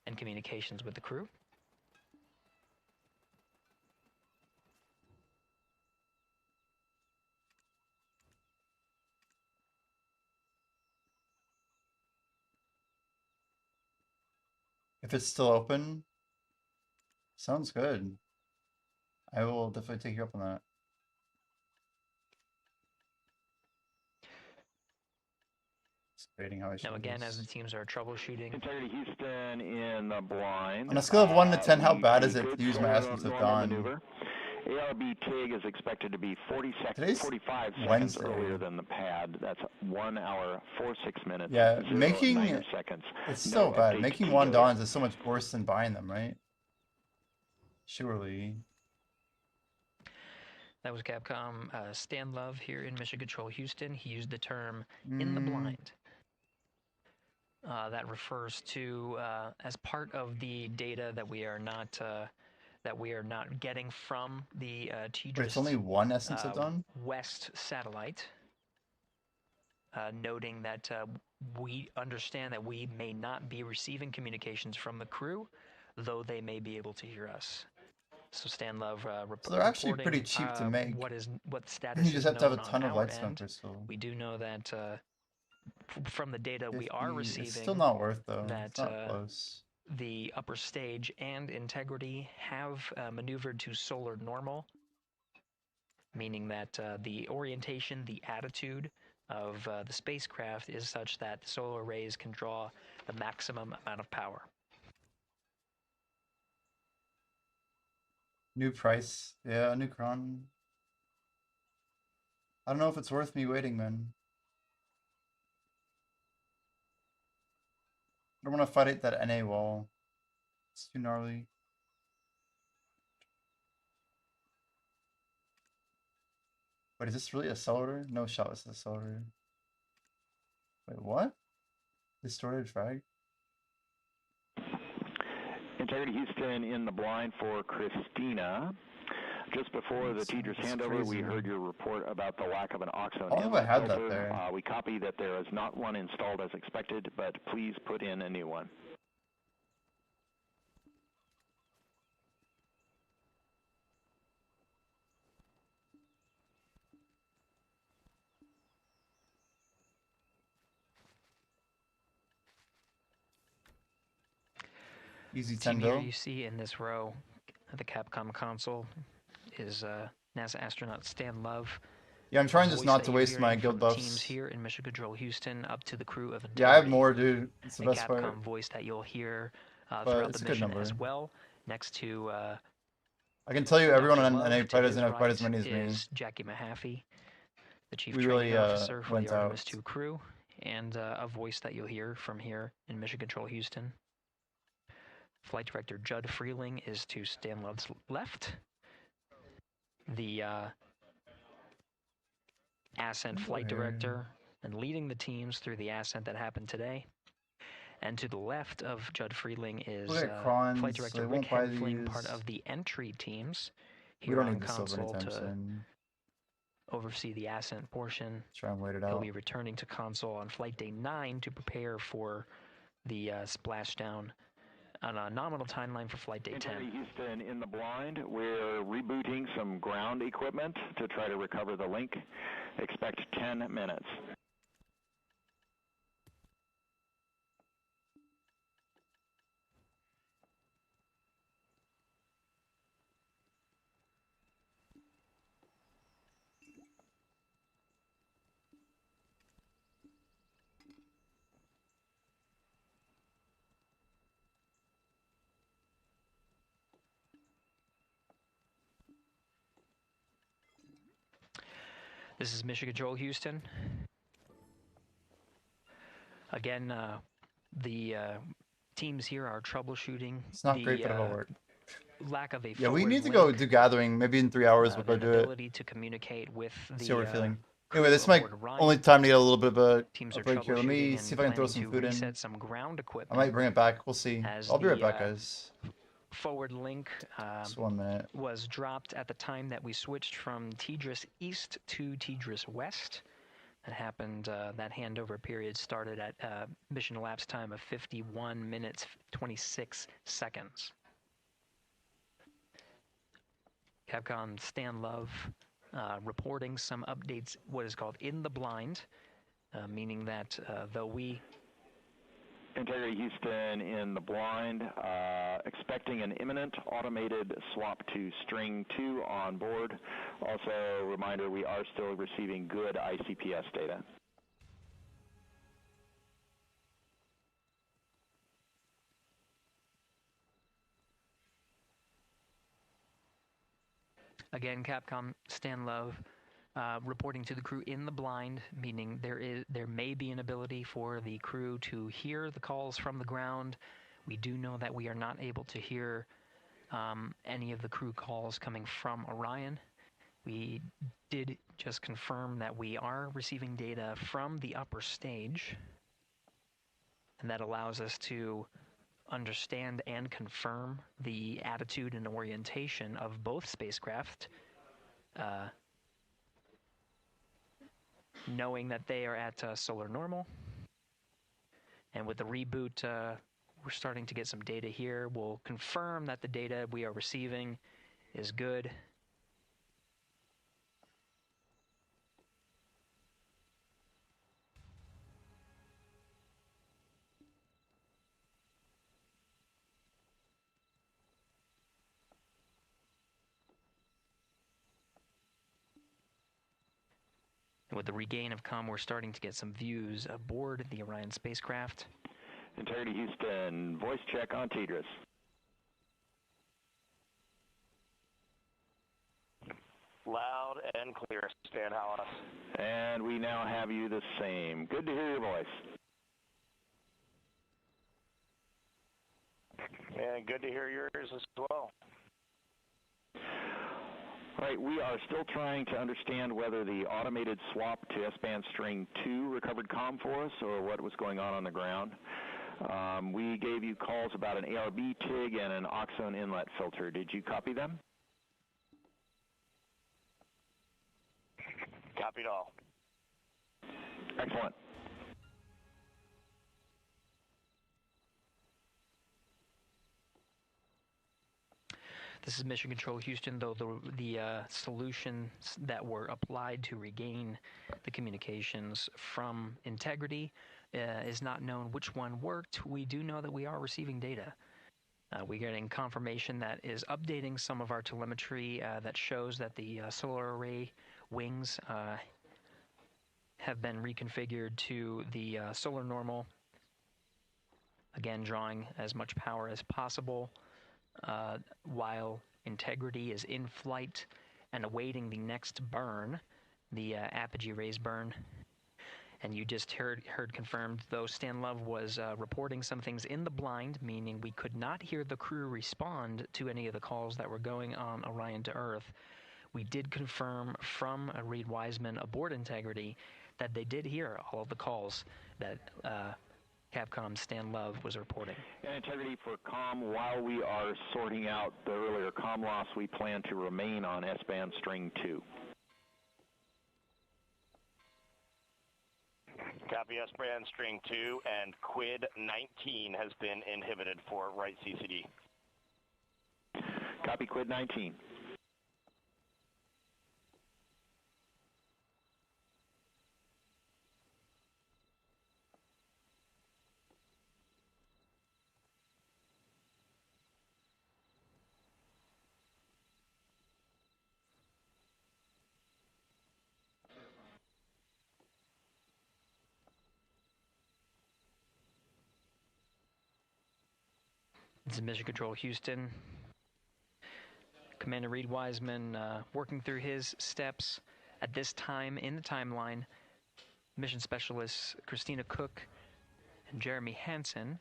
and communications with the crew. If it's still open, sounds good. I will definitely take you up on that. How I now again, as the teams are troubleshooting. Integrity Houston in the blind. On a scale of 1 to 10, how bad is it to use my essence of dawn? Maneuver. ARB TIG is expected to be 45 Wednesday. seconds earlier than the pad. That's 1 hour, 46 minutes. Yeah, 0 making 9 seconds. it's No so bad. update Making to one TIG. dawns is so much worse than buying them, right? Surely. That was Capcom Stan Love here in Mission Control Houston. He used the term in the blind. That refers to as part of the data that we are not getting from the Tidris. But it's only one essence of dawn? West satellite. Noting that we understand that we may not be receiving communications from the crew, though they may be able to hear us. So Stan Love So they're actually pretty cheap to make. What status You just have to have a ton of our lightstone end. crystal. We do know that from the data we are receiving, it's still not worth though. that It's not close. the upper stage and Integrity have maneuvered to solar normal, meaning that the orientation, the attitude of the spacecraft is such that the solar rays can draw the maximum amount of power. New price. Yeah, new cron. I don't know if it's worth me waiting, man. I don't want to fight at that NA wall. It's too gnarly. Wait, is this really a accelerator? No shot, it's an accelerator. Wait, what? Distorted frag? Integrity Houston in the blind for Christina. Just before the Tidris handover, we heard your report about the lack of an Oxone I inlet had that filter. there. We copy that there is not one installed as expected, but please put in a new one. Easy Team 10 here bill. you see in this row at the Capcom console is NASA astronaut Stan Love. Yeah, I'm trying The just voice not that to you're waste my hearing guild from the teams buffs. here in Mission Control Houston up to the crew of Integrity. Yeah, I have more, dude. It's the a best Capcom part. voice that you'll hear But throughout it's the a good mission number. as well. Next to I can tell you everyone Dr. on Love, NA to probably his doesn't have quite as right many as me. is Jackie Mahaffey, the chief We training really officer for went the Artemis out. 2 crew, and a voice that you'll hear from here in Mission Control Houston. Flight Director Judd Freeling is to Stan Love's left. The Ascent Flight Director and leading the teams through the ascent that happened today. And to the left of Judd Freeling is Flight Director Rick Hempfling, part of the entry teams here on console to oversee the ascent portion. Try and wait it He'll out. be returning to console on flight day 9 to prepare for the splashdown on a nominal timeline for flight day 10. Houston in the blind. We're rebooting some ground equipment to try to recover the link. Expect 10 minutes. This is Mission Control Houston. Again, the teams here are troubleshooting. It's not great, but it'll work. Lack of a Yeah, we forward need to go link, do gathering. Maybe in 3 hours we'll go an do it. ability to communicate with the See how we're feeling. crew Anyway, this might aboard Orion. only time to get a little bit of Teams a are break here. Let me troubleshooting see and if I can throw planning some to food in. reset some ground I equipment. might bring it back. We'll see. As I'll be right the, back, guys. Forward link Just 1 minute. was dropped at the time that we switched from Tidris East to Tidris West. That happened, that handover period started at mission elapsed time of 51 minutes, 26 seconds. Capcom Stan Love reporting some updates, what is called in the blind, meaning that though we... Integrity Houston in the blind, expecting an imminent automated swap to string 2 on board. Also, reminder, we are still receiving good ICPS data. Again, Capcom Stan Love reporting to the crew in the blind, meaning there may be an ability for the crew to hear the calls from the ground. We do know that we are not able to hear any of the crew calls coming from Orion. We did just confirm that we are receiving data from the upper stage, and that allows us to understand and confirm the attitude and orientation of both spacecraft, knowing that they are at solar normal. And with the reboot, we're starting to get some data here. We'll confirm that the data we are receiving is good. With the regain of comm, we're starting to get some views aboard the Orion spacecraft. Integrity Houston, voice check on Tidris. Loud and clear, Stan Hallis. And we now have you the same. Good to hear your voice. And good to hear yours as well. Right, we are still trying to understand whether the automated swap to S-band string 2 recovered comm for us or what was going on the ground. We gave you calls about an ARB TIG and an oxone inlet filter. Did you copy them? Copied all. Excellent. This is Mission Control Houston, though the solutions that were applied to regain the communications from Integrity is not known which one worked. We do know that we are receiving data. We're getting confirmation that is updating some of our telemetry that shows that the solar array wings have been reconfigured to the solar normal. Again, drawing as much power as possible. While Integrity is in flight and awaiting the next burn, the apogee raise burn. And you just heard confirmed, though Stan Love was reporting some things in the blind, meaning we could not hear the crew respond to any of the calls that were going on Orion to Earth. We did confirm from Reed Wiseman aboard Integrity that they did hear all of the calls that Capcom Stan Love was reporting. And Integrity for comm, while we are sorting out the earlier comm loss, we plan to remain on S-band string 2. Copy S-band string 2 and Quid 19 has been inhibited for right CCD. Copy Quid 19. This is Mission Control Houston. Commander Reed Wiseman working through his steps at this time in the timeline. Mission Specialist Christina Cook Jeremy Hansen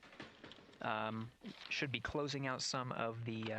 should be closing out some of the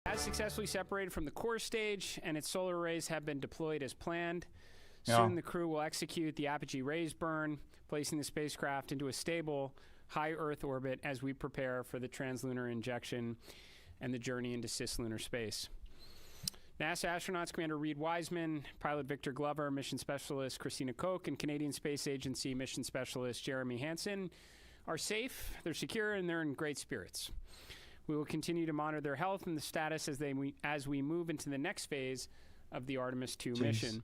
Has successfully separated from the core stage, and its solar arrays have been deployed as planned. Yeah. Soon the crew will execute the apogee raise burn, placing the spacecraft into a stable, high Earth orbit as we prepare for the translunar injection and the journey into cislunar space. NASA astronauts Commander Reed Wiseman, pilot Victor Glover, mission specialist Christina Koch, and Canadian Space Agency mission specialist Jeremy Hansen are safe, they're secure, and they're in great spirits. We will continue to monitor their health and the status as we move into the next phase of the Artemis II mission.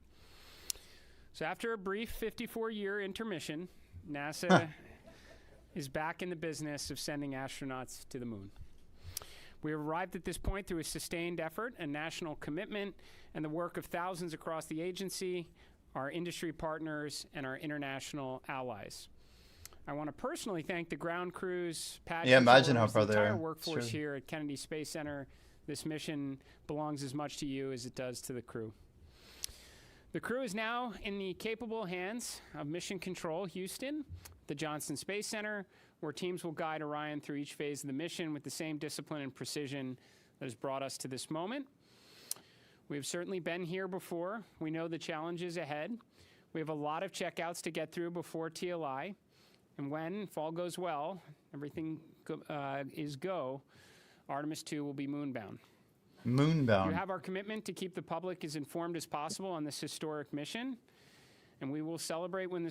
So after a brief 54-year intermission, NASA is back in the business of sending astronauts to the moon. We have arrived at this point through a sustained effort and national commitment and the work of thousands across the agency, our industry partners, and our international allies. I want to personally thank the ground crews, pad imagine how controllers, far the they are. entire workforce It's true. here at Kennedy Space Center. This mission belongs as much to you as it does to the crew. The crew is now in the capable hands of Mission Control Houston, the Johnson Space Center, where teams will guide Orion through each phase of the mission with the same discipline and precision that has brought us to this moment. We've certainly been here before. We know the challenges ahead. We have a lot of checkouts to get through before TLI. And when, if all goes well, everything is go, Artemis II will be moonbound. Moonbound. You have our commitment to keep the public as informed as possible on this historic mission. And we will celebrate when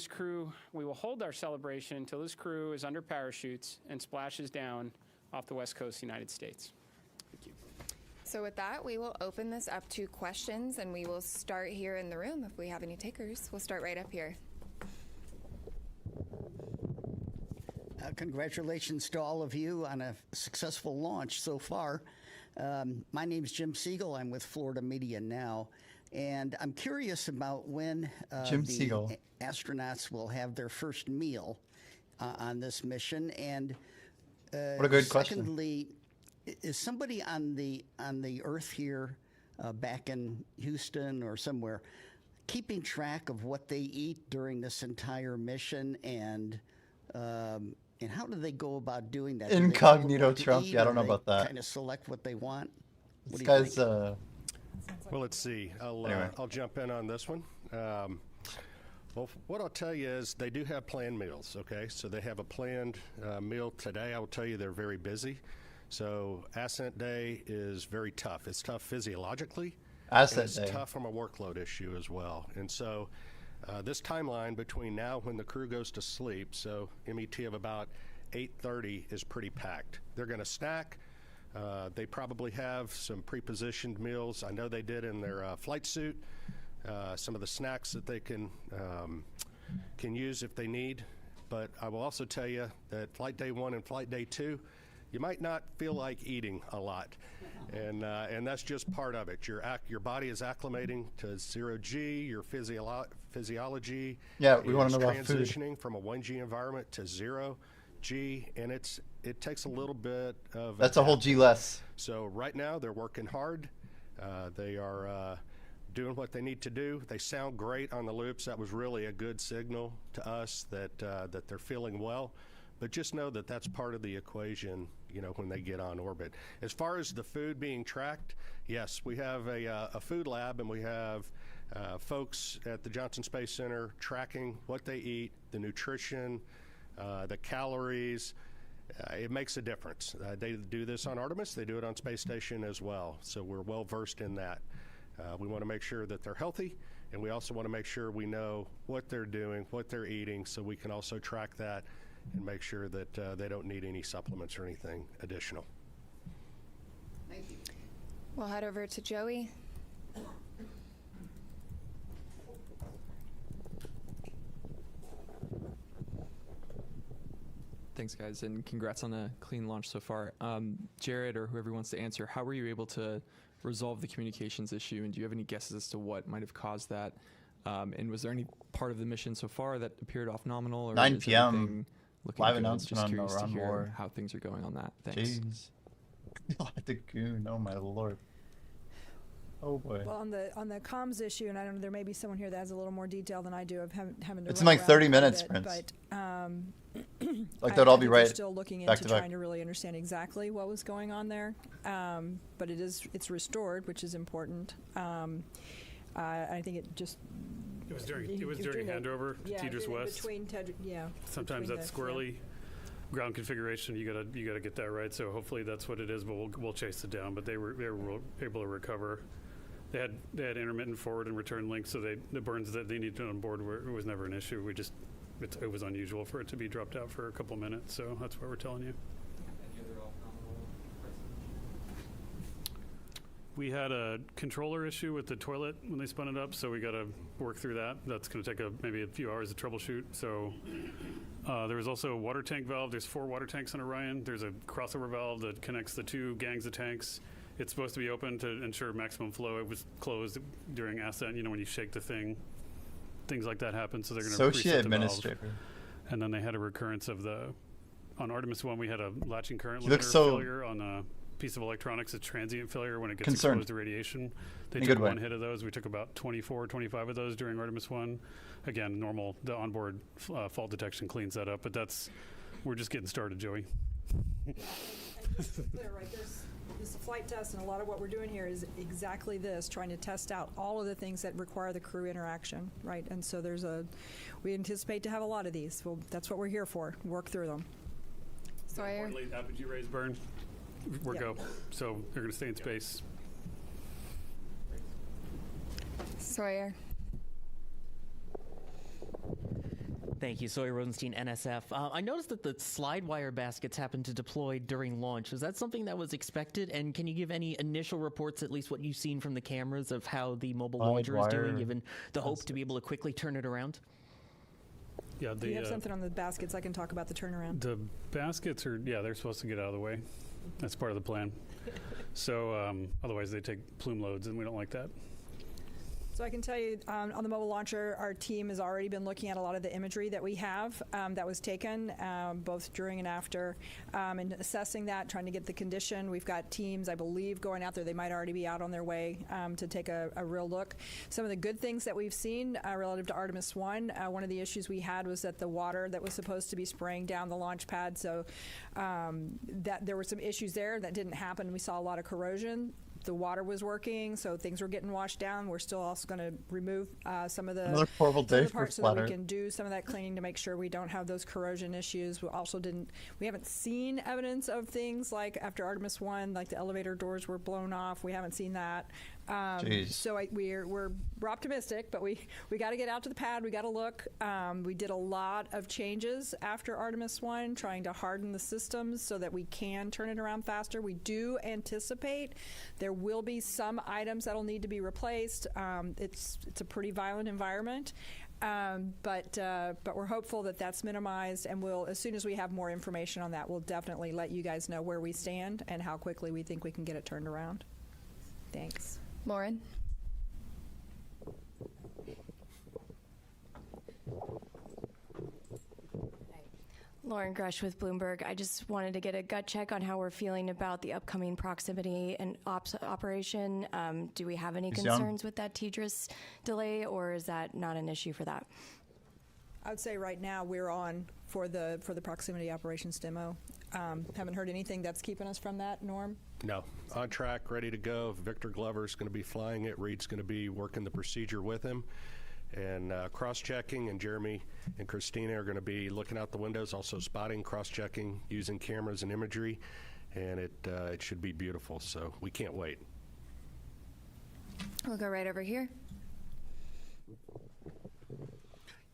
we will hold our celebration until this crew is under parachutes and splashes down off the west coast of the United States. Thank you. So with that, we will open this up to questions, and we will start here in the room if we have any takers. We'll start right up here. Congratulations to all of you on a successful launch so far. My name is Jim Siegel. I'm with Florida Media Now. And I'm curious about when the astronauts will have their first meal on this mission. And what a good secondly, is somebody on the Earth here back in Houston or somewhere keeping track of what they eat during this entire mission, and how do they go about doing that? Incognito Trump. Yeah, I don't know about that. Kind of select what they want. This guy's Well, let's see. I'll jump in on this one. Well, what I'll tell you is they do have planned meals, okay? So they have a planned meal today. I will tell you they're very busy. So Ascent Day is very tough. It's tough physiologically. It's tough from a workload issue as well. And so this timeline between now when the crew goes to sleep, so MET of about 8:30 is pretty packed. They're going to snack. They probably have some pre-positioned meals. I know they did in their flight suit. Some of the snacks that they can use if they need. But I will also tell you that Flight Day 1 and Flight Day 2, you might not feel like eating a lot. And that's just part of it. Your body is acclimating to 0G, your physiology yeah, we want to know about transitioning food. From a 1G environment to 0G, and it takes a little bit of that's a whole G less. So right now they're working hard. They are doing what they need to do. They sound great on the loops. That was really a good signal to us that they're feeling well. But just know that that's part of the equation, when they get on orbit. As far as the food being tracked, yes, we have a food lab, and we have folks at the Johnson Space Center tracking what they eat, the nutrition, the calories. It makes a difference. They do this on Artemis. They do it on Space Station as well. So we're well versed in that. We want to make sure that they're healthy, and we also want to make sure we know what they're doing, what they're eating, so we can also track that and make sure that they don't need any supplements or anything additional. Thank you. We'll head over to Joey. Thanks, guys, and congrats on a clean launch so far. Jared, or whoever wants to answer, how were you able to resolve the communications issue, and do you have any guesses as to what might have caused that? And was there any part of the mission so far that appeared off nominal? Or 9 p.m. Live good? announcement Just on curious to Around hear War. how things are going on that. Thanks. Jeez. The goon, oh my lord. Oh boy. Well, on the comms issue, and I don't know, there may be someone here that has a little more detail than I do of having to. It's run in like around 30 a minutes, bit, Prince. But Like they'd all be I think right they're still looking back into to back. trying to really understand exactly what was going on there. But it's restored, which is important. I think it just. It was during handover to Teeters West. Sometimes that's squirrely. Ground configuration, you gotta get that right. So hopefully that's what it is. But we'll chase it down. But they were able to recover. They had intermittent forward and return links, so the burns that they needed on board it was never an issue. It was unusual for it to be dropped out for a couple minutes. So that's what we're telling you. We had a controller issue with the toilet when they spun it up, so we got to work through that. That's going to take maybe a few hours to troubleshoot. So there was also a water tank valve. There's 4 water tanks on Orion. There's a crossover valve that connects the 2 gangs of tanks. It's supposed to be open to ensure maximum flow. It was closed during ascent. When you shake the thing, things like that happen. So they're going to Associate administrator. And then they had a recurrence of on Artemis 1, we had a latching current limiter failure on a piece of electronics, a transient failure when it gets exposed to radiation. They took one hit of those. We took about 24, 25 of those during Artemis 1. Again, normal, the onboard fault detection cleans that up, but we're just getting started, Joey. This flight test, and a lot of what we're doing here is exactly this, trying to test out all of the things that require the crew interaction, right? And so we anticipate to have a lot of these. Well, that's what we're here for, work through them. Sawyer. Importantly, apogee raise burn. We're go. So they're going to stay in space. Sawyer. Thank you, Sawyer Rosenstein, NSF. I noticed that the slide wire baskets happened to deploy during launch. Is that something that was expected? And can you give any initial reports, at least what you've seen from the cameras, of how the mobile launcher is doing, given the hope to be able to quickly turn it around? Yeah, Do you have something on the baskets? I can talk about the turnaround. The baskets they're supposed to get out of the way. That's part of the plan. So otherwise they take plume loads, and we don't like that. So I can tell you on the mobile launcher, our team has already been looking at a lot of the imagery that we have that was taken both during and after and assessing that, trying to get the condition. We've got teams, I believe, going out there. They might already be out on their way to take a real look. Some of the good things that we've seen relative to Artemis 1, one of the issues we had was that the water that was supposed to be spraying down the launch pad, so that there were some issues there that didn't happen. We saw a lot of corrosion. The water was working, so things were getting washed down. We're still also going to remove some of the parts so that we can do some of that cleaning to make sure we don't have those corrosion issues. We haven't seen evidence of things like after Artemis 1, like the elevator doors were blown off. We haven't seen that. So we're optimistic, but we got to get out to the pad. We got to look. We did a lot of changes after Artemis 1, trying to harden the systems so that we can turn it around faster. We do anticipate there will be some items that'll need to be replaced. It's a pretty violent environment. But we're hopeful that that's minimized, and as soon as we have more information on that, we'll definitely let you guys know where we stand and how quickly we think we can get it turned around. Thanks. Lauren. Lauren Grush with Bloomberg. I just wanted to get a gut check on how we're feeling about the upcoming proximity and ops operation. Do we have any concerns with that TDRS delay, or is that not an issue for that? I would say right now we're on for the proximity operations demo. Haven't heard anything that's keeping us from that, Norm? No. On track, ready to go. Victor Glover's going to be flying it. Reed's going to be working the procedure with him. And cross-checking, and Jeremy and Christina are going to be looking out the windows, also spotting, cross-checking, using cameras and imagery, and it should be beautiful, so we can't wait. We'll go right over here.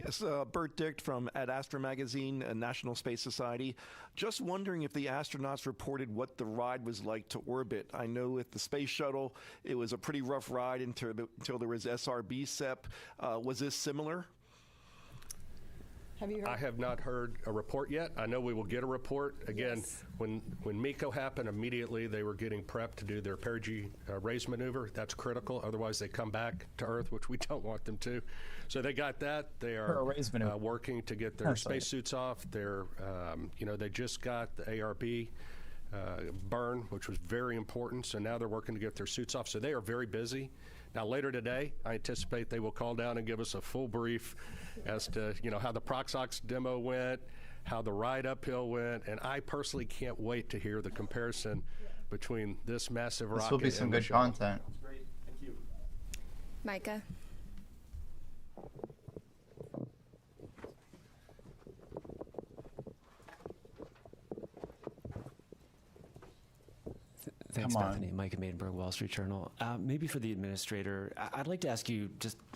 Yes, Bert Dicht from Ad Astra Magazine, National Space Society. Just wondering if the astronauts reported what the ride was like to orbit. I know with the space shuttle, it was a pretty rough ride until there was SRB SEP. Was this similar? Have you heard? I have not heard a report yet. I know we will get a report. Again, yes. when MECO happened, immediately they were getting prepped to do their perigee raise maneuver. That's critical. Otherwise, they come back to Earth, which we don't want them to. So they got that. They are working to get their spacesuits off. They're, they just got the ARB burn, which was very important. So now they're working to get their suits off. So they are very busy. Now later today, I anticipate they will call down and give us a full brief as to how the Proxox demo went, how the ride uphill went, and I personally can't wait to hear the comparison between this massive rocket. This will be some good content. That's great. Thank you. Micah. Thanks, Bethany. Micah Maidenberg, Wall Street Journal. Maybe for the administrator, I'd like to ask you,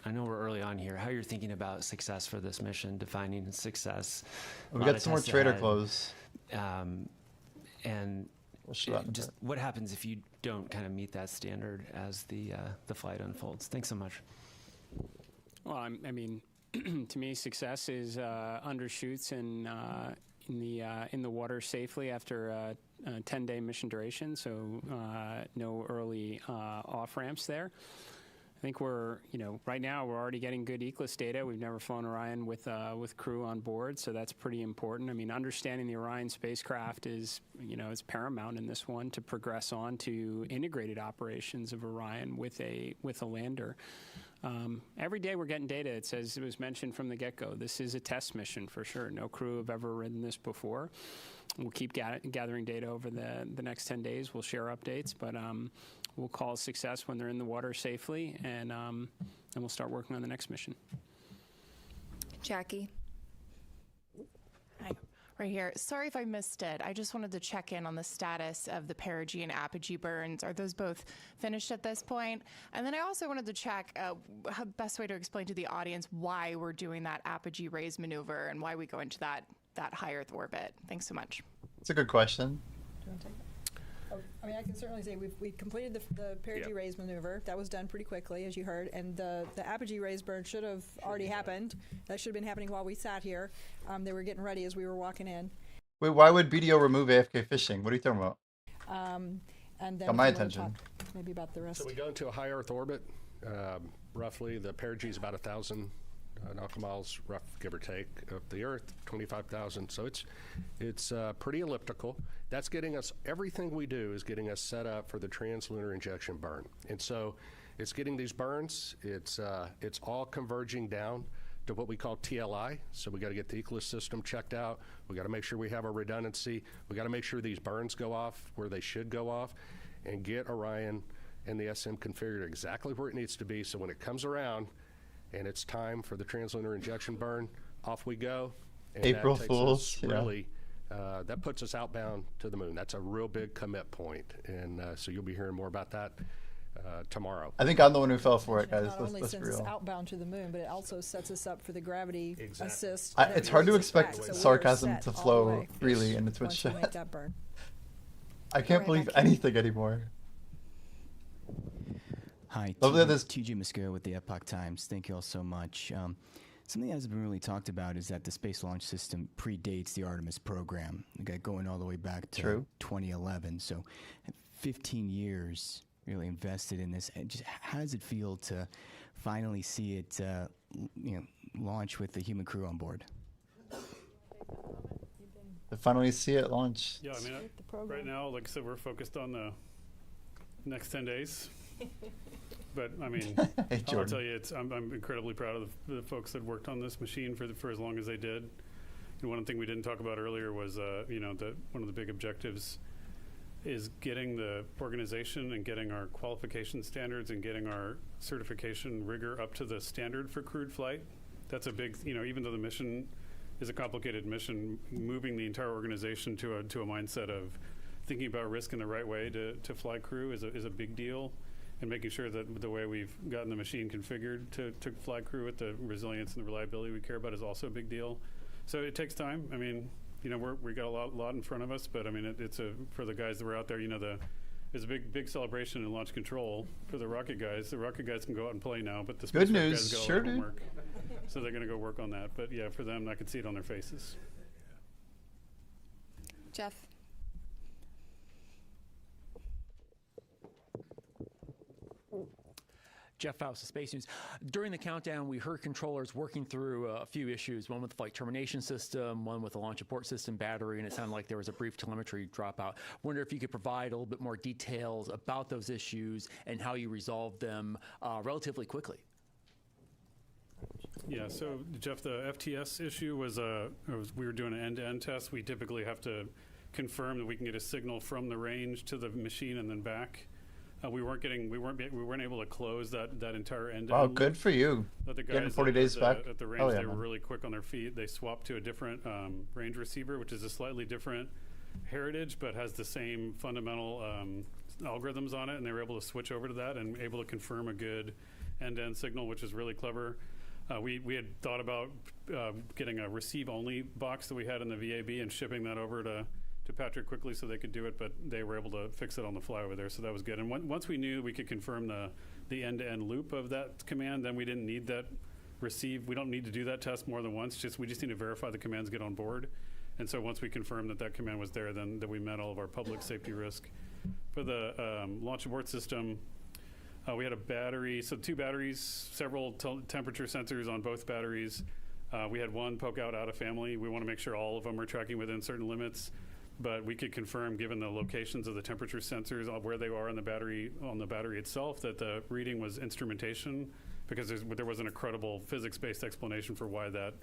I know we're early on here, how you're thinking about success for this mission, defining success. We got some more trader clothes. And just what happens if you don't kind of meet that standard as the flight unfolds? Thanks so much. Well, I mean, to me, success is undershoots and in the water safely after a 10-day mission duration, so no early off ramps there. I think we're, right now we're already getting good ECLIS data. We've never flown Orion with crew on board, so that's pretty important. I mean, understanding the Orion spacecraft is, is paramount in this one to progress on to integrated operations of Orion with a lander. Every day we're getting data. It says, it was mentioned from the get-go, this is a test mission for sure. No crew have ever ridden this before. We'll keep gathering data over the next 10 days. We'll share updates, but we'll call success when they're in the water safely, and we'll start working on the next mission. Jackie. Hi. Right here. Sorry if I missed it. I just wanted to check in on the status of the perigee and apogee burns. Are those both finished at this point? And then I also wanted to check how best way to explain to the audience why we're doing that apogee raise maneuver and why we go into that high Earth orbit. Thanks so much. It's a good question. Do you want to take it? I mean, I can certainly say we completed the perigee raise maneuver. That was done pretty quickly, as you heard, and the apogee raise burn should have already happened. That should have been happening while we sat here. They were getting ready as we were walking in. Wait, why would BDO remove AFK fishing? What are you talking about? And then got my attention. Maybe about the rest. So we go into a high Earth orbit. Roughly, the perigee is about 1,000 nautical miles, rough give or take, of the Earth, 25,000. So it's pretty elliptical. That's getting us, everything we do is getting us set up for the translunar injection burn. And so it's getting these burns, it's all converging down to what we call TLI. So we got to get the ECLIS system checked out. We got to make sure we have a redundancy. We got to make sure these burns go off where they should go off and get Orion and the SM configured exactly where it needs to be. So when it comes around and it's time for the translunar injection burn, off we go. And April that takes Fools, us really, that puts us outbound to the moon. That's a real big commit point. And so you'll be hearing more about that tomorrow. I think I'm the one who fell for it, guys. Not only Let's sends be us real. outbound to the moon, but it also sets us up for the gravity assist. It's hard to expect So sarcasm to flow freely in the Twitch chat. That burn. I can't believe anything anymore. Hi, TJ Mosquera with the Epoch Times. Thank you all so much. Something that hasn't been really talked about is that the Space Launch System predates the Artemis program. We got going all the way back to 2011. So 15 years really invested in this. And just how does it feel to finally see it launch with the human crew on board? To finally see it launch. Yeah, I mean, right now, like I said, we're focused on the next 10 days. But I mean, I'll tell you, I'm incredibly proud of the folks that worked on this machine for as long as they did. And one thing we didn't talk about earlier was, that one of the big objectives is getting the organization and getting our qualification standards and getting our certification rigor up to the standard for crewed flight. That's a big, even though the mission is a complicated mission, moving the entire organization to a mindset of thinking about risk in the right way to fly crew is a big deal. And making sure that the way we've gotten the machine configured to fly crew with the resilience and the reliability we care about is also a big deal. So it takes time. I mean, we got a lot in front of us, but I mean, it's for the guys that were out there, there's a big celebration in launch control for the rocket guys. The rocket guys can go out and play now, but the space guys got a lot of homework. So they're going to go work on that. But yeah, for them, I can see it on their faces. Jeff. Jeff Faust of Space News. During the countdown, we heard controllers working through a few issues, one with the flight termination system, one with the launch abort system battery, and it sounded like there was a brief telemetry dropout. Wonder if you could provide a little bit more details about those issues and how you resolved them relatively quickly. Yeah, so Jeff, the FTS issue was we were doing an end-to-end test. We typically have to confirm that we can get a signal from the range to the machine and then back. We weren't able to close that entire end. Wow, good for you. But the Getting guys 40 days back at the range, they were really quick on their feet. They swapped to a different range receiver, which is a slightly different heritage, but has the same fundamental algorithms on it, and they were able to switch over to that and able to confirm a good end-to-end signal, which is really clever. We had thought about getting a receive-only box that we had in the VAB and shipping that over to Patrick quickly so they could do it, but they were able to fix it on the fly over there, so that was good. And once we knew we could confirm the end-to-end loop of that command, then we didn't need that receive. We don't need to do that test more than once. We just need to verify the commands get on board. And so once we confirmed that command was there, then we met all of our public safety risk. For the launch abort system, we had a battery, so 2 batteries, several temperature sensors on both batteries. We had one poke out of family. We want to make sure all of them are tracking within certain limits, but we could confirm, given the locations of the temperature sensors, where they are on the battery itself, that the reading was instrumentation, because there wasn't a credible physics-based explanation for why that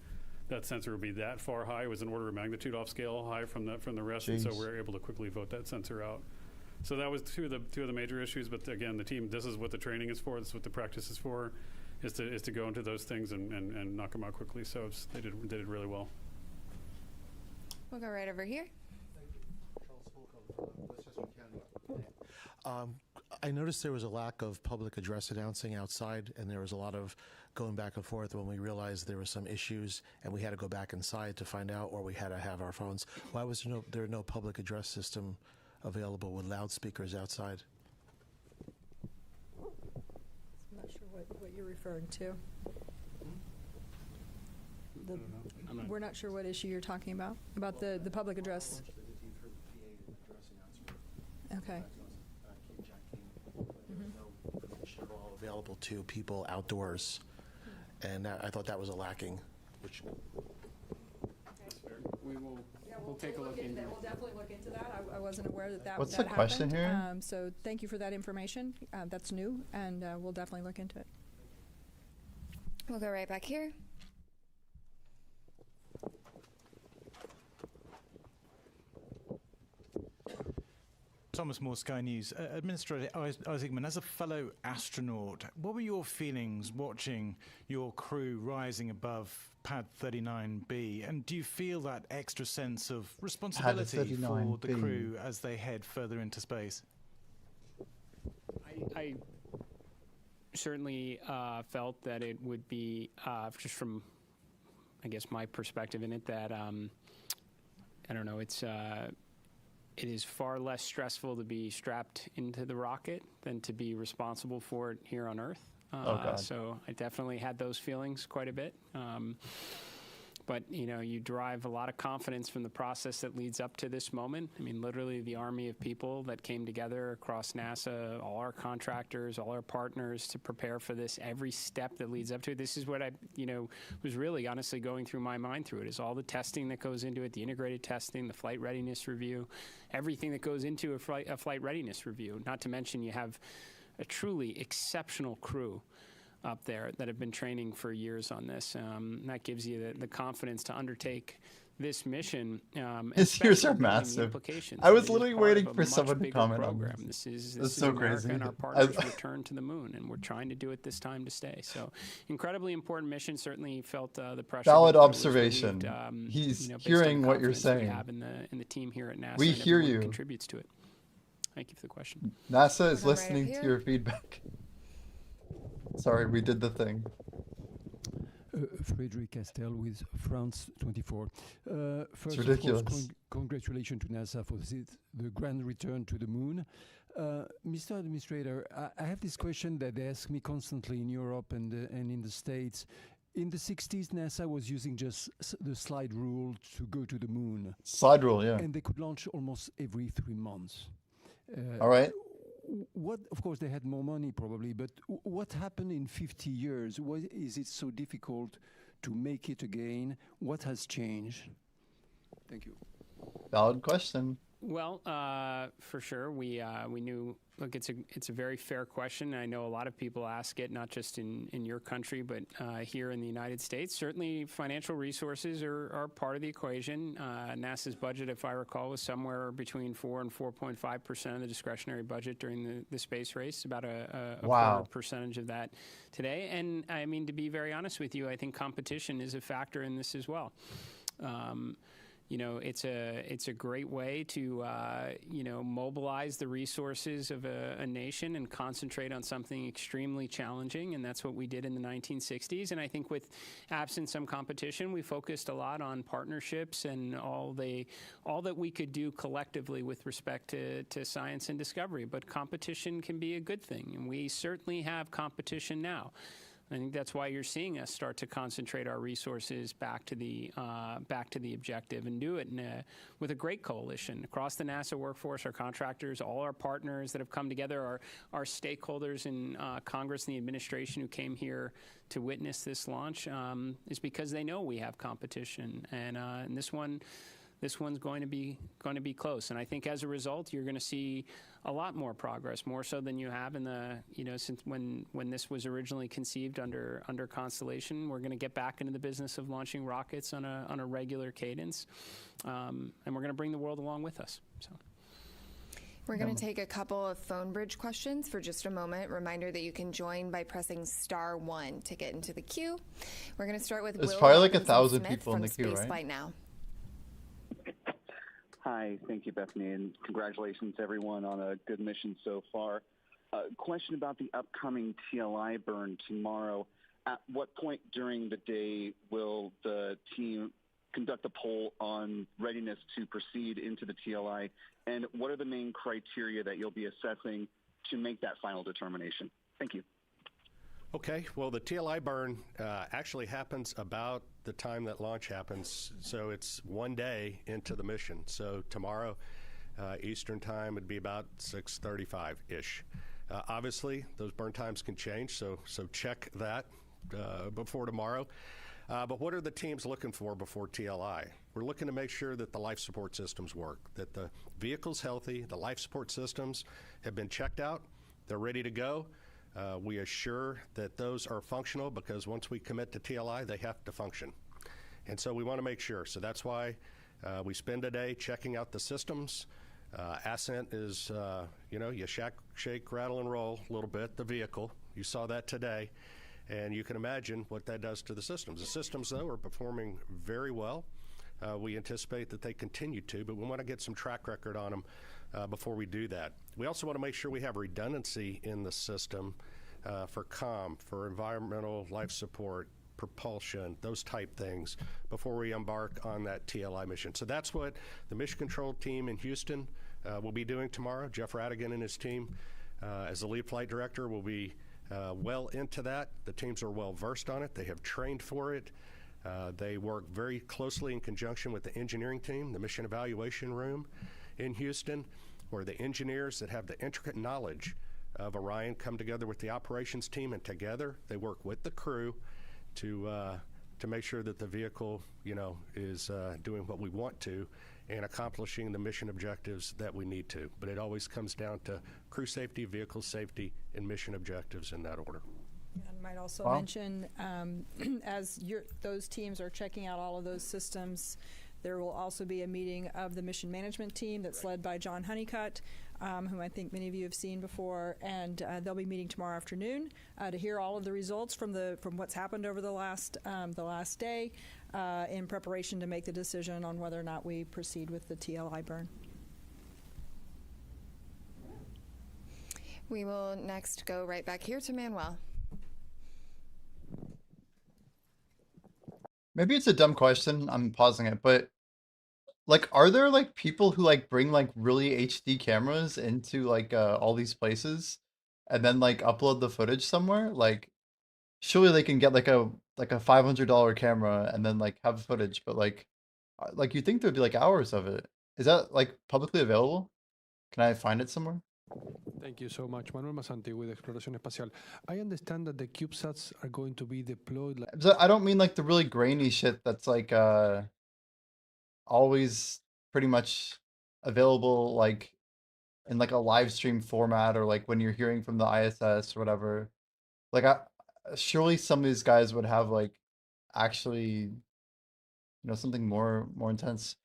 sensor would be that far high. It was an order of magnitude off scale high from the rest, and so we were able to quickly vote that sensor out. So that was two of the major issues. But again, the team, this is what the training is for. This is what the practice is for, is to go into those things and knock them out quickly. So they did really well. We'll go right over here. I noticed there was a lack of public address announcing outside, and there was a lot of going back and forth when we realized there were some issues, and we had to go back inside to find out, or we had to have our phones. Why was there no public address system available with loudspeakers outside? I'm not sure what you're referring to. We're not sure what issue you're talking about the public address. Okay. Available to people outdoors, and I thought that was a lacking. Which we'll take a look into that. We'll definitely look into that. I wasn't aware that What's that the question happened. here? So thank you for that information. That's new, and we'll definitely look into it. We'll go right back here. Thomas Moore, Sky News. Administrator Isaacman, as a fellow astronaut, what were your feelings watching your crew rising above Pad 39B? And do you feel that extra sense of responsibility for the crew as they head further into space? I certainly felt that it would be, just from, I guess, my perspective in it, that, I don't know, it is far less stressful to be strapped into the rocket than to be responsible for it here on Earth. So I definitely had those feelings quite a bit. But, you derive a lot of confidence from the process that leads up to this moment. I mean, literally the army of people that came together across NASA, all our contractors, all our partners to prepare for this, every step that leads up to it. This is what I, was really honestly going through my mind through it, is all the testing that goes into it, the integrated testing, the flight readiness review, everything that goes into a flight readiness review. Not to mention you have a truly exceptional crew up there that have been training for years on this. That gives you the confidence to undertake this mission. His ears are massive. I was literally waiting for someone to comment on this. This is so America crazy. And our partners return to the moon, and we're trying to do it this time to stay. So, incredibly important mission. Certainly felt the pressure. Valid observation. Relieved, He's hearing what you're saying. We have in the team here at NASA. We hear you. Contributes to it. Thank you for the question. NASA is listening to your feedback. Sorry, we did the thing. Frederic Castel with France 24. First, it's ridiculous. Of course, congratulations to NASA for the grand return to the moon. Mr. Administrator, I have this question that they ask me constantly in Europe and in the States. In the 60s, NASA was using just the slide rule to go to the moon. Slide rule, yeah. And they could launch almost every 3 months. All right. what, of course, they had more money probably, but what happened in 50 years? Why is it so difficult to make it again? What has changed? Thank you. Valid question. Well, for sure, we knew. Look, it's a very fair question. I know a lot of people ask it, not just in your country, but here in the United States. Certainly, financial resources are part of the equation. NASA's budget, if I recall, was somewhere between 4 and 4.5% of the discretionary budget during the space race. About a quarter percentage of that today. And I mean, to be very honest with you, I think competition is a factor in this as well. You know, it's a great way to, you know, mobilize the resources of a nation and concentrate on something extremely challenging, and that's what we did in the 1960s. And I think with absent some competition, we focused a lot on partnerships and all that we could do collectively with respect to science and discovery. But competition can be a good thing, and we certainly have competition now. I think that's why you're seeing us start to concentrate our resources back to the objective, and do it with a great coalition across the NASA workforce, our contractors, all our partners that have come together, our stakeholders in Congress and the administration who came here to witness this launch, is because they know we have competition, and this one's going to be close. And I think as a result, you're going to see a lot more progress, more so than you have in the, you know, since when this was originally conceived under Constellation. We're going to get back into the business of launching rockets on a regular cadence, and we're going to bring the world along with us. So. We're going to take a couple of phone bridge questions for just a moment. Reminder that you can join by pressing *1 to get into the queue. We're going to start with There's Will probably like Robinson 1,000 Smith people in from the queue, right? Spaceflight Now. Hi, thank you, Bethany, and congratulations, everyone, on a good mission so far. Question about the upcoming TLI burn tomorrow. At what point during the day will the team conduct a poll on readiness to proceed into the TLI, and what are the main criteria that you'll be assessing to make that final determination? Thank you. Okay, well, the TLI burn actually happens about the time that launch happens, so it's one day into the mission. So tomorrow, Eastern time, would be about 6:35-ish. Obviously, those burn times can change, so check that before tomorrow. But what are the teams looking for before TLI? We're looking to make sure that the life support systems work, that the vehicle's healthy, the life support systems have been checked out, they're ready to go. We assure that those are functional, because once we commit to TLI, they have to function. And so we want to make sure. So that's why we spend a day checking out the systems. Ascent is, you know, you shake, rattle, and roll a little bit, the vehicle. You saw that today. And you can imagine what that does to the systems. The systems, though, are performing very well. We anticipate that they continue to, but we want to get some track record on them before we do that. We also want to make sure we have redundancy in the system for comm, for environmental life support, propulsion, those type things, before we embark on that TLI mission. So that's what the mission control team in Houston will be doing tomorrow. Jeff Radigan and his team, as the lead flight director, will be well into that. The teams are well versed on it. They have trained for it. They work very closely in conjunction with the engineering team, the mission evaluation room in Houston, where the engineers that have the intricate knowledge of Orion come together with the operations team, and together they work with the crew to make sure that the vehicle, you know, is doing what we want to and accomplishing the mission objectives that we need to. But it always comes down to crew safety, vehicle safety, and mission objectives in that order. I might also mention, as those teams are checking out all of those systems, there will also be a meeting of the mission management team that's led by John Honeycutt, whom I think many of you have seen before, and they'll be meeting tomorrow afternoon to hear all of the results from what's happened over the last day, in preparation to make the decision on whether or not we proceed with the TLI burn. We will next go right back here to Manuel. Maybe it's a dumb question. I'm pausing it, but like, are there like people who like bring like really HD cameras into like all these places and then like upload the footage somewhere? Like, surely they can get like a $500 camera and then like have footage, but like you think there'd be like hours of it. Is that like publicly available? Can I find it somewhere? Thank you so much. Manuel Massanti with Exploración Espacial. I understand that the CubeSats are going to be deployed. I don't mean like the really grainy shit that's like always pretty much available like in like a live stream format or like when you're hearing from the ISS or whatever. Like surely some of these guys would have like actually something more intense.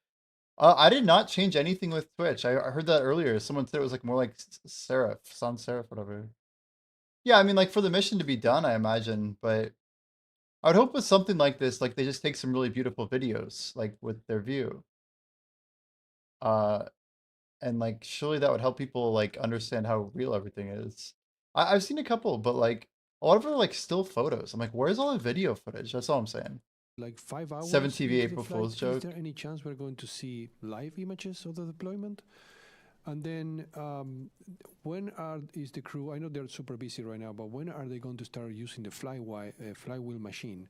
I did not change anything with Twitch. I heard that earlier. Someone said it was like more like serif, sans serif, whatever. Yeah, I mean like for the mission to be done, I imagine, but I would hope with something like this, like they just take some really beautiful videos, like with their view. And like surely that would help people like understand how real everything is. I've seen a couple, but like a lot of them are like still photos. I'm like, where's all the video footage? That's all I'm saying. Like 5 hours. 7 TV into April the flight. Fool's joke. Is there any chance we're going to see live images of the deployment? And then when is the crew? I know they're super busy right now, but when are they going to start using the flywheel machine?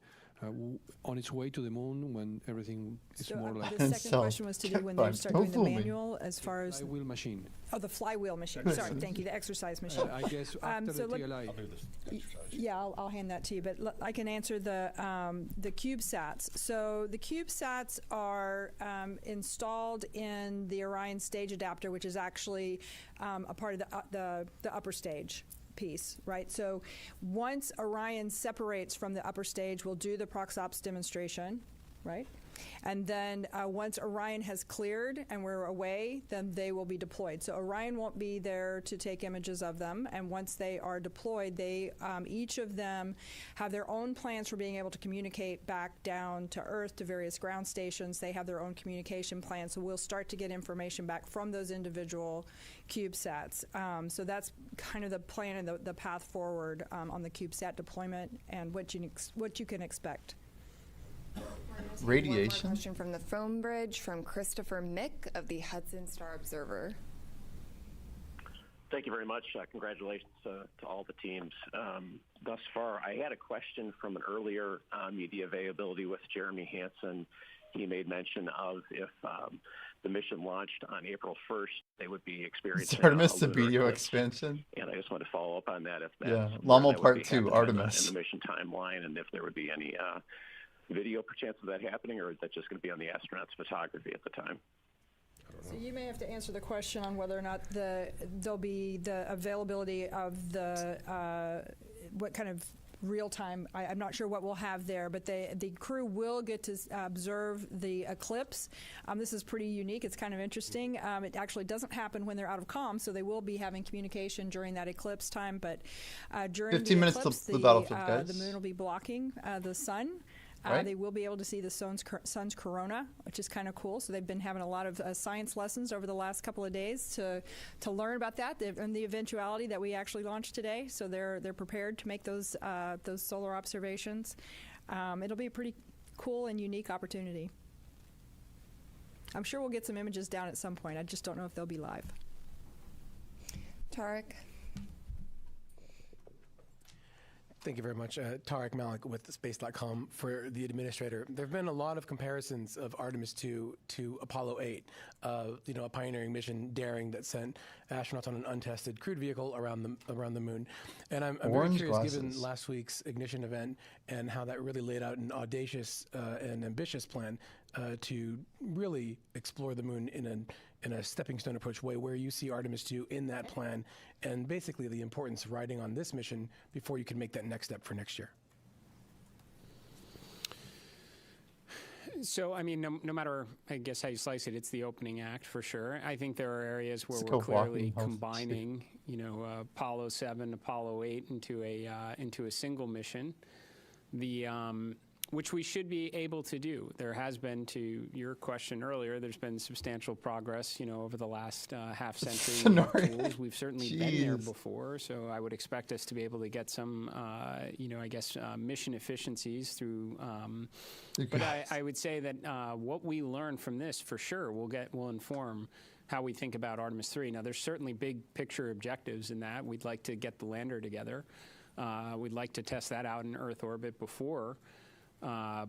On its way to the moon when everything is more like... The second question was to do when they start doing the manual as far as... Flywheel machine. Oh, the flywheel machine. Sorry, thank you. The exercise machine. I guess after the TLI. I'll do this. Yeah, I'll hand that to you. But I can answer the CubeSats. So the CubeSats are installed in the Orion stage adapter, which is actually a part of the upper stage piece, right? So once Orion separates from the upper stage, we'll do the ProxOps demonstration, right? And then once Orion has cleared and we're away, then they will be deployed. So Orion won't be there to take images of them. And once they are deployed, they each of them have their own plans for being able to communicate back down to Earth to various ground stations. They have their own communication plans. So we'll start to get information back from those individual CubeSats. So that's kind of the plan and the path forward on the CubeSat deployment and what you can expect. Radiation. One more question from the phone bridge from Christopher Mick of the Hudson Star Observer. Thank you very much. Congratulations to all the teams thus far. I had a question from an earlier media availability with Jeremy Hansen. He made mention of if the mission launched on April 1st, they would be experiencing Artemis, the video expansion. And I just want to follow up on that. If yeah, Lommel Part 2, Artemis. In the mission timeline, and if there would be any video perchance of that happening, or is that just going to be on the astronauts' photography at the time? So you may have to answer the question on whether or not there'll be the availability of the what kind of real time. I'm not sure what we'll have there, but the crew will get to observe the eclipse. This is pretty unique. It's kind of interesting. It actually doesn't happen when they're out of comm, so they will be having communication during that eclipse time. But during 15 minutes eclipse, to the battlefield, guys. The moon will be blocking the sun. Right. They will be able to see the sun's corona, which is kind of cool. So they've been having a lot of science lessons over the last couple of days to learn about that and the eventuality that we actually launched today. So they're prepared to make those solar observations. It'll be a pretty cool and unique opportunity. I'm sure we'll get some images down at some point. I just don't know if they'll be live. Tarek. Thank you very much. Tarek Malik with Space.com for the administrator. There have been a lot of comparisons of Artemis 2 to Apollo 8, a pioneering mission, daring, that sent astronauts on an untested crewed vehicle around the moon. And I'm very curious, given last week's ignition event and how that really laid out an audacious and ambitious plan to really explore the moon in a stepping stone approach way, where you see Artemis 2 in that plan, and basically the importance of riding on this mission before you can make that next step for next year. So, I mean, no matter, I guess, how you slice it, it's the opening act for sure. I think there are areas where we're clearly combining, Apollo 7, Apollo 8 into a single mission. Which we should be able to do. There has been, to your question earlier, there's been substantial progress, over the last half century with tools. We've certainly been there before, so I would expect us to be able to get some, mission efficiencies through. But I would say that what we learn from this, for sure, will inform how we think about Artemis 3. Now, there's certainly big picture objectives in that. We'd like to get the lander together. We'd like to test that out in Earth orbit before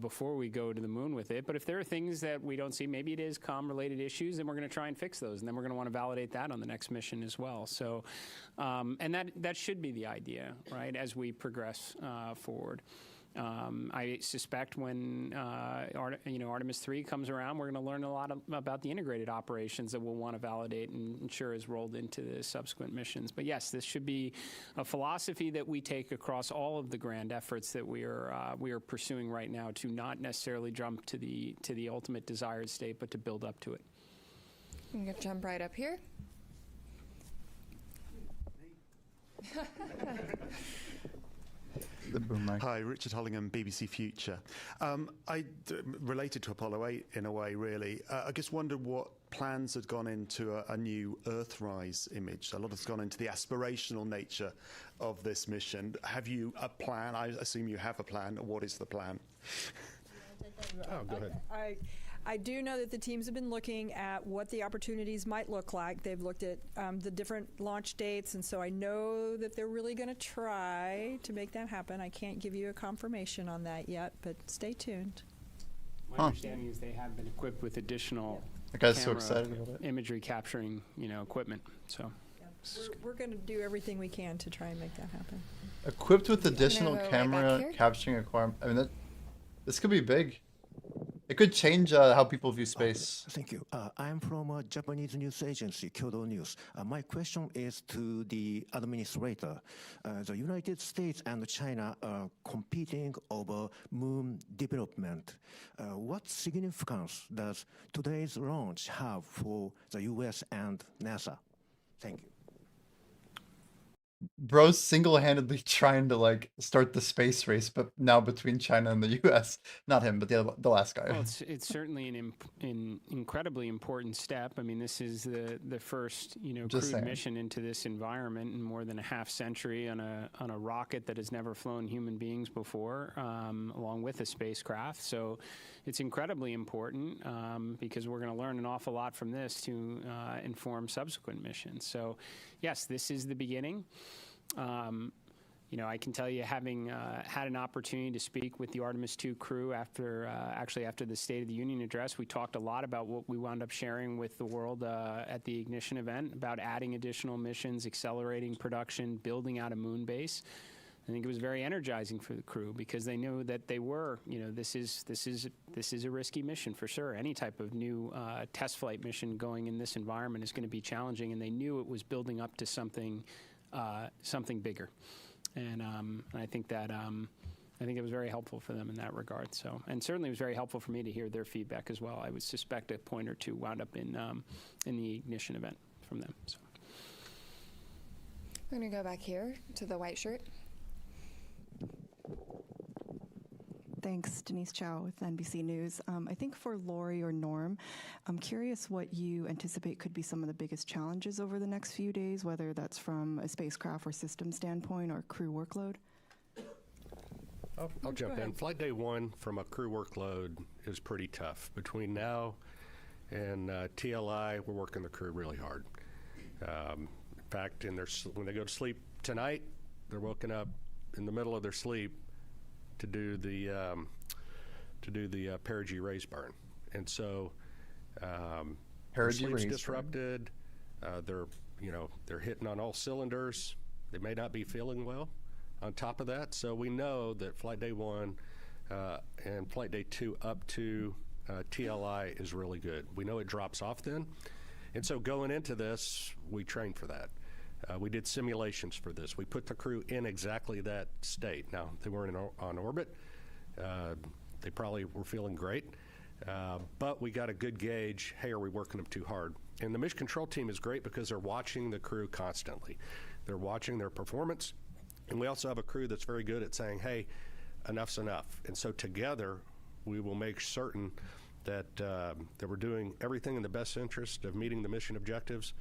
before we go to the moon with it. But if there are things that we don't see, maybe it is comm-related issues, then we're going to try and fix those, and then we're going to want to validate that on the next mission as well. So, and that should be the idea, right, as we progress forward. I suspect when Artemis 3 comes around, we're going to learn a lot about the integrated operations that we'll want to validate and ensure is rolled into the subsequent missions. But yes, this should be a philosophy that we take across all of the grand efforts that we are pursuing right now, to not necessarily jump to the ultimate desired state, but to build up to it. I'm going to jump right up here. The boom mic. Hi, Richard Hollingham, BBC Future. Related to Apollo 8 in a way, really. I just wondered what plans had gone into a new Earthrise image. A lot has gone into the aspirational nature of this mission. Have you a plan? I assume you have a plan. What is the plan? Oh, go ahead. I do know that the teams have been looking at what the opportunities might look like. They've looked at the different launch dates, and so I know that they're really going to try to make that happen. I can't give you a confirmation on that yet, but stay tuned. My understanding is they have been equipped with additional that guy's so excited about it. Imagery capturing, equipment. So we're going to do everything we can to try and make that happen. Equipped with additional camera capturing requirement. I mean, this could be big. It could change how people view space. Thank you. I'm from a Japanese news agency, Kyodo News. My question is to the administrator. The United States and China are competing over moon development. What significance does today's launch have for the US and NASA? Thank you. Bro's single-handedly trying to start the space race, but now between China and the U.S. Not him, but the last guy. Well, it's certainly an incredibly important step. I mean, this is the first crewed mission into this environment in more than a half century on a rocket that has never flown human beings before, along with a spacecraft. So it's incredibly important because we're going to learn an awful lot from this to inform subsequent missions. So yes, this is the beginning. I can tell you, having had an opportunity to speak with the Artemis 2 crew after the State of the Union address, we talked a lot about what we wound up sharing with the world at the Ignition event about adding additional missions, accelerating production, building out a moon base. I think it was very energizing for the crew because they knew that they were, this is a risky mission for sure. Any type of new test flight mission going in this environment is going to be challenging, and they knew it was building up to something bigger. And I think that it was very helpful for them in that regard. So, and certainly it was very helpful for me to hear their feedback as well. I would suspect a point or two wound up in the Ignition event from them. So. We're going to go back here to the white shirt. Thanks, Denise Chow with NBC News. I think for Lori or Norm, I'm curious what you anticipate could be some of the biggest challenges over the next few days, whether that's from a spacecraft or system standpoint or crew workload. I'll jump in. Flight day 1 from a crew workload is pretty tough. Between now and TLI, we're working the crew really hard. In fact, when they go to sleep tonight, they're woken up in the middle of their sleep to do the perigee raise burn, and so their sleep's disrupted. They're hitting on all cylinders. They may not be feeling well. On top of that, so we know that flight day 1 and flight day 2 up to TLI is really good. We know it drops off then, and so going into this, we trained for that. We did simulations for this. We put the crew in exactly that state. Now, they weren't on orbit. They probably were feeling great. But we got a good gauge, hey, are we working them too hard? And the mission control team is great because they're watching the crew constantly. They're watching their performance. And we also have a crew that's very good at saying, hey, enough's enough. And so together, we will make certain that we're doing everything in the best interest of meeting the mission objectives.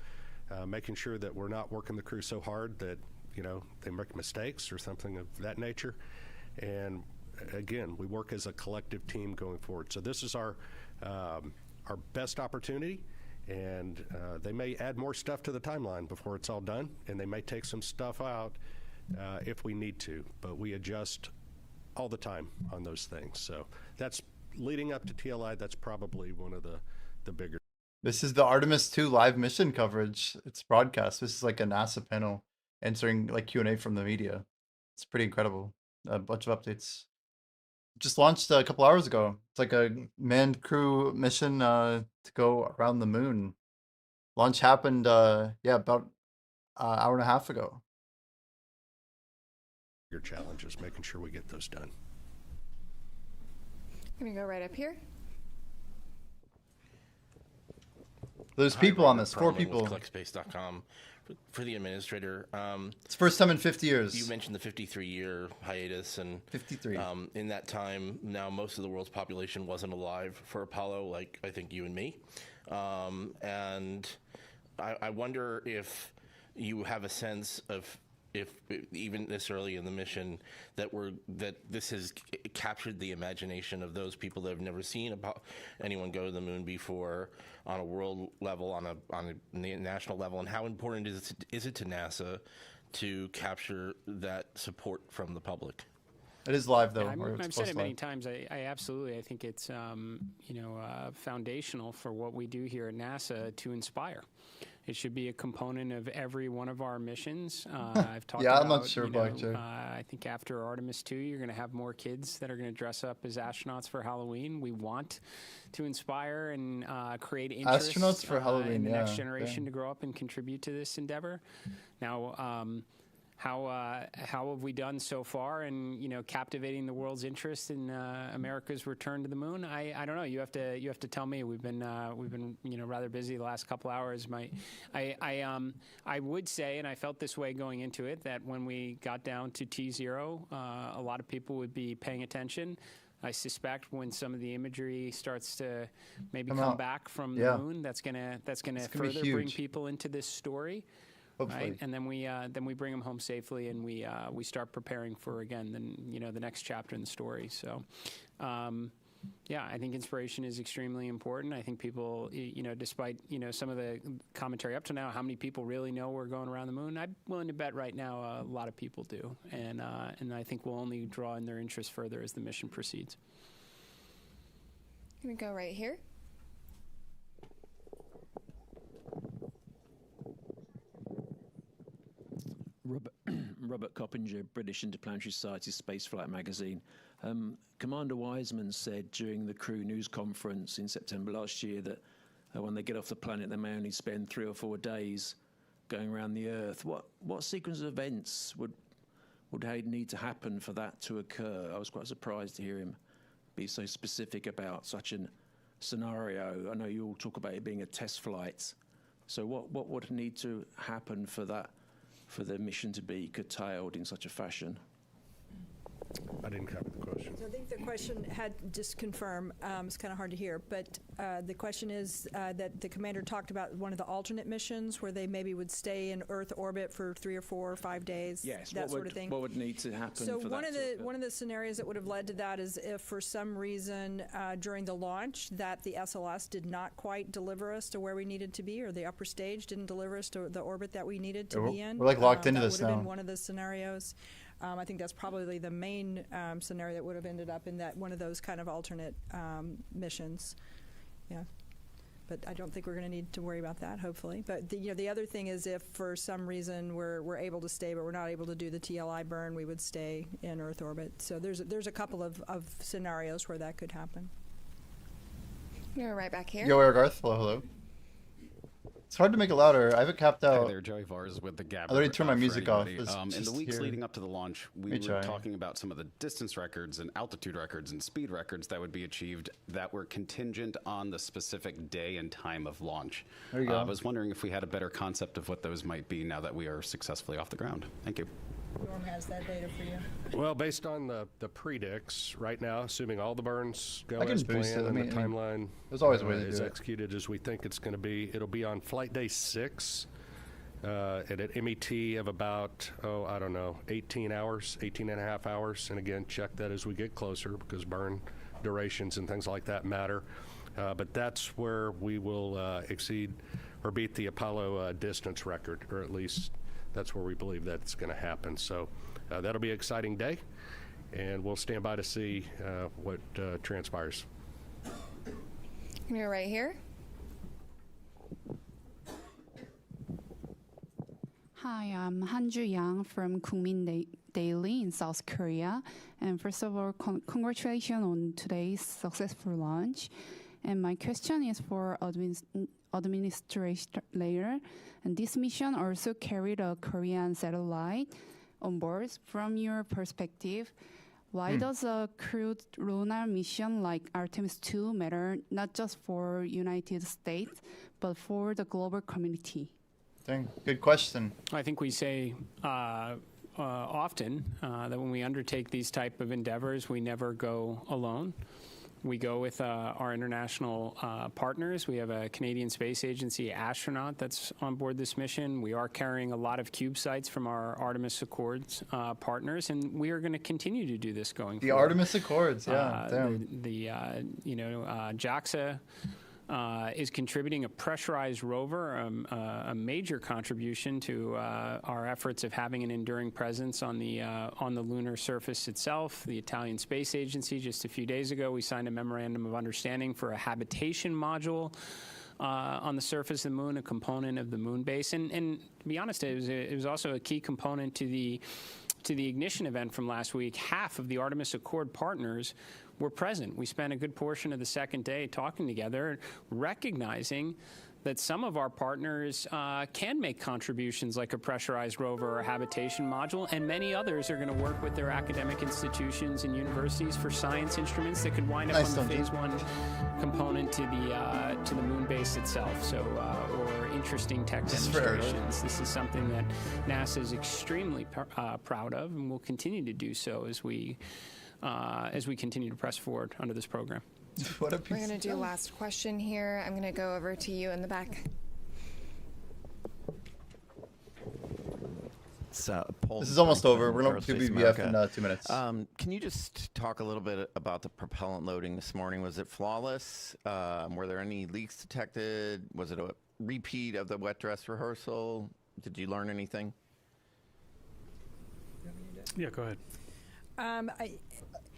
Making sure that we're not working the crew so hard that they make mistakes or something of that nature. And again, we work as a collective team going forward. So this is our best opportunity, and they may add more stuff to the timeline before it's all done, and they may take some stuff out if we need to. But we adjust all the time on those things. So that's leading up to TLI. That's probably one of the bigger. This is the Artemis 2 live mission coverage. It's broadcast. This is like a NASA panel answering like Q&A from the media. It's pretty incredible. A bunch of updates. Just launched a couple hours ago. It's like a manned crew mission to go around the moon. Launch happened, about an hour and a half ago. Your challenges, making sure we get those done. I'm gonna go right up here. There's people on this, 4 people. CollectSpace.com. For the administrator, it's the first time in 50 years. You mentioned the 53-year hiatus, and 53. In that time, now most of the world's population wasn't alive for Apollo, like I think you and me. And I wonder if you have a sense of, if even this early in the mission, that this has captured the imagination of those people that have never seen anyone go to the moon before, on a world level, on a national level, and how important is it to NASA to capture that support from the public? It is live though. Yeah, I've said it many times. I absolutely. I think it's foundational for what we do here at NASA to inspire. It should be a component of every one of our missions. I've talked about, I'm not sure about you. I think after Artemis 2, you're going to have more kids that are going to dress up as astronauts for Halloween. We want to inspire and create interest astronauts for Halloween, in the next generation to grow up and contribute to this endeavor. Now, how have we done so far in captivating the world's interest in America's return to the moon? I don't know. You have to tell me. We've been rather busy the last couple hours. I would say, and I felt this way going into it, that when we got down to T0, a lot of people would be paying attention. I suspect when some of the imagery starts to maybe come back from the moon, that's gonna further bring people into this story. Hopefully. Right, and then we bring them home safely, and we start preparing for the next chapter in the story. So, I think inspiration is extremely important. I think people, despite some of the commentary up to now, how many people really know we're going around the moon? I'm willing to bet right now a lot of people do, and I think we'll only draw in their interest further as the mission proceeds. I'm gonna go right here. Robert Coppinger, British Interplanetary Society Spaceflight Magazine. Commander Wiseman said during the crew news conference in September last year that when they get off the planet, they may only spend 3 or 4 days going around the Earth. What sequence of events would need to happen for that to occur? I was quite surprised to hear him be so specific about such a scenario. I know you all talk about it being a test flight. So what would need to happen for the mission to be curtailed in such a fashion? I didn't cover the question. So I think the question had just confirm. It's kind of hard to hear, but the question is that the commander talked about one of the alternate missions where they maybe would stay in Earth orbit for 3 or 4 or 5 days. Yes, that sort of thing. What would need to happen? So for one of the scenarios that would have led to that is if for some reason during the launch that the SLS did not quite deliver us to where we needed to be, or the upper stage didn't deliver us to the orbit that we needed to be in. We're like locked into this now. That would have been one of the scenarios. I think that's probably the main scenario that would have ended up in that one of those kind of alternate missions. Yeah, but I don't think we're going to need to worry about that. Hopefully, but the other thing is if for some reason we're able to stay, but we're not able to do the TLI burn, we would stay in Earth orbit. So there's a couple of scenarios where that could happen. You're right back here. Yo, Eric Garth. Hello. It's hard to make it louder. I have it capped out. Hi there, Joey Vars with the Gabber. I already turned my music off. In the weeks leading up to the launch, we were talking about some of the distance records and altitude records and speed records that would be achieved that were contingent on the specific day and time of launch. There you go. I was wondering if we had a better concept of what those might be now that we are successfully off the ground. Thank you. Norm has that data for you. Well, based on the predicts right now, assuming all the burns go as planned and the timeline there's always a way to is do it. executed as we think it's going to be, it'll be on flight day 6 at an MET of about, 18 hours, 18 and a half hours. And again, check that as we get closer because burn durations and things like that matter. But that's where we will exceed or beat the Apollo distance record, or at least that's where we believe that's going to happen. So that'll be an exciting day. and we'll stand by to see what transpires. You're right here. Hi, I'm Hanju Yang from Kungmin Daily in South Korea. And first of all, congratulations on today's successful launch. And my question is for administrator layer. And this mission also carried a Korean satellite on board. From your perspective, why does a crewed lunar mission like Artemis 2 matter not just for United States, but for the global community? Dang, good question. I think we say often that when we undertake these type of endeavors, we never go alone. We go with our international partners. We have a Canadian Space Agency astronaut that's on board this mission. We are carrying a lot of CubeSats from our Artemis Accords partners, and we are going to continue to do this going forward. The Artemis Accords, yeah. JAXA is contributing a pressurized rover, a major contribution to our efforts of having an enduring presence on the lunar surface itself. The Italian Space Agency, just a few days ago, we signed a memorandum of understanding for a habitation module on the surface of the moon, a component of the moon base. And to be honest, it was also a key component to the ignition event from last week. Half of the Artemis Accord partners were present. We spent a good portion of the second day talking together, recognizing that some of our partners can make contributions like a pressurized rover or a habitation module, and many others are going to work with their academic institutions and universities for science instruments that could wind up on the phase 1 component to the moon base itself. So, or interesting tech demonstrations. This is something that NASA is extremely proud of, and will continue to do so as we continue to press forward under this program. What a piece. We're going to do last question here. I'm going to go over to you in the back. Paul, this is almost over. We're going to do BBF in 2 minutes. Can you just talk a little bit about the propellant loading this morning? Was it flawless? Were there any leaks detected? Was it a repeat of the wet dress rehearsal? Did you learn anything? Yeah, go ahead. I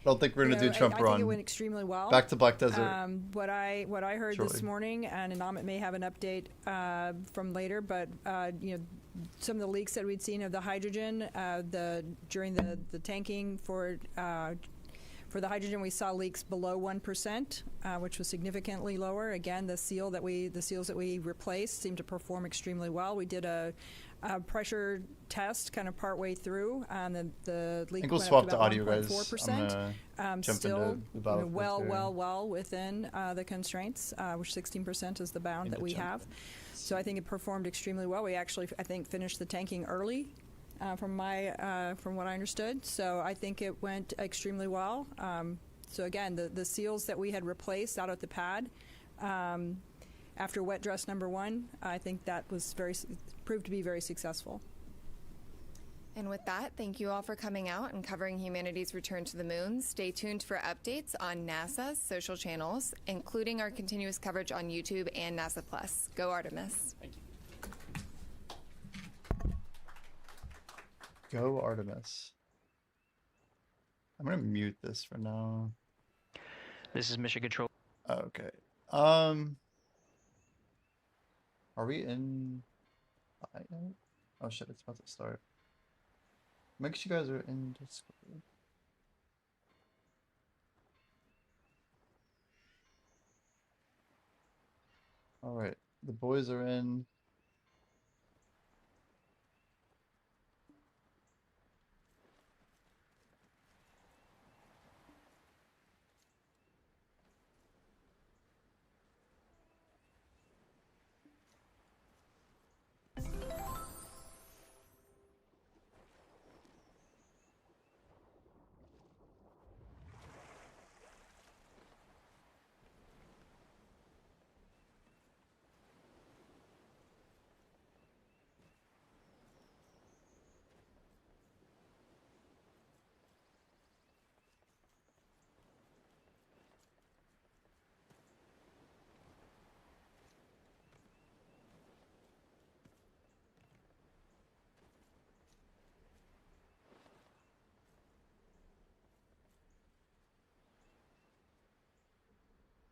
don't think we're going to do Trump I run. I think it went extremely well. Back to Black Desert. What I heard this morning, and Amit may have an update from later, but some of the leaks that we'd seen of the hydrogen, during the tanking for the hydrogen, we saw leaks below 1%, which was significantly lower. Again, the seals that we replaced seemed to perform extremely well. We did a pressure test kind of partway through, and the leak went up to about 1.4%. Still well within the constraints, which 16% is the bound that we have. So I think it performed extremely well. We actually, I think, finished the tanking early. From what I understood, so I think it went extremely well. So again, the seals that we had replaced out at the pad after wet dress number 1, I think that was proved to be very successful. And with that, thank you all for coming out and covering humanity's return to the moon. Stay tuned for updates on NASA's social channels, including our continuous coverage on YouTube and NASA Plus. Go Artemis! Thank you. Go Artemis. I'm going to mute this for now. This is Mission Control. Okay. Are we in... Oh shit, it's about to start. Make sure you guys are in Discord. Alright, the boys are in.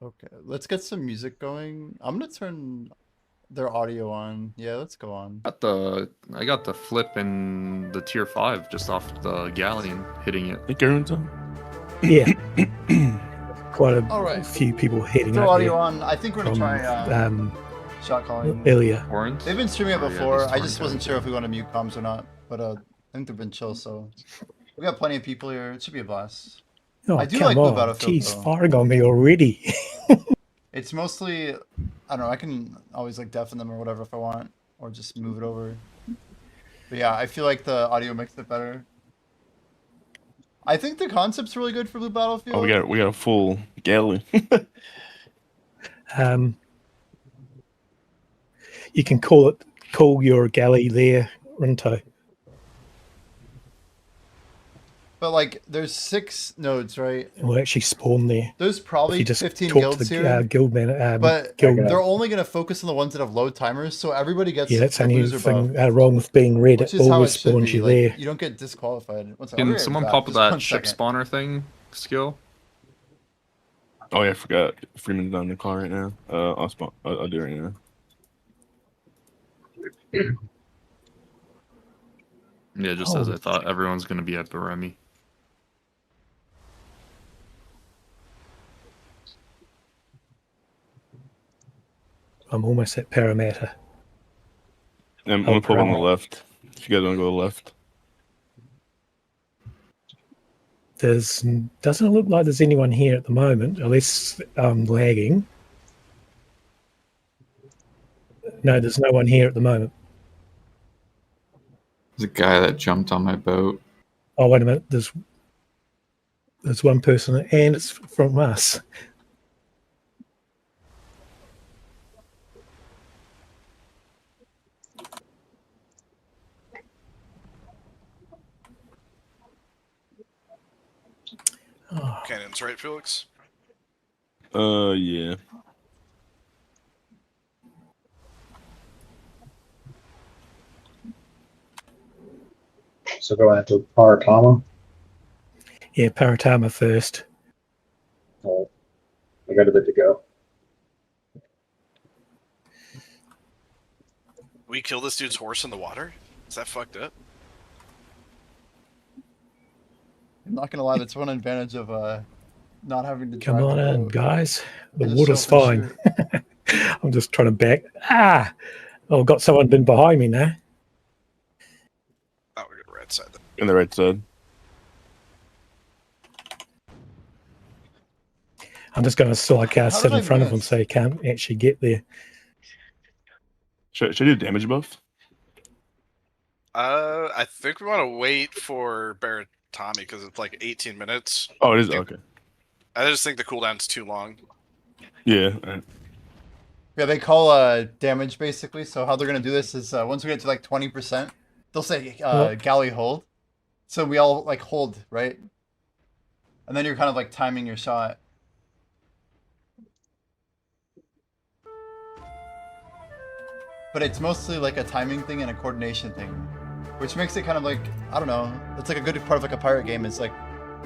Okay, let's get some music going. I'm gonna turn their audio on. Yeah, let's go on. I got the flip in the tier 5 just off the galleon hitting it. Yeah. Quite All right. few people heading Throw up audio there on. I think we're gonna from, try shot calling earlier. They've been streaming it Oh, yeah, before. these I just torrent wasn't guys. sure if we want to mute comms or not. But I think they've been chill, so we got plenty of people here. It should be a blast. Oh, I do come like Blue on. Battlefield Jeez, though. firing on me already. It's mostly, I don't know, I can always like deafen them or whatever if I want, or just move it over. But yeah, I feel like the audio makes it better. I think the concept's really good for Blue Battlefield. Oh, we got a full galley. You can call your galley there, Rinto. But like, there's 6 nodes, right? It will actually spawn there. There's If probably you just 15 talk guilds to here. the guild man. But guild they're only going to focus on the ones that have low timers, so everybody gets yeah, that's the the only loser buff. thing wrong with being red. Which It is how always it should spawns be. you Like, there. you don't get disqualified. One second, I'll be Can right someone back. pop Just that one ship second. spawner thing skill? Oh yeah, I forgot. Freeman's down in the car right now. I'll do it right now. Yeah, just as I thought, everyone's gonna be at Baremi. I'm almost at Parramatta. I'm gonna pull on the right. left. If you guys want to go to the left. Doesn't look like there's anyone here at the moment, unless I'm lagging. No, there's no one here at the moment. There's a guy that jumped on my boat. Oh, wait a minute. There's one person, and it's from us. Cannons, right, Felix? Yeah. So going into Paratama. Yeah, Paratama first. Oh, I got a bit to go. We kill this dude's horse in the water? Is that fucked up? I'm not gonna lie, that's one advantage of not having to Come drive on the in, boat. guys. The just water's show up fine. and I'm just trying to back. Ah! Oh, got someone been behind me now. Oh, we're going to right side then. In the right side. I'm just going to sit did I in front of them miss? so you can't actually get there. Should I do damage buff? I think we want to wait for Baratami because it's like 18 minutes. Oh, it is? Okay. I just think the cooldown's too long. Yeah. All right. Yeah, they call damage basically. So how they're gonna do this is once we get to like 20%, they'll say galley hold. So we all like hold, right? And then you're kind of like timing your shot. But it's mostly like a timing thing and a coordination thing, which makes it kind of like, I don't know, it's like a good part of like a pirate game. It's like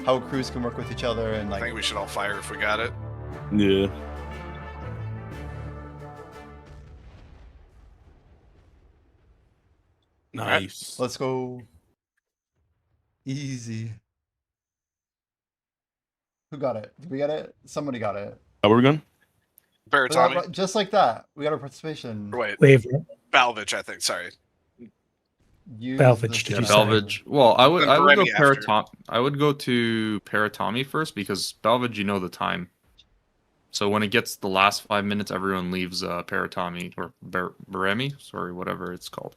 how crews can work with each other and I like. think we should all fire if we got it. Yeah. Nice. Let's go. Easy. Who got it? Did we get it? Somebody got it. Oh, we're going? Baratami? Just like that. We got our participation. Wait. We've Balvich, I think. Sorry. Balvich, did you say? Balvich. Well, I would go Baremi after. Paratami. I would go to Paratami first because Balvich, you know the time. So when it gets the last 5 minutes, everyone leaves Paratami or Baremi, sorry, whatever it's called.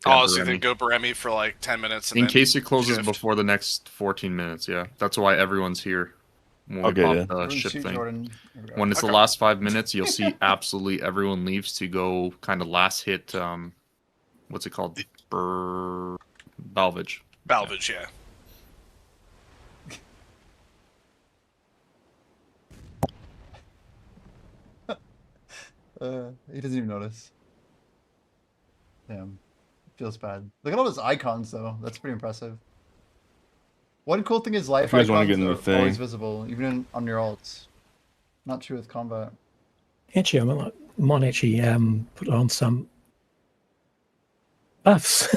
Oh, so you think go Baremi for like 10 minutes and in then case it closes shift. before the next 14 minutes, yeah. That's why everyone's here when we Okay, pop yeah. the Everyone ship shoot thing. Jordan. When it's the last 5 minutes, you'll see absolutely everyone leaves to go kind of last hit, what's it called? Balvich. Balvich, yeah. He doesn't even notice. Damn. Feels bad. Look at all those icons, though. That's pretty impressive. One cool thing is life If you guys wanna icons get in the are always thing. visible, even on your alts. Not true with combat. Actually, I might actually put on some buffs.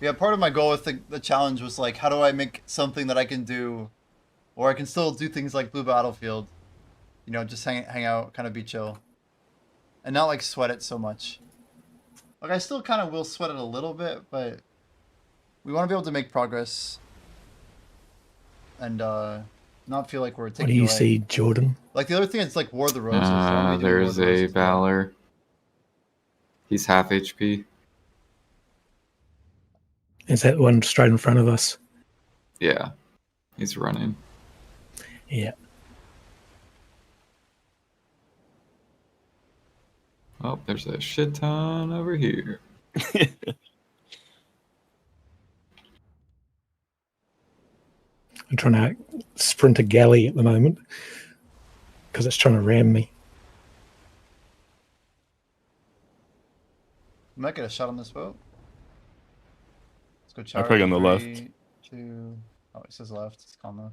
Yeah, part of my goal with the challenge was like, how do I make something that I can do, or I can still do things like Blue Battlefield, you know, just hang out, kind of be chill, and not like sweat it so much. Like I still kind of will sweat it a little bit, but we want to be able to make progress and not feel like we're taking What do you away. see, Jordan? Like the other thing is like War of the Roses. There's a Valor. He's half HP. Is that one straight in front of us? Yeah, he's running. Yeah. Oh, there's a shit ton over here. I'm trying to sprint a galley at the moment because it's trying to ram me. I might get a shot on this boat. Let's go I'm charge. probably on the left. 3, 2. Oh, it says left. It's calm though.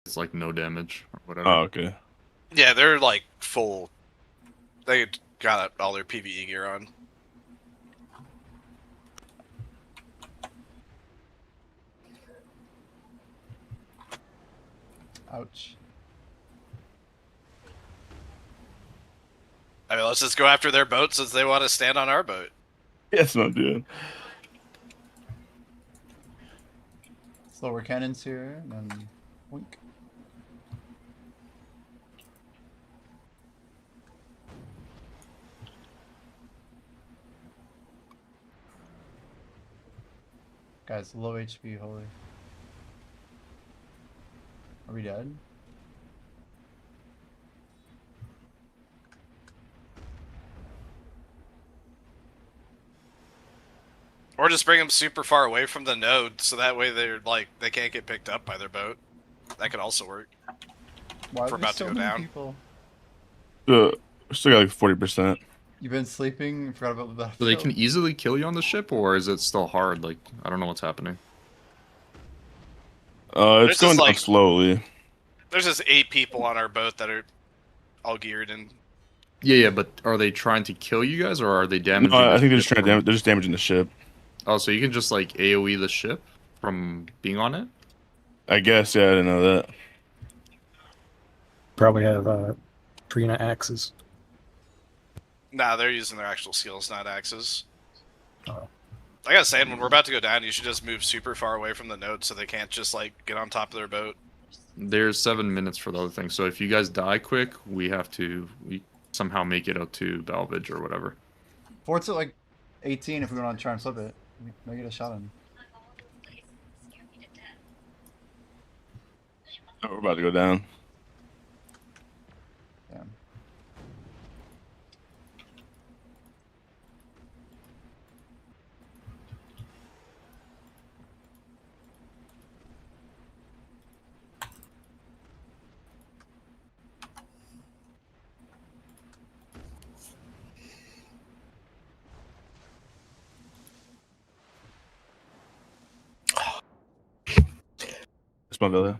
It's like no damage or whatever. Oh, okay. Yeah, they're like full. They got all their PvE gear on. Ouch. I mean, let's just go after their boat since they want to stand on our boat. Yes, not doing. Slower cannons here, and then wink. Guys, low HP, holy. Are we dead? Or just bring them super far away from the node, so that way they're like they can't get picked up by their boat. That could also work. Why If we're are there about so to go many down. people? Still got like 40%. You've been sleeping? Forgot about the So they battlefield? can easily kill you on the ship, or is it still hard? Like, I don't know what's happening. It's going down slowly. There's just 8 people on our boat that are all geared and. Yeah, but are they trying to kill you guys, or are they damaging? No, I the think they're just ship trying to they're just damaging the ship. Oh, so you can just like AoE the ship from being on it? I guess, yeah, I didn't know that. Probably have Trina axes. Nah, they're using their actual skills, not axes. Oh. Like I was saying, when we're about to go down, you should just move super far away from the node so they can't just like get on top of their boat. There's 7 minutes for the other thing, so if you guys die quick, we somehow make it out to Balvage or whatever. Fort's at like 18 if we want to try and flip it. We may get a shot in. Oh, we're about to go down. Damn. It's my villa.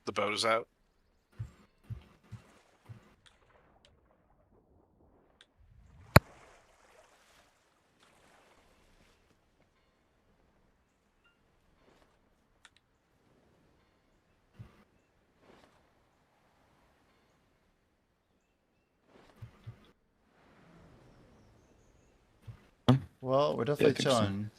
The boat is out. Well, we're definitely think so. chilling.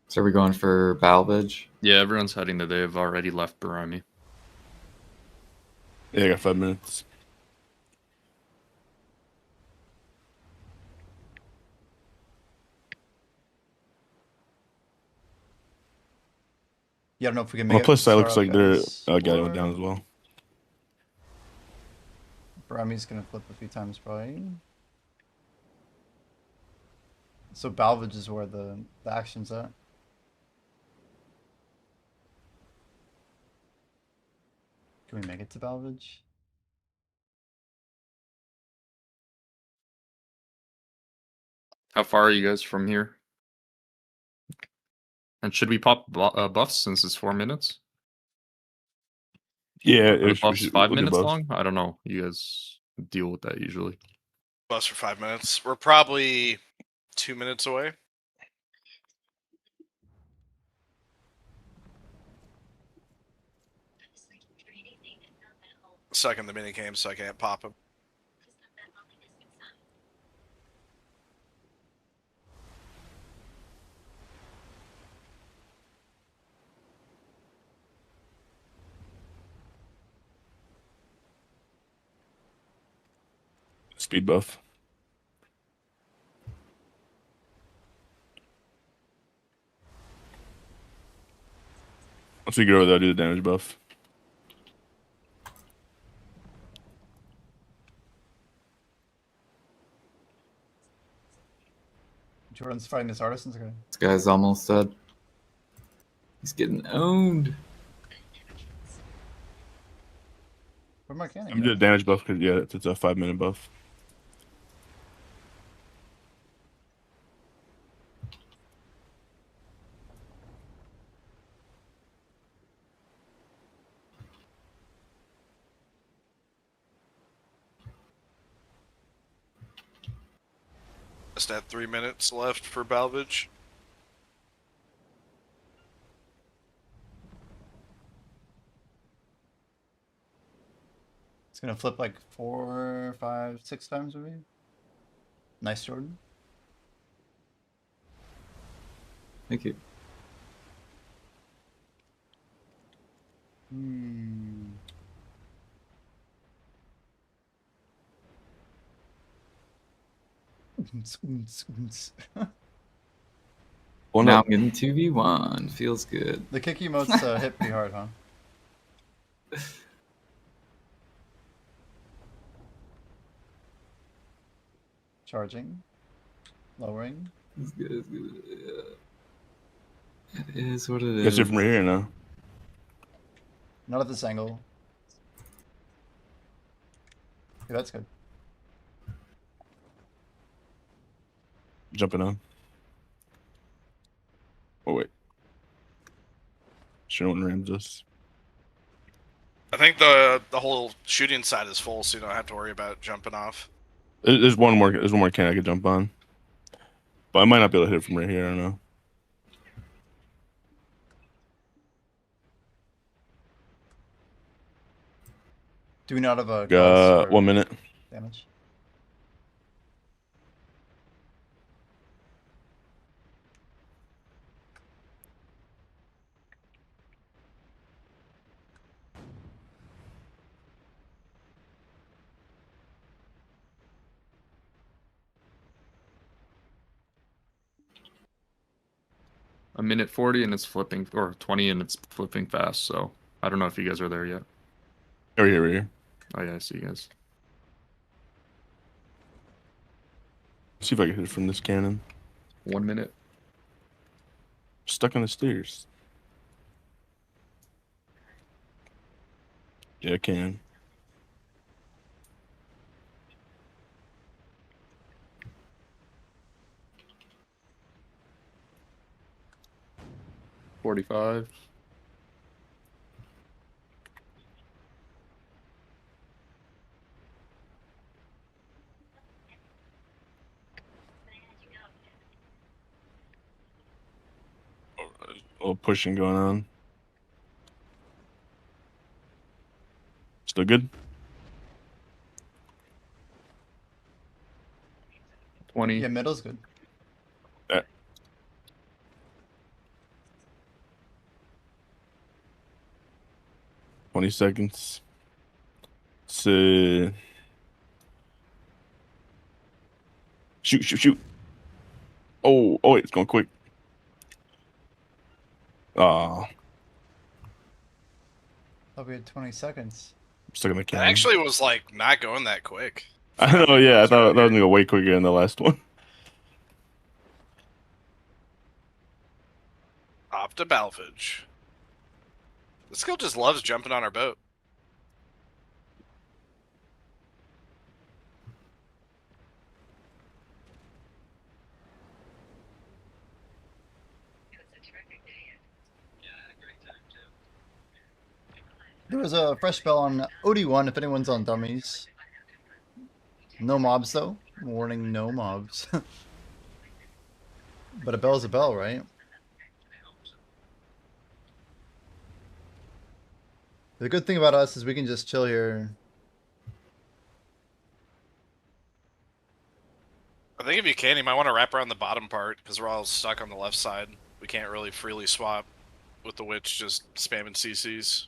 So are we going for Balvage? Yeah, everyone's heading there. They've already left Barami. Yeah, I got 5 minutes. Yeah, I don't know if we can On make the it. plus side, start looks up, like their guys, guy went or down as well. Barami's gonna flip a few times probably. So Balvage is where the action's at. Can we make it to Balvage? How far are you guys from here? And should we pop buffs since it's 4 minutes? Yeah, Are the buffs we'll 5 do minutes buffs. long? I don't know. You guys deal with that usually. Bus for 5 minutes. We're probably 2 minutes away. Stuck in the mini game, so I can't pop him. Speed buff. Once we get over there, I'll do the damage buff. Jordan's fighting his artisans again. This guy's almost dead. He's getting owned. Where'd my cannon I'm go? doing the damage buff because, yeah, it's a 5 minute buff. Just at 3 minutes left for Balvage. It's gonna flip like 4, 5, 6 times maybe. Nice, Jordan. Thank you. Well, now no. I'm getting 2v1. Feels good. The kick emotes hit pretty hard, huh? Charging. Lowering. It's good. It's good. Yeah. It is what it Guess is. you're from right here now. Not at this angle. Okay, that's good. Jumping on. Oh wait. Sure, no one rams us. I think the whole shooting side is full, so you don't have to worry about jumping off. There's one more. There's one more can I could jump on, but I might not be able to hit it from right here. I don't know. Do we not have a Got 1 minute. Damage? A minute 40 and it's flipping, or 20 and it's flipping fast. So I don't know if you guys are there yet. Right here, right here. Oh yeah, I see you guys. See if I can hit it from this cannon. 1 minute. Stuck on the stairs. Yeah, I can. $45. A little pushing going on. Still good? 20. Yeah, middle's good. 20 seconds. Shoot, shoot, shoot. Oh, wait, it's going quick. Thought we had 20 seconds. I'm stuck in the It cannon. actually was like not going that quick. I know, yeah, I thought that was gonna go way quicker than the last one. Off to Balvage. This girl just loves jumping on our boat. There was a fresh bell on OD1 if anyone's on dummies. No mobs though. Warning, no mobs. But a bell's a bell, right? The good thing about us is we can just chill here. I think if you can, you might want to wrap around the bottom part, because we're all stuck on the left side. We can't really freely swap with the witch just spamming CCs.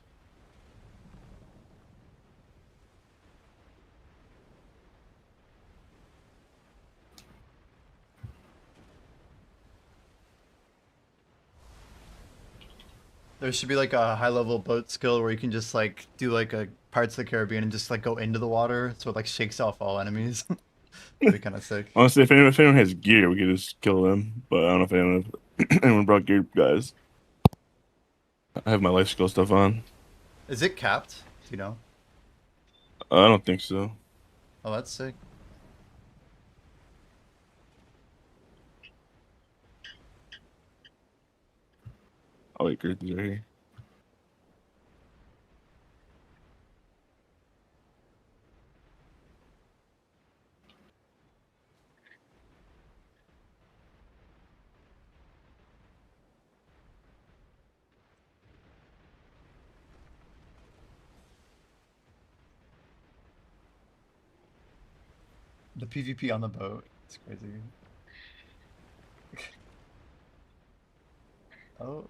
There should be like a high level boat skill where you can just like do like a Pirates of the Caribbean and just like go into the water so it like shakes off all enemies. That'd be kind of sick. Honestly, if anyone has gear, we could just kill them. But I don't know if anyone brought gear, guys. I have my life skill stuff on. Is it capped? Do you know? I don't think so. Oh, that's sick. Oh wait, Gertie's right here. The PvP on the boat. It's crazy. Oh.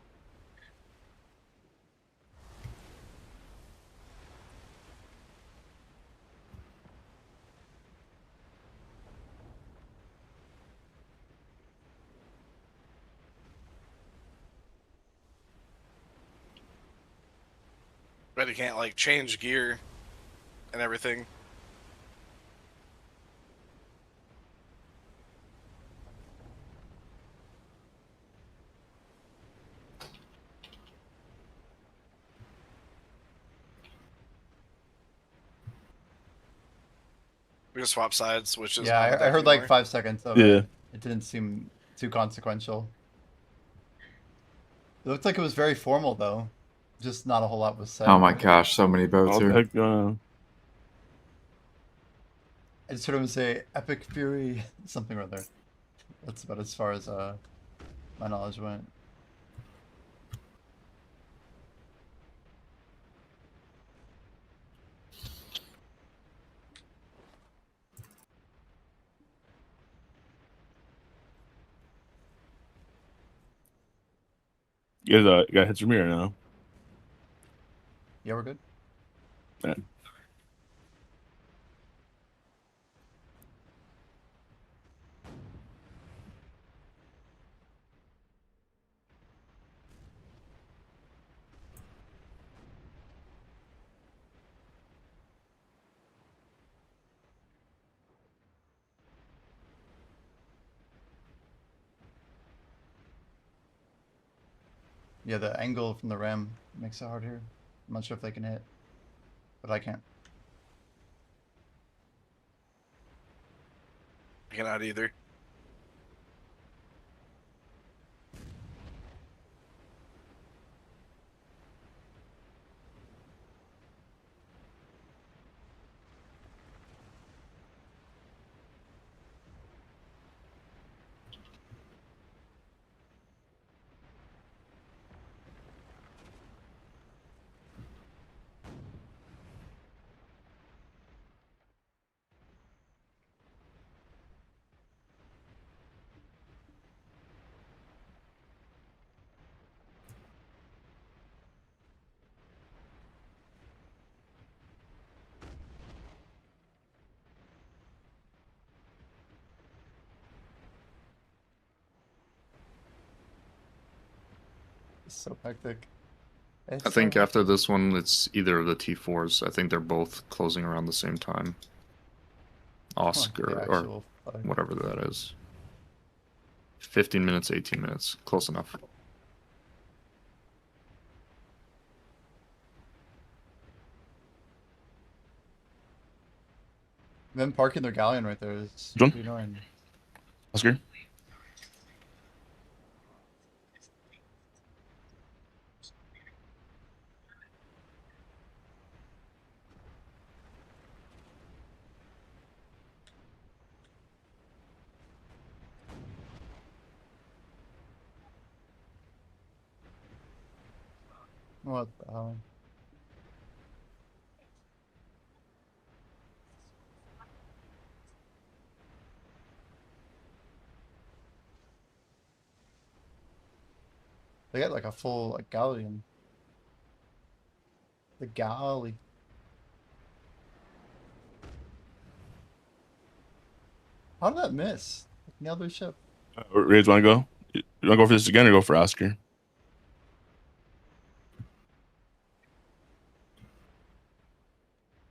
But you can't like change gear and everything. We can swap sides, which is Yeah, I heard like 5 seconds of it. It didn't seem too consequential. It looked like it was very formal though. Just not a whole lot was said. Oh my gosh, so many boats What the here. heck going on? I just heard him say Epic Fury, something or other. That's about as far as my knowledge went. You guys got hits from here now. Yeah, we're good. Yeah. Yeah, the angle from the ram makes it hard here. I'm not sure if they can hit, but I can't. I cannot either. It's so hectic. I think after this one, it's either of the T4s. I think they're both closing around the same time. Oscar, or whatever that is. 15 minutes, 18 minutes. Close enough. Them parking their galleon right there is pretty annoying. Oscar? What the hell? They got like a full like galleon. The galley. How did that miss? Nailed their ship. Rage, want to go? You want to go for this again or go for Oscar?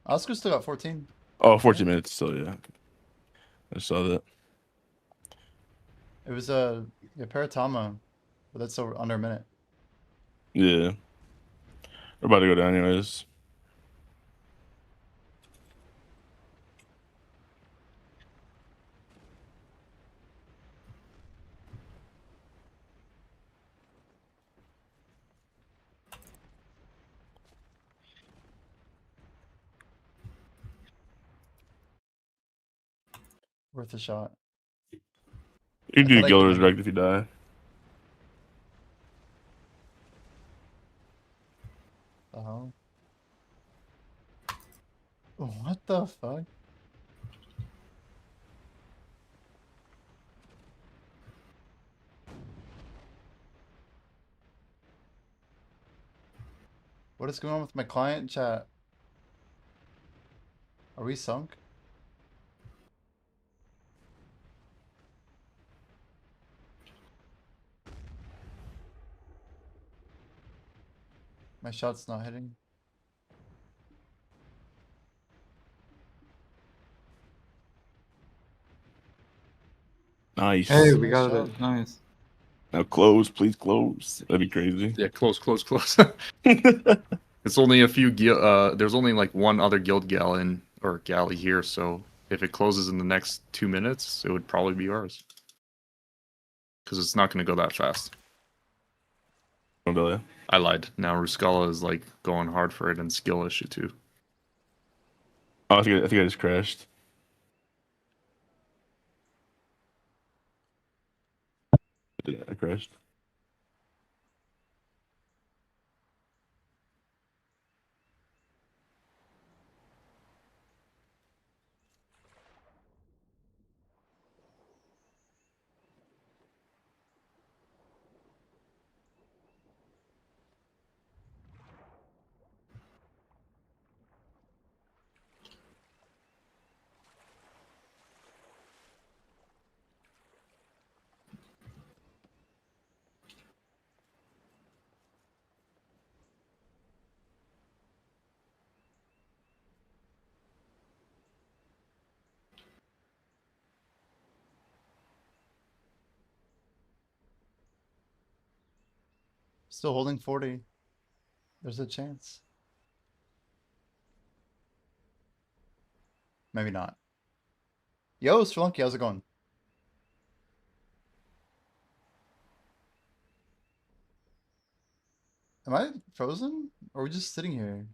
Oscar's still got 14. Oh, 14 minutes still, yeah. I saw that. It was a Paratama, but that's still under a minute. Yeah. We're about to go down anyways. Worth a shot. You can do Gill Resurrect if you die. Oh. What the fuck? What is going on with my client chat? Are we sunk? My shot's not hitting. Nice. Hey, we Nice got job. it. Nice. Now close, please close. That'd be crazy. Yeah, close. It's only a few there's only like one other guild galley here, so if it closes in the next 2 minutes, it would probably be ours. Because it's not going to go that fast. Oh, really? I lied. Now Ruskala is like going hard for it and skill issue too. Oh, I think I just crashed. I crashed. Still holding 40. There's a chance. Maybe not. Yo, Strelunky, how's it going? Am I frozen? Or are we just sitting here?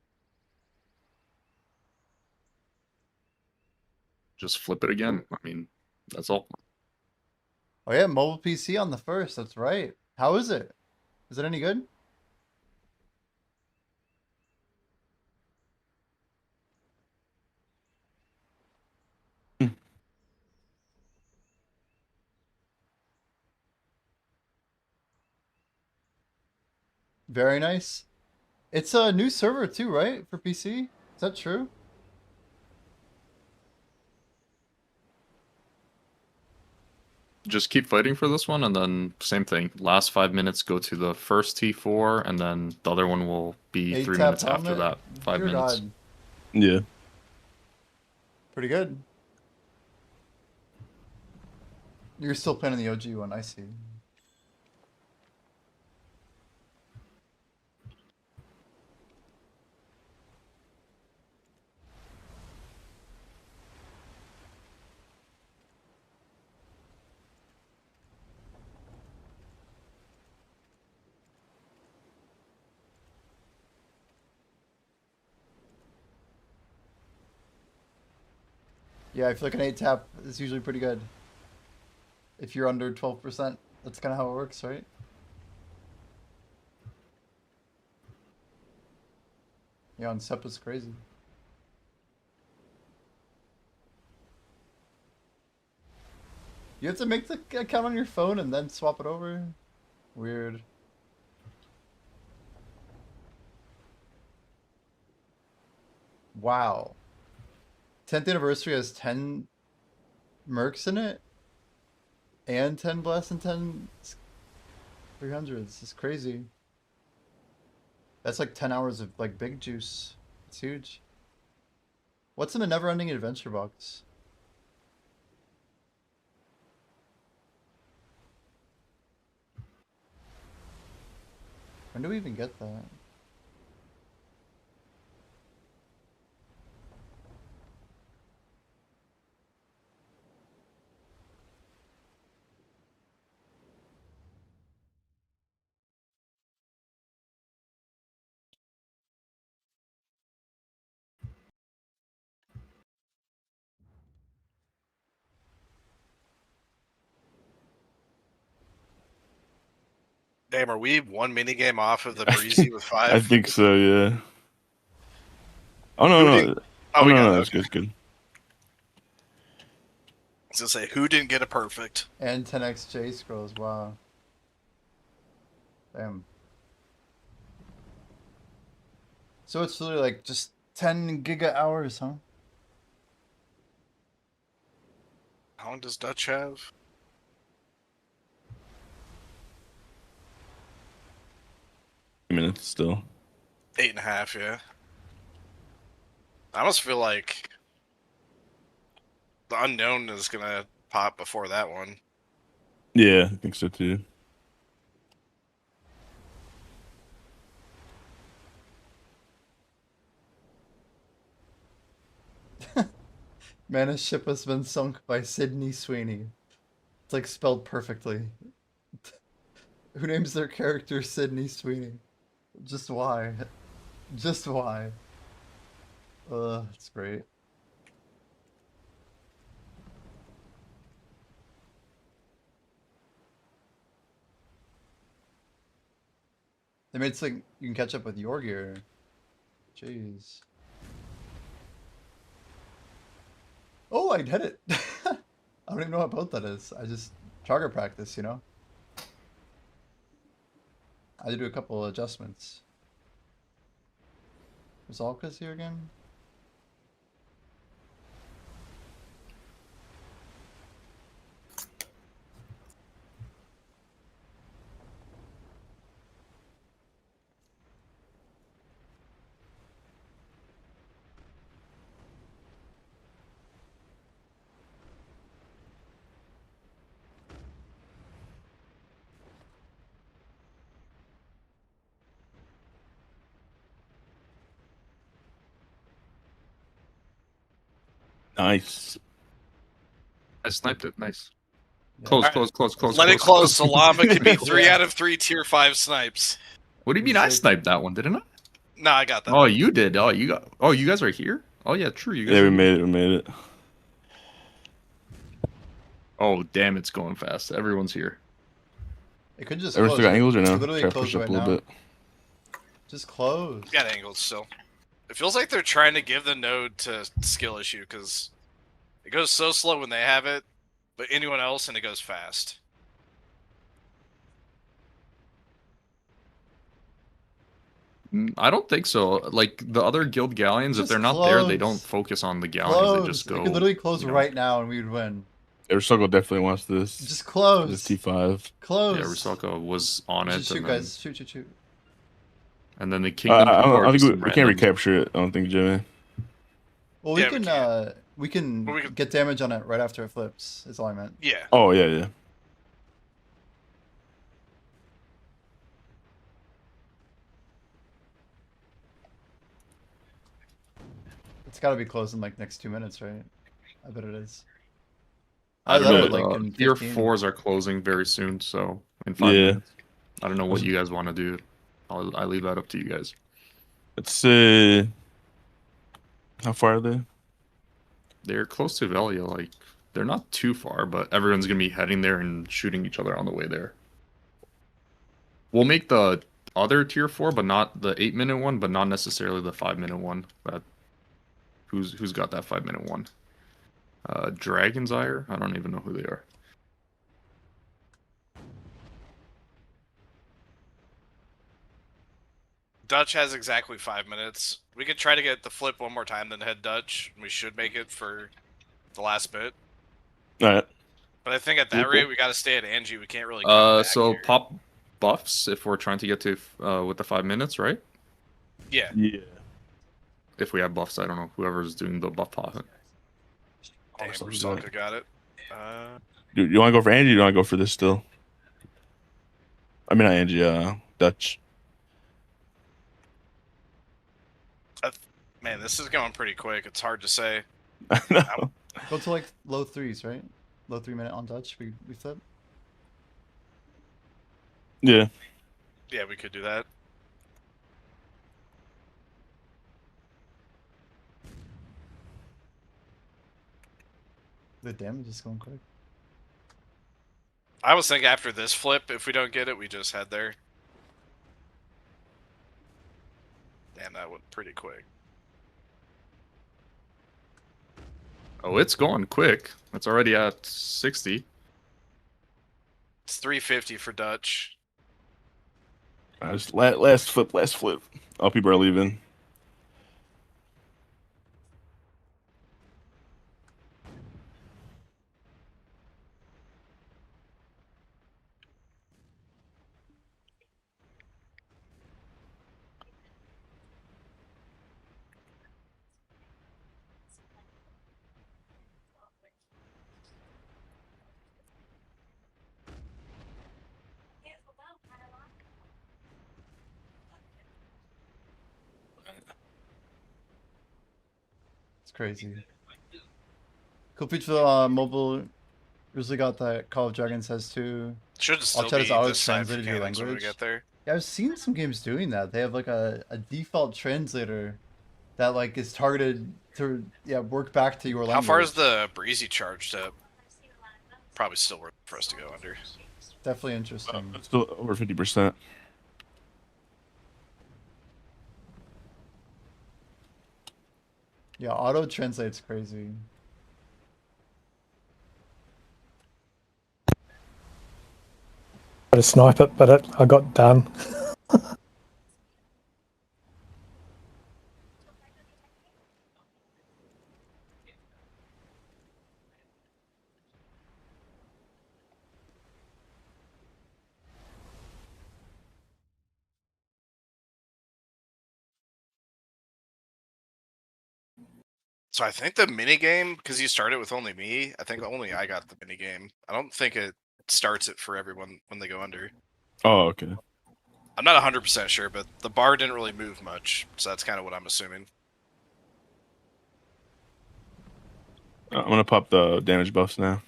Just flip it again. I mean, that's all. Oh yeah, mobile PC on the first. That's right. How is it? Is it any good? Very nice. It's a new server too, right? For PC? Is that true? Just keep fighting for this one, and then same thing. Last 5 minutes, go to the first T4, and then the other one will be 3 minutes after that. 5 Dear minutes. God. Yeah. Pretty good. You're still playing the OG one, I see. Yeah, I feel like an 8 tap is usually pretty good. If you're under 12%, that's kind of how it works, right? Yeah, on SEP is crazy. You have to make the account on your phone and then swap it over? Weird. Wow. 10th anniversary has 10 mercs in it? And 10 blasts and 10 300s. It's crazy. That's like 10 hours of like big juice. It's huge. What's in a never-ending adventure box? When do we even get that? Damn, are we one minigame off of the breezy with 5? I think so, yeah. Oh, no. No, that's good. I was gonna say, who didn't get a perfect? And 10x J scrolls, wow. Damn. So it's really like just 10 giga hours, huh? How long does Dutch have? Minutes still. 8.5, yeah. I almost feel like the unknown is gonna pop before that one. Yeah, I think so too. Man, a ship has been sunk by Sydney Sweeney. It's like spelled perfectly. Who names their character Sydney Sweeney? Just why? Just why? It's great. They made it so you can catch up with your gear. Jeez. Oh, I did it! I don't even know what boat that is. I just target practice, you know? I had to do a couple of adjustments. Is Alka's here again? Nice. I sniped it. Nice. Yeah. Close, All close, close, close. Let it close. close. Salama could be 3 Yeah. out of 3 tier 5 snipes. What do you mean I sniped that one, didn't I? No, I got that. Oh, you did. Oh, you got. Oh, you guys are here. Oh yeah, true. You guys. Yeah, are we here. made it. We made it. Oh damn, it's going fast. Everyone's here. It could just Everyone close. still got angles or It no? could literally Try to close push up right a little now. bit. Just close. Got angles still. It feels like they're trying to give the node to skill issue because it goes so slow when they have it, but anyone else and it goes fast. I don't think so. Like the other guild galleons, if Just they're not there, they close. don't focus on the galleons. They just Close. go. It could literally close you know. right now and we would win. Ursogo definitely wants this. Just close. This T5. Close. Yeah, Rusaka was on it. Shoot, and guys. Shoot. Then, and then the kingdom. I people are don't just think we can't random. recapture it. I don't think, Jimmy. Well, we can get damage on it right after it flips. Is all I meant. Yeah. Oh yeah. It's got to be closed in like next 2 minutes, right? I bet it is. I love bet it, like in tier 15. 4s are closing very soon, so in 5 minutes. I don't know what you guys want to do. I leave that up to you guys. Let's see. How far are they? They're close to Velia. Like they're not too far, but everyone's gonna be heading there and shooting each other on the way there. We'll make the other tier 4, but not the 8-minute one, but not necessarily the 5-minute one. But who's got that 5-minute one? Dragon's Ire? I don't even know who they are. Dutch has exactly 5 minutes. We could try to get the flip one more time, then head Dutch. We should make it for the last bit. All right. But I think at that rate, we got to stay at Angie. We can't really. Come back So here. pop buffs if we're trying to get to with the 5 minutes, right? Yeah. Yeah. If we have buffs, I don't know. Whoever's doing the buff popping. Damn, Rusaka got it. Dude, you want to go for Angie? Or you want to go for this still? I mean, not Angie. Dutch. Man, this is going pretty quick. It's hard to say. Go to like low 3s, right? Low 3-minute on Dutch. We flip. Yeah. Yeah, we could do that. The damage is going quick. I was thinking after this flip, if we don't get it, we just head there. Damn, that went pretty quick. Oh, it's going quick. It's already at 60. It's 350 for Dutch. Just last flip. All people are leaving. It's crazy. Cool feature mobile. Usually got that Call of Dragons has too. Should still All chat be is always this side for translated to your cannons when we language. get there. Yeah, I've seen some games doing that. They have like a default translator that like is targeted to work back to your language. How far is the breezy charged up? Probably still worth for us to go under. Definitely interesting. It's still over 50%. Yeah, auto translate's crazy. Tried to snipe it, but I got done. So I think the mini game, because you started with only me, I think only I got the mini game. I don't think it starts it for everyone when they go under. Oh, okay. I'm not 100% sure, but the bar didn't really move much, so that's kind of what I'm assuming. I'm gonna pop the damage buffs now.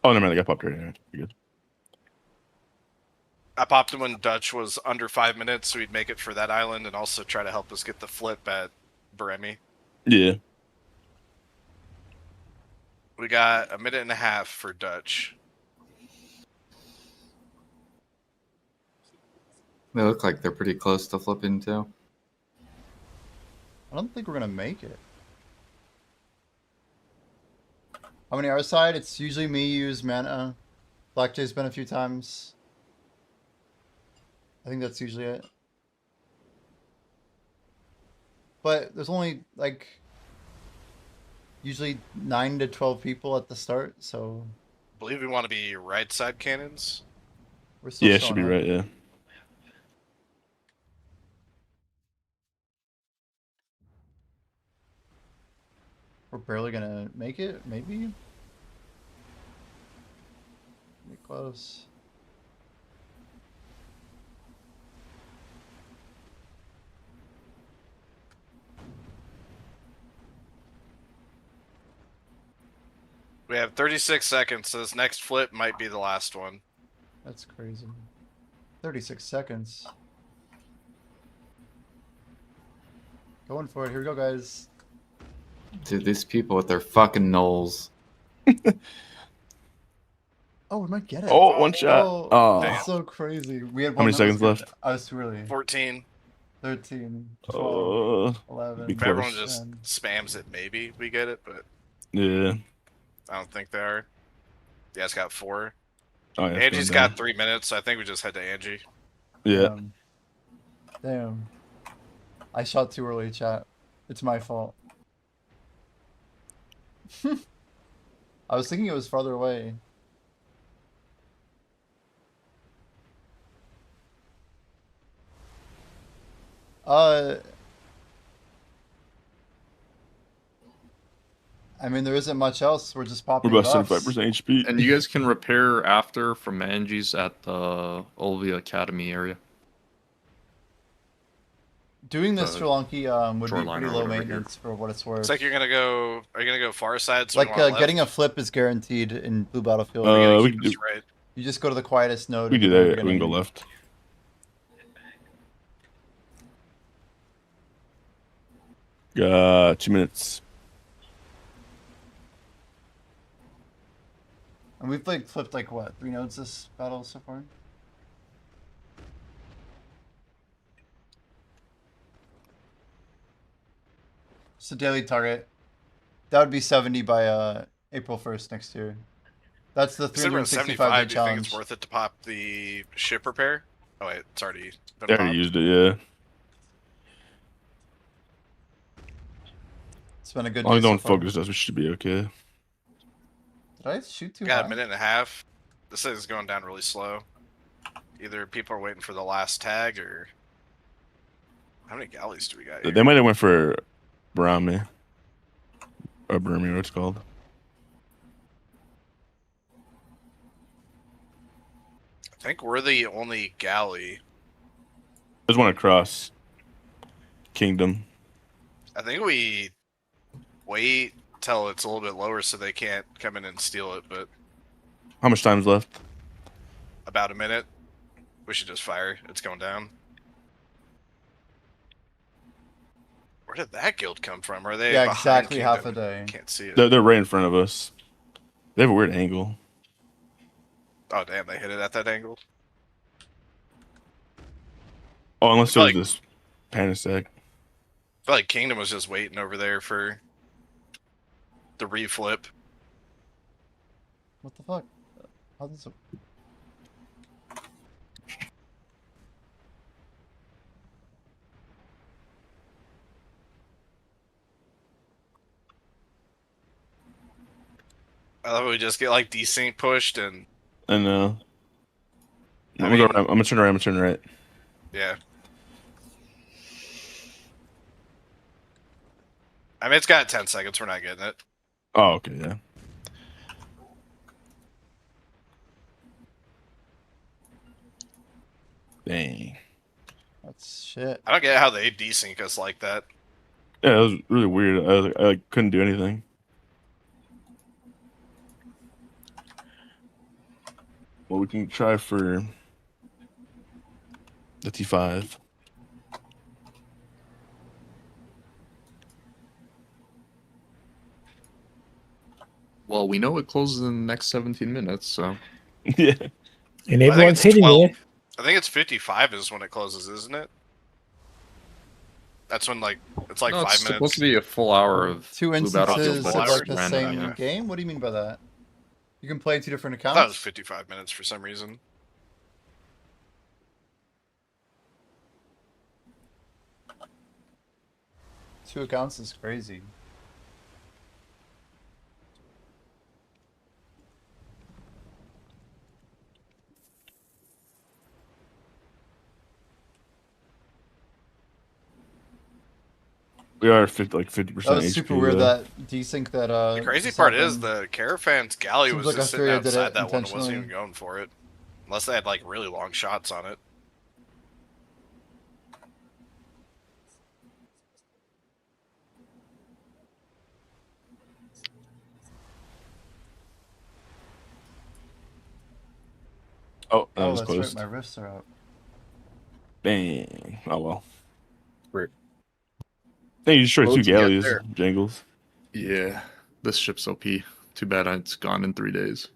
Oh, never mind. I got popped already. You're good. I popped him when Dutch was under 5 minutes, so he'd make it for that island and also try to help us get the flip at Baremi. Yeah. We got 1.5 minutes for Dutch. They look like they're pretty close to flipping too. I don't think we're gonna make it. How many our side? It's usually me, use mana. Black Jay's been a few times. I think that's usually it. But there's only like usually 9 to 12 people at the start, so I believe we want to be right side cannons. we're still Yeah, it should be up. right. Yeah. We're barely gonna make it, maybe? Be close. We have 36 seconds, so this next flip might be the last one. That's crazy. 36 seconds. Going for it. Here we go, guys. Dude, these people with their fucking nulls. Oh, we might get it. Oh, one shot. Oh. That's so crazy. We had How one many that seconds was good. left? I was too early. 14. 13. 12. 11. be If everyone close. just spams it, maybe we get it, but Yeah. I don't think they are. Yeah, it's got 4. Oh, yeah, it's Angie's going down. got 3 minutes, so I think we just head to Angie. Yeah. Damn. I shot too early, chat. It's my fault. I was thinking it was farther away. I mean, there isn't much else. We're just popping We're about buffs. 75% HP. And you guys can repair after from Angie's at the Olvia Academy area. Doing this Sri Lanka would be shoreline pretty or low whatever maintenance for what it's worth. Looks like you're gonna go. Are you gonna go far side? So we Like want left? getting a flip is guaranteed in Blue Battlefield. We can do. Right. You just go to the quietest node. We at do the very that. We can go beginning. left. Got 2 minutes. And we've like flipped like what, 3 nodes this battle so far? It's a daily target. That would be 70 by April 1st next year. That's the Considering we're at 365 75, day do you think challenge. it's worth it to pop the ship repair? Oh wait, it's already been They already popped. used it, yeah. It's been a good As long day as no so one far. focused us, we should be okay. Did I shoot too Got high? 1.5 minutes. This thing is going down really slow. Either people are waiting for the last tag, or how many galleys do we got here? They might have went for Brahmi. Or Burmi, what it's called. I think we're the only galley. There's one across Kingdom. I think we wait till it's a little bit lower so they can't come in and steal it, but How much time's left? about a minute. We should just fire. It's going down. Where did that guild come from? Are they behind exactly Kingdom? half a day. Can't see it. They're right in front of us. They have a weird angle. Oh damn, they hit it at that angle. Oh, unless I it feel was like, this Panisec. I feel like Kingdom was just waiting over there for the reflip. What the fuck? How does it... I love how we just get like desync pushed and. I know. I'm gonna turn right. I'm gonna turn right. Yeah. I mean, it's got 10 seconds. We're not getting it. Oh, okay, yeah. Dang. That's shit. I don't get how they desync us like that. Yeah, it was really weird. I couldn't do anything. Well, we can try for the T5. Well, we know it closes in the next 17 minutes, so. Yeah. And everyone's hitting there. I think it's 55 is when it closes, isn't it? That's when, like, it's like 5 minutes. It's supposed to be a full hour of two Blue instances Battlefield, of but like it's the random, same yeah. game? What do you mean by that? You can play 2 different I accounts? thought it was 55 minutes for some reason. Two accounts is crazy. We are 50%. That was super weird. That desync that The crazy part is the Caravan's galley was like just sitting Australia did outside it that one and wasn't intentionally. even going for it. Unless they had like really long shots on it. Oh, that was that's close. right. My rifts are out. Dang. Oh well. Right. Hey, you destroyed Well, 2 let's get galleys, there. Jangles. Yeah, this ship's OP. Too bad it's gone in 3 days.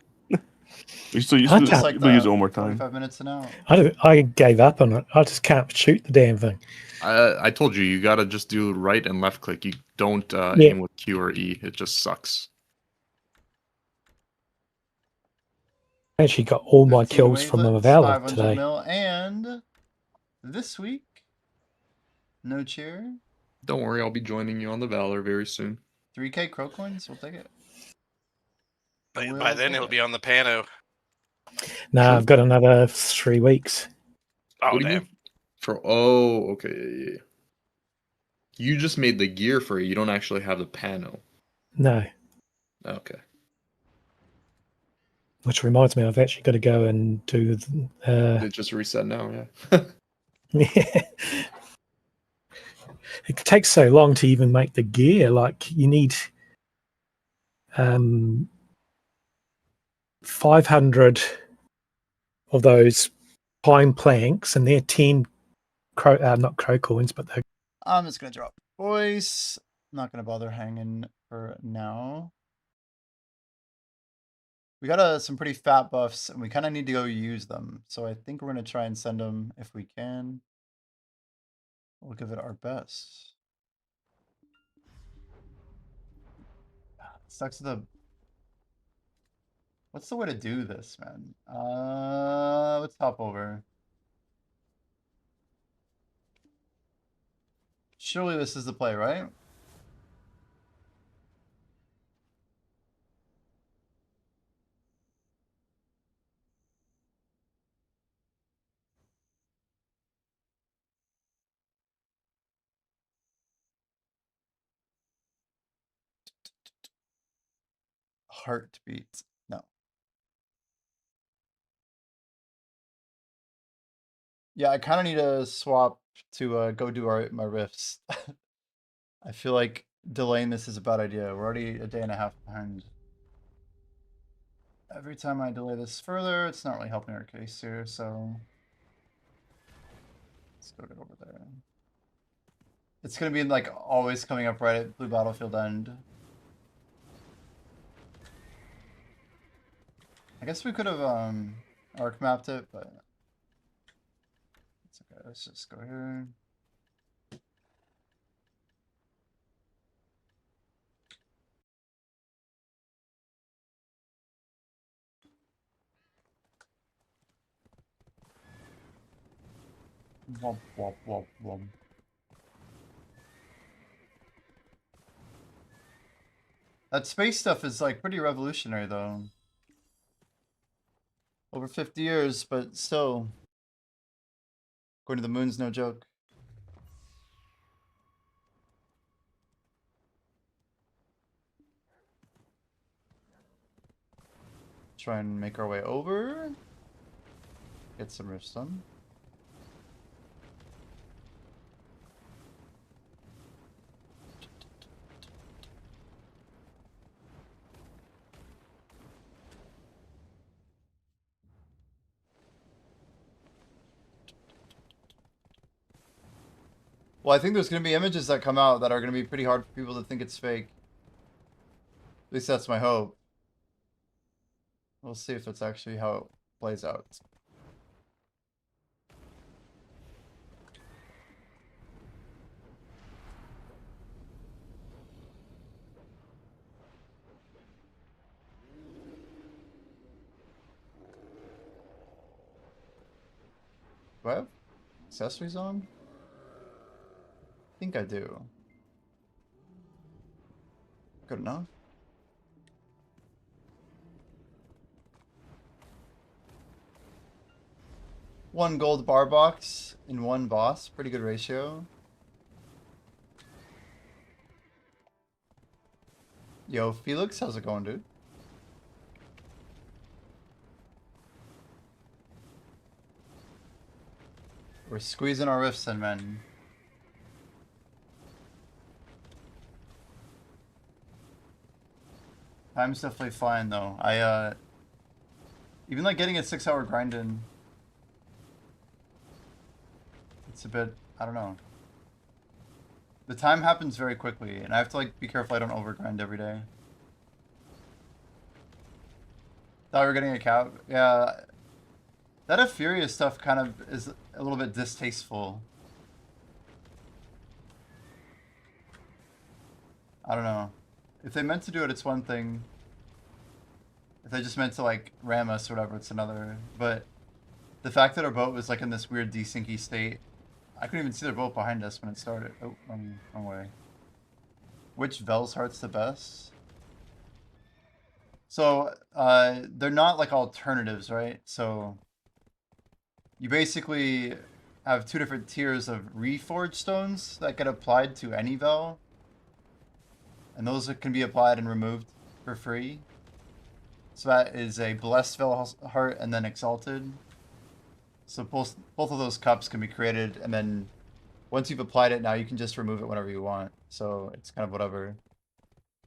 You still use Just it like one more time. 45 minutes an hour. I gave up on it. I just can't shoot the damn thing. I told you, you gotta just do right and left click. You don't Yeah. aim with Q or E. It just sucks. I actually got all my 15 kills from a wavelets, Valor 500 today. mil, and this week, no cheer. Don't worry, I'll be joining you on the Valor very soon. 3K crow coins, we'll take it. By then it'll be on the Pano. Nah, I've got another 3 weeks. Oh, What do you damn. mean? Okay, yeah. You just made the gear for it. You don't actually have the pano. No. Okay. Which reminds me, I've actually got to go and do. It just reset now, yeah. Yeah. It takes so long to even make the gear. Like you need 500 of those pine planks, and they're 10 not crow coins, but they're. I'm just gonna drop voice. Not gonna bother hanging for now. We got some pretty fat buffs, and we kind of need to go use them. So I think we're gonna try and send them if we can. We'll give it our best. Sucks the. What's the way to do this, man? Let's hop over. Surely this is the play, right? Heartbeat. No. Yeah, I kind of need to swap to go do my riffs. I feel like delaying this is a bad idea. We're already a day and a half behind. Every time I delay this further, it's not really helping our case here, so let's go over there. It's gonna be like always coming up right at blue battlefield end. I guess we could have arc mapped it, but it's okay. Let's just go here. Womp, womp, womp, womp. That space stuff is like pretty revolutionary though. Over 50 years, but still. Going to the moon's no joke. Try and make our way over. Get some rifts done. Well, I think there's going to be images that come out that are going to be pretty hard for people to think it's fake. At least that's my hope. We'll see if that's actually how it plays out. Do I have accessories on? I think I do. Good enough. One gold bar box in one boss. Pretty good ratio. Yo, Felix, how's it going, dude? We're squeezing our rifts in, man. Time's definitely fine though. Even like getting a 6-hour grind in, it's a bit, I don't know. The time happens very quickly, and I have to like be careful I don't overgrind every day. Thought we were getting a cap. Yeah, that Euphoria stuff kind of is a little bit distasteful. I don't know. If they meant to do it, it's one thing. If they just meant to like ram us or whatever, it's another. But the fact that our boat was like in this weird desyncy state, I couldn't even see their boat behind us when it started. Oh, wrong way. Which Vel's Heart's the best? So they're not like alternatives, right? So you basically have two different tiers of reforged stones that get applied to any Vel. And those can be applied and removed for free. So that is a Blessed Vel Heart and then Exalted. So both of those cups can be created, and then once you've applied it, now you can just remove it whenever you want. So it's kind of whatever.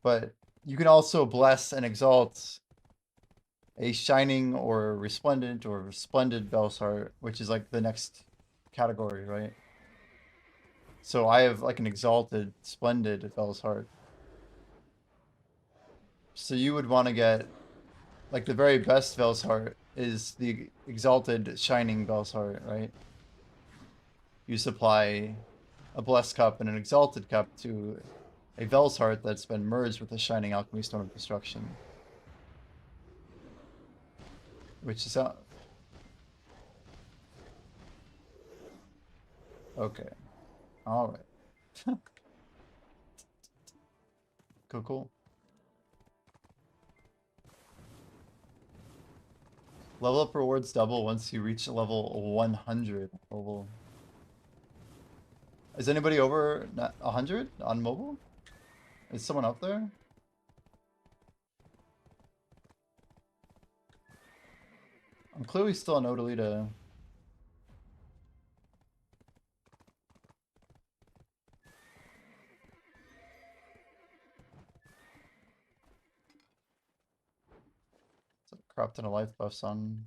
But you can also bless and exalt a shining or resplendent or splendid Vel's Heart, which is like the next category, right? So I have like an exalted, splendid Vel's Heart. So you would want to get like the very best Vel's Heart is the exalted shining Vel's Heart, right? You supply a blessed cup and an exalted cup to a Vel's Heart that's been merged with a shining alchemy stone of destruction. Which is okay. Alright. Cool. Level up rewards double once you reach level 100. Mobile. Is anybody over 100 on mobile? Is someone up there? I'm clearly still on Odalita. crap ton of life buffs on.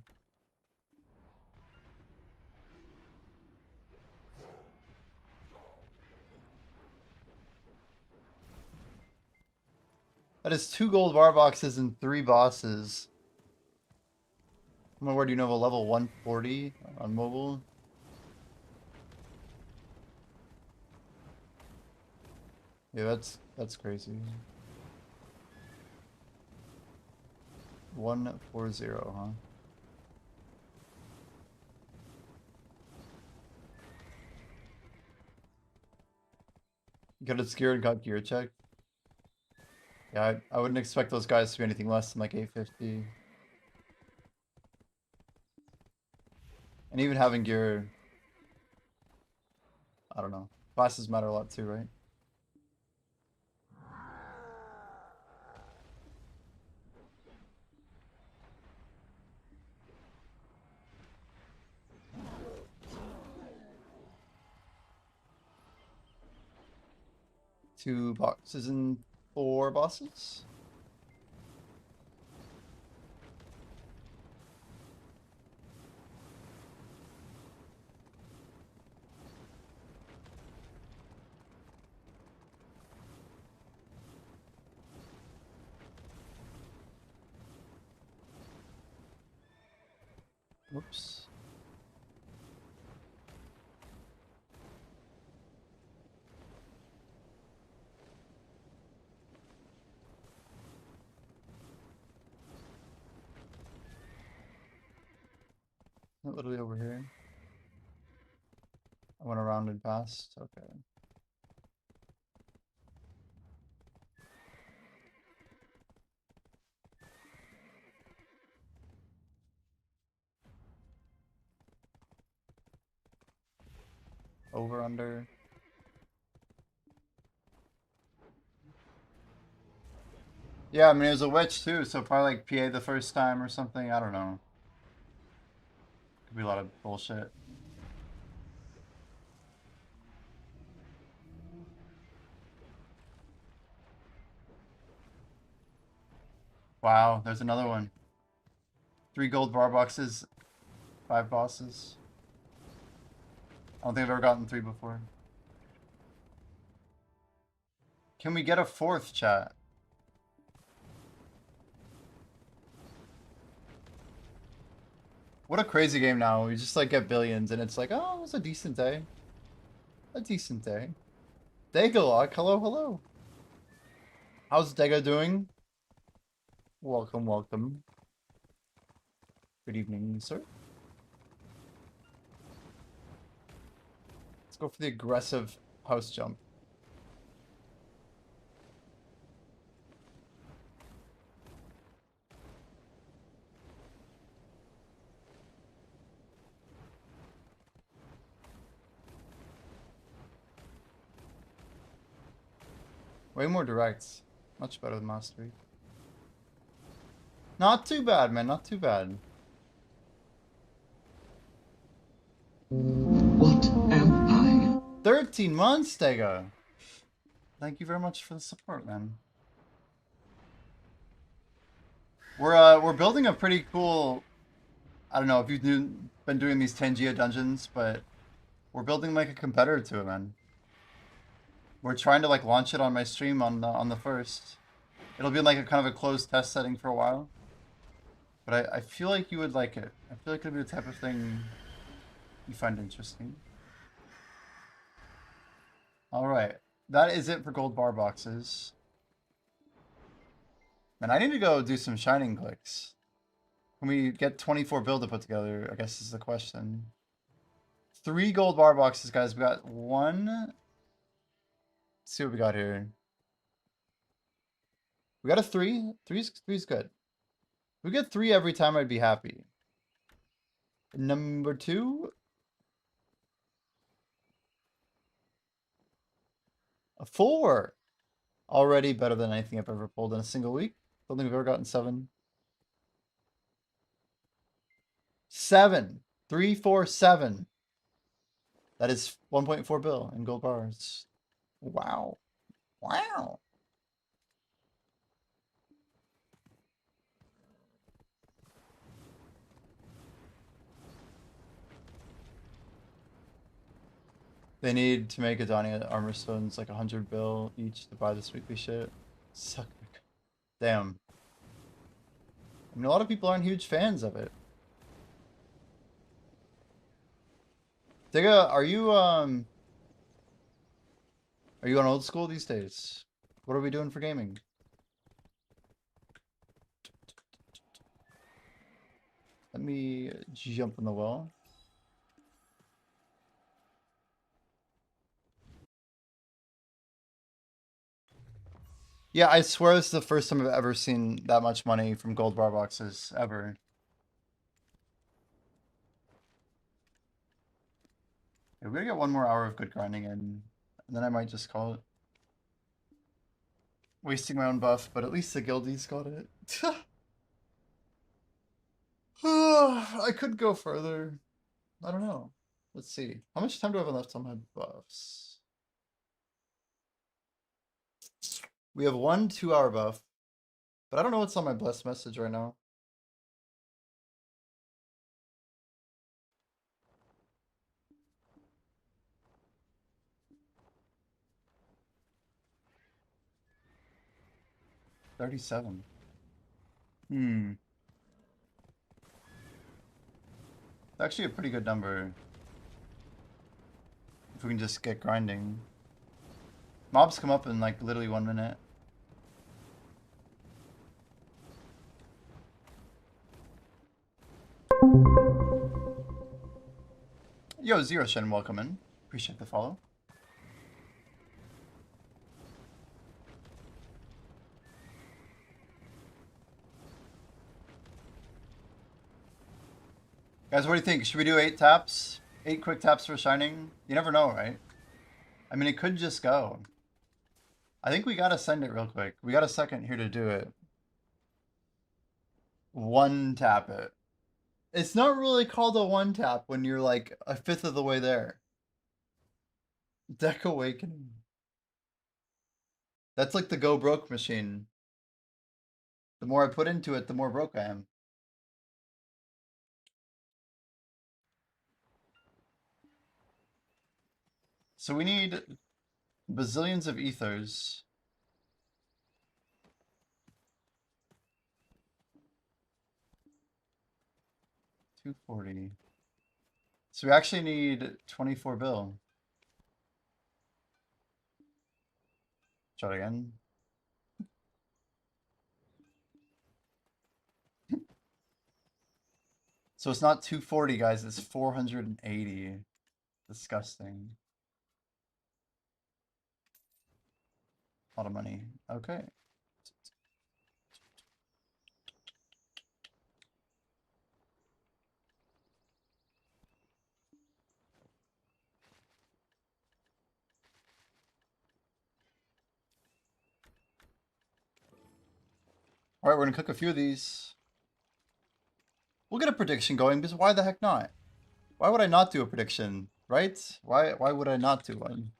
That is 2 gold bar boxes and 3 bosses. Where do you know of a level 140 on mobile? Yeah, that's crazy. 140, huh? Got it scared and got gear checked. Yeah, I wouldn't expect those guys to be anything less than like 850. And even having gear, I don't know. Classes matter a lot too, right? Two boxes and 4 bosses. Whoops. Literally over here. I went around and past. Okay. Over, under. Yeah, I mean, it was a witch too, so probably like PA the first time or something. I don't know. Could be a lot of bullshit. Wow, there's another one. 3 gold bar boxes, 5 bosses. I don't think I've ever gotten 3 before. Can we get a 4th, chat? What a crazy game now. We just like get billions and it's like, oh, it's a decent day. A decent day. Dagalog, hello, hello. How's Dega doing? Welcome, welcome. Good evening, sir. Let's go for the aggressive house jump. Way more direct. Much better than Mastery. Not too bad, man. Not too bad. What am I? 13 months, Dega. Thank you very much for the support, man. We're building a pretty cool. I don't know if you've been doing these Tangia dungeons, but we're building like a competitor to it, man. We're trying to like launch it on my stream on the 1st. It'll be like a kind of a closed test setting for a while. But I feel like you would like it. I feel like it'll be the type of thing you find interesting. Alright. That is it for gold bar boxes. Man, I need to go do some shining clicks. Can we get 24 build to put together? I guess is the question. 3 gold bar boxes, guys. We got 1. Let's see what we got here. We got a 3. Three's good. If we get 3 every time, I'd be happy. Number 2. A 4. Already better than anything I've ever pulled in a single week. Don't think we've ever gotten 7. 7. 3, 4, 7. That is 1.4 bill in gold bars. Wow. Wow. They need to make Adania armor stones like 100 bill each to buy this weekly shit. Suck. Damn. I mean, a lot of people aren't huge fans of it. Digga, are you on old school these days? What are we doing for gaming? Let me jump in the well. Yeah, I swear this is the first time I've ever seen that much money from gold bar boxes, ever. Yeah, we're gonna get one more hour of good grinding in, and then I might just call it. Wasting my own buff, but at least the guildies got it. I could go further. I don't know. Let's see. How much time do I have left on my buffs? We have 1 2-hour buff, but I don't know what's on my blessed message right now. $37. Actually a pretty good number. If we can just get grinding. Mobs come up in like literally 1 minute. Yo, Zero Shen, welcome in. Appreciate the follow. Guys, what do you think? Should we do 8 taps? 8 quick taps for Shining? You never know, right? I mean, it could just go. I think we gotta send it real quick. We got a second here to do it. 1 tap it. It's not really called a 1 tap when you're like a fifth of the way there. Deck Awakening. That's like the go broke machine. The more I put into it, the more broke I am. So we need bazillions of ethers. $240. So we actually need 24 bill. Try it again. So it's not 240, guys. It's 480. Disgusting. A lot of money. Okay. All right, we're gonna cook a few of these. We'll get a prediction going because why the heck not? Why would I not do a prediction, right? Why would I not do one?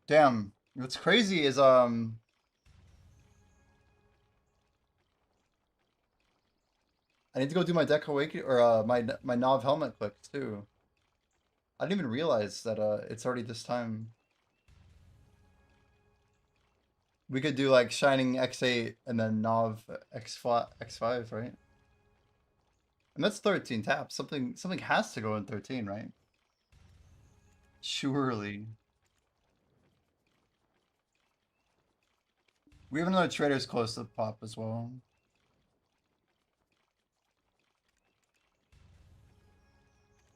Damn. What's crazy is I need to go do my Deck Awakening or my Nav helmet clicks too. I didn't even realize that it's already this time. We could do like Shining X8 and then Nav X5, right? And that's 13 taps. Something has to go in 13, right? Surely. We have another Trader's close to the pop as well.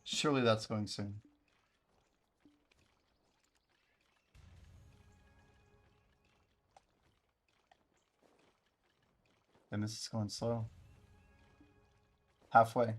Surely that's going soon. And this is going slow. Halfway.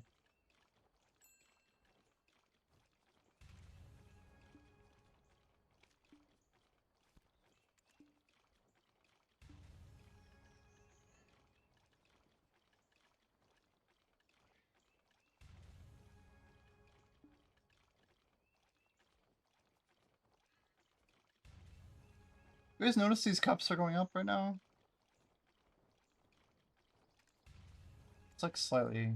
You guys notice these cups are going up right now? It's like slightly.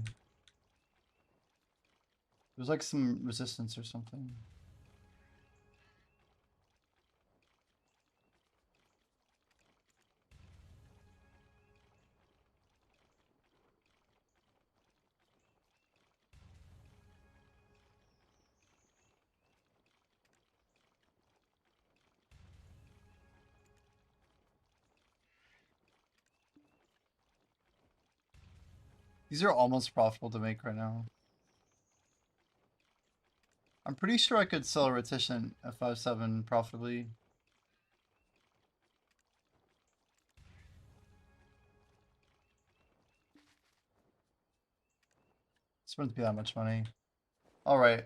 There's like some resistance or something. These are almost profitable to make right now. I'm pretty sure I could sell a reticent at 5.7 profitably. This wouldn't be that much money. Alright.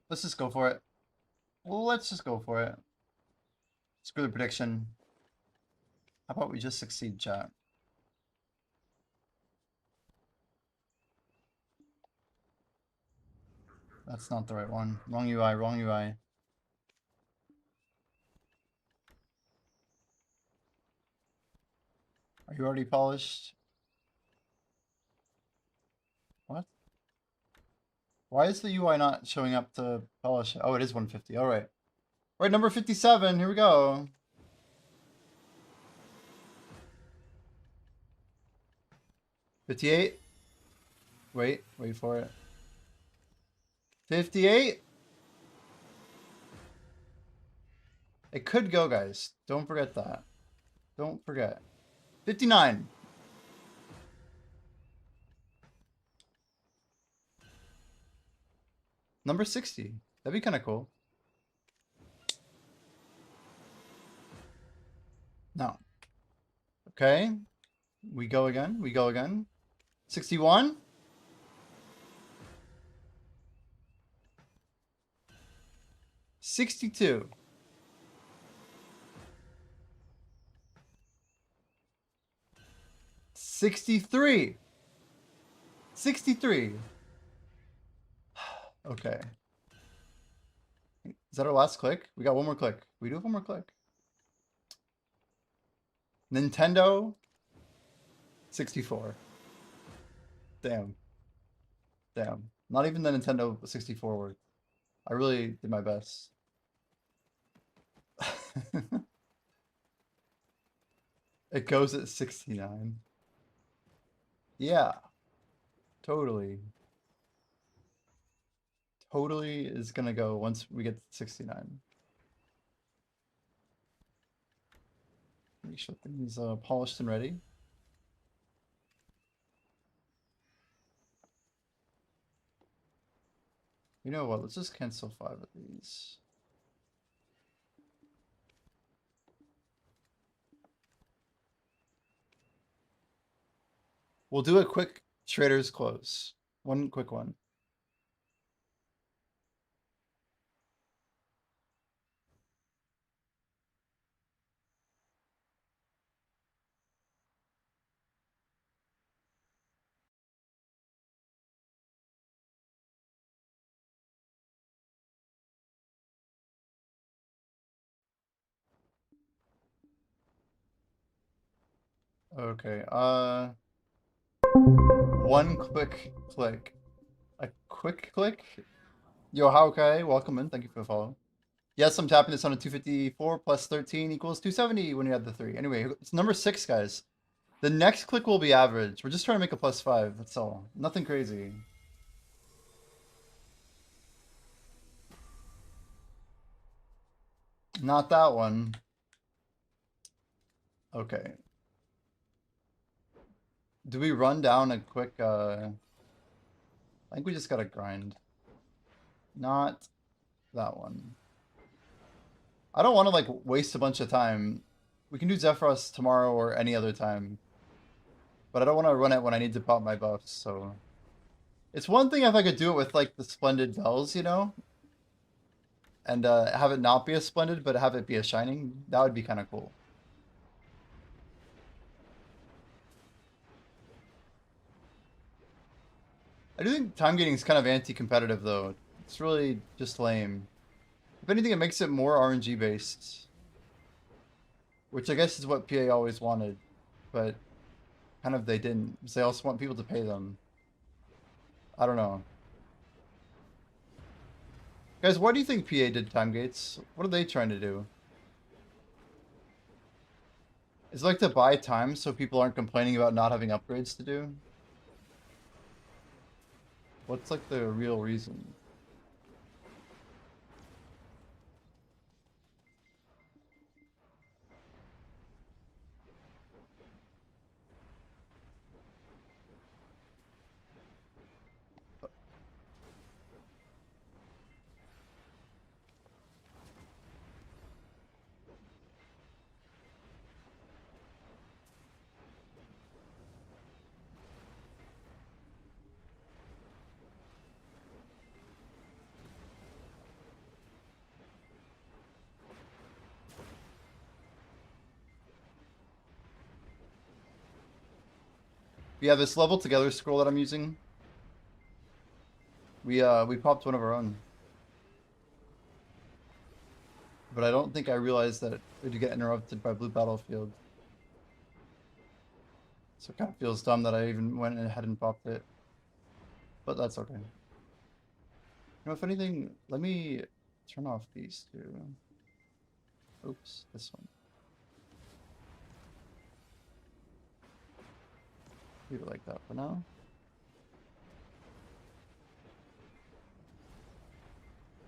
Let's just go for it. Well, let's just go for it. Screw the prediction. How about we just succeed, chat? That's not the right one. Wrong UI, wrong UI. Are you already polished? What? Why is the UI not showing up to polish it? Oh, it is 150. All right. All right, number 57. Here we go. $58. Wait for it. 58. It could go, guys. Don't forget that. Don't forget. 59. Number 60. That'd be kind of cool. No. Okay. We go again. We go again. 61. 62. 63. 63. Okay. Is that our last click? We got one more click. We do have one more click. Nintendo 64. Damn. Damn. Not even the Nintendo 64 worked. I really did my best. It goes at 69. Yeah. Totally. Totally is gonna go once we get to 69. Make sure things polished and ready. You know what? Let's just cancel 5 of these. We'll do a quick trader's close. One quick one. Okay, one quick click. A quick click? Yo, how okay? Welcome in. Thank you for the follow. Yes, I'm tapping this on a 254 plus 13 equals 270 when you add the 3. Anyway, it's number 6, guys. The next click will be average. We're just trying to make a +5. That's all. Nothing crazy. Not that one. Okay. Do we run down a quick, I think we just gotta grind. Not that one. I don't want to, like, waste a bunch of time. We can do Zephyros tomorrow or any other time. But I don't want to run it when I need to pop my buffs, so... It's one thing if I could do it with, like, the Splendid Bells, you know? And have it not be a Splendid, but have it be a Shining. That would be kind of cool. I do think time gating is kind of anti-competitive, though. It's really just lame. If anything, it makes it more RNG based. Which I guess is what PA always wanted. But kind of they didn't. Because they also want people to pay them. I don't know. Guys, why do you think PA did time gates? What are they trying to do? Is it like to buy time so people aren't complaining about not having upgrades to do? What's like the real reason? Yeah, this level together scroll that I'm using, we popped one of our own. But I don't think I realized that it would get interrupted by blue battlefield. So it kind of feels dumb that I even went ahead and popped it. But that's okay. You know, if anything, let me turn off these two. Oops, this one. Leave it like that for now.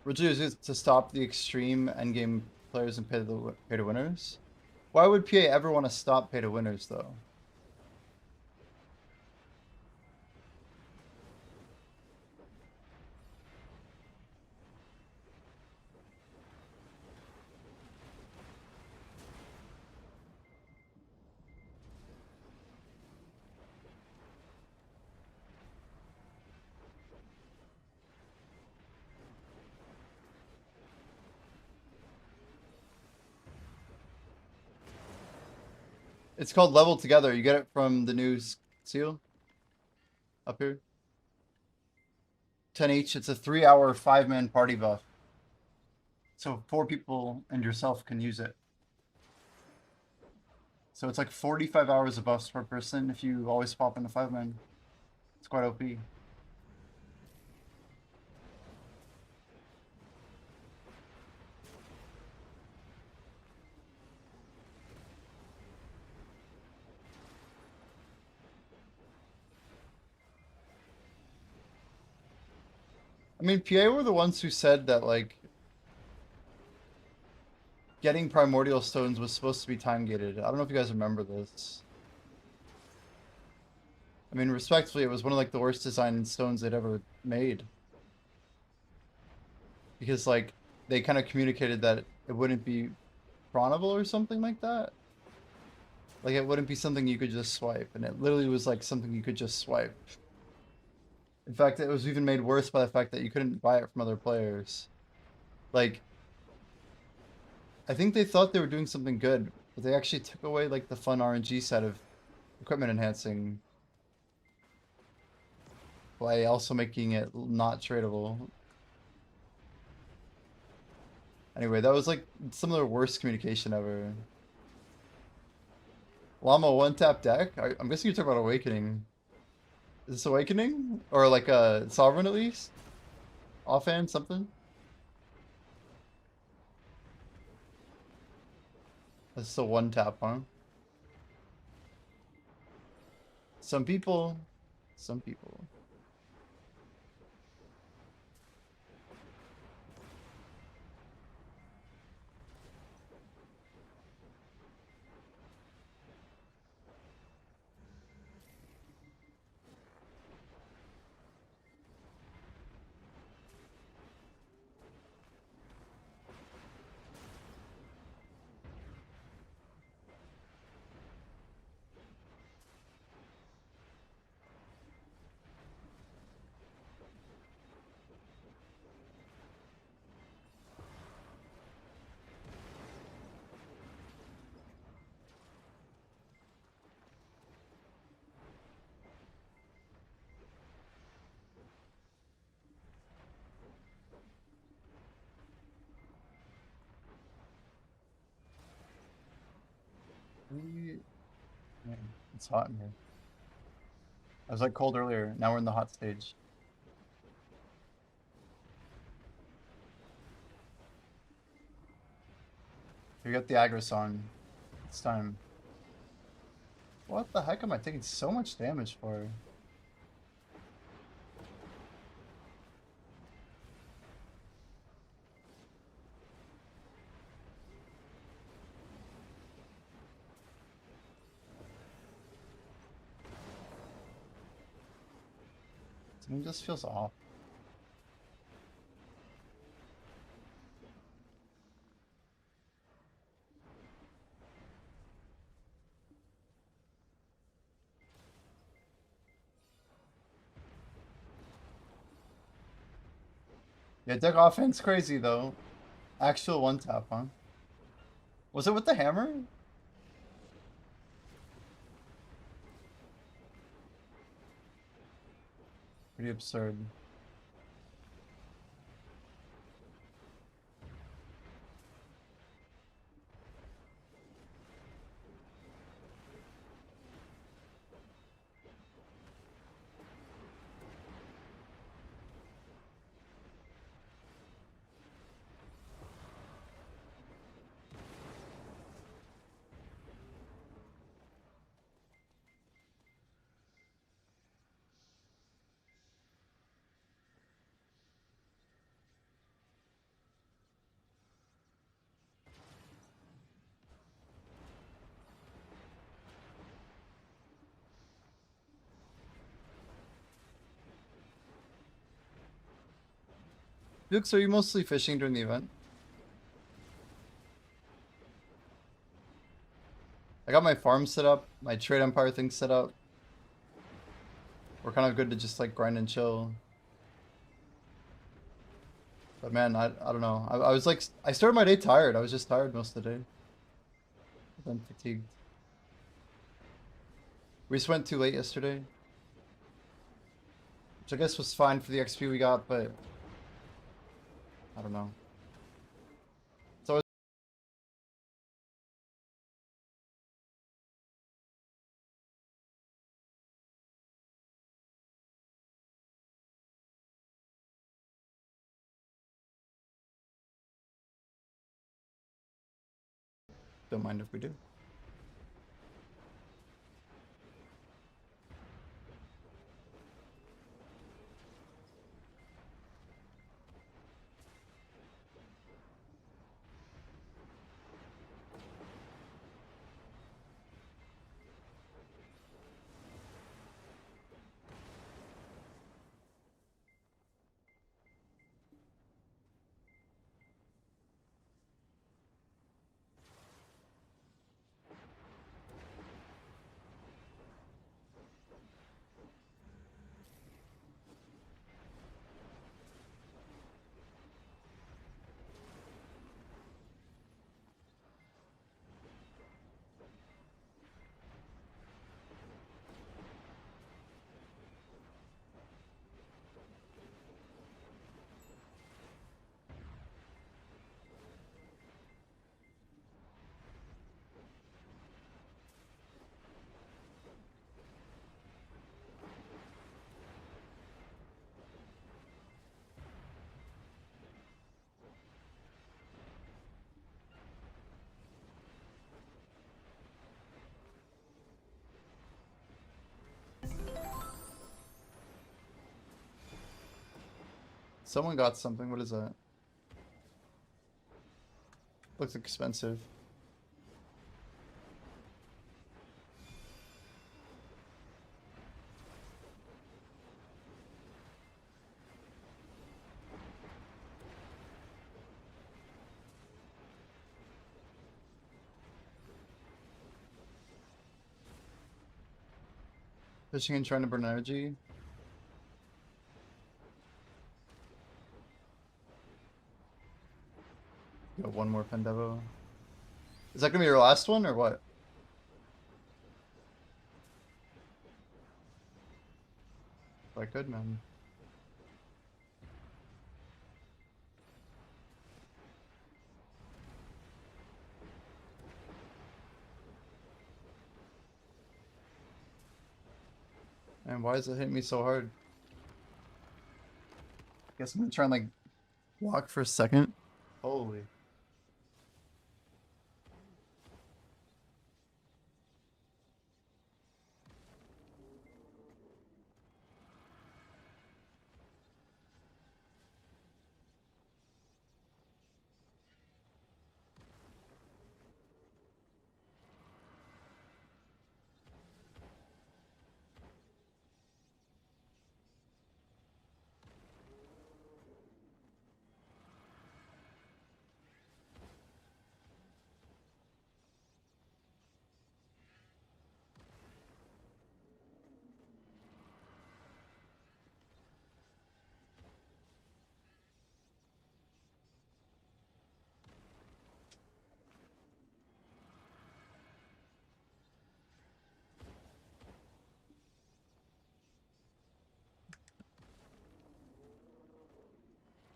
Originally it was to stop the extreme endgame players and pay to winners. Why would PA ever want to stop pay to winners though? It's called Level Together. You get it from the new seal up here. 10 each. It's a 3-hour 5-man party buff. So 4 people and yourself can use it. So it's like 45 hours of buffs per person if you always pop in a 5-man. It's quite OP. I mean, PA were the ones who said that, like, getting primordial stones was supposed to be time gated. I don't know if you guys remember this. I mean, respectfully, it was one of, like, the worst designed stones they'd ever made. Because, like, they kind of communicated that it wouldn't be chronable or something like that. Like, it wouldn't be something you could just swipe. And it literally was, like, something you could just swipe. In fact, it was even made worse by the fact that you couldn't buy it from other players. Like, I think they thought they were doing something good, but they actually took away, like, the fun RNG side of equipment enhancing by also making it not tradable. Anyway, that was, like, some of the worst communication ever. Llama 1-tap deck? I'm guessing you're talking about Awakening. Is this Awakening? Or, like, a Sovereign, at least? Offhand, something? This is a 1-tap, huh? Some people. Some people. Man, it's hot in here. I was like cold earlier. Now we're in the hot stage. You got the aggro song. It's time. What the heck am I taking so much damage for? Something just feels off. Yeah, deck offense crazy though. Actual one tap, huh? Was it with the hammer? Pretty absurd. Dukes, are you mostly fishing during the event? I got my farm set up, my trade empire thing set up. We're kind of good to just like grind and chill. But man, I don't know. I was like, I started my day tired. I was just tired most of the day. Then fatigued. We just went too late yesterday. Which I guess was fine for the XP we got, but I don't know. So don't mind if we do. Someone got something. What is that? Looks expensive. Fishing and trying to burn energy. Got one more Pendevo. Is that gonna be your last one or what? Quite good, man. And why is it hitting me so hard? Guess I'm gonna try and like walk for a second. Holy.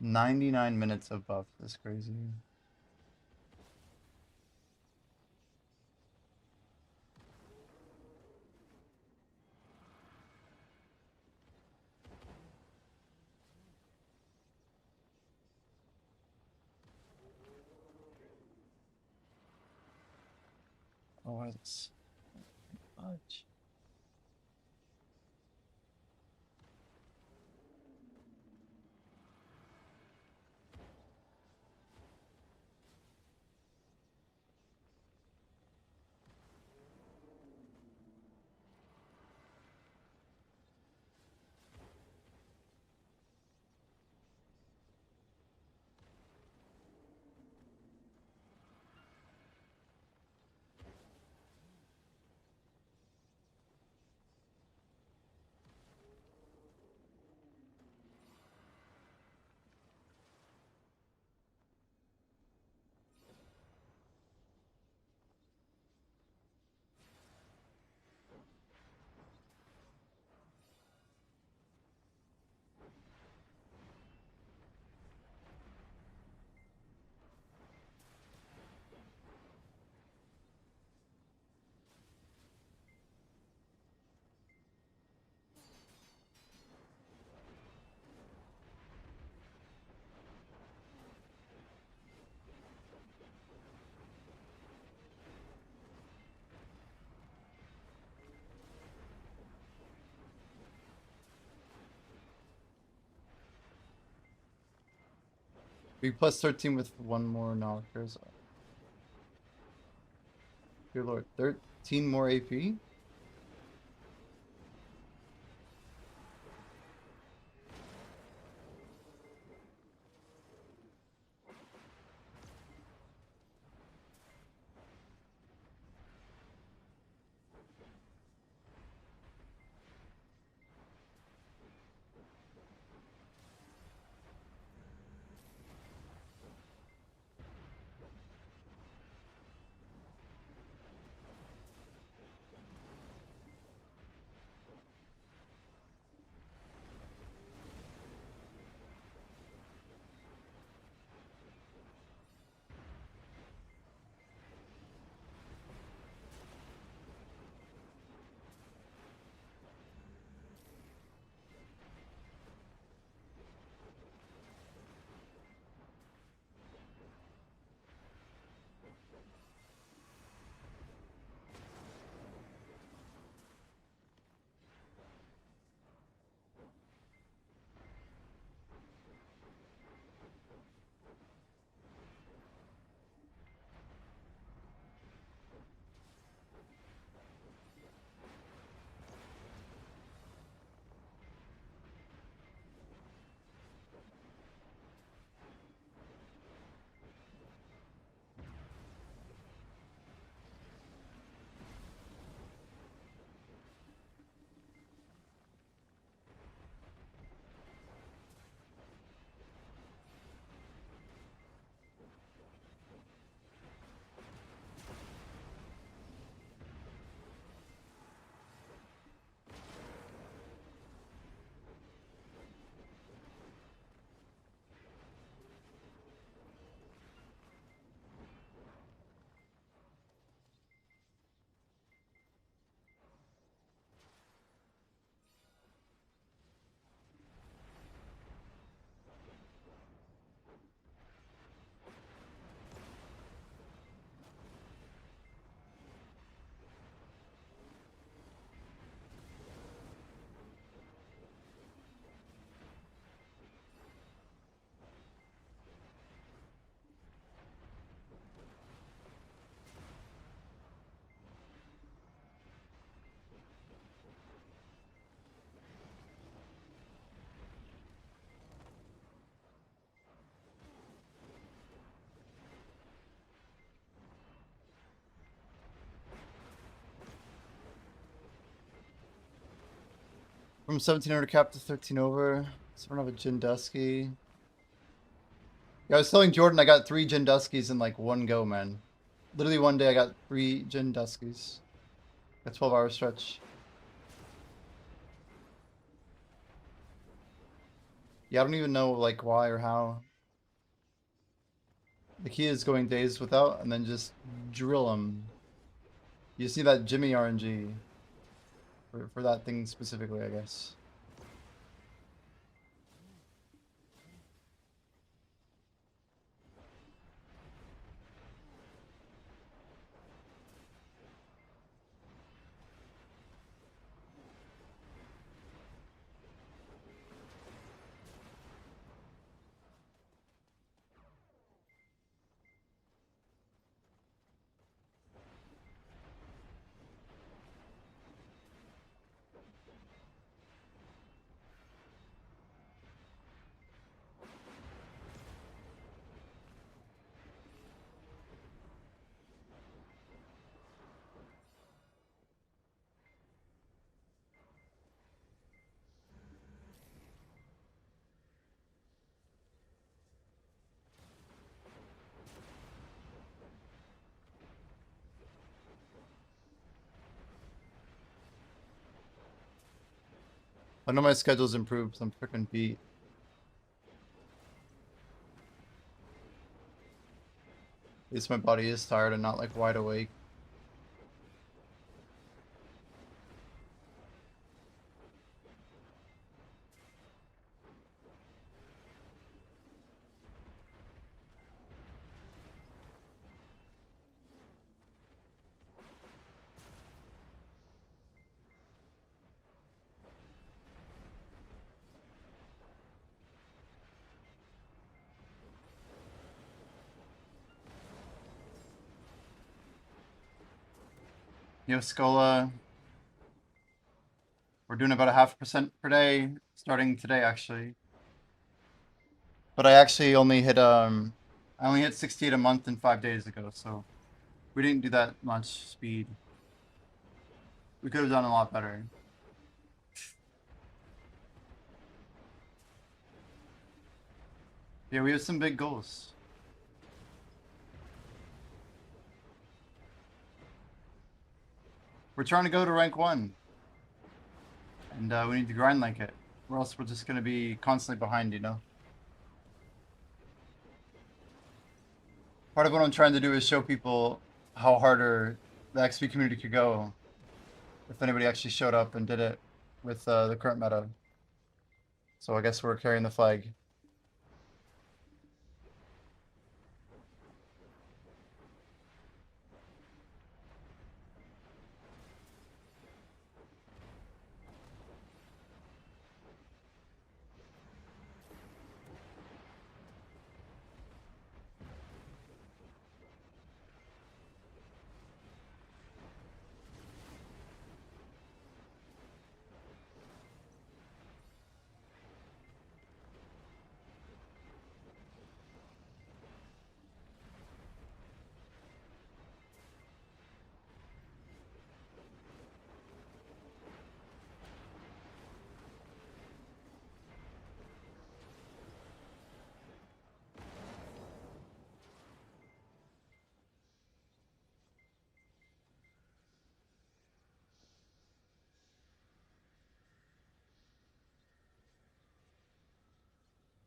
"99 minutes of buff. That's crazy." Oh, it's much. Be plus 13 with one more knockers. Good lord, 13 more AP? From 1700 cap to 13 over. So I don't have a Jindusky. Yeah, I was telling Jordan I got 3 Jinduskis in like one go, man. Literally one day I got 3 Jinduskis. A 12-hour stretch. Yeah, I don't even know like why or how. The key is going days without and then just drill them. You just need that Jimmy RNG for that thing specifically, I guess. I know my schedule's improved, so I'm freaking beat. At least my body is tired and not like wide awake. Yo, Scola. We're doing about a 0.5% per day, starting today actually. But I actually only hit I only hit 68 a month in 5 days ago, so we didn't do that much speed. We could have done a lot better. Yeah, we have some big goals. We're trying to go to rank 1. And we need to grind like it. Or else we're just going to be constantly behind, you know? Part of what I'm trying to do is show people how harder the XP community could go if anybody actually showed up and did it with the current meta. So I guess we're carrying the flag.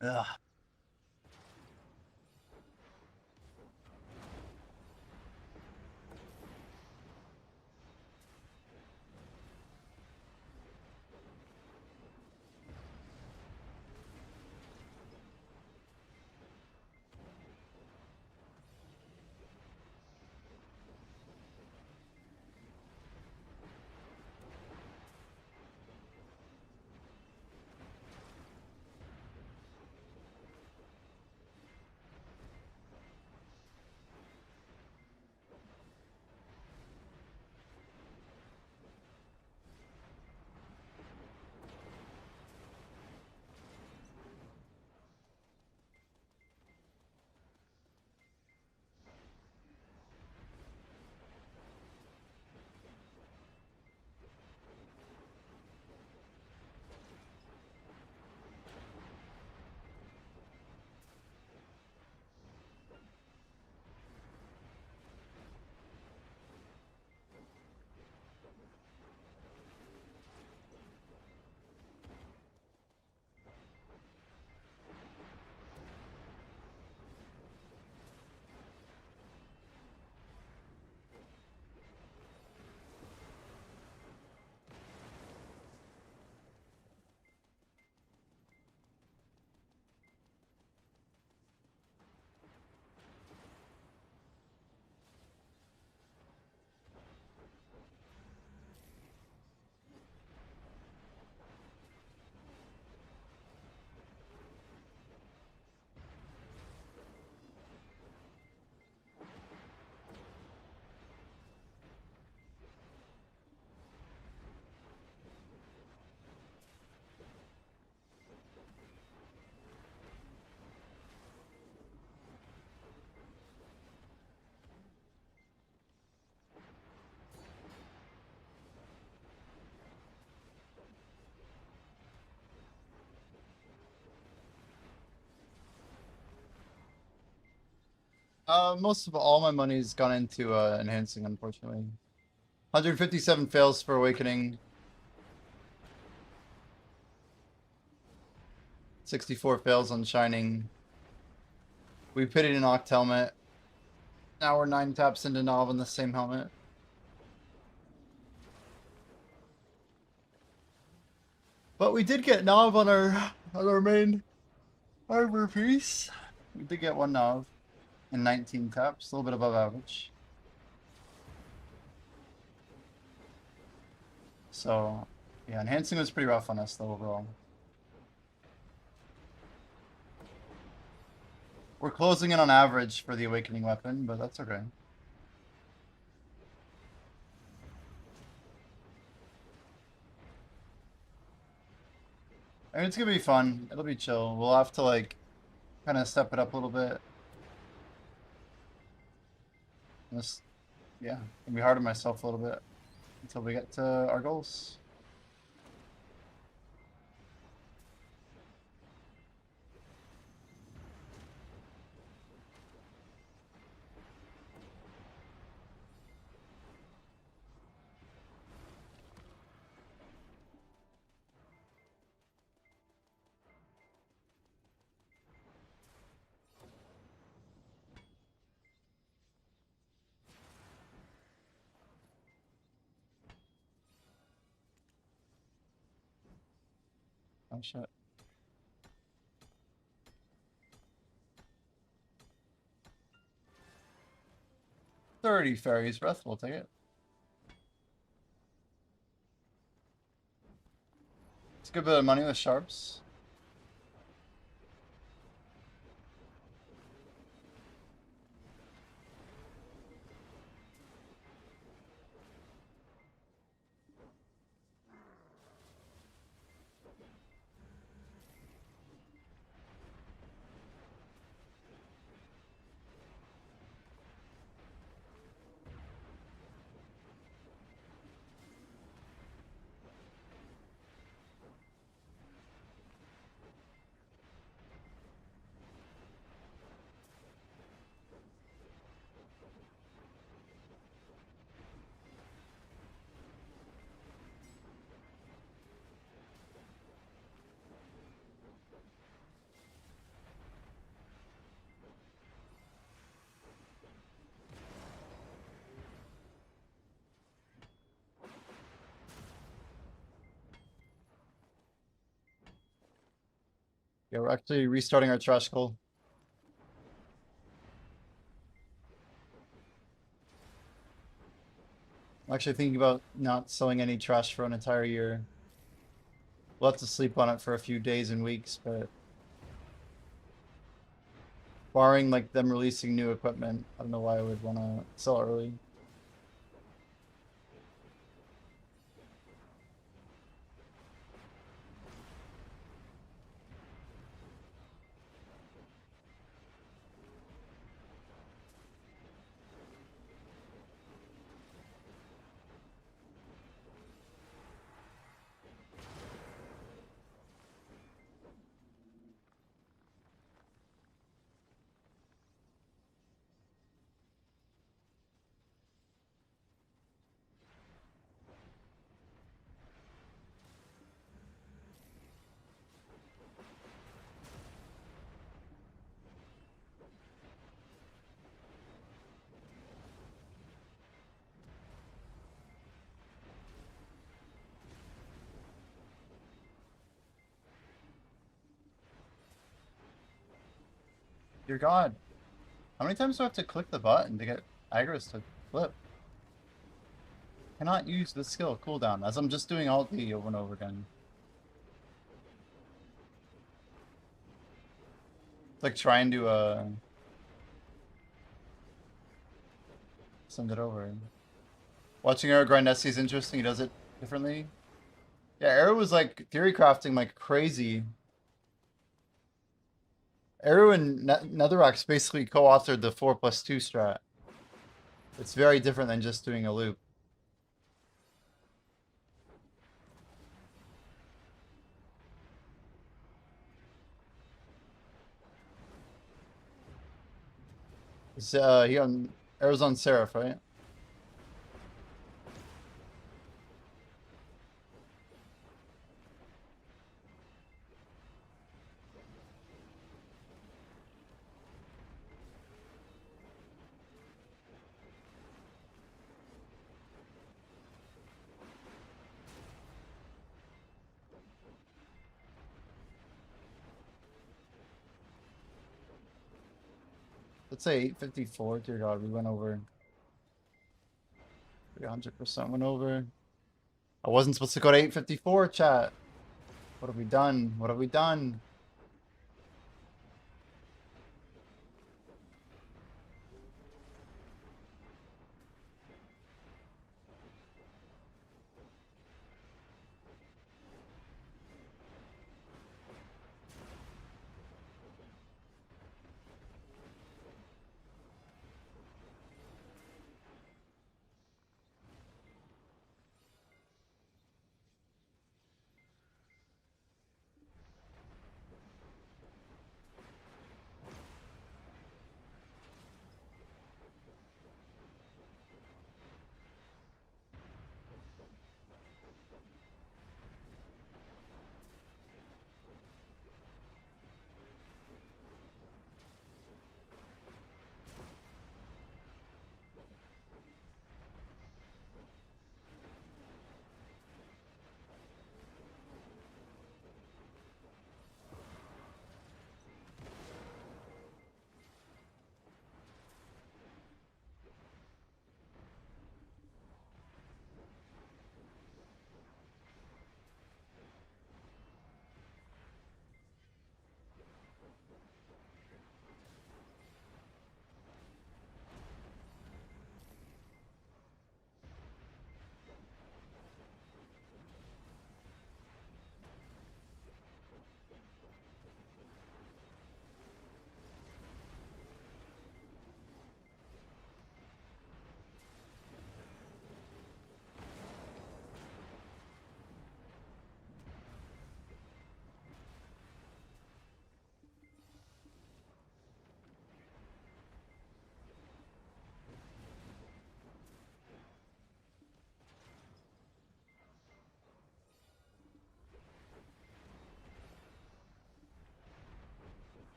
Ugh. Most of all my money's gone into enhancing, unfortunately. 157 fails for awakening. 64 fails on shining. We pitted an Oct helmet. Now we're 9 taps into Nav on the same helmet. But we did get Nav on our main armor piece. We did get 1 Nav in 19 taps, a little bit above average. So, yeah, enhancing was pretty rough on us though overall. We're closing in on average for the awakening weapon, but that's okay. I mean, it's gonna be fun. It'll be chill. We'll have to like kind of step it up a little bit. Just, yeah, gonna be hard on myself a little bit until we get to our goals. Oh shit. $30 Fairy's Breath, we'll take it. It's a good bit of money with sharps. Yeah, we're actually restarting our trash goal. I'm actually thinking about not selling any trash for an entire year. We'll have to sleep on it for a few days and weeks, but barring like them releasing new equipment, I don't know why I would want to sell early. Dear God, how many times do I have to click the button to get Agris to flip? Cannot use the skill cooldown as I'm just doing Alt D over and over again. It's like trying to send it over. Watching Arrow grind SC is interesting. He does it differently. Yeah, Arrow was like theory crafting like crazy. Arrow and Netherrack's basically co-authored the 4+2 strat. It's very different than just doing a loop. Is he on Arizona Seraph, right? Let's say 854. Dear God, we went over. 300% went over. I wasn't supposed to go to 854, chat. What have we done? What have we done?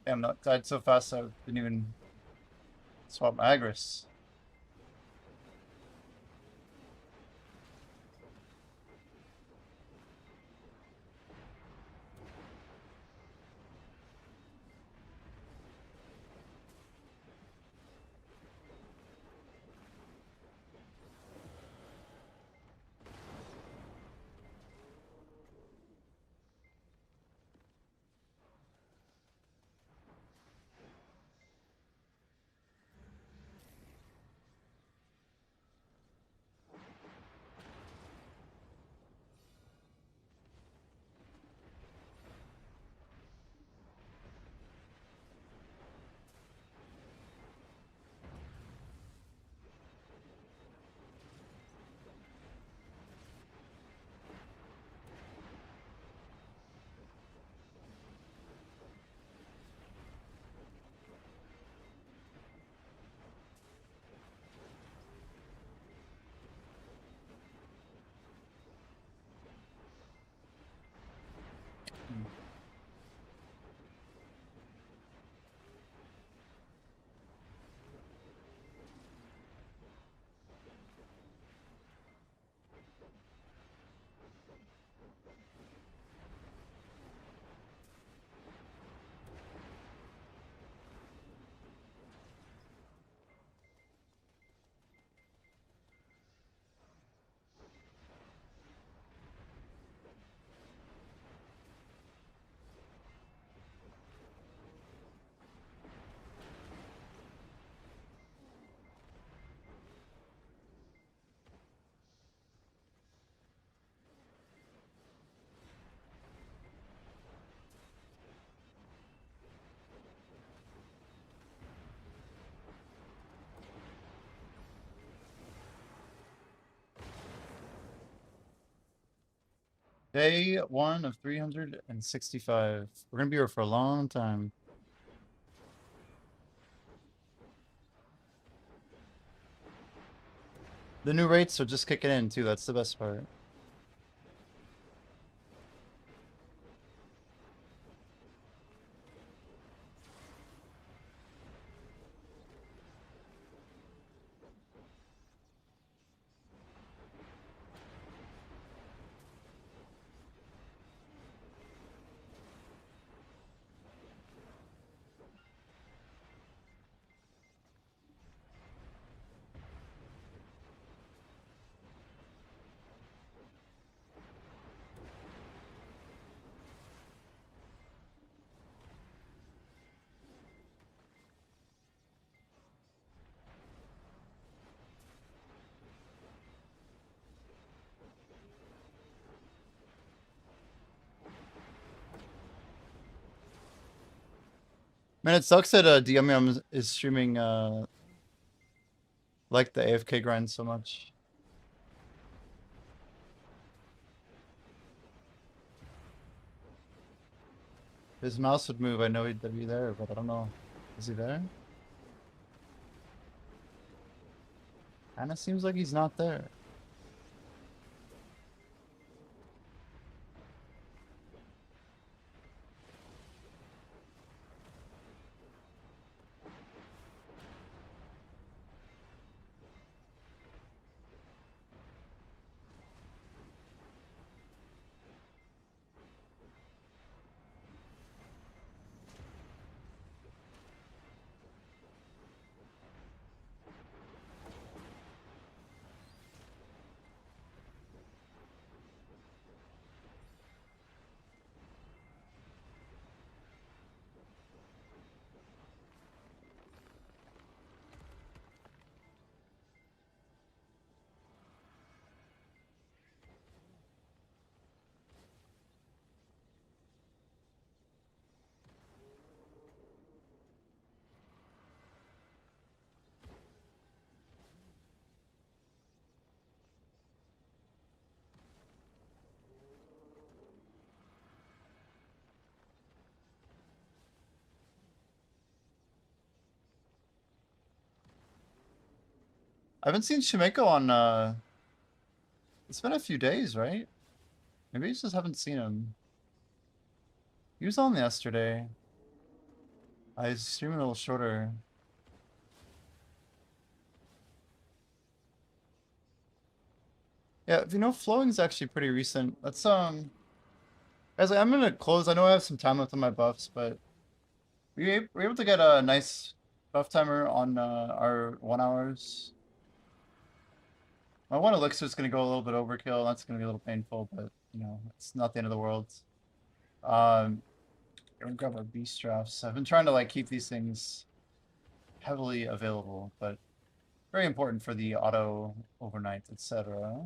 Damn, not died so fast I didn't even swap my Agris. Day 1 of 365. We're gonna be here for a long time. The new rates are just kicking in too, that's the best part. Man, it sucks that DMM is streaming like the AFK grind so much. If his mouse would move, I know he'd be there, but I don't know. Is he there? Kinda seems like he's not there. I haven't seen Shimeko on it's been a few days, right? Maybe I just haven't seen him. He was on yesterday. I was streaming a little shorter. Yeah, if you know, flowing's actually pretty recent. Let's guys, I'm gonna close. I know I have some time left on my buffs, but we're able to get a nice buff timer on our 1 hours. My 1 elixir is gonna go a little bit overkill. That's gonna be a little painful, but you know, it's not the end of the world. Gonna grab our beast drafts. I've been trying to like keep these things heavily available, but very important for the auto overnight, etc.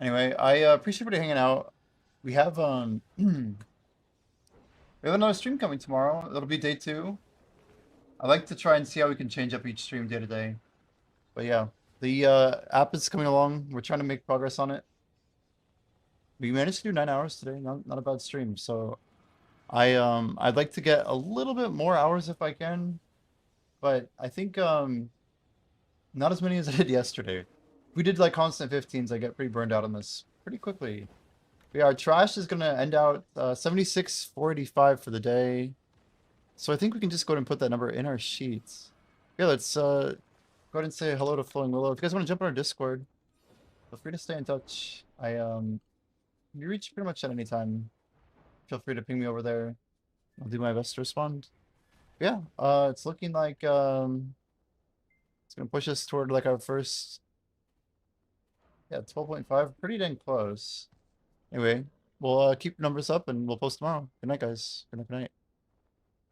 Anyway, I appreciate everybody hanging out. We have we have another stream coming tomorrow. It'll be day 2. I like to try and see how we can change up each stream day to day. But yeah, the app is coming along. We're trying to make progress on it. We managed to do 9 hours today. Not a bad stream. So I'd like to get a little bit more hours if I can, but I think not as many as I did yesterday. If we did like constant 15s, I get pretty burned out on this pretty quickly. Yeah, our trash is gonna end out 76,485 for the day. So I think we can just go ahead and put that number in our sheets. Yeah, let's go ahead and say hello to Flowing Willow. If you guys want to jump on our Discord, feel free to stay in touch. You reach pretty much at any time. Feel free to ping me over there. I'll do my best to respond. Yeah, it's looking like it's gonna push us toward like our first 12.5, pretty dang close. Anyway, we'll keep numbers up and we'll post tomorrow. Good night, guys. Good night.